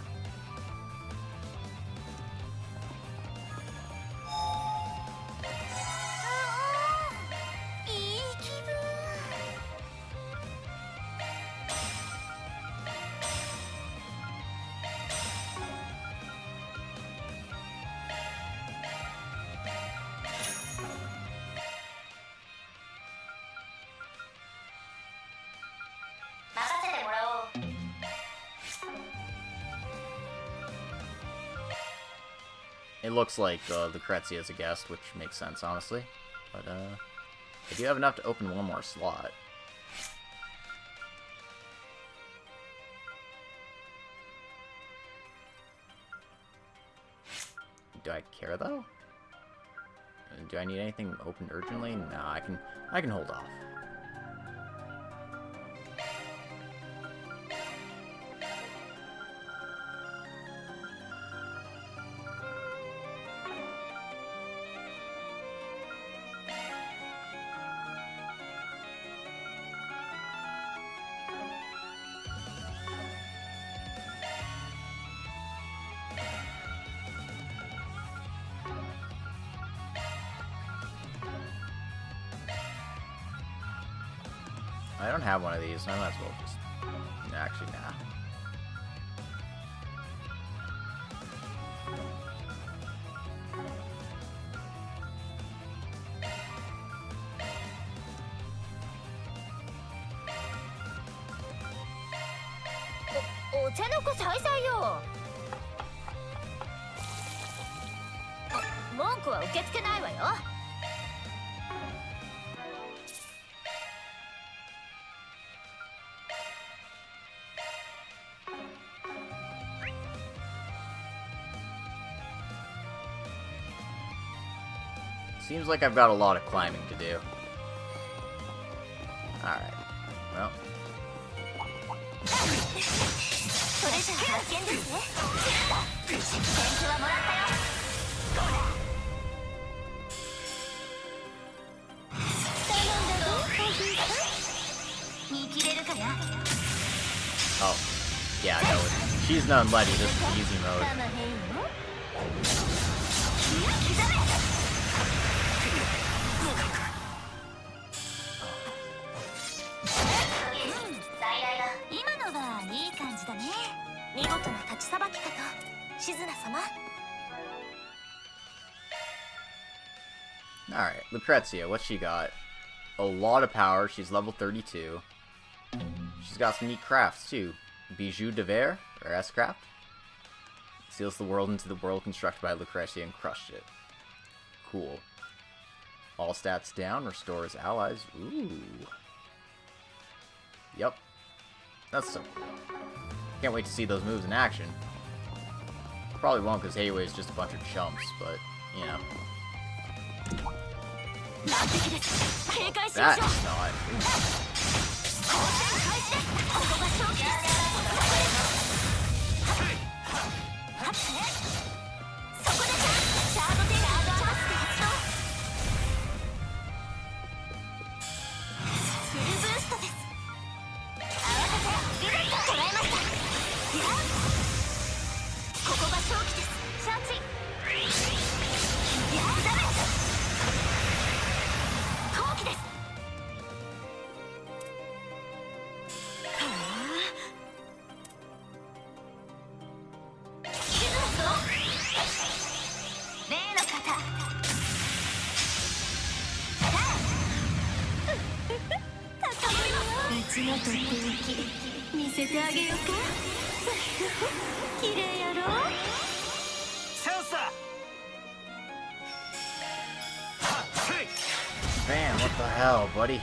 It looks like Lucrezia is a guest, which makes sense, honestly. But, I do have enough to open one more slot. Do I care, though? Do I need anything opened urgently? No, I can hold off. I don't have one of these, so I might as well just... Actually, nah. Seems like I've got a lot of climbing to do. Alright. Well. Oh. Yeah, no, she's not unletty. This is easy mode. Alright, Lucrezia, what's she got? A lot of power, she's level 32. She's got some neat crafts too. Bijou de Verre, or S-Craft. Seals the world into the world constructed by Lucrezia and crushed it. Cool. All stats down, restores allies. Ooh. Yep. That's so cool. Can't wait to see those moves in action. Probably won't because Heiwei is just a bunch of chumps, but, you know. That's not. Man, what the hell, buddy?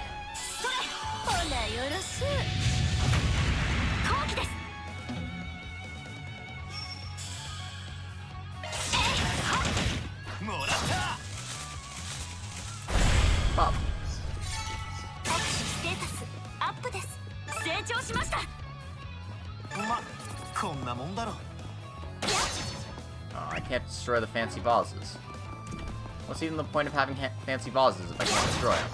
Pop. Oh, I can't destroy the fancy vases. What's even the point of having fancy vases if I can't destroy them?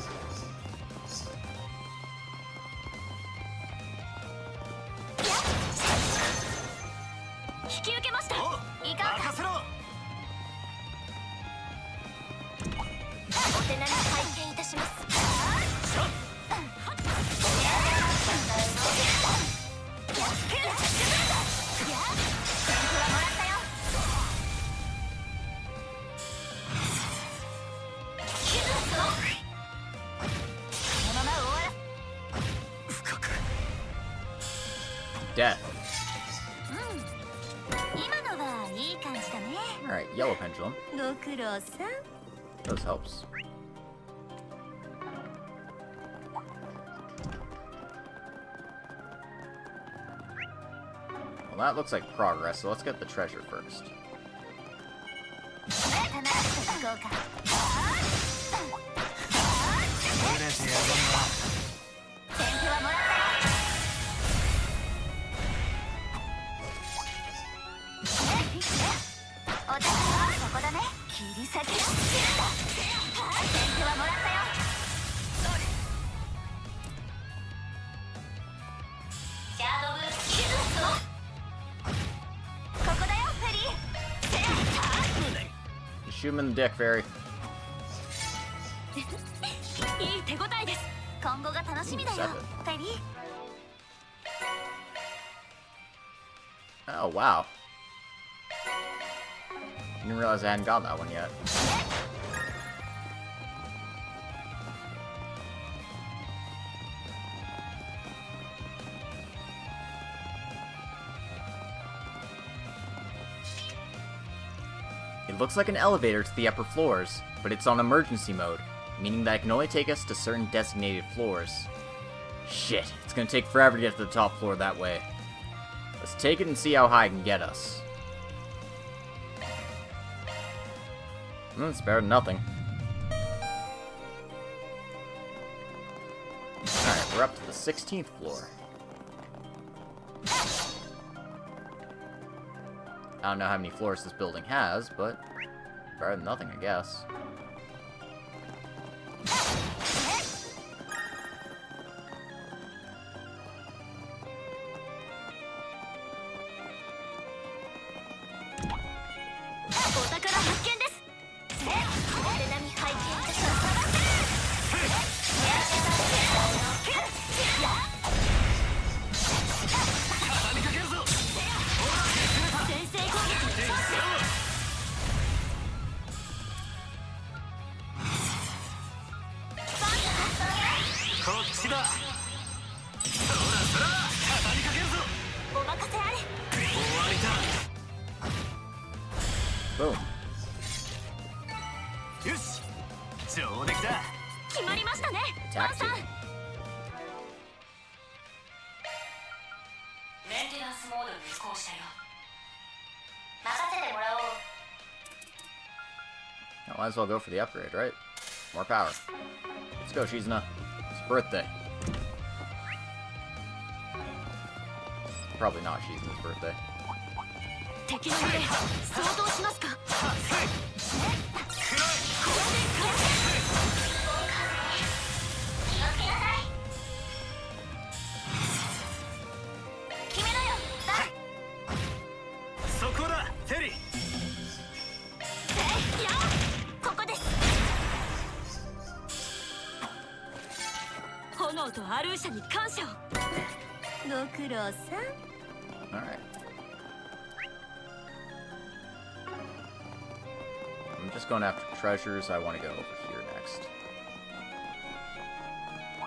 Death. Alright, yellow pendulum. Those helps. Well, that looks like progress, so let's get the treasure first. Shoot him in the dick, Fairy. Oh, wow. Didn't realize I hadn't gotten that one yet. It looks like an elevator to the upper floors, but it's on emergency mode, meaning that it can only take us to certain designated floors. Shit, it's gonna take forever to get to the top floor that way. Let's take it and see how high it can get us. It's better than nothing. Alright, we're up to the 16th floor. I don't know how many floors this building has, but better than nothing, I guess. から発見です。お手並み拝見いたします。先制攻撃のチャンス。こっちだ。そらそら畳みかけるぞ。お任せあれ。終わりだ。Boom. よし、上出来だ。決まりましたね、バンさん。メンテナンスモードに移行したよ。任せてもらおう。Might as well go for the upgrade, right? More power. Let's go, Shizuna. It's her birthday. Probably not Shizuna's birthday. 敵の群れ、相当しますか。決めなよ。そこだ、テリー。ここです。炎とアルーシャに感謝を。ご苦労さん。Alright. I'm just going after treasures. I want to go over here next.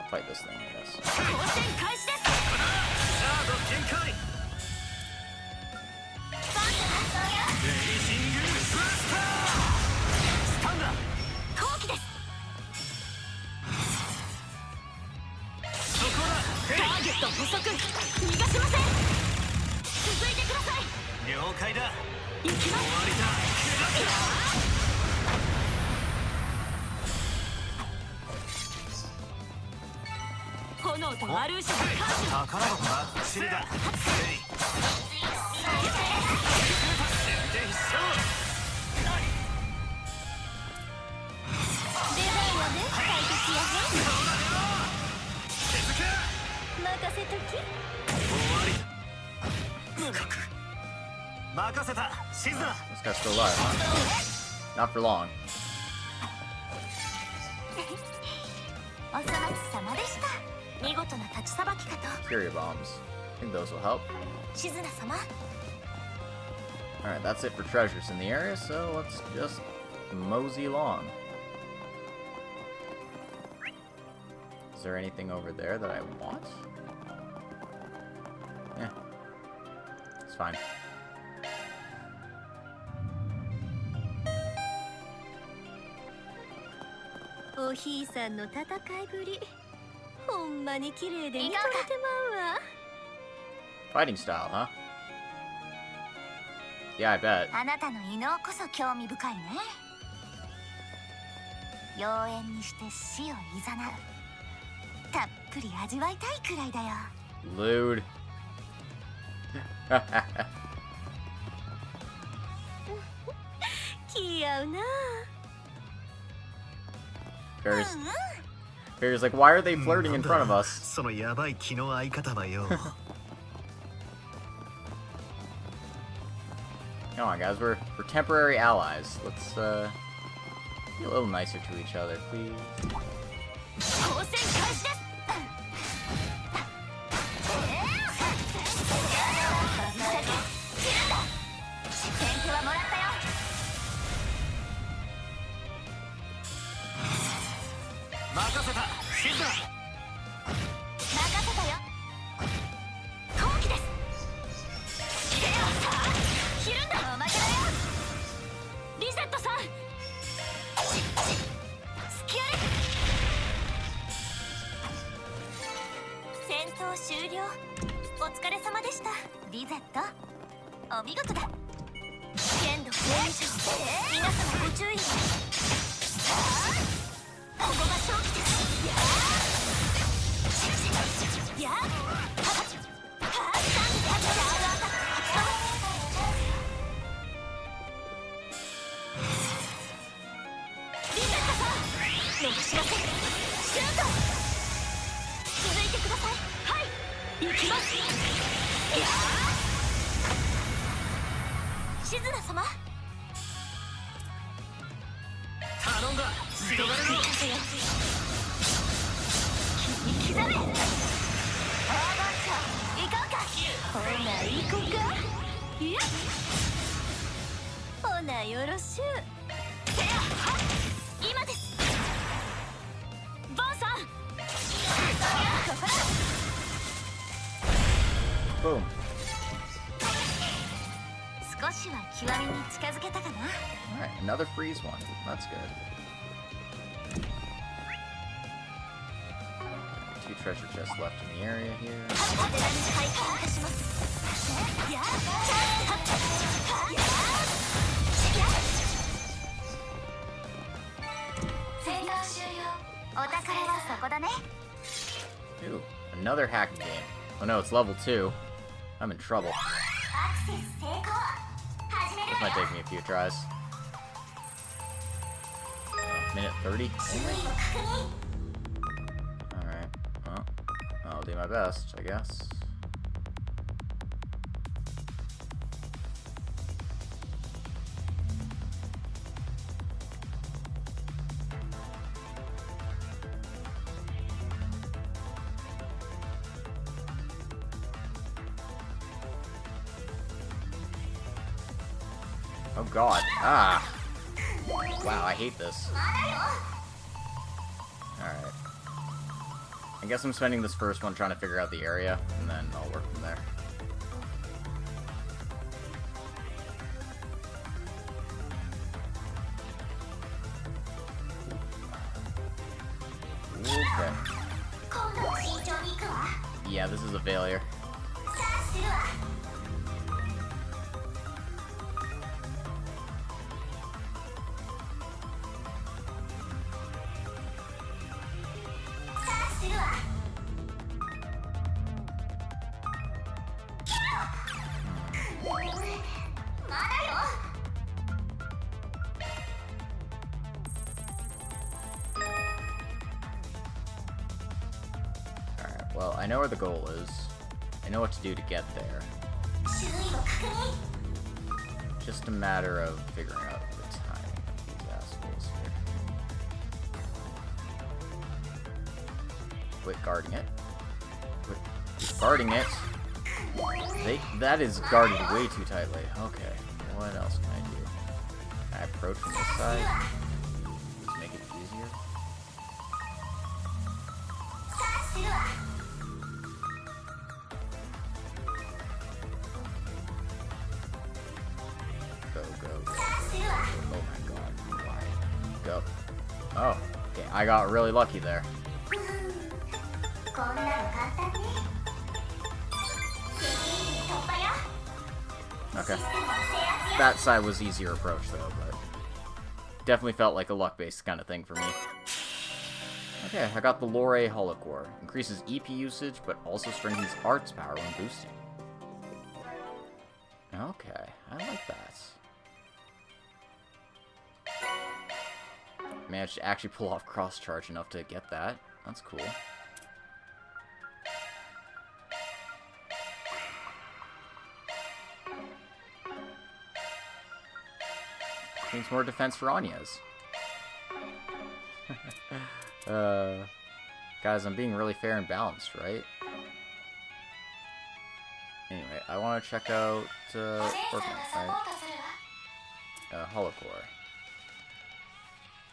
Fight this thing, I guess. 交戦開始です。シャード展開。レイジングブースター。スタンダー。後期です。そこだ、テリターゲット捕捉。逃がしません。続いてください。ー。了解だ。行きます。終わりだ。炎とアルーシャに感謝。宝箱だ。シリだ。テリー。先手必勝。デザインはね、解決やね。手付け。任せとき。終わり。任せた。シズナ。 This guy's still alive, huh? Not for long. お粗末様でした。見事な立ちさばきかと。 Curia bombs. I think those will help. シズナ様。 Alright, that's it for treasures in the area, so let's just mosey along. Is there anything over there that I want? Yeah. It's fine. おひいさんの戦いぶり、ほんまに綺麗で見とれてまうわ。 Fighting style, huh? Yeah, I bet. あなたの異能こそ興味深いね。妖艶にして死をいざなう。たっぷり味わいたいくらいだよ。Lewd. Fairy's like, why are they flirting in front of us? そのヤバい気の合い方はよ。 Come on, guys, we're temporary allies. Let's be a little nicer to each other, please. 交戦開始です。先手はもらったよ。任せた。シズナ。任せたよ。後期です。手をさあひるんだ。おまけだよ。リゼットさん。スキャレ。戦闘終了。お疲れ様でした。リゼット。お見事だ。剣道連射。皆様ご注意を。ここが勝機です。やあ。リゼットさん。逃しません。シュート。続いてください。はい。行きます。やあ。シズナ様。Boom. Alright, another freeze one. That's good. 2 treasure chests left in the area here. Ooh, another hacking game. Oh no, it's level 2. I'm in trouble. This might take me a few tries. Minute 30? Alright, well, I'll do my best, I guess. Oh god. Ah! Wow, I hate this. Alright. I guess I'm spending this first one trying to figure out the area, and then I'll work from there. Okay. Yeah, this is a failure. Alright, well, I know where the goal is. I know what to do to get there. Just a matter of figuring out the timing of these assholes here. Quit guarding it. Quit guarding it. That is guarded way too tightly. Okay, what else can I do? Can I approach from this side? Just make it easier. Go, go, go. Oh my god, why? Go. Oh, okay, I got really lucky there. Okay. That side was easier approach though, but definitely felt like a luck-based kind of thing for me. Okay, I got the Lore Holocore. Increases EP usage, but also strengthens arts power when boosting. Okay, I like that. Managed to actually pull off cross-charge enough to get that. That's cool. Means more defense for Anya's. Guys, I'm being really fair and balanced, right? Anyway, I want to check out Orphan, right? Holocore.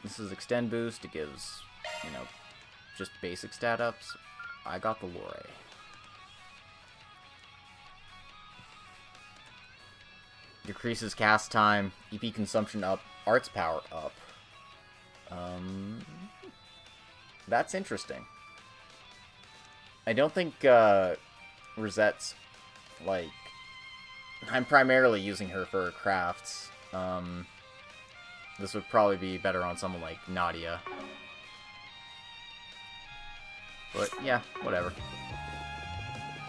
This is extend boost. It gives, you know, just basic stat ups. I got the Lore. Decreases cast time, EP consumption up, arts power up. That's interesting. I don't think Rosette's, like, I'm primarily using her for her crafts. This would probably be better on someone like Nadia. But yeah, whatever.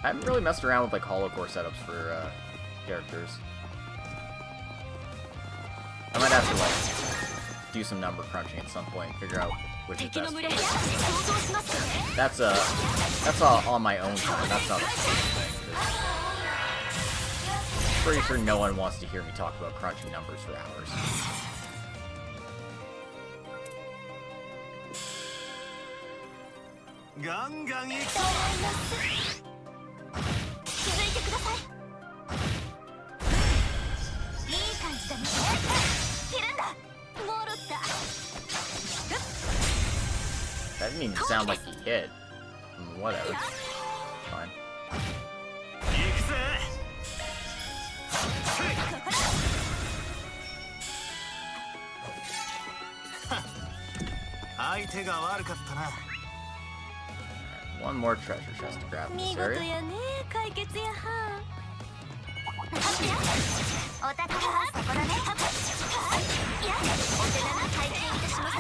I haven't really messed around with like holocore setups for characters. I might have to like do some number crunching at some point and figure out which is best. That's all on my own time. That's not a thing. Pretty sure no one wants to hear me talk about crunching numbers for hours. ガンガン行くぞ。続いてください。いい感じだね。いるんだ。モロった。 That didn't even sound like he hit. Whatever. Fine. 行くぜ。相手が悪かったな。One more treasure chest to grab in 見 this 事 area. やね。解決やはん。お宝はそこだね。いや、お手並み拝見いたします。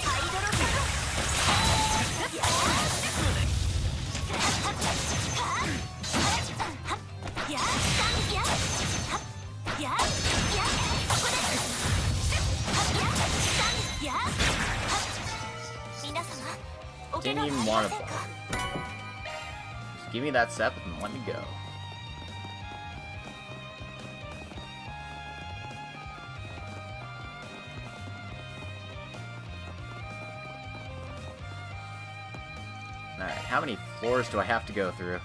ハイドロサロ。Didn't even want to bother. Just give me that step and let me go. Alright, how many floors do I have to go through?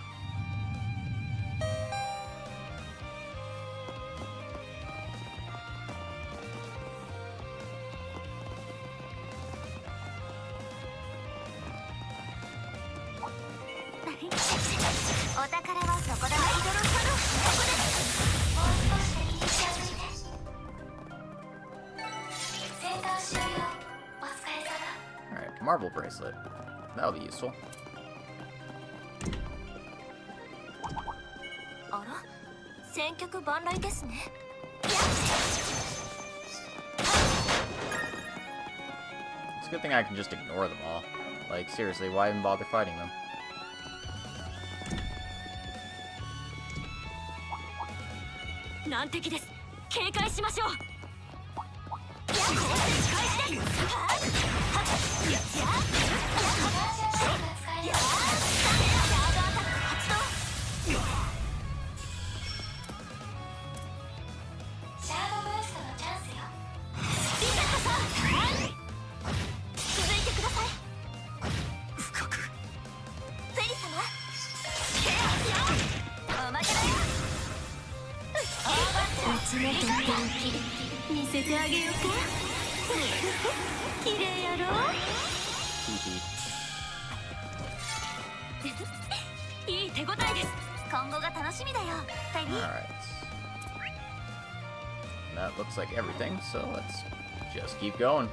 Alright, marble bracelet. That'll be useful. あら、千客万来ですね。 It's a good thing I can just ignore them all. Like, seriously, why even bother fighting them? 難敵です。警戒しましょう。 見せてあげようか。綺麗やろ。いい手応えです。今後が楽しみだよ。フェリー。 Alright. That looks like everything, so let's just keep going.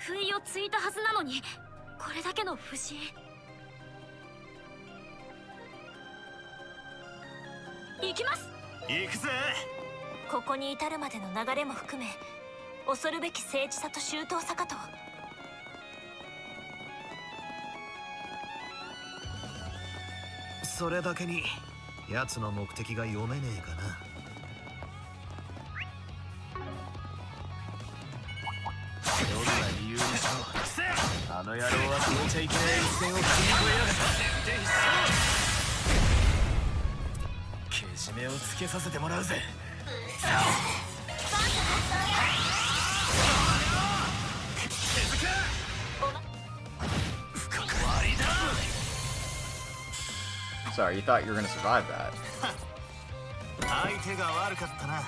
Feud をついたはずなのに、これだけの不審。行きます。行くぜ。ここに至るまでの流れも含め、恐るべき精緻さと周到さかと。それだけに奴の目的が読めねえかな。どんな理由にしろあの野郎は越えちゃいけない一線を踏み越えやがった。けじめをつけさせてもらうぜ。Sorry, you thought you were gonna survive that. 相手が悪かったな。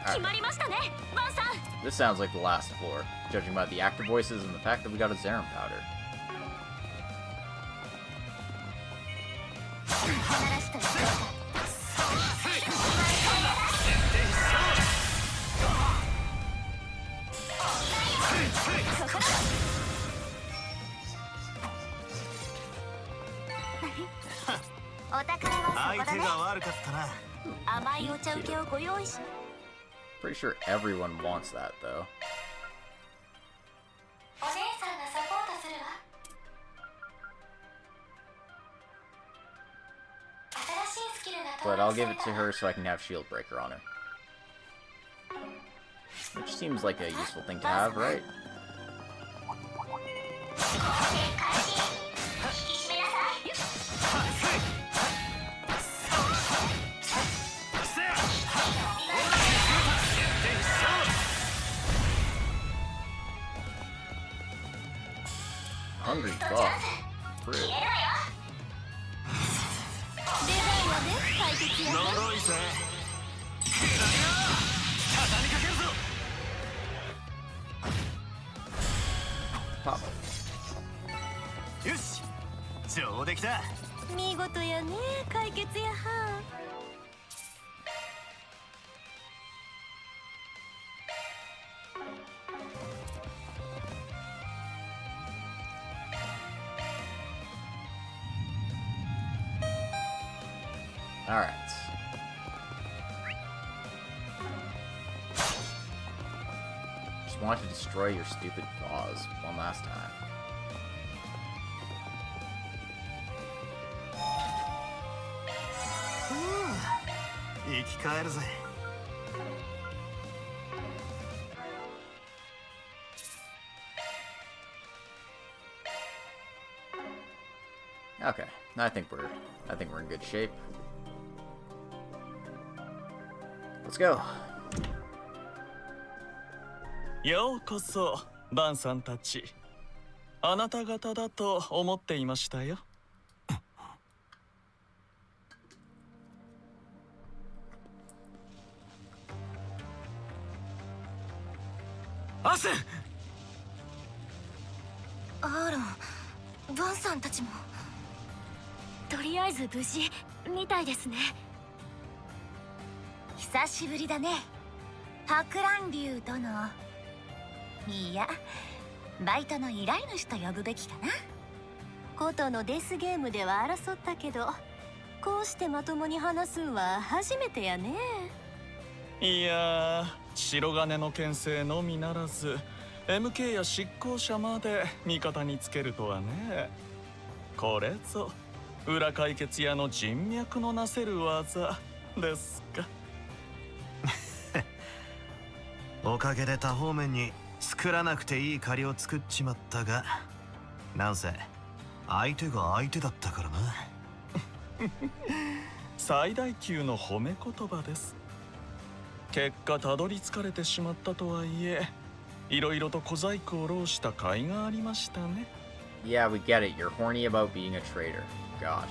決まりましたね、バンさん。 This sounds like the last floor, judging by the actor voices and the fact that we got a Zerum powder. お宝はそこだね。相手が悪かったな。甘いお茶受けをご用意し。 Pretty sure everyone wants that, though. お姉さんがサポートするわ。新しいスキルが But I'll give it to her so I can have Shield Breaker on her. Which seems like a useful thing to have, right? Hungry fuck. Rude. 呪いぜ。畳みかけるぞ。 Pop. よし、上出来だ。見事やね、解決やは。Alright. Just want to destroy your stupid claws one last time. Ooh, 生き返るぜ。 Okay, I think we're in good shape. Let's go. ようこそ、バンさんたち。あなた方だと思っていましたよ。アセン。アーロン、バンさんたちも。とりあえず無事みたいですね。久しぶりだね、博覧竜殿。いや、バイトの依頼主と呼ぶべきかな。ことのデスゲームでは争ったけど、こうしてまともに話すんは初めてやね。いやー、白金の牽制のみならず MK や執行者まで味方につけるとはね。これぞ裏解決屋の人脈のなせる技ですか。おかげで多方面に作らなくていい借りを作っちまったが、なんせ相手が相手だったからな。最大級の褒め言葉です。結果たどり着かれてしまったとはいえ、いろいろと小細工を浪した甲斐がありましたね。Yeah, we get it. You're horny about being a traitor. God.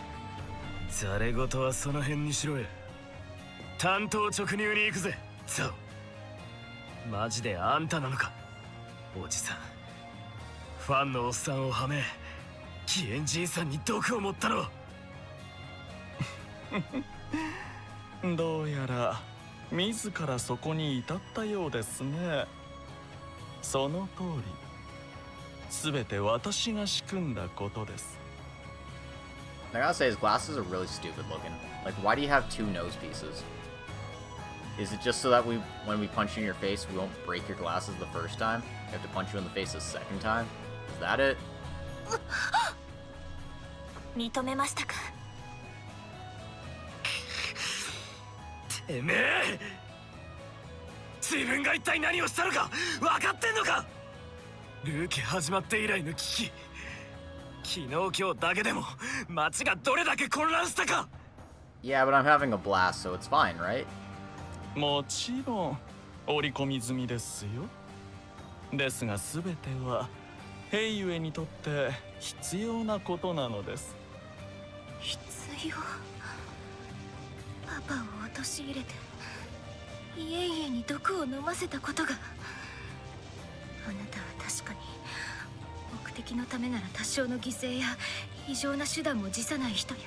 ざれ事はその辺にしろや。単刀直入に行くぜ。そう。マジであんたなのか、おじさん。ファンのおっさんをはめ、キエンじいさんに毒を持ったの。どうやら自らそこに至ったようですね。その通り、すべて私が仕組んだことです。I gotta say, his glasses are really stupid looking. Like, why do you have two nose pieces? Is it just so that when we punch you in your face, we won't break your glasses the first time? We have to punch you in the face the second time? Is that it? 認めましたか。てめえ、自分が一体何をしたのか分かってんのか。ルーケ始まって以来の危機、昨日今日だけでも街がどれだけ混乱したか。 Yeah, but I'm having a blast, so it's fine, right? もちろん織り込み済みですよ。ですが全ては兵ゆえにとって必要なことなのです。必要。パパを陥れて家々に毒を飲ませたことが。あなたは確かに目的のためなら多少の犠牲や異常な手段も辞さない人よ。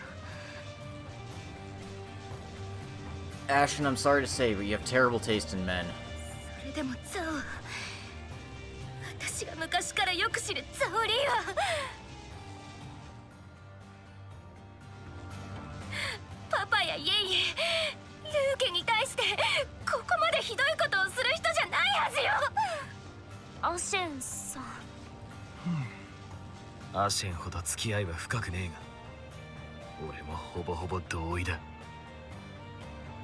Ashton, I'm sorry to say, but you have terrible taste in men. それでもザオは、私が昔からよく知るザオリーはパパやイエイエ、ルーケに対してここまでひどいことをする人じゃないはずよ。アシェンさん。アシェンほど付き合いは深くねえが、俺もほぼほぼ同意だ。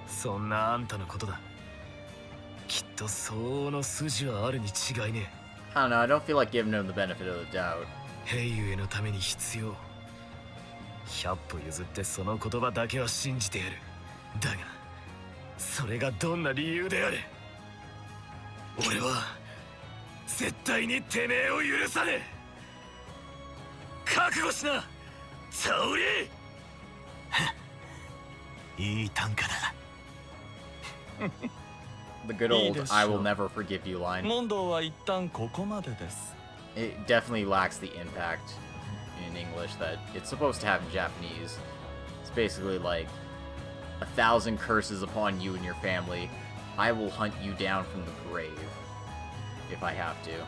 そんなあんたのことだ。きっと相応の筋はあるに違いねえ。 I don't know, I don't feel like giving him the benefit of the doubt. 平ゆえのために必要。100歩譲ってその言葉だけは信じてやる。だがそれがどんな理由であれ、俺は絶対にてめえを許さねえ。覚悟しな、サオリ。いい短歌だ。The good old I will never forgive you line. 問答は一旦ここまでです。 It definitely lacks the impact in English that it's supposed to have in Japanese. It's basically like 1,000 curses upon you and your family. I will hunt you down from the grave if I have to.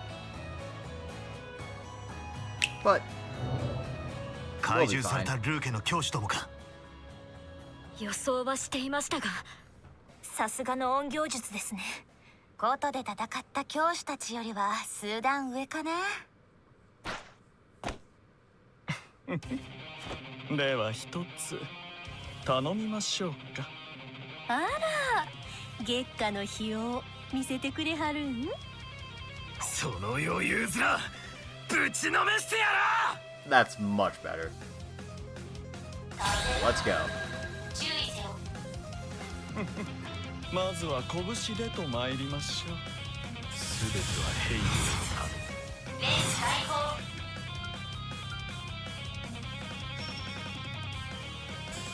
But 怪獣されたルーケの教師どもか。予想はしていましたが、さすがの音響術ですね。コートで戦った教師たちよりは数段上かな。では一つ頼みましょうか。あら、月下の日を見せてくれはるん？その余裕面ぶちのめしてやら。 that's much better. Let's go. 注意せよ。まずは拳でと参りましょう。すべては平ゆレース開放。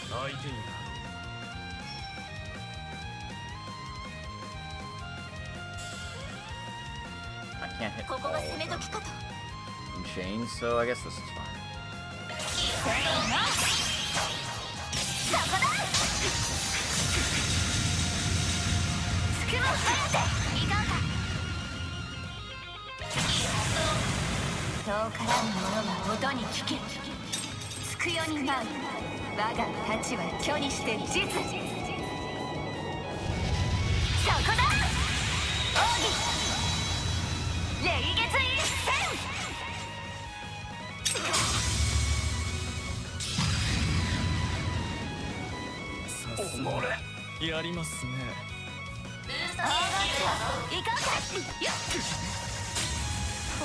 相手にな。 I can't hit こ all こが of 攻め them 時かと。 in chains, so I guess this is fine. そこだ。つくもっていかんか。遠からぬ者が音に聞け。つくよに舞う。我が太刀は巨にして実。そこだ。奥義。霊月一戦。さすがやりますね。いかんか。よっ。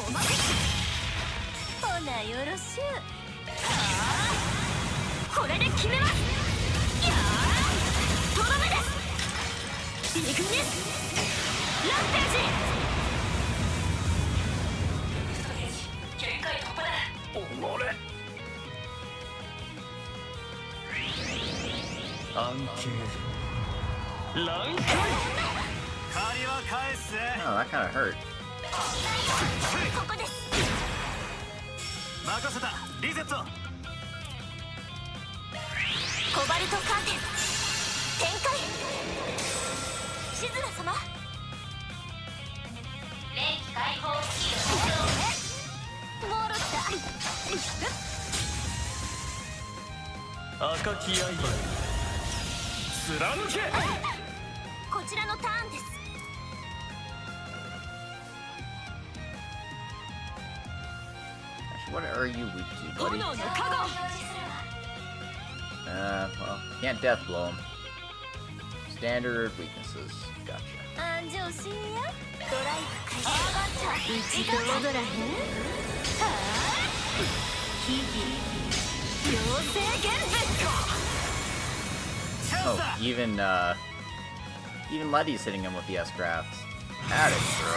おまけ。ほなよろしゅう。これで決めます。やー、とどめです。イグニスランページ。限界突破だ。おもれ。暗形乱開。借りは返す。 Oh, that kind of hurt. ここです。任せた。リセット。コバルトカーテン展開。シズラ様。連機開放。モールだ。赤き刃貫け。こちらのターンです。 What are you weak to, buddy? 炎の加護。 Well, can't death blow him. Standard weaknesses. Gotcha. 安城しんや。ドライブ開始。うちと踊らへん。はあ。日々妖精現絶。 Oh, even Letty's hitting him with the S-Craft. At it, girl.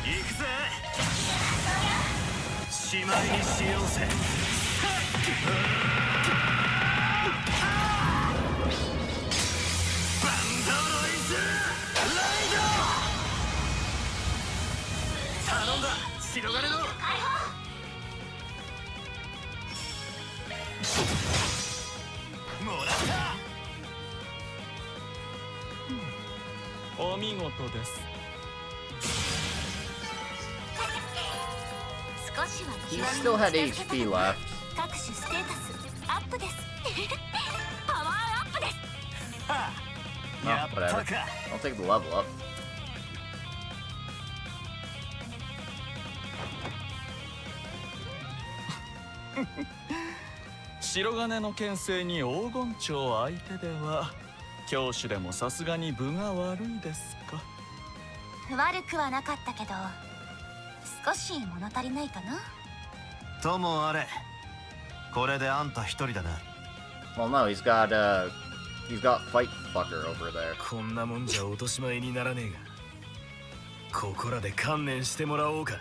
行くぜ。しまいにしようぜ。バンドロイズライド。頼んだ。白金の。もらった。お見事です。 少しは He still had HP left. 各種ステータスアップです。パワーアップです。 Oh, whatever. I'll take the level up. 白金の牽制に黄金蝶相手では教師でもさすがに分が悪いですか。悪くはなかったけど少し物足りないかな。ともあれ、これであんた一人だな。Well, no, he's got Fight Fucker over there. こんなもんじゃ落とし前にならねえが、ここらで観念してもらおうか。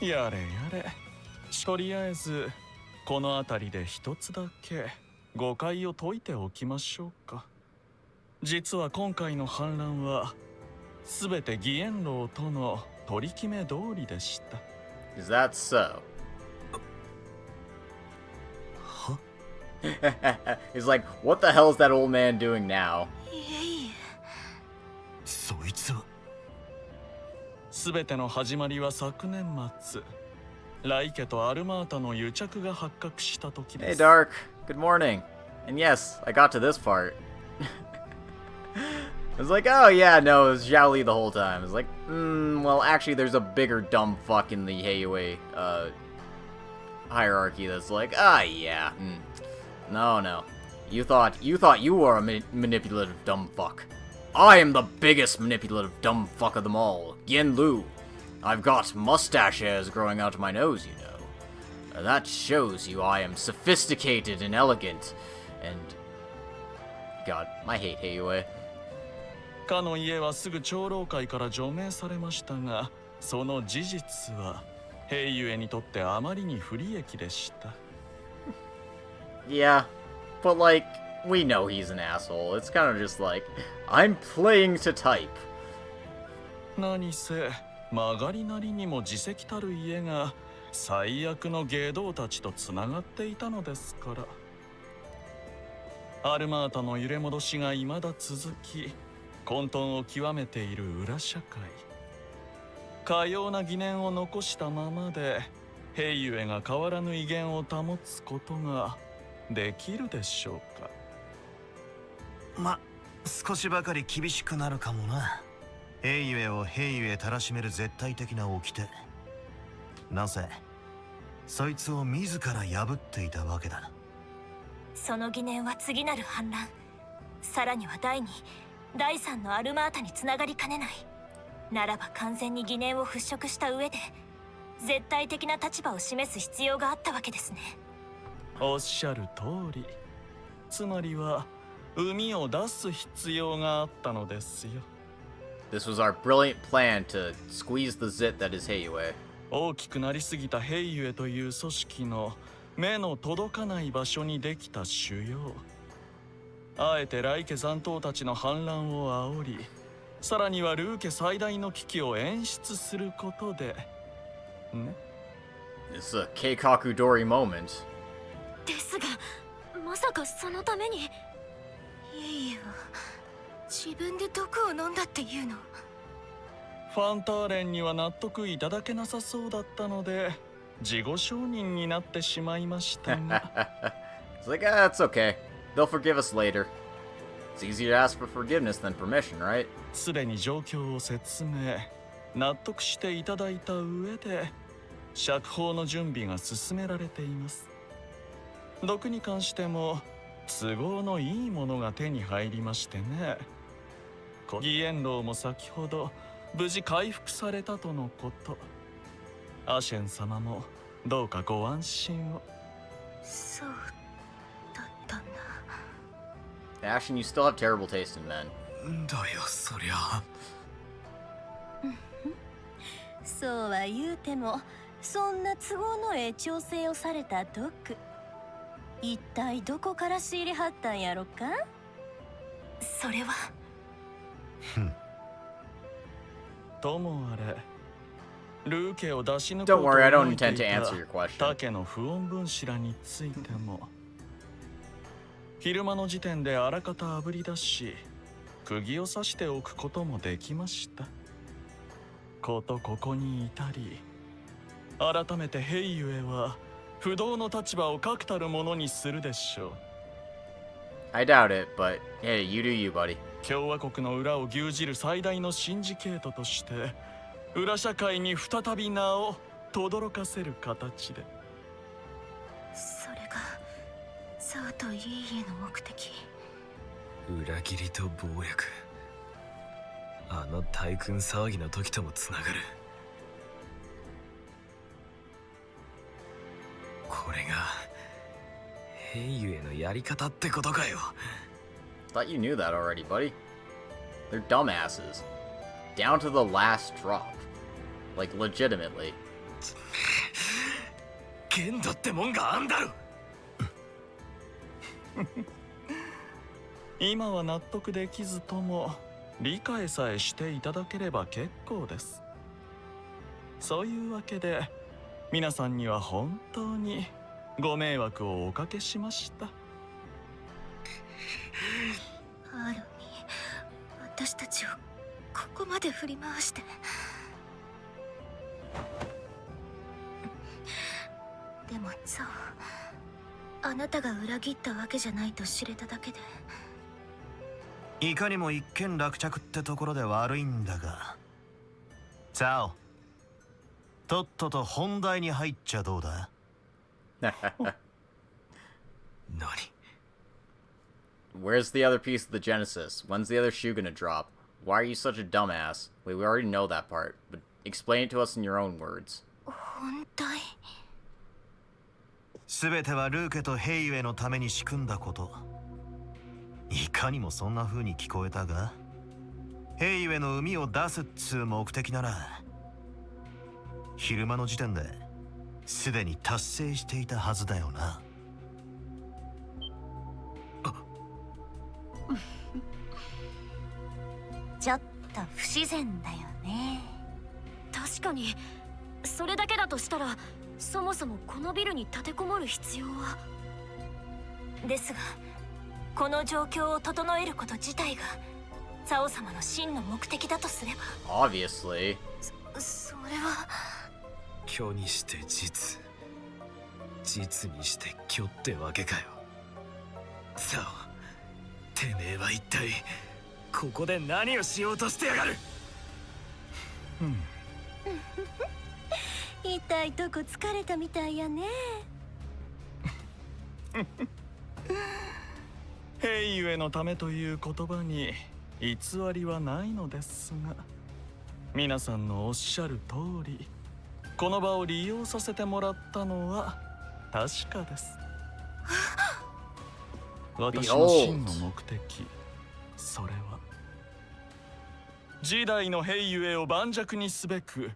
やれやれ。とりあえずこの辺りで一つだけ誤解を解いておきましょうか。実は今回の反乱は全て義援楼との取り決め通りでした。Is that so? He's like, what the hell is that old man doing now? そいつは全ての始まりは昨年末、ライケとアルマータの癒着が発覚した時で Hey, す。Dark. Good morning. And yes, I got to this part. I was like, oh yeah, no, it was Zhao Li the whole time. It's like, well, actually, there's a bigger dumb fuck in the Heiyue hierarchy that's like, yeah, no. You thought you were a manipulative dumb fuck. I am the biggest manipulative dumb fuck of them all, Yen Lu. I've got mustache hairs growing out of my nose, you know. That shows you I am sophisticated and elegant, and... God, I hate Heiyue. かの家はすぐ長老会から除名されましたが、その事実はヘイユエにとってあまりに不利益でした。Yeah, but like, we know he's an asshole. It's kind of just like, I'm playing to type. 何せ曲がりなりにも自責たる家が最悪の外道たちとつながっていたのですから。アルマータの揺れ戻しが未だ続き、混沌を極めている裏社会。かような疑念を残したままでヘイユエが変わらぬ威厳を保つことができるでしょうか。ま、少しばかり厳しくなるかもな。ヘイユエをヘイユエたらしめる絶対的な掟。なぜそいつを自ら破っていたわけだ。その疑念は次なる反乱、さらには第2、第3のアルマータにつながりかねない。ならば完全に疑念を払拭した上で絶対的な立場を示す必要があったわけですね。おっしゃる通り。つまりは海を出す必要があったのですよ。This was our brilliant plan to squeeze the zit that is Heiyue. 大きくなりすぎたヘイユエという組織の目の届かない場所にできた腫瘍。あえてライ家残党たちの反乱を煽り、さらにはルー家最大の危機を演出することでね。It's a Keikaku Dori moment. ですが、まさかそのためにいえいえは自分で毒を飲んだっていうの。ファンターレンには納得いただけなさそうだったので事後承認になってしまいましたが。It's like, it's okay. They'll forgive us later. It's easier to ask for forgiveness than permission, right? すでに状況を説明、納得していただいた上で釈放の準備が進められています。毒に関しても都合のいいものが手に入りましてね。義援楼も先ほど無事回復されたとのこと。アシェン様もどうかご安心を。そうだったんだ。Ashen, you still have terrible taste in men. だよそりゃ。そうは言うても、そんな都合のええ調整をされた毒、一体どこから仕入れはったんやろか。それはともあれ、ルー家を出し抜こう Don't と worry, I don't 思ってい intend to た answer your question. タケの不穏分子らについても昼間の時点であらかたあぶり出し、釘を刺しておくこともできました。ことここに至り、改めてヘイユエは不動の立場を確たるものにするでしょう。I doubt it, but hey, you do you, buddy. 共和国の裏を牛耳る最大のシンジケートとして裏社会に再び名を轟かせる形で。それがザーとイエイエの目的。裏切りと暴略、あの大君騒ぎの時ともつながる。これが兵ゆえのやり方ってことかよ。 Thought you knew that already, buddy. They're dumbasses. Down to the last drop. Like, legitimately. 限度ってもんがあんだろ。今は納得できずとも理解さえしていただければ結構です。そういうわけで皆さんには本当にご迷惑をおかけしました。アルミ、私たちをここまで振り回して。でもザオ、あなたが裏切ったわけじゃないと知れただけで。いかにも一件落着ってところで悪いんだが、ザオ、とっとと本題に入っちゃどうだ？何？ Where's the other piece of the Genesis? When's the other shoe gonna drop? Why are you such a dumbass? Wait, we already know that part, but explain it to us in your own words. 本題？全てはルーケとヘイユエのために仕組んだこと。いかにもそんな風に聞こえたが、ヘイユエの海を出すっつう目的なら昼間の時点ですでに達成していたはずだよな。ちょっと不自然だよね。確かにそれだけだとしたら、そもそもこのビルに立てこもる必要は。ですがこの状況を整えること自体がザオ様の真の目的だとすれば。 Obviously. それは虚にして実、実にして虚ってわけかよ。さあ、てめえは一体ここで何をしようとしてやがる。痛いとこ疲れたみたいやね。ヘイユエのためという言葉に偽りはないのですが、皆さんのおっしゃる通り、この場を利用させてもらったのは確かです。私の真の目的、それは時代のヘイユエを盤石にすべく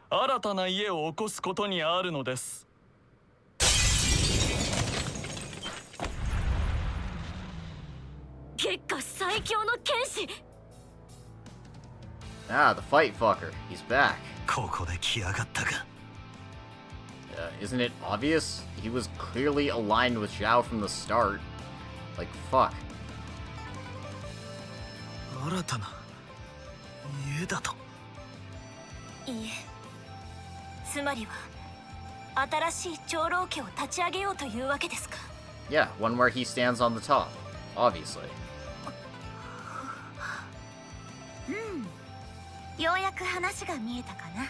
新たな家を起こすことにあるのです。月下最強の剣士。Ah, the fight fucker. He's back. ここで来やがったか。Isn't it obvious? He was clearly aligned with Zhao from the start. Like, fuck. 新たな家だと。いいえ、つまりは新しい長老家を立ち上げようというわけですか。 Yeah, one where he stands on the top. Obviously. ようやく話が見えたかな。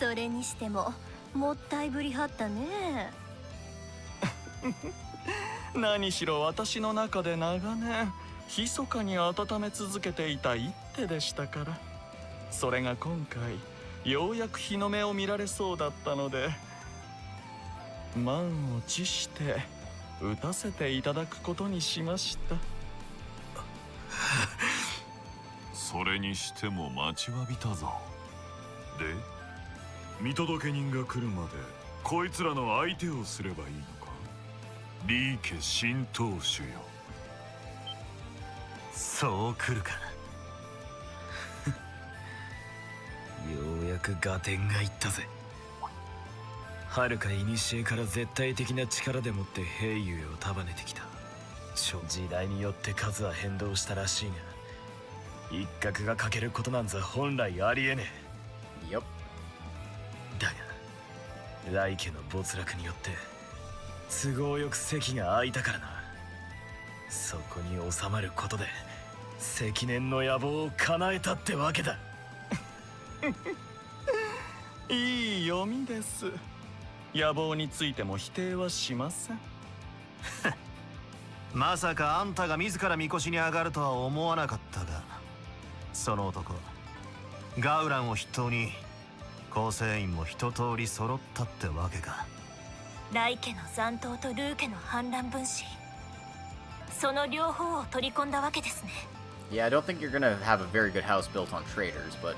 それにしてももったいぶりはったね。何しろ私の中で長年密かに温め続けていた一手でしたから、それが今回ようやく日の目を見られそうだったので、満を持して打たせていただくことにしました。それにしても待ちわびたぞ。で、見届け人が来るまでこいつらの相手をすればいいのか。リー家新当主よ。そう来るか。ようやく合点がいったぜ。遥か古から絶対的な力でもって兵優を束ねてきた。時代によって数は変動したらしいが、一角が欠けることなんざ本来ありえねえ。Yep. だが来家の没落によって都合よく席が空いたからな。そこに収まることで積年の野望を叶えたってわけだ。いい読みです。野望についても否定はしません。まさかあんたが自らみこしに上がるとは思わなかったが、その男ガウランを筆頭に構成員も一通り揃ったってわけか。ライ家の残党とルー家の反乱分子、その両方を取り込んだわけですね。 Yeah, I don't think you're gonna have a very good house built on traders, but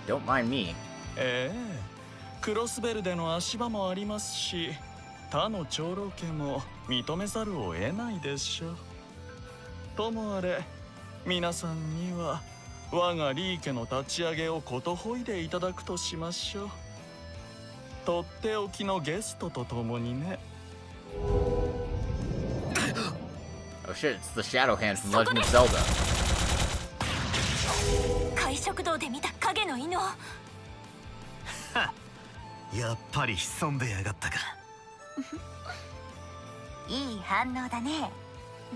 don't mind me. クロスベルでの足場もありますし、他の長老家も認めざるを得ないでしょう。ともあれ、皆さんには我がリー家の立ち上げをことほいでいただくとしましょう。とっておきのゲストと共にね。Oh shit, it's the Shadow Hand from Legend of Zelda. 海食堂で見た影の犬を。やっぱり潜んでやがったか。いい反応だね。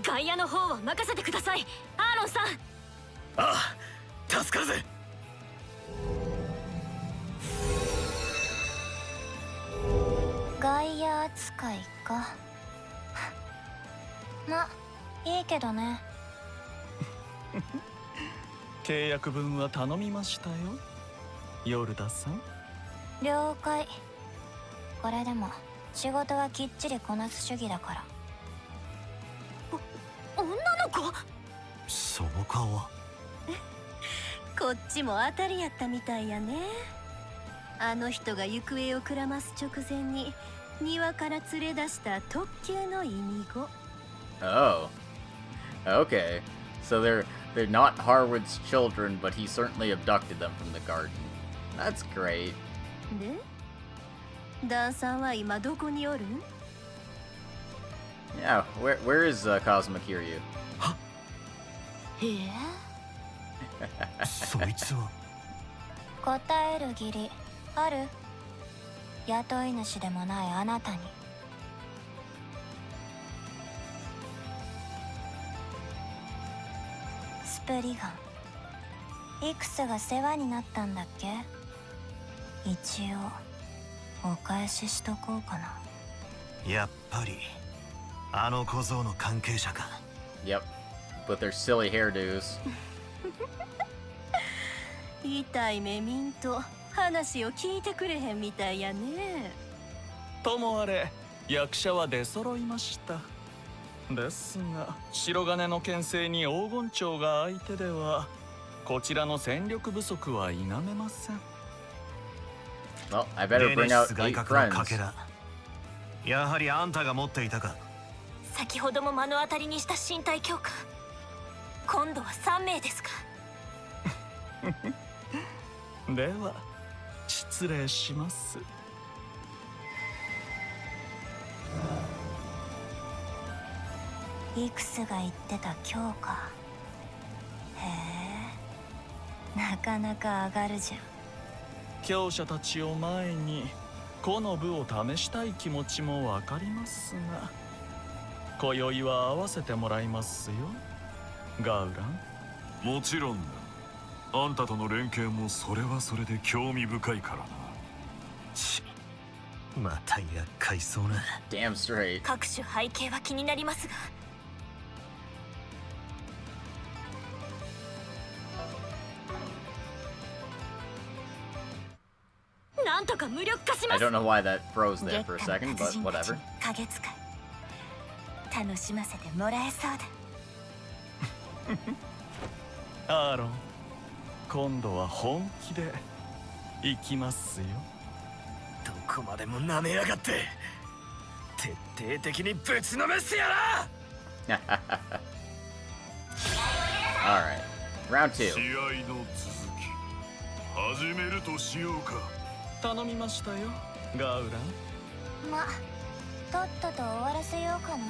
外野の方は任せてください、アーロンさん。ああ、助かるぜ。外野扱いか。ま、いいけどね。契約分は頼みましたよ、ヨルダさん。了解。これでも仕事はきっちりこなす主義だから。女の子？その顔は。こっちも当たりやったみたいやね。あの人が行方をくらます直前に庭から連れ出した特級のイミゴ。 Oh. Okay. So they're not Harwood's children, but he certainly abducted them from the garden. That's great. で、ダンさんは今どこにおるん？ Yeah, where is Kazuma Kiryu? そいつは。答える義理ある？雇い主でもないあなたに。スプリガン、イクスが世話になったんだっけ？一応お返ししとこうかな。やっぱりあの小僧の関係者か。 Yep, with their silly hairdos. 痛い目見んと話を聞いてくれへんみたいやね。ともあれ、役者は出揃いました。ですが白金の牽制に黄金蝶が相手ではこちらの戦力不足は否めません。 Well, I better bring out 8 friends. やはりあんたが持っていたか。先ほども目の当たりにした身体強化、今度は3名ですか。では失礼します。イクスが言ってた強化。へえ、なかなか上がるじゃん。強者たちを前に個の部を試したい気持ちもわかりますが、今宵は合わせてもらいますよ、ガウラン。もちろんだ。あんたとの連携もそれはそれで興味深いからな。また厄介そうな。 Damn straight. 各種背景は気になりますが。なんとか無力化しま I す。 don't know why that froze there for a second, but whatever. 影使い楽しませてもらえそうだ。アーロン、今度は本気で行きますよ。どこまでも舐めやがって。徹底的にぶちのめしてやら。Alright, round 2. 試合の続き始めるとしようか。頼みましたよ、ガウラン。ま、とっとと終わらせようかな。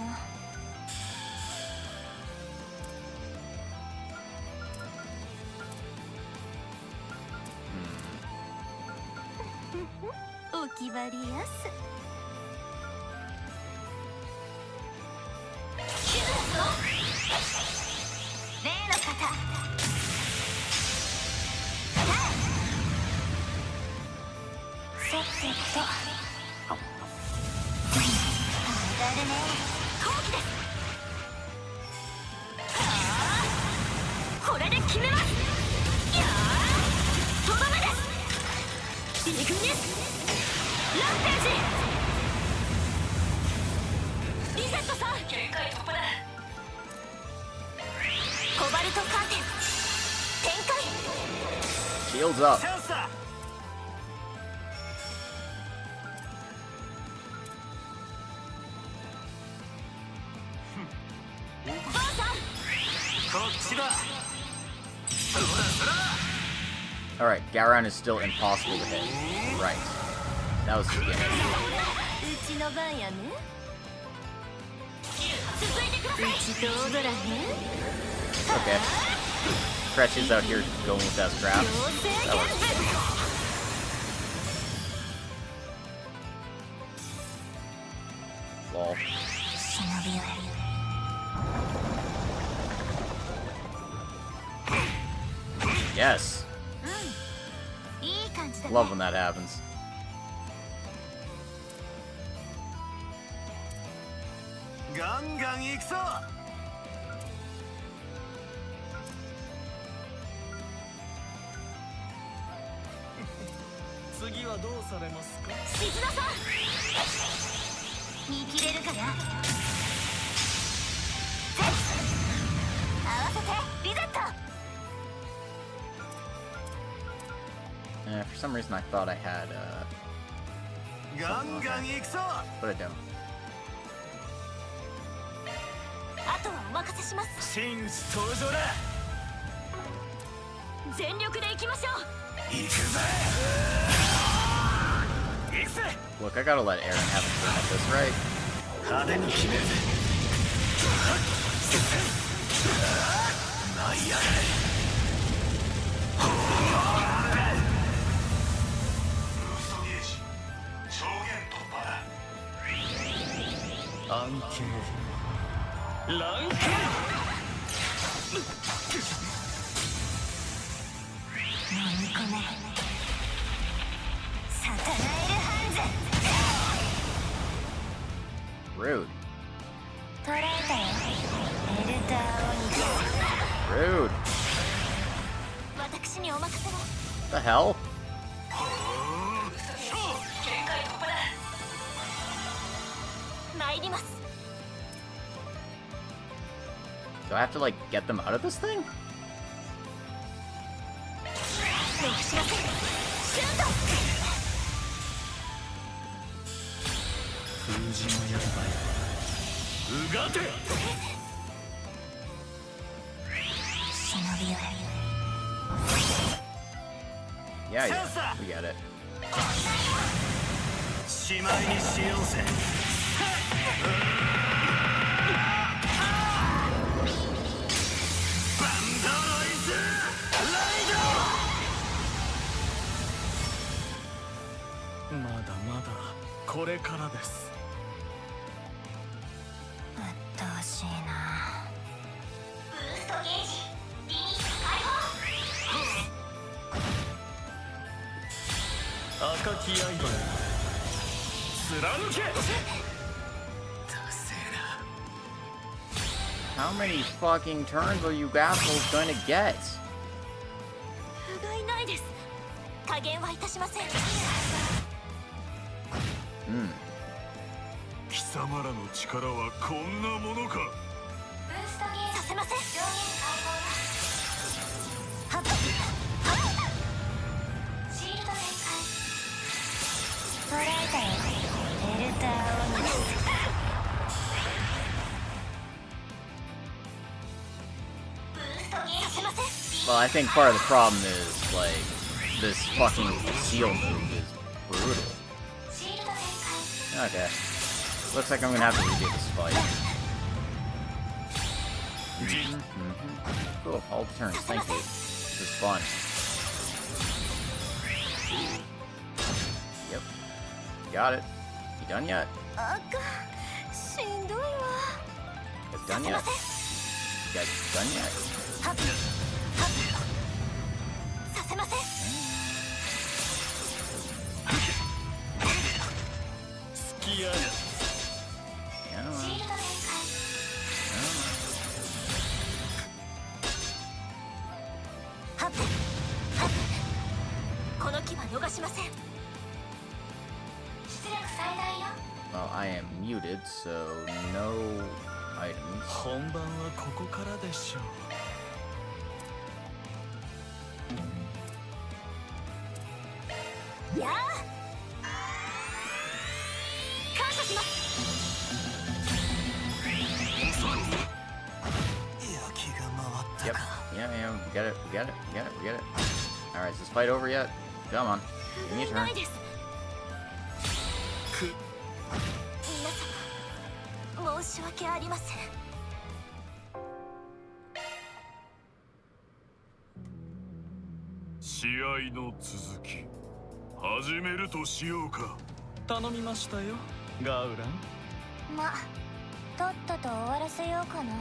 お決まりやす。例の方。さてと。後期です。これで決めます。いやー、とどめです。イグニスランページ。リセットさん、限界突破だ。コバルトカーテン展開。 Shields up. ばあさん、こっちだ。 Alright, Garon is still impossible to hit. Right. That was the beginning. うちの番やね。続いてください。うちと踊らへん。 Okay. Cretchy's out here going with that scrap. That works. Lol. Yes. Love when that happens. For some reason I thought I had but I don't. あとはお任せします。真実登場だ。全力で行きましょう。行くぜ。行くぜ。 Look, I gotta let Aaron have a turn at this, right? 派手に決めるぜ。舞い上がれ。ブーストゲージ上限突破だ。暗形乱剣。飲み込め。サタナエルハンズ。 Rude. 捕らえたよ。エルダーオニクス。 Rude. 私にお任せを。 The hell? 限界突破だ。参ります。 Do I have to like get them out of this thing? ロクしません。シュート。封じの刃よ。うがて。忍びよ。 Yeah, we get it. しまいにしようぜ。バンドロイズライド。まだまだこれからです。うっとうしいな。ブーストゲージリミット解放。赤き刃よ。貫け。ダセーな。 How many fucking turns are you assholes going to get? 不甲斐ないです。加減はいたしません。Hmm. 貴様らの力はこんなものか。ブーストゲージさせません。上限解放だ。はっはっ。シールド展開。捕らえたよ。エルダーオニクス。 Well, I think part of the problem is, like, this fucking seal move is brutal. Okay. Looks like I'm gonna have to redo this fight. Cool, all the turns, thank you. This is fun. Yep. Got it. You done yet? You guys done yet? You guys done yet? させません。隙ある。Yeah. せん。出力最大よ。 Well, I am muted, so no items. 本番はここからでしょう。やあ、感謝します。焼きが回った Yep. か。 Yeah, yeah, we get it, we get it, we get it, we get it. Alright, is this fight over yet? Come on. Give me a な turn. いです。皆様、申し訳ありません。試合の続き始めるとしようか。頼みましたよ、ガウラン。ま、とっとと終わらせようかな。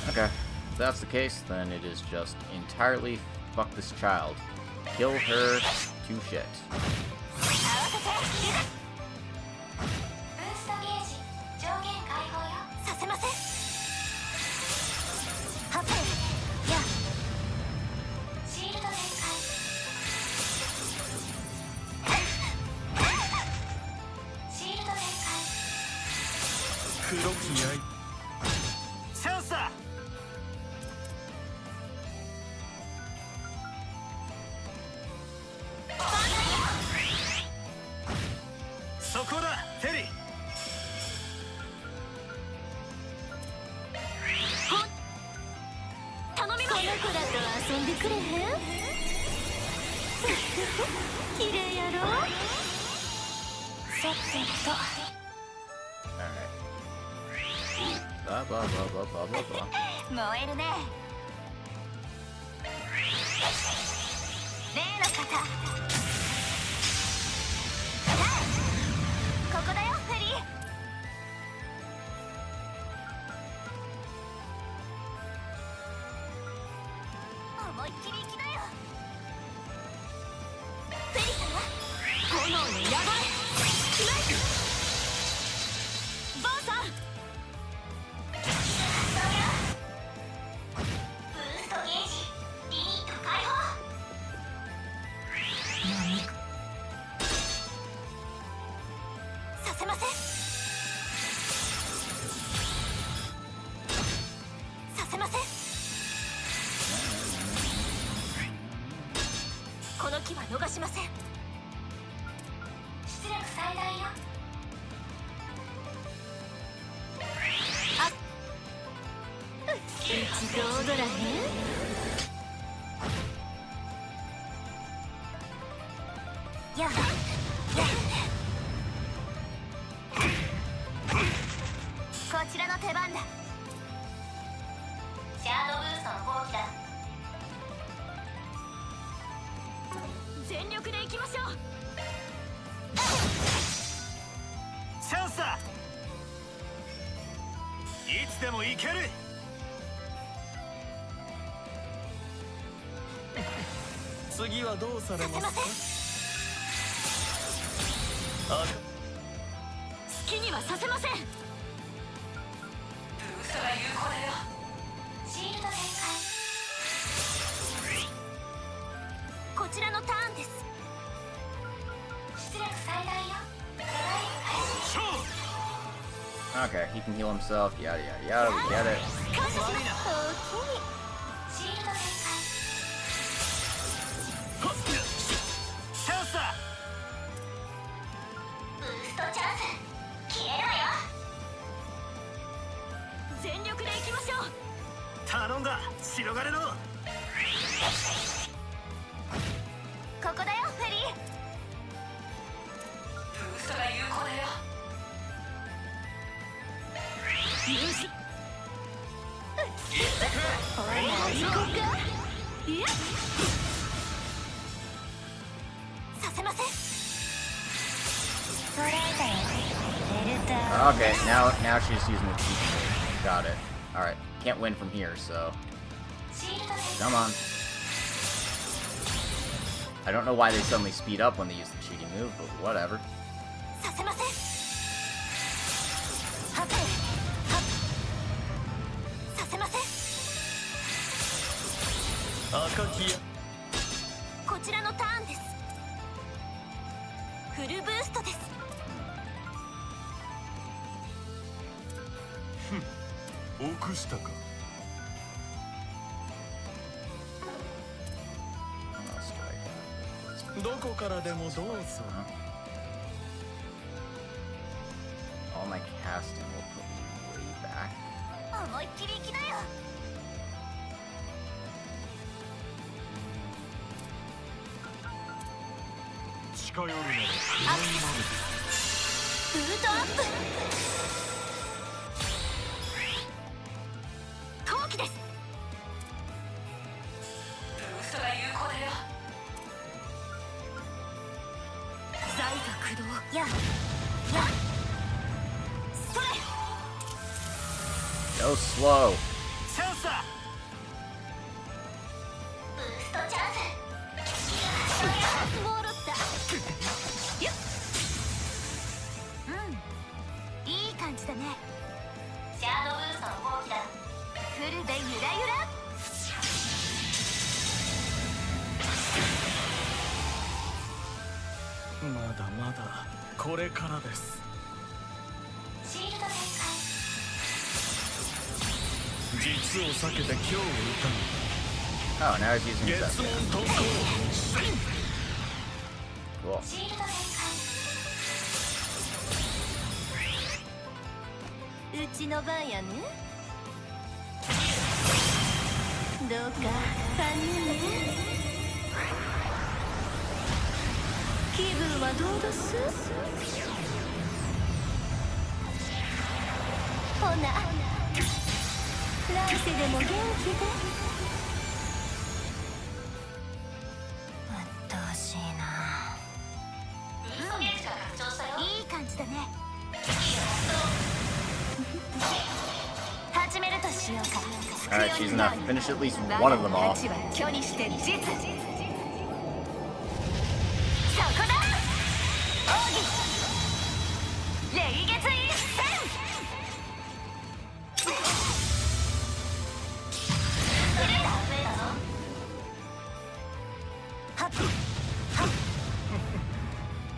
Okay. If that's the case, then it is just entirely fuck this child. Kill her to shit. 合わせて。ブーストゲージ上限解放よ。させません。ハッペン。や。シールド展開。シールド展開。黒き愛。チャンスだ。そこだ、テリー。頼みます。この子らと遊んでくれへん？綺麗やろ。さてと。Alright. Blah, blah, blah, blah, blah, blah, blah. 燃えるね。例の方。ここだよ、フェリー。思いっきり行きなよ。フェリーさんは炎の野蛮。ナイス。バーさん。ブーストゲージリミット解放。させません。させません。この機は逃しません。出力最大よ。あっ、一度踊らへん？やっこちらの手番だ。シャードブーストの放棄だ。全力で行きましょう。チャンスだ。いつでも行ける。次はどうされますか？好きにはさせません。ブーストが有効だよ。シールド展開。こちらのターンです。出力最大よ。 Okay, he can heal himself, yada yada yada, we get it. 感謝します。おおきに。シールド展開。チャンスだ。ブーストチャンス。消えるわよ。全力で行きましょう。頼んだ、白金の。ここだよ、フェリー。ブーストが有効だよ。よし。ほら、行こうか。いや。させません。捉えたよ。デルタ。Okay, now she's using the cheat move. Got it. Alright, can't win from here, so... Come on. I don't know why they suddenly speed up when they use the cheating move, but whatever. させません。はて。させません。赤きや。こちらのターンです。フルブーストです。臆したか。どこからでもどうぞ。 All my casting will put me way back. 思いっきり行きなよ。近寄るならブートアップ。後期です。ブーストが有効だよ。財が駆動。やそれ。 Go slow. チャンスだ。ブーストチャンス。もろった。よっ。いい感じだね。シャドウブーストの後期だ。フルでゆらゆら。まだまだこれからです。シールド展実を避けて今日を歌 Oh, now he's う。 using 月 stuff. 門特攻。 Cool. 開。シールド展開。うちの番やね。どうか堪能ね。気分はどうどす。ほな来世でも元気で。うっとうしいな。ブーストゲージが拡張したよ。いい感じだね。始めるとしようか。 Alright, she's enough. Finish at least one of them all. 価値は虚にして実。そこだ。奥義。霊月一戦。はっ。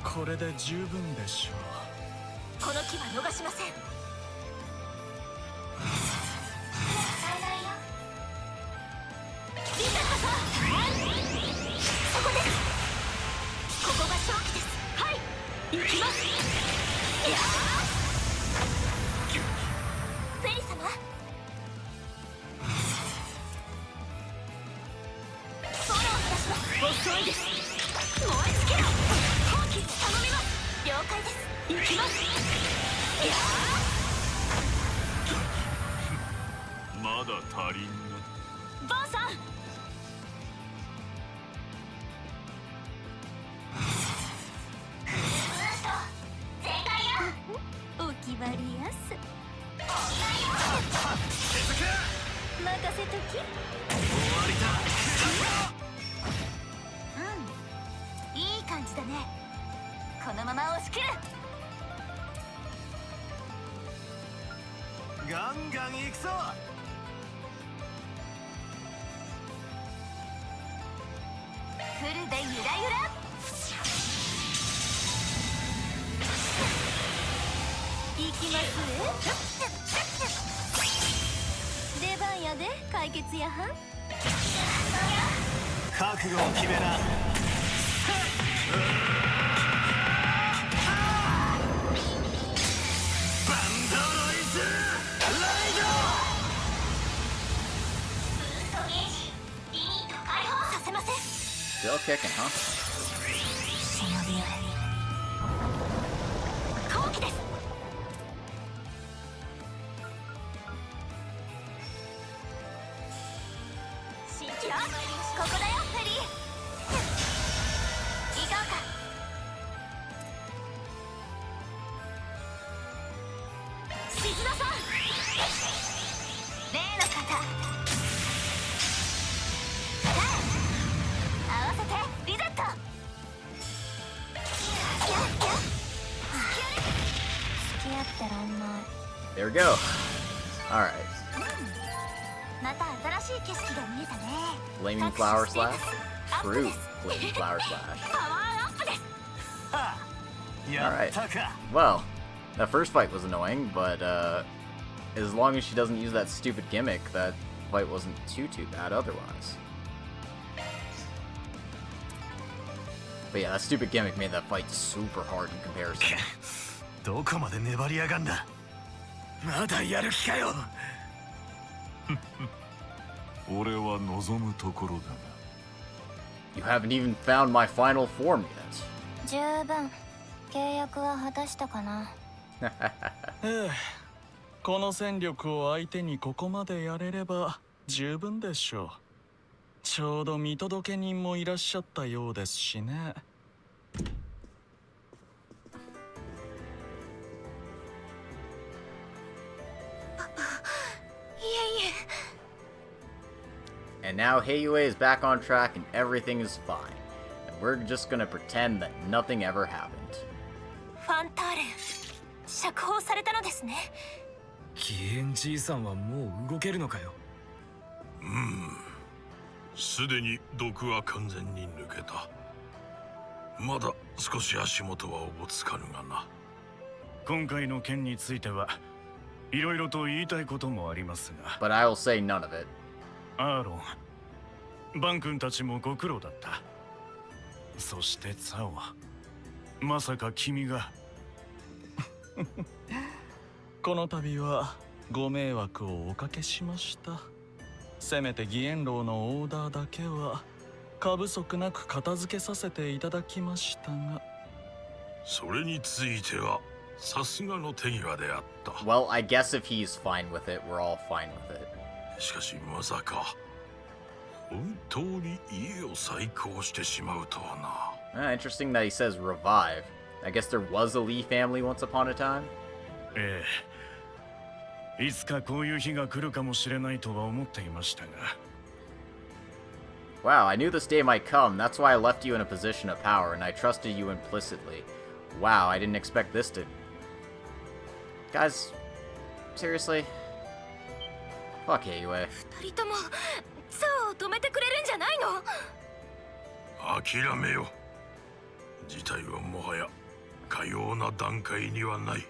これで十分でしょう。この木は逃しません。リセットさん。そこです。ここが勝機です。はい、行きます。いやフェリ様。フォローいたします。遅いです。燃え尽きろ。後期頼みます。了解です。行きます。いやまだ足りんな。バンさん。お決まりやす。任せとき。いい感じだね。このまま押し切る。ガンガン行くぞ。フルでゆらゆら。行きますね。出番やで解決やはん。覚悟を決めな。バンドロイズライド。ブーストゲージリミット解放。させません。 Still kicking, huh? 忍び寄れ。後期です。新規はここだよフェリー。行こうか。静田さん。例の方。合わせてリゼット。付き合ってらんない。 There we go. Alright. また新しい景色が見えたね。 Flaming Flower Slash? True Flaming Flower Slash. パワーアップです。Alright. Well, that first fight was annoying, but as long as she doesn't use that stupid gimmick, that fight wasn't too bad otherwise. But yeah, that stupid gimmick made that fight super hard in comparison. どこまで粘りやがんだ。まだやる気かよ。俺は望むところだが。You haven't even found my final form yet. 十分契約は果たしたかな。この戦力を相手にここまでやれれば十分でしょう。ちょうど見届け人もいらっしゃったようですしね。And now Heiyue is back on track and everything is fine. And we're just gonna pretend that nothing ever happened. ファンターレン釈放されたのですね。義援じいさんはもう動けるのかよ。すでに毒は完全に抜けた。まだ少し足元はおぼつかぬがな。今回の件についてはいろいろと言いたいこともありますが。But I will say none of it. アーロン、バン君たちもご苦労だった。そしてツァオ、まさか君がこの度はご迷惑をおかけしました。せめて義援楼のオーダーだけは過不足なく片付けさせていただきましたが。それについてはさすがの手際であった。Well, I guess if he's fine with it, we're all fine with it. しかしまさか本当に家を再興してしまうとはな。Interesting that he says revive. I guess there was a Lee family once upon a time? ええ、いつかこういう日が来るかもしれないとは思っていましたが。Wow, I knew this day might come. That's why I left you in a position of power, and I trusted you implicitly. Wow, I didn't expect this to... Guys, seriously? Fuck Heiyue. 二人ともツァオを止めてくれるんじゃないの？諦めよ。事態はもはやかような段階にはない。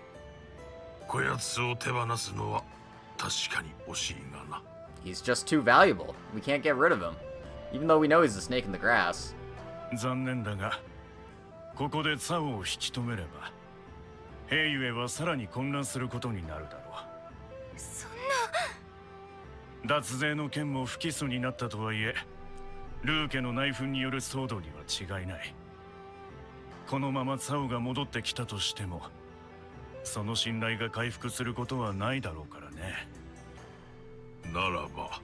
こやつを手放すのは確かに惜しいがな。He's just too valuable. We can't get rid of him. Even though we know he's a snake in the grass. 残念だが、ここでツァオを引き止めれば、ヘイユエはさらに混乱することになるだろう。そんな。脱税の件も不起訴になったとはいえ、ルー家の内紛による騒動には違いない。このままツァオが戻ってきたとしても、その信頼が回復することはないだろうからね。ならば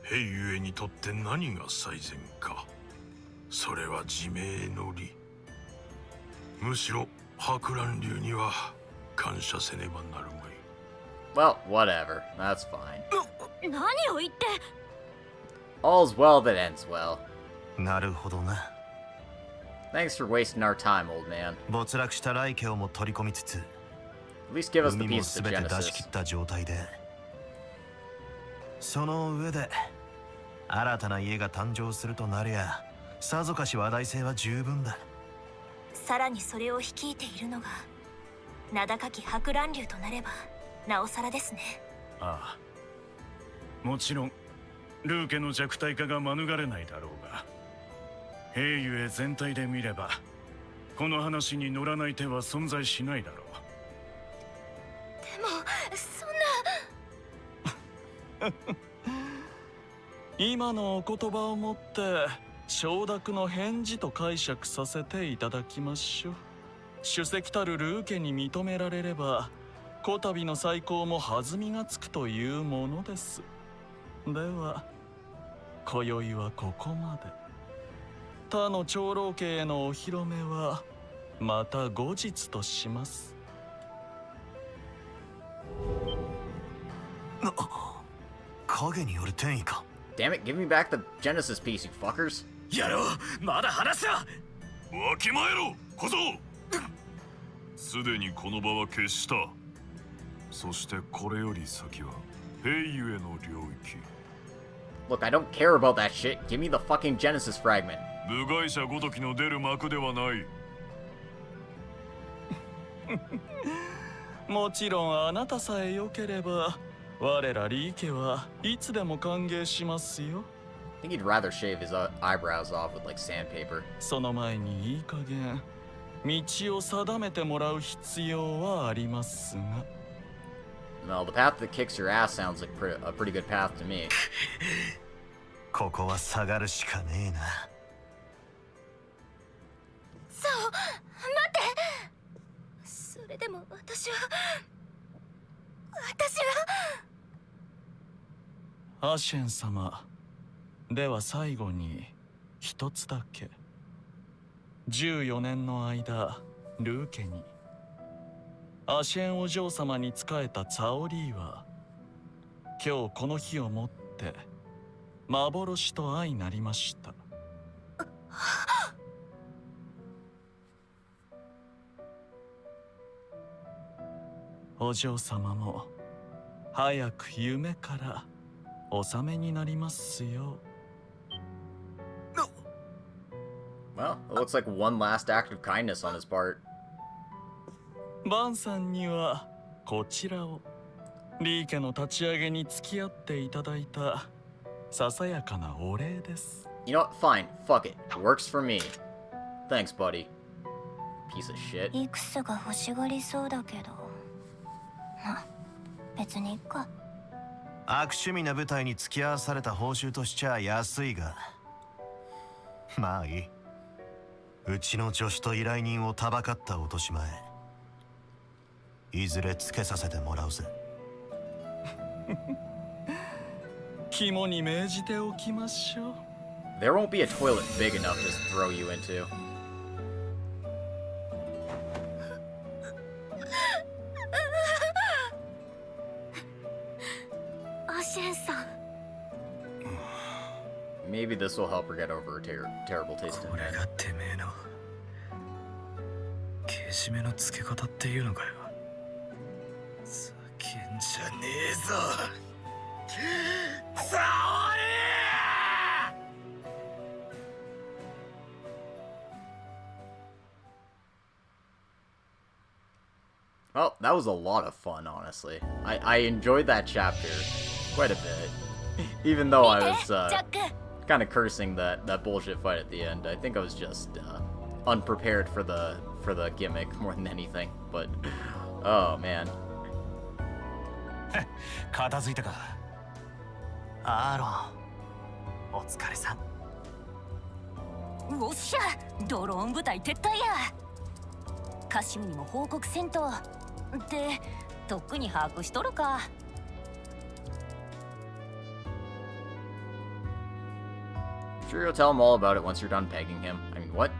ヘイユエにとって何が最善か。それは自明の理。むしろ博覧流には感謝せねばなるまい。Well, whatever. That's fine. 何を言って。 All's well that ends well. なるほどな。Thanks for wasting our time, old man. 没落した来家をも取り込みつつ、 At least give us the 海も piece 全 of て出し切 Genesis. った状態で、その上で新たな家が誕生するとなりゃ、さぞかし話題性は十分だ。さらにそれを率いているのが名高き博覧流となればなおさらですね。ああ、もちろんルー家の弱体化が免れないだろうが、ヘイユエ全体で見ればこの話に乗らない手は存在しないだろう。でもそんな今のお言葉をもって承諾の返事と解釈させていただきましょう。主席たるルー家に認められれば、こたびの再興も弾みがつくというものです。では今宵はここまで。他の長老家へのお披露目はまた後日とします。影による転移か。 Damn it, give me back the Genesis piece, you fuckers. やろう、まだ話すな。わきまえろ小僧。すでにこの場は決した。そしてこれより先はヘイユエの領域。 Look, I don't care about that shit. Give me the fucking Genesis fragment. 部外者ごときの出る幕ではない。もちろんあなたさえ良ければ我らリー家はいつでも歓迎しますよ。I think he'd rather shave his eyebrows off with like sandpaper. その前にいい加減道を定めてもらう必要はありますが。Well, the path that kicks your ass sounds like a pretty good path to me. ここは下がるしかねえな。そう、待って。それでも私はアシェン様、では最後に一つだけ。14年の間ルー家にアシェンお嬢様に仕えたツァオリーは今日この日をもって幻と相なりました。お嬢様も早く夢からお覚めになりますよ。Well, it looks like one last act of kindness on his part. バンさんにはこちらをリー家の立ち上げに付き合っていただいたささやかなお礼です。You know what? Fine. Fuck it. Works for me. Thanks, buddy. Piece of shit. いくつが欲しがりそうだけど、まあ別にいっか。悪趣味な部隊に付き合わされた報酬としちゃ安いが、まあいい。うちの助手と依頼人をたばかった落とし前、いずれつけさせてもらうぜ。肝に銘じておきましょう。There won't be a toilet big enough to throw you into. アシェンさん。Maybe this will help her get over her terrible taste in これ men. がてめえのけじめのつけ方っていうのかよ。叫んじゃねえぞ沙織。Well, that was a lot of fun, honestly. I enjoyed that chapter quite a bit. Even though I was kind of cursing that bullshit fight at the end. I think I was just unprepared for the gimmick more than anything. But oh man. 片付いたか。アーロン、お疲れさん。おっしゃ、ドローン部隊撤退や。カシムにも報告せんと。ってとっくに把握しとるか。Sure, you'll tell him all about it once you're done pegging him. I mean, what?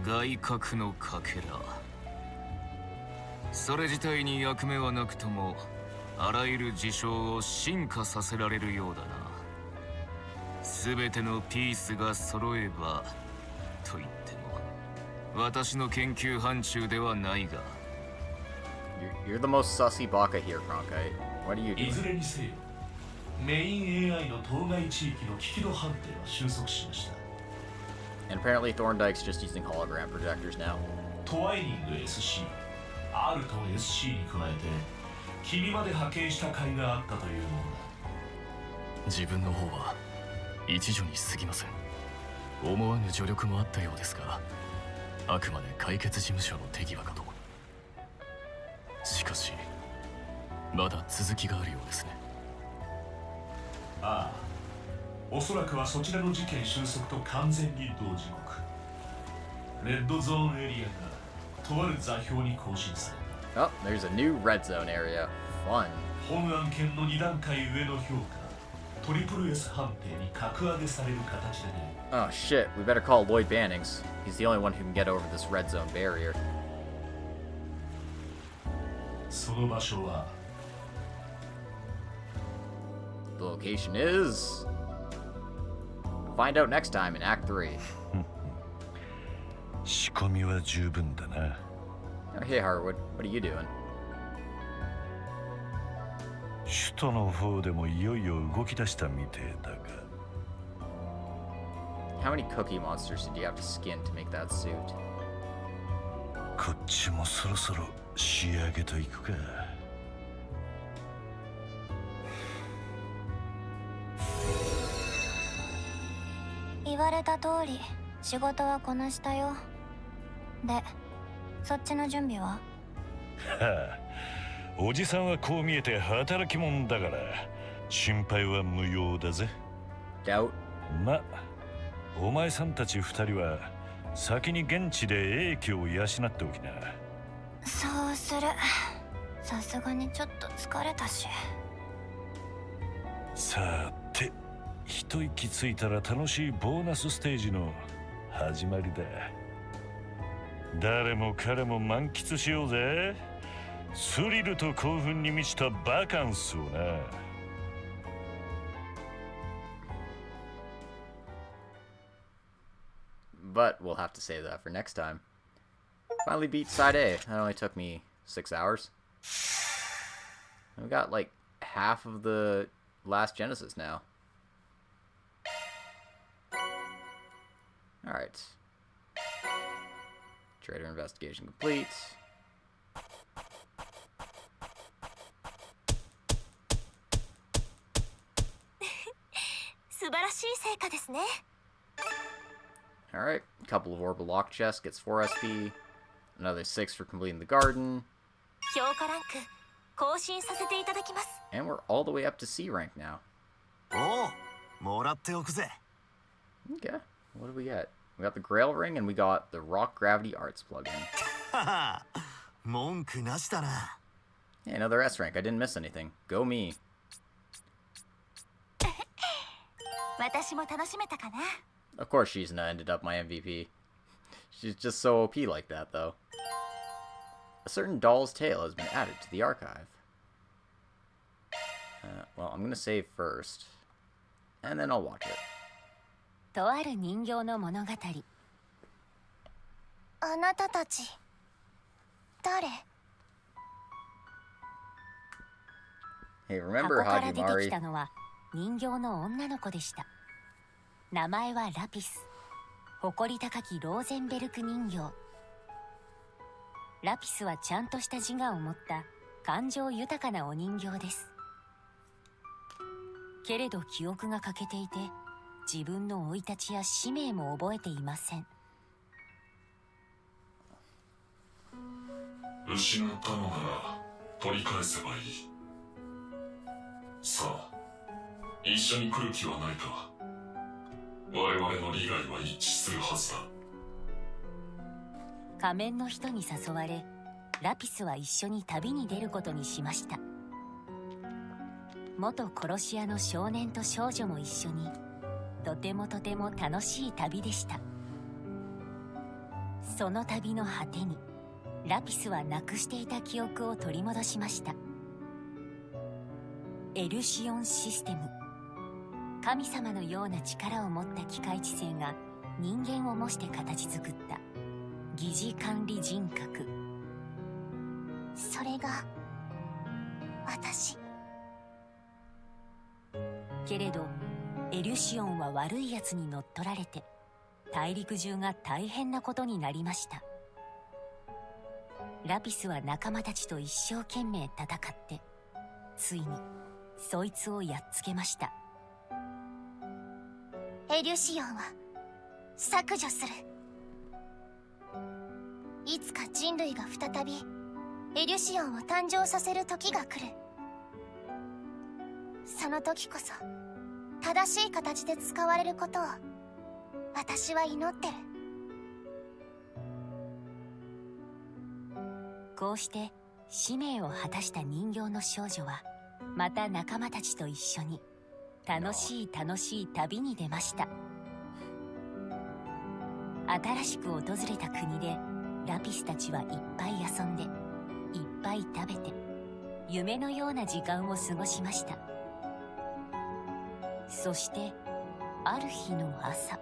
外角のかけら。それ自体に役目はなくとも、あらゆる事象を進化させられるようだな。すべてのピースが揃えばと言っても、私の研究範疇ではないが。You're the most sussy baka here, Cronkite. What are you doing? いずれにせよ、メイン AI の当該地域の危機度判定は収束しました。And apparently Thorndyke's just using hologram projectors now. トワイニング SC、アルト SC に加えて、君まで派遣した甲斐があったというものだ。自分の方は一助に過ぎません。思わぬ助力もあったようですが、あくまで解決事務所の手際かと。しかしまだ続きがあるようですね。ああ、おそらくはそちらの事件収束と完全に同時刻。レッドゾーンエリアがとある座標に更新された。Oh, there's a new red zone area. Fun. 本案件の2段階上の評価、トリプル S 判定に格上げされる形でね。Oh shit, we better call Lloyd Bannings. He's the only one who can get over this red zone barrier. その場所は The location is... Find out next time in Act 3. 仕込みは十分だな。Oh, hey Harwood, what are you doing? 首都の方でもいよいよ動き出したみてえだが。How many cookie monsters did you have to skin to make that suit? こっちもそろそろ仕上げといくか。言われた通り仕事はこなしたよ。で、そっちの準備は？はあ、おじさんはこう見えて働き者だから心配は無用だぜ。Doubt. ま、お前さんたち二人は先に現地で英気を養っておきな。そうする。さすがにちょっと疲れたし。さて、一息ついたら楽しいボーナスステージの始まりだ。誰も彼も満喫しようぜ。スリルと興奮に満ちたバカンスをな。But we'll have to save that for next time. Finally beat Side A. That only took me 6 hours. We got like half of the last Genesis now. Alright. Trader investigation complete. Alright, a couple of orbital lock chests gets 4 SP. Another 6 for completing the garden. And we're all the way up to C rank now. Oh, もらっておくぜ。 Okay, what do we get? We got the Grail Ring and we got the Rock Gravity Arts plugin. 文句なしだな。 Hey, another S rank. I didn't miss anything. Go me. Of course Shizuna ended up my MVP. She's just so OP like that, though. A certain doll's tale has been added to the archive. Well, I'm gonna save first, and then I'll watch it. とある人形の物語。あなたたち誰？ Hey, remember 箱から出てき Hajimari? たのは人形の女の子でした。名前はラピス。誇り高きローゼンベルク人形。ラピスはちゃんとした自我を持った感情豊かなお人形です。けれど記憶が欠けていて、自分の生い立ちや使命も覚えていません。失ったのなら取り返せばいい。さあ、一緒に来る気はないか。我々の利害は一致するはずだ。仮面の人に誘われ、ラピスは一緒に旅に出ることにしました。元殺し屋の少年と少女も一緒に、とても楽しい旅でした。その旅の果てに、ラピスはなくしていた記憶を取り戻しました。エルシオンシステム。神様のような力を持った機械知性が人間を模して形作った疑似管理人格。それが私。けれどエルシオンは悪いやつに乗っ取られて大陸中が大変なことになりました。ラピスは仲間たちと一生懸命戦ってついにそいつをやっつけました。エルシオンは削除する。いつか人類が再びエルシオンを誕生させる時が来る。その時こそ正しい形で使われることを私は祈ってる。こうして使命を果たした人形の少女はまた仲間たちと一緒に楽しい旅に出ました。新しく訪れた国でラピスたちはいっぱい遊んでいっぱい食べて夢のような時間を過ごしました。そしてある日の朝、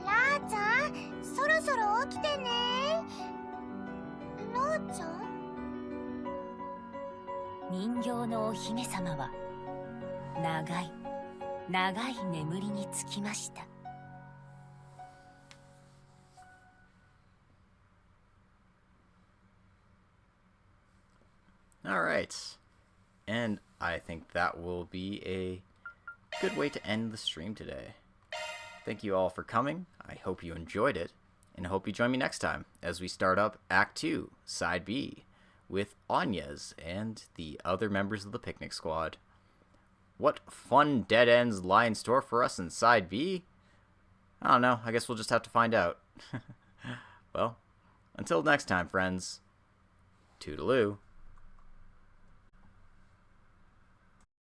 ラーちゃん、そろそろ起きてね。ラーちゃん？人形のお姫様は長い長い眠りにつきました。Alright. And I think that will be a good way to end the stream today. Thank you all for coming. I hope you enjoyed it. And I hope you join me next time as we start up Act 2, Side B, with Anyes and the other members of the picnic squad. What fun dead ends lie in store for us in Side B? I don't know. I guess we'll just have to find out. Well, until next time, friends. Toodaloo.